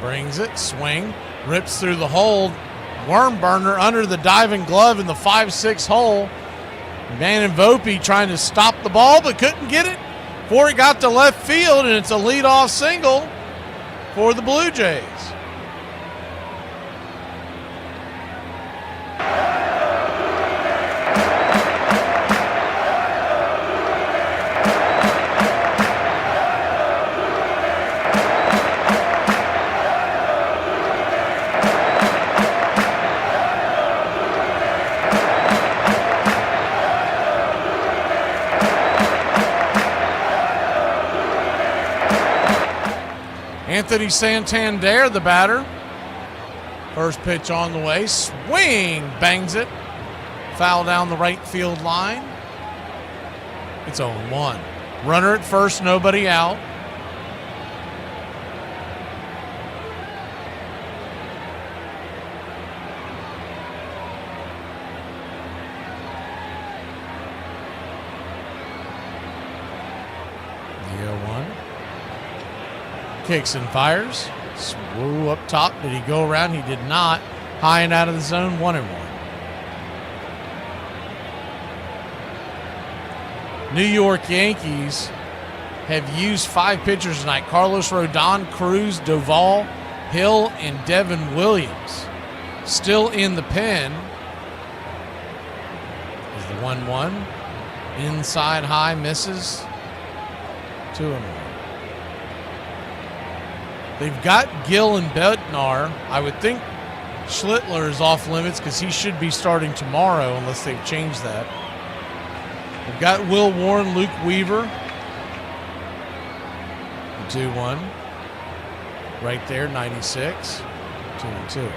Brings it, swing, rips through the hole. Worm burner under the diving glove in the 5-6 hole. Van Vope trying to stop the ball but couldn't get it before it got to left field, and it's a leadoff single for the Blue Jays. Anthony Santander, the batter. First pitch on the way. Swing, bangs it. Foul down the right field line. It's 0-1. Runner at first, nobody out. Kicks and fires. Swoo up top. Did he go around? He did not. High and out of the zone, 1-1. New York Yankees have used 5 pitchers tonight. Carlos Rodon, Cruz, Doval, Hill, and Devin Williams. Still in the pen is the 1-1. Inside high, misses. 2-1. They've got Gill and Bednar. I would think Schlittler is off limits because he should be starting tomorrow unless they've changed that. They've got Will Warren, Luke Weaver. 2-1. Right there, 96. 2-2.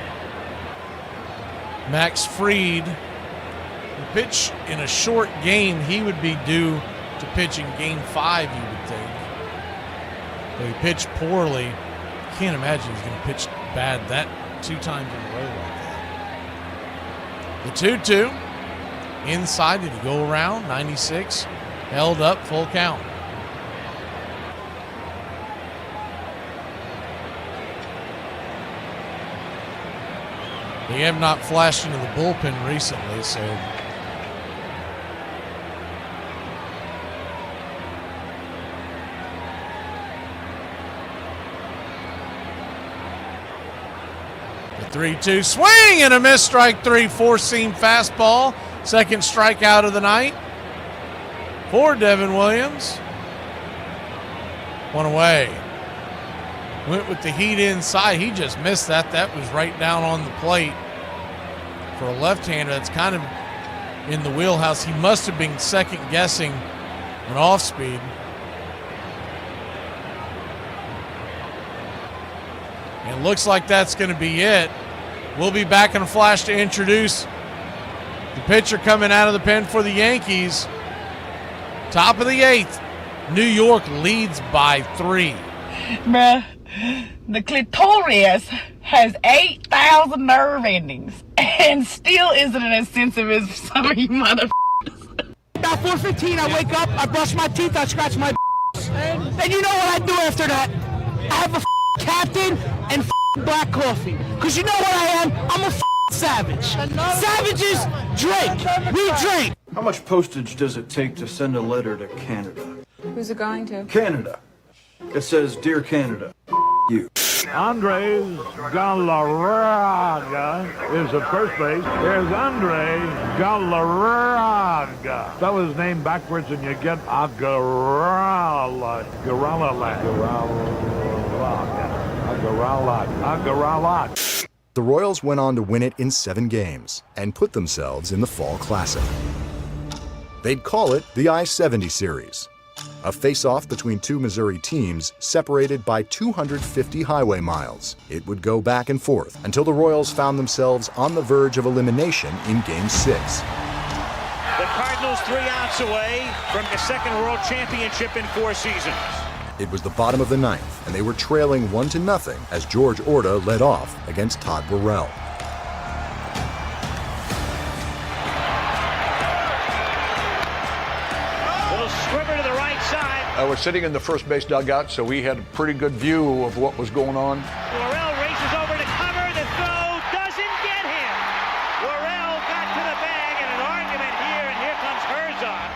Max Fried. Pitch in a short game, he would be due to pitch in Game 5, you would think. But he pitched poorly. Can't imagine he's going to pitch bad that 2 times in a row like that. The 2-2. Inside, did he go around? 96. Held up, full count. They have not flashed into the bullpen recently, so the 3-2 swing and a miss, strike 3, 4-seam fastball. Second strikeout of the night for Devin Williams. 1 away. Went with the heat inside. He just missed that. That was right down on the plate. For a left-hander, that's kind of in the wheelhouse. He must have been second-guessing an off-speed. And looks like that's going to be it. We'll be back in a flash to introduce the pitcher coming out of the pen for the Yankees. Top of the 8th. New York leads by 3. Bruh, the clitoris has 8,000 nerve endings and still isn't as sensitive as some of you motherfuckers. About 4:15, I wake up, I brush my teeth, I scratch my and then you know what I do after that? I have a captain and black coffee. Because you know what I am? I'm a savage. Savages drink. We drink. How much postage does it take to send a letter to Canada? Who's it going to? Canada. It says, Dear Canada, you. Andres Galarraga is at first base. There's Andre Galarraga. Spell his name backwards and you get Agarala. The Royals went on to win it in 7 games and put themselves in the Fall Classic. They'd call it the I-70 Series, a face-off between 2 Missouri teams separated by 250 highway miles. It would go back and forth until the Royals found themselves on the verge of elimination in Game 6. The Cardinals 3 outs away from the second World Championship in 4 seasons. It was the bottom of the 9th, and they were trailing 1-0 as George Orta led off against Todd Burrell. Little squibber to the right side. I was sitting in the first base dugout, so we had a pretty good view of what was going on. Worrell races over to cover. The throw doesn't get him. Worrell got to the bag in an argument here, and here comes Herzog.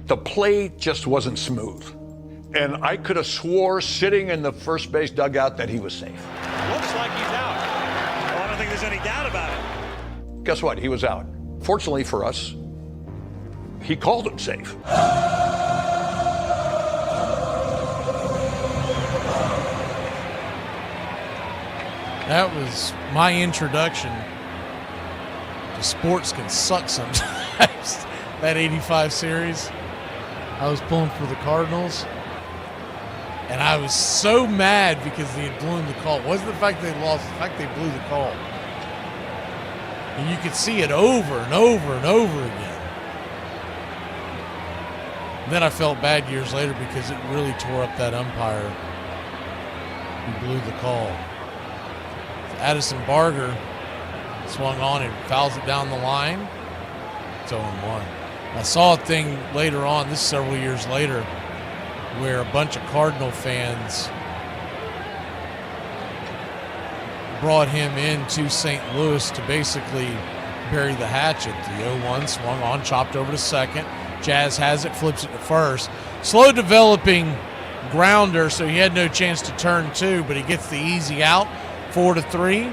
The play just wasn't smooth. And I could have swore sitting in the first base dugout that he was safe. Looks like he's out. Well, I don't think there's any doubt about it. Guess what? He was out. Fortunately for us, he called him safe. That was my introduction to sports can suck sometimes. That 85 series, I was pulling for the Cardinals. And I was so mad because they had blown the call. It wasn't the fact they lost, the fact they blew the call. And you could see it over and over and over again. And then I felt bad years later because it really tore up that umpire who blew the call. Addison Barger swung on and fouls it down the line. It's 0-1. I saw a thing later on, this is several years later, where a bunch of Cardinal fans brought him into St. Louis to basically bury the hatchet. The 0-1 swung on, chopped over to second. Jazz has it, flips it to first. Slow developing grounder, so he had no chance to turn 2, but he gets the easy out. 4-3,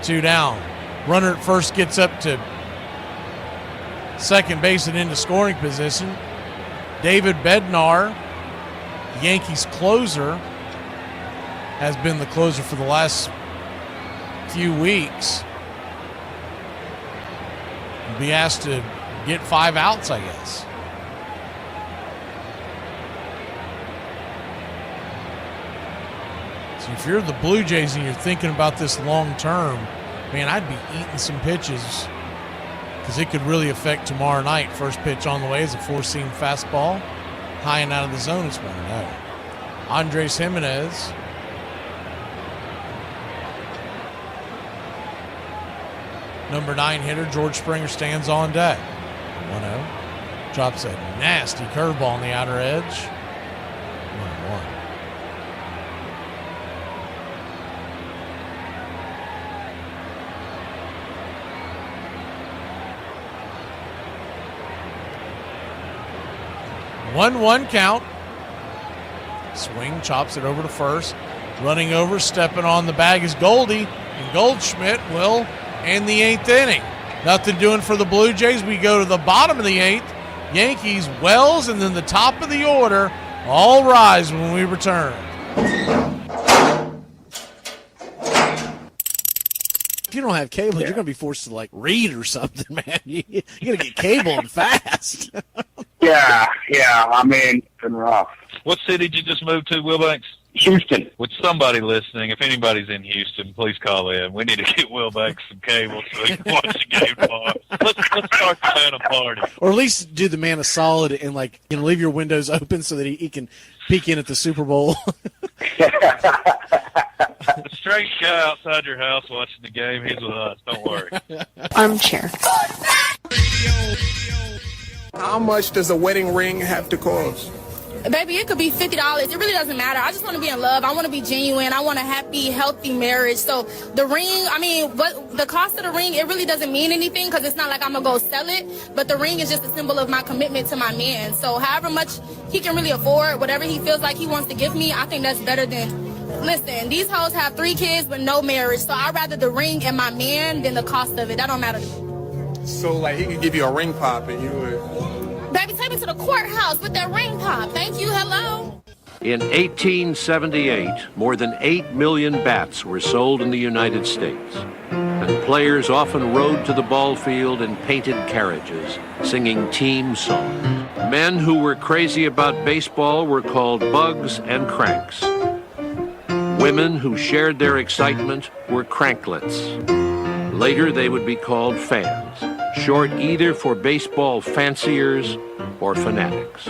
2 down. Runner at first gets up to second base and into scoring position. David Bednar, Yankees closer, has been the closer for the last few weeks. He'll be asked to get 5 outs, I guess. So if you're the Blue Jays and you're thinking about this long term, man, I'd be eating some pitches because it could really affect tomorrow night. First pitch on the way is a 4-seam fastball. High and out of the zone, it's 1-0. Andres Jimenez. Number 9 hitter, George Springer, stands on deck. 1-0. Drops a nasty curveball on the outer edge. 1-1. One count. Swing, chops it over to first. Running over, stepping on the bag is Goldie. And Goldschmidt will end the 8th inning. Nothing doing for the Blue Jays. We go to the bottom of the 8th. Yankees, Wells, and then the top of the order. All rise when we return. If you don't have cable, you're going to be forced to, like, read or something, man. You're going to get cable and fast. Yeah. I mean, it's been rough. What city did you just move to, Wilbanks? Houston. With somebody listening, if anybody's in Houston, please call in. We need to get Wilbanks some cable so he can watch the game tomorrow. Let's start the man a party. Or at least do the man a solid and, like, you know, leave your windows open so that he can peek in at the Super Bowl. The straight guy outside your house watching the game, he's with us. Don't worry. Armchair. How much does a wedding ring have to cost? Baby, it could be $50. It really doesn't matter. I just want to be in love. I want to be genuine. I want a happy, healthy marriage. So the ring, I mean, what the cost of the ring, it really doesn't mean anything because it's not like I'm going to go sell it. But the ring is just a symbol of my commitment to my man. So however much he can really afford, whatever he feels like he wants to give me, I think that's better than, listen, these hoes have 3 kids but no marriage. So I'd rather the ring and my man than the cost of it. That don't matter to me. So, like, he could give you a ring pop and you would... Baby, take me to the courthouse with that ring pop. Thank you. Hello. In 1878, more than 8 million bats were sold in the United States, and players often rode to the ball field in painted carriages, singing team songs. Men who were crazy about baseball were called bugs and cranks. Women who shared their excitement were cranklets. Later, they would be called fans, short either for baseball fanciers or fanatics.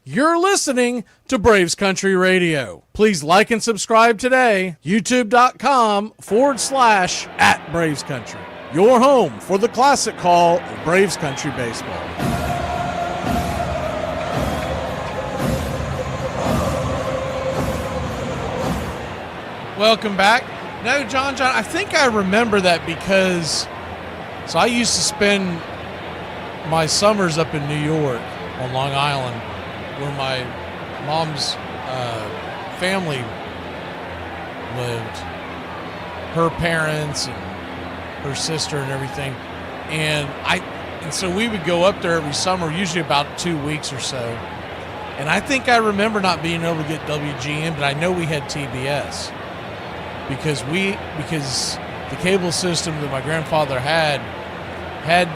You're listening to Braves Country Radio. Please like and subscribe today. YouTube.com/@Braves Country. Your home for the classic call of Braves Country Baseball. Welcome back. No, John, I think I remember that because I used to spend my summers up in New York on Long Island where my mom's family lived, her parents and her sister and everything. And so we would go up there every summer, usually about 2 weeks or so. And I think I remember not being able to get WGN, but I know we had TBS because the cable system that my grandfather had I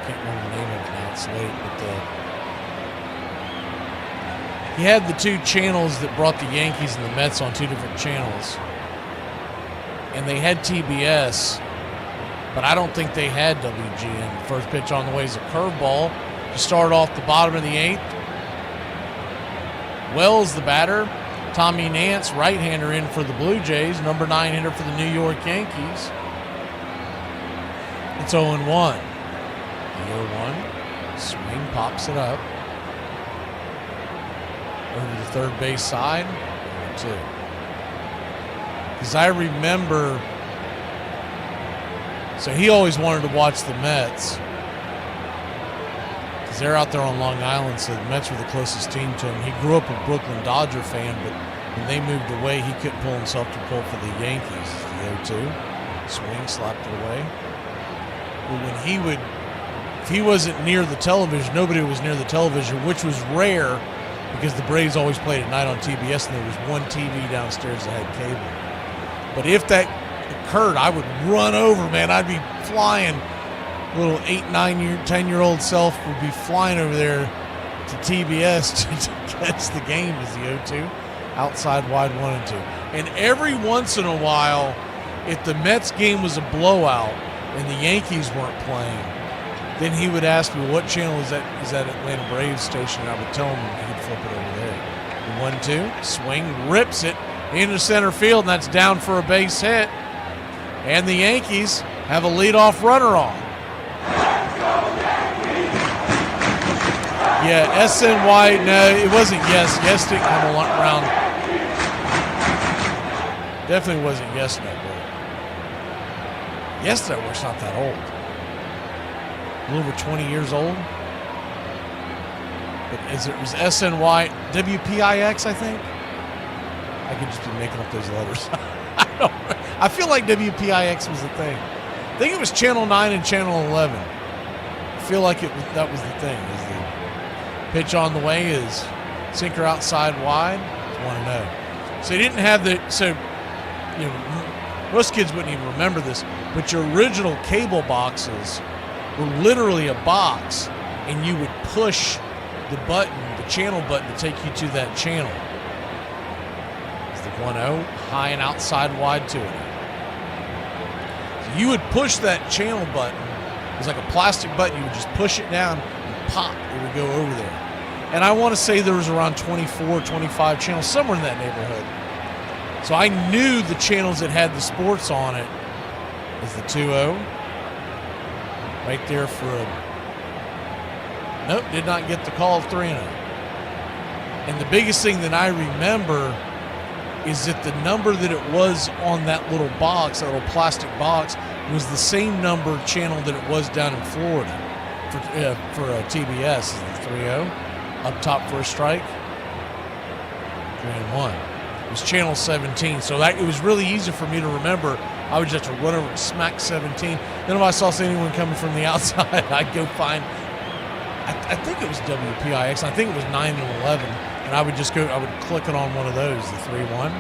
can't remember the name of it now, it's late, but he had the 2 channels that brought the Yankees and the Mets on 2 different channels, and they had TBS, but I don't think they had WGN. The first pitch on the way is a curveball to start off the bottom of the 8th. Wells, the batter. Tommy Nance, right-hander, in for the Blue Jays, number 9 hitter for the New York Yankees. It's 0-1. The 0-1. Swing, pops it up. Over the third base side. 2. Because I remember, so he always wanted to watch the Mets. Because they're out there on Long Island, so the Mets were the closest team to him. He grew up a Brooklyn Dodger fan, but when they moved away, he couldn't pull himself to pull for the Yankees. The 0-2. Swing, slapped it away. But when if he wasn't near the television, nobody was near the television, which was rare because the Braves always played at night on TBS and there was one TV downstairs that had cable. But if that occurred, I would run over, man. I'd be flying. Little 8, 9, 10-year-old self would be flying over there to TBS to catch the game as the 0-2. Outside wide 1-2. And every once in a while, if the Mets game was a blowout and the Yankees weren't playing, then he would ask me, what channel is that Atlanta Braves station? And I would tell him he'd flip it over there. The 1-2, swing, rips it into center field, and that's down for a base hit. And the Yankees have a leadoff runner on. Yeah, SNY, no, it wasn't Yes. Yes didn't come around. Definitely wasn't Yes Network. Yes Network's not that old. A little over 20 years old. But it was SNY, WPIX, I think? I could just be making up those letters. I feel like WPIX was the thing. I think it was Channel 9 and Channel 11. I feel like that was the thing. The pitch on the way is sinker outside wide. It's 1-0. So he didn't have most kids wouldn't even remember this, but your original cable boxes were literally a box, and you would push the button, the channel button, to take you to that channel. It's the 1-0, high and outside wide to it. So you would push that channel button. It was like a plastic button. You would just push it down and pop, it would go over there. And I want to say there was around 24, 25 channels, somewhere in that neighborhood. So I knew the channels that had the sports on it was the 2-0. Right there for a Nope, did not get the call of 3-0. And the biggest thing that I remember is that the number that it was on that little box, that little plastic box, was the same number channel that it was down in Florida for TBS. Is the 3-0 up top for a strike? 3-1. It was channel 17, so that it was really easy for me to remember. I would just have to run over and smack 17. Then if I saw anyone coming from the outside, I'd go find. I think it was WPIX. I think it was 9 and 11, and I would just go. I would click it on one of those. The 3-1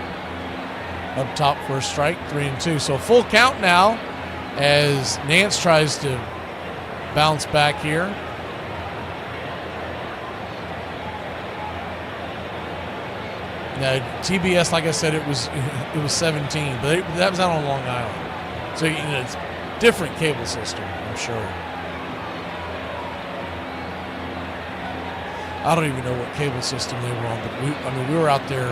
up top for a strike. 3-2. So full count now, as Nance tries to bounce back here. Now, TBS, like I said, it was 17, but that was out on Long Island. So it's different cable system, I'm sure. I don't even know what cable system they were on, but we were out there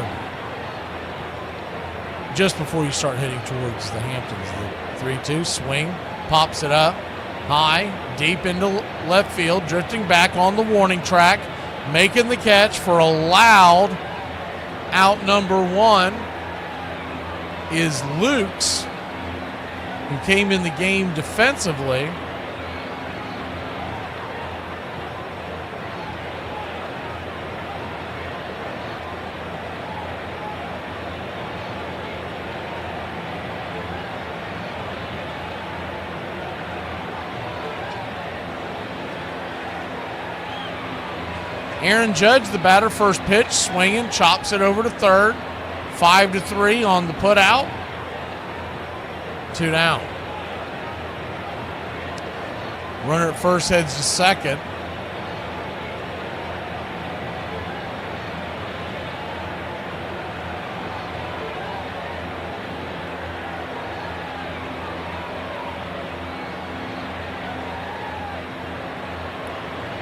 just before you start heading towards the Hamptons. The 3-2 swing, pops it up high, deep into left field, drifting back on the warning track, making the catch for a loud out. Number 1 is Lukes, who came in the game defensively. Aaron Judge, the batter, first pitch, swinging, chops it over to third. 5-3 on the put out. 2 down. Runner at first heads to second.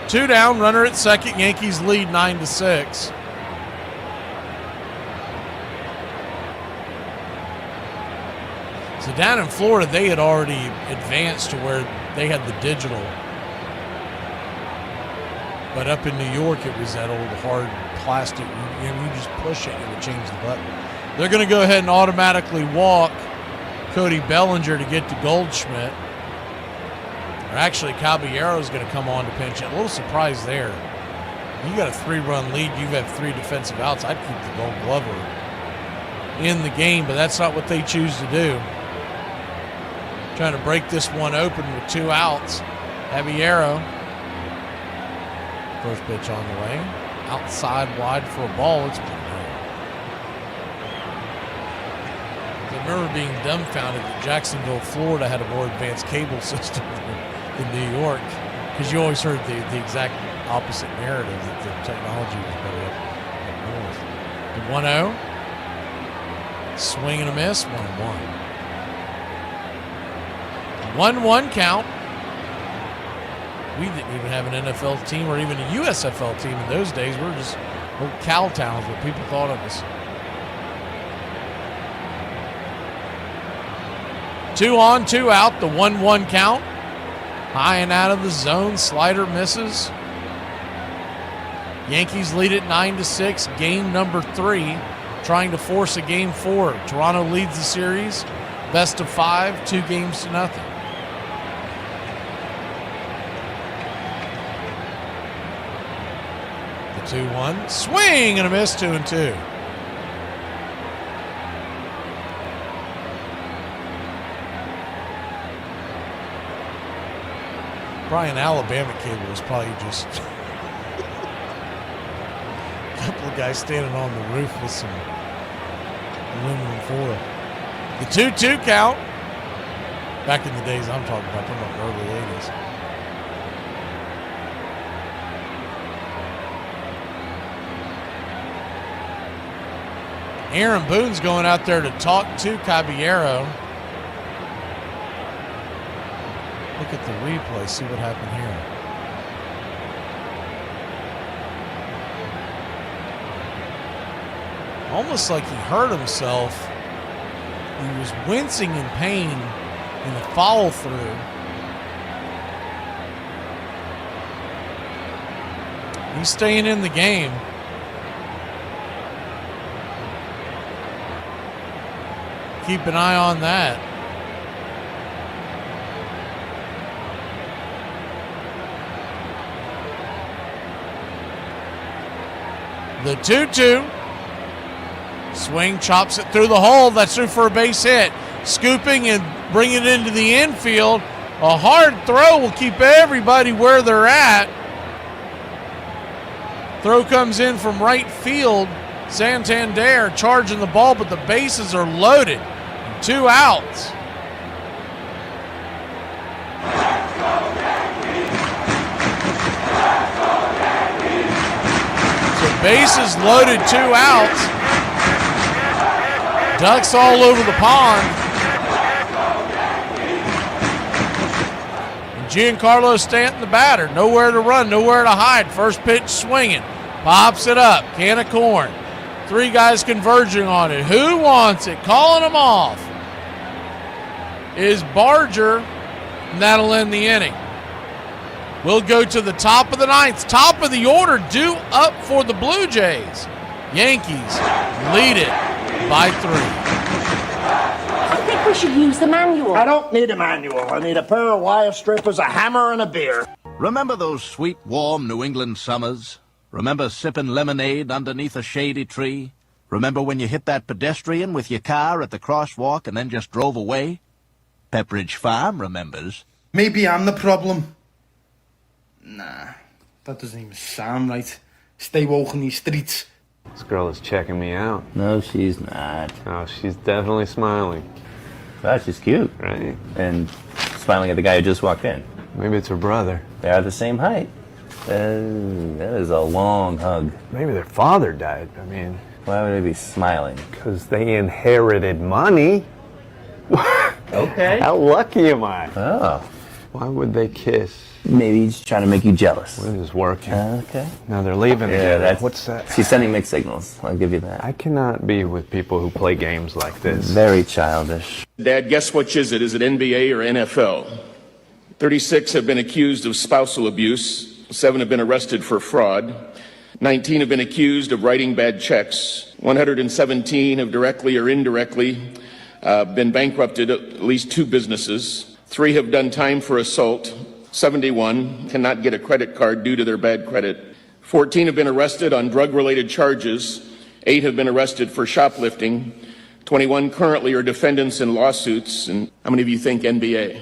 Two down, runner at second. Yankees lead 9-6. So down in Florida, they had already advanced to where they had the digital. But up in New York, it was that old hard plastic. You just push it, it would change the button. They're going to go ahead and automatically walk Cody Bellinger to get to Goldschmidt. Or actually, Caballero is going to come on to pinch it. A little surprise there. You got a 3-run lead. You have 3 defensive outs. I'd keep the Gold Glover in the game, but that's not what they choose to do. Trying to break this one open with 2 outs. Caballero. First pitch on the way. Outside wide for a ball. It's been I remember being dumbfounded that Jacksonville, Florida had a more advanced cable system than New York, because you always heard the exact opposite narrative, that the technology was better up north. The 1-0. Swing and a miss. 1-1. 1-1 count. We didn't even have an NFL team or even a USFL team in those days. We were just old cow towns, what people thought of us. 2 on, 2 out, the 1-1 count. High and out of the zone, slider misses. Yankees lead at 9-6, game number 3, trying to force a game 4. Toronto leads the series, best of 5, 2-0. The 2-1, swing and a miss, 2-2. Probably an Alabama cable was probably just a couple of guys standing on the roof with some aluminum foil. The 2-2 count. Back in the days I'm talking about the early 80s. Aaron Boone's going out there to talk to Caballero. Look at the replay, see what happened here. Almost like he hurt himself. He was wincing in pain in the follow through. He's staying in the game. Keep an eye on that. The 2-2. Swing, chops it through the hole. That's through for a base hit. Scooping and bringing it into the infield. A hard throw will keep everybody where they're at. Throw comes in from right field. Santander charging the ball, but the bases are loaded. 2 outs. So bases loaded, 2 outs. Ducks all over the pond. And Giancarlo Stanton, the batter. Nowhere to run, nowhere to hide. First pitch swinging. Pops it up. Can of corn. 3 guys converging on it. Who wants it? Calling them off is Barger, and that'll end the inning. We'll go to the top of the 9th. Top of the order due up for the Blue Jays. Yankees lead it by 3. I think we should use the manual. I don't need a manual. I need a pair of wire strippers, a hammer, and a beer. Remember those sweet, warm New England summers? Remember sipping lemonade underneath a shady tree? Remember when you hit that pedestrian with your car at the crosswalk and then just drove away? Pepperidge Farm remembers. Maybe I'm the problem. Nah, that doesn't even sound right. Stay woke in these streets. This girl is checking me out. No, she's not. Oh, she's definitely smiling. Well, she's cute. Right. And smiling at the guy who just walked in. Maybe it's her brother. They are the same height. That is a long hug. Maybe their father died. I mean... Why would they be smiling? Because they inherited money. Okay. How lucky am I? Oh. Why would they kiss? Maybe he's trying to make you jealous. Well, it is working. Okay. Now they're leaving together. What's that? She's sending mixed signals. I'll give you that. I cannot be with people who play games like this. Very childish. Dad, guess which is it? Is it NBA or NFL? 36 have been accused of spousal abuse. 7 have been arrested for fraud. 19 have been accused of writing bad checks. 117 have directly or indirectly been bankrupted at least 2 businesses. 3 have done time for assault. 71 cannot get a credit card due to their bad credit. 14 have been arrested on drug-related charges. 8 have been arrested for shoplifting. 21 currently are defendants in lawsuits. And how many of you think NBA?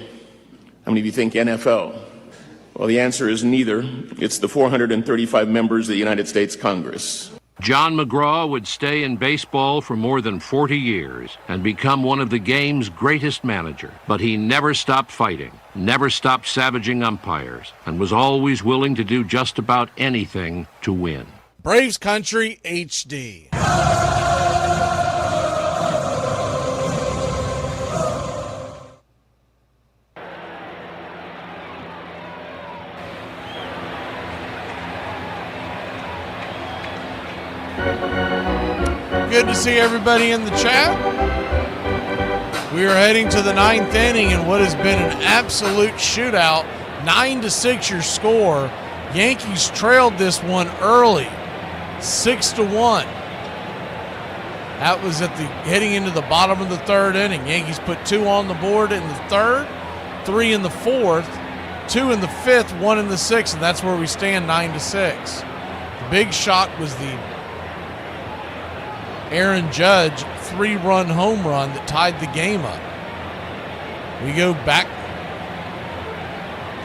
How many of you think NFL? Well, the answer is neither. It's the 435 members of the United States Congress. John McGraw would stay in baseball for more than 40 years and become one of the game's greatest manager. But he never stopped fighting, never stopped savaging umpires, and was always willing to do just about anything to win. Braves Country HD. Good to see everybody in the chat. We are heading to the 9th inning in what has been an absolute shootout. 9-6 your score. Yankees trailed this one early, 6-1. That was at the heading into the bottom of the 3rd inning. Yankees put 2 on the board in the 3rd, 3 in the 4th, 2 in the 5th, 1 in the 6th, and that's where we stand, 9-6. The big shot was the Aaron Judge 3-run home run that tied the game up. We go back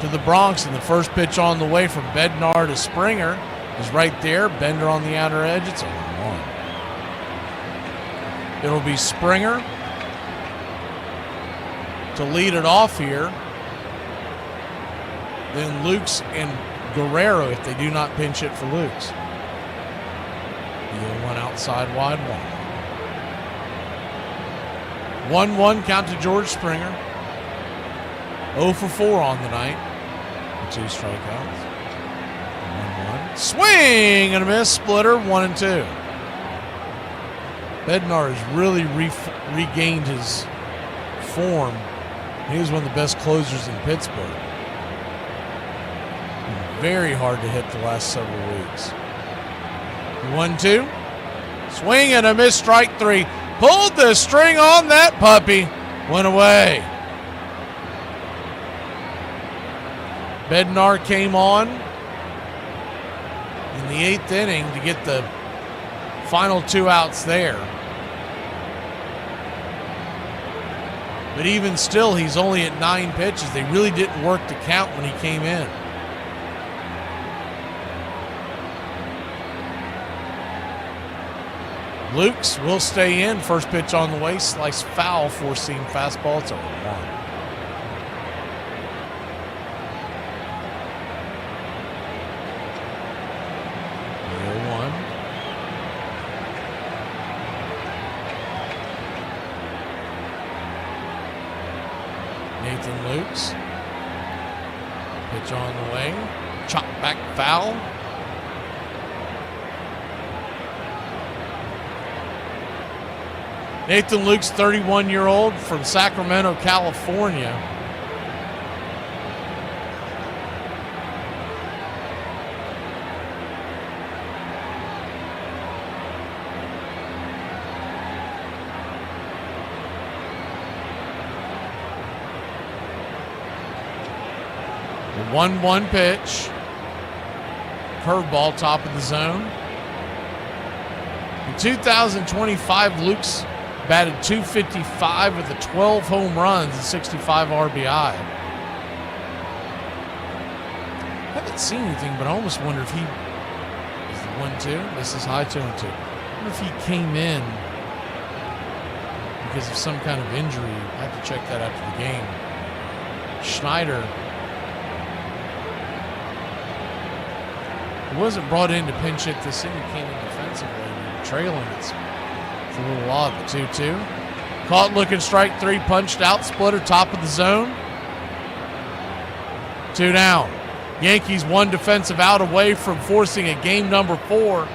to the Bronx, and the first pitch on the way from Bednar to Springer is right there. Bender on the outer edge. It's a 1. It'll be Springer to lead it off here. Then Lukes and Guerrero if they do not pinch hit for Lukes. The 0-1 outside wide 1. 1-1 count to George Springer. 0 for 4 on the night. 2 strikeouts. 1-1. Swing and a miss. Splitter 1-2. Bednar has really regained his form. He was one of the best closers in Pittsburgh. very hard to hit the last several weeks. 1-2. Swing and a miss, strike three. Pulled the string on that puppy. Went away. Bednar came on in the 8th inning to get the final 2 outs there. But even still, he's only at 9 pitches. They really didn't work the count when he came in. Lukes will stay in. First pitch on the way. Slice foul, four-seam fastball. It's a 1. Nathan Lukes. Pitch on the way. Chop back foul. Nathan Lukes, 31-year-old from Sacramento, California. The 1-1 pitch. Curveball, top of the zone. In 2025, Lukes batted .255 with 12 home runs and 65 RBI. I haven't seen anything, but I almost wonder if he is the 1-2. This is high 2-2. I wonder if he came in because of some kind of injury. I have to check that after the game. Schneider. He wasn't brought in to pinch hit this inning. He came in defensively, trailing. It's a little odd. The 2-2. Caught looking, strike three, punched out, splitter, top of the zone. 2 down. Yankees 1 defensive out away from forcing a game number 4.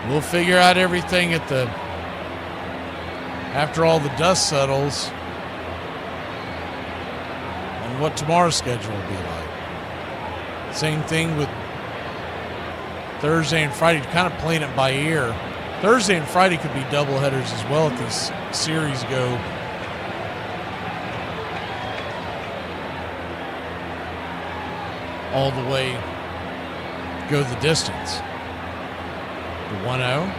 We'll figure out everything after all the dust settles on what tomorrow's schedule will be like. Same thing with Thursday and Friday, kind of playing it by ear. Thursday and Friday could be doubleheaders as well if these series go all the way, go the distance. The 1-0,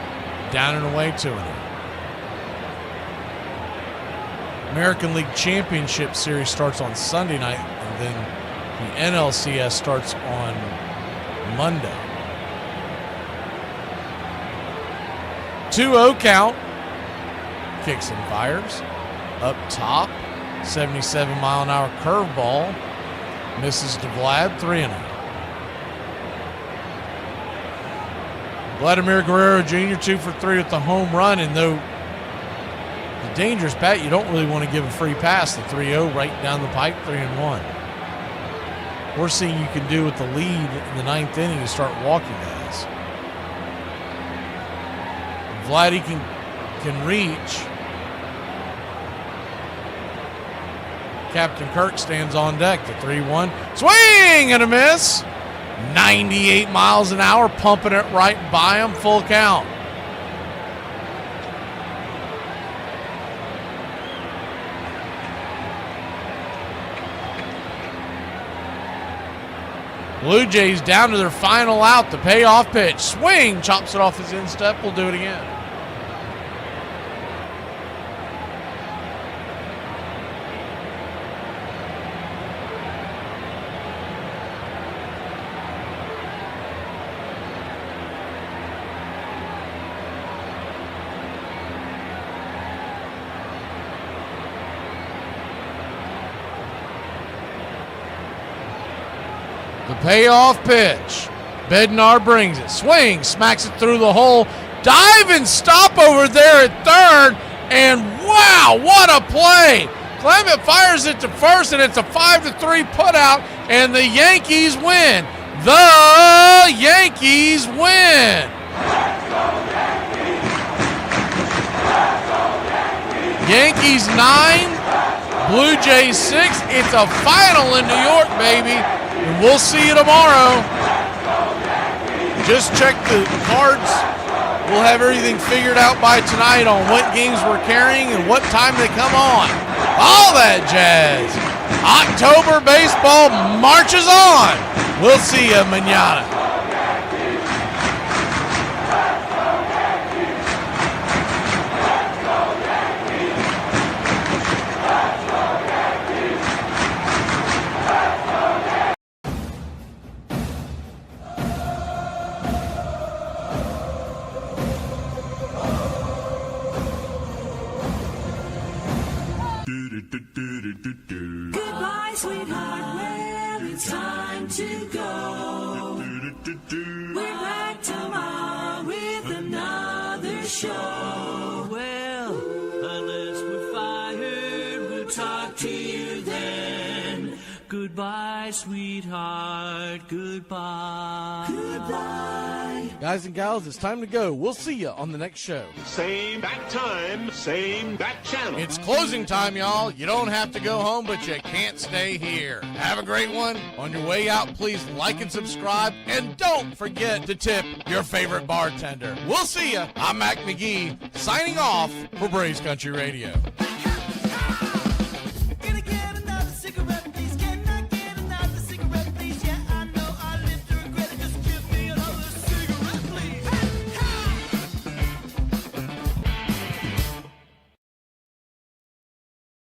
down and away, 2-0. American League Championship Series starts on Sunday night, and then the NLCS starts on Monday. 2-0 count. Kicks and fires. Up top, 77-mile-an-hour curveball. Misses to Vlad, 3-0. Vladimir Guerrero Jr., 2 for 3 with the home run, and though the dangerous bat, you don't really want to give a free pass. The 3-0 right down the pipe, 3-1. Worst thing you can do with the lead in the 9th inning is start walking guys. Vladdy can reach. Captain Kirk stands on deck. The 3-1. Swing and a miss. 98 miles an hour, pumping it right by him. Full count. Blue Jays down to their final out. The payoff pitch. Swing. Chops it off his instep. We'll do it again. The payoff pitch. Bednar brings it. Swing. Smacks it through the hole. Dive and stop over there at third. And wow, what a play. Clement fires it to first, and it's a 5-3 putout, and the Yankees win. The Yankees win. Yankees 9, Blue Jays 6. It's a final in New York, baby. And we'll see you tomorrow. Just check the cards. We'll have everything figured out by tonight on what games we're carrying and what time they come on. All that jazz. October baseball marches on. We'll see you mañana. Goodbye, sweetheart. Well, it's time to go. We're back tomorrow with another show. Well, unless we're fired, we'll talk to you then. Goodbye, sweetheart. Goodbye. Goodbye. Guys and gals, it's time to go. We'll see you on the next show. Same bat time, same bat channel. It's closing time, y'all. You don't have to go home, but you can't stay here. Have a great one. On your way out, please like and subscribe. And don't forget to tip your favorite bartender. We'll see you. I'm Mac McGee, signing off for Braves Country Radio.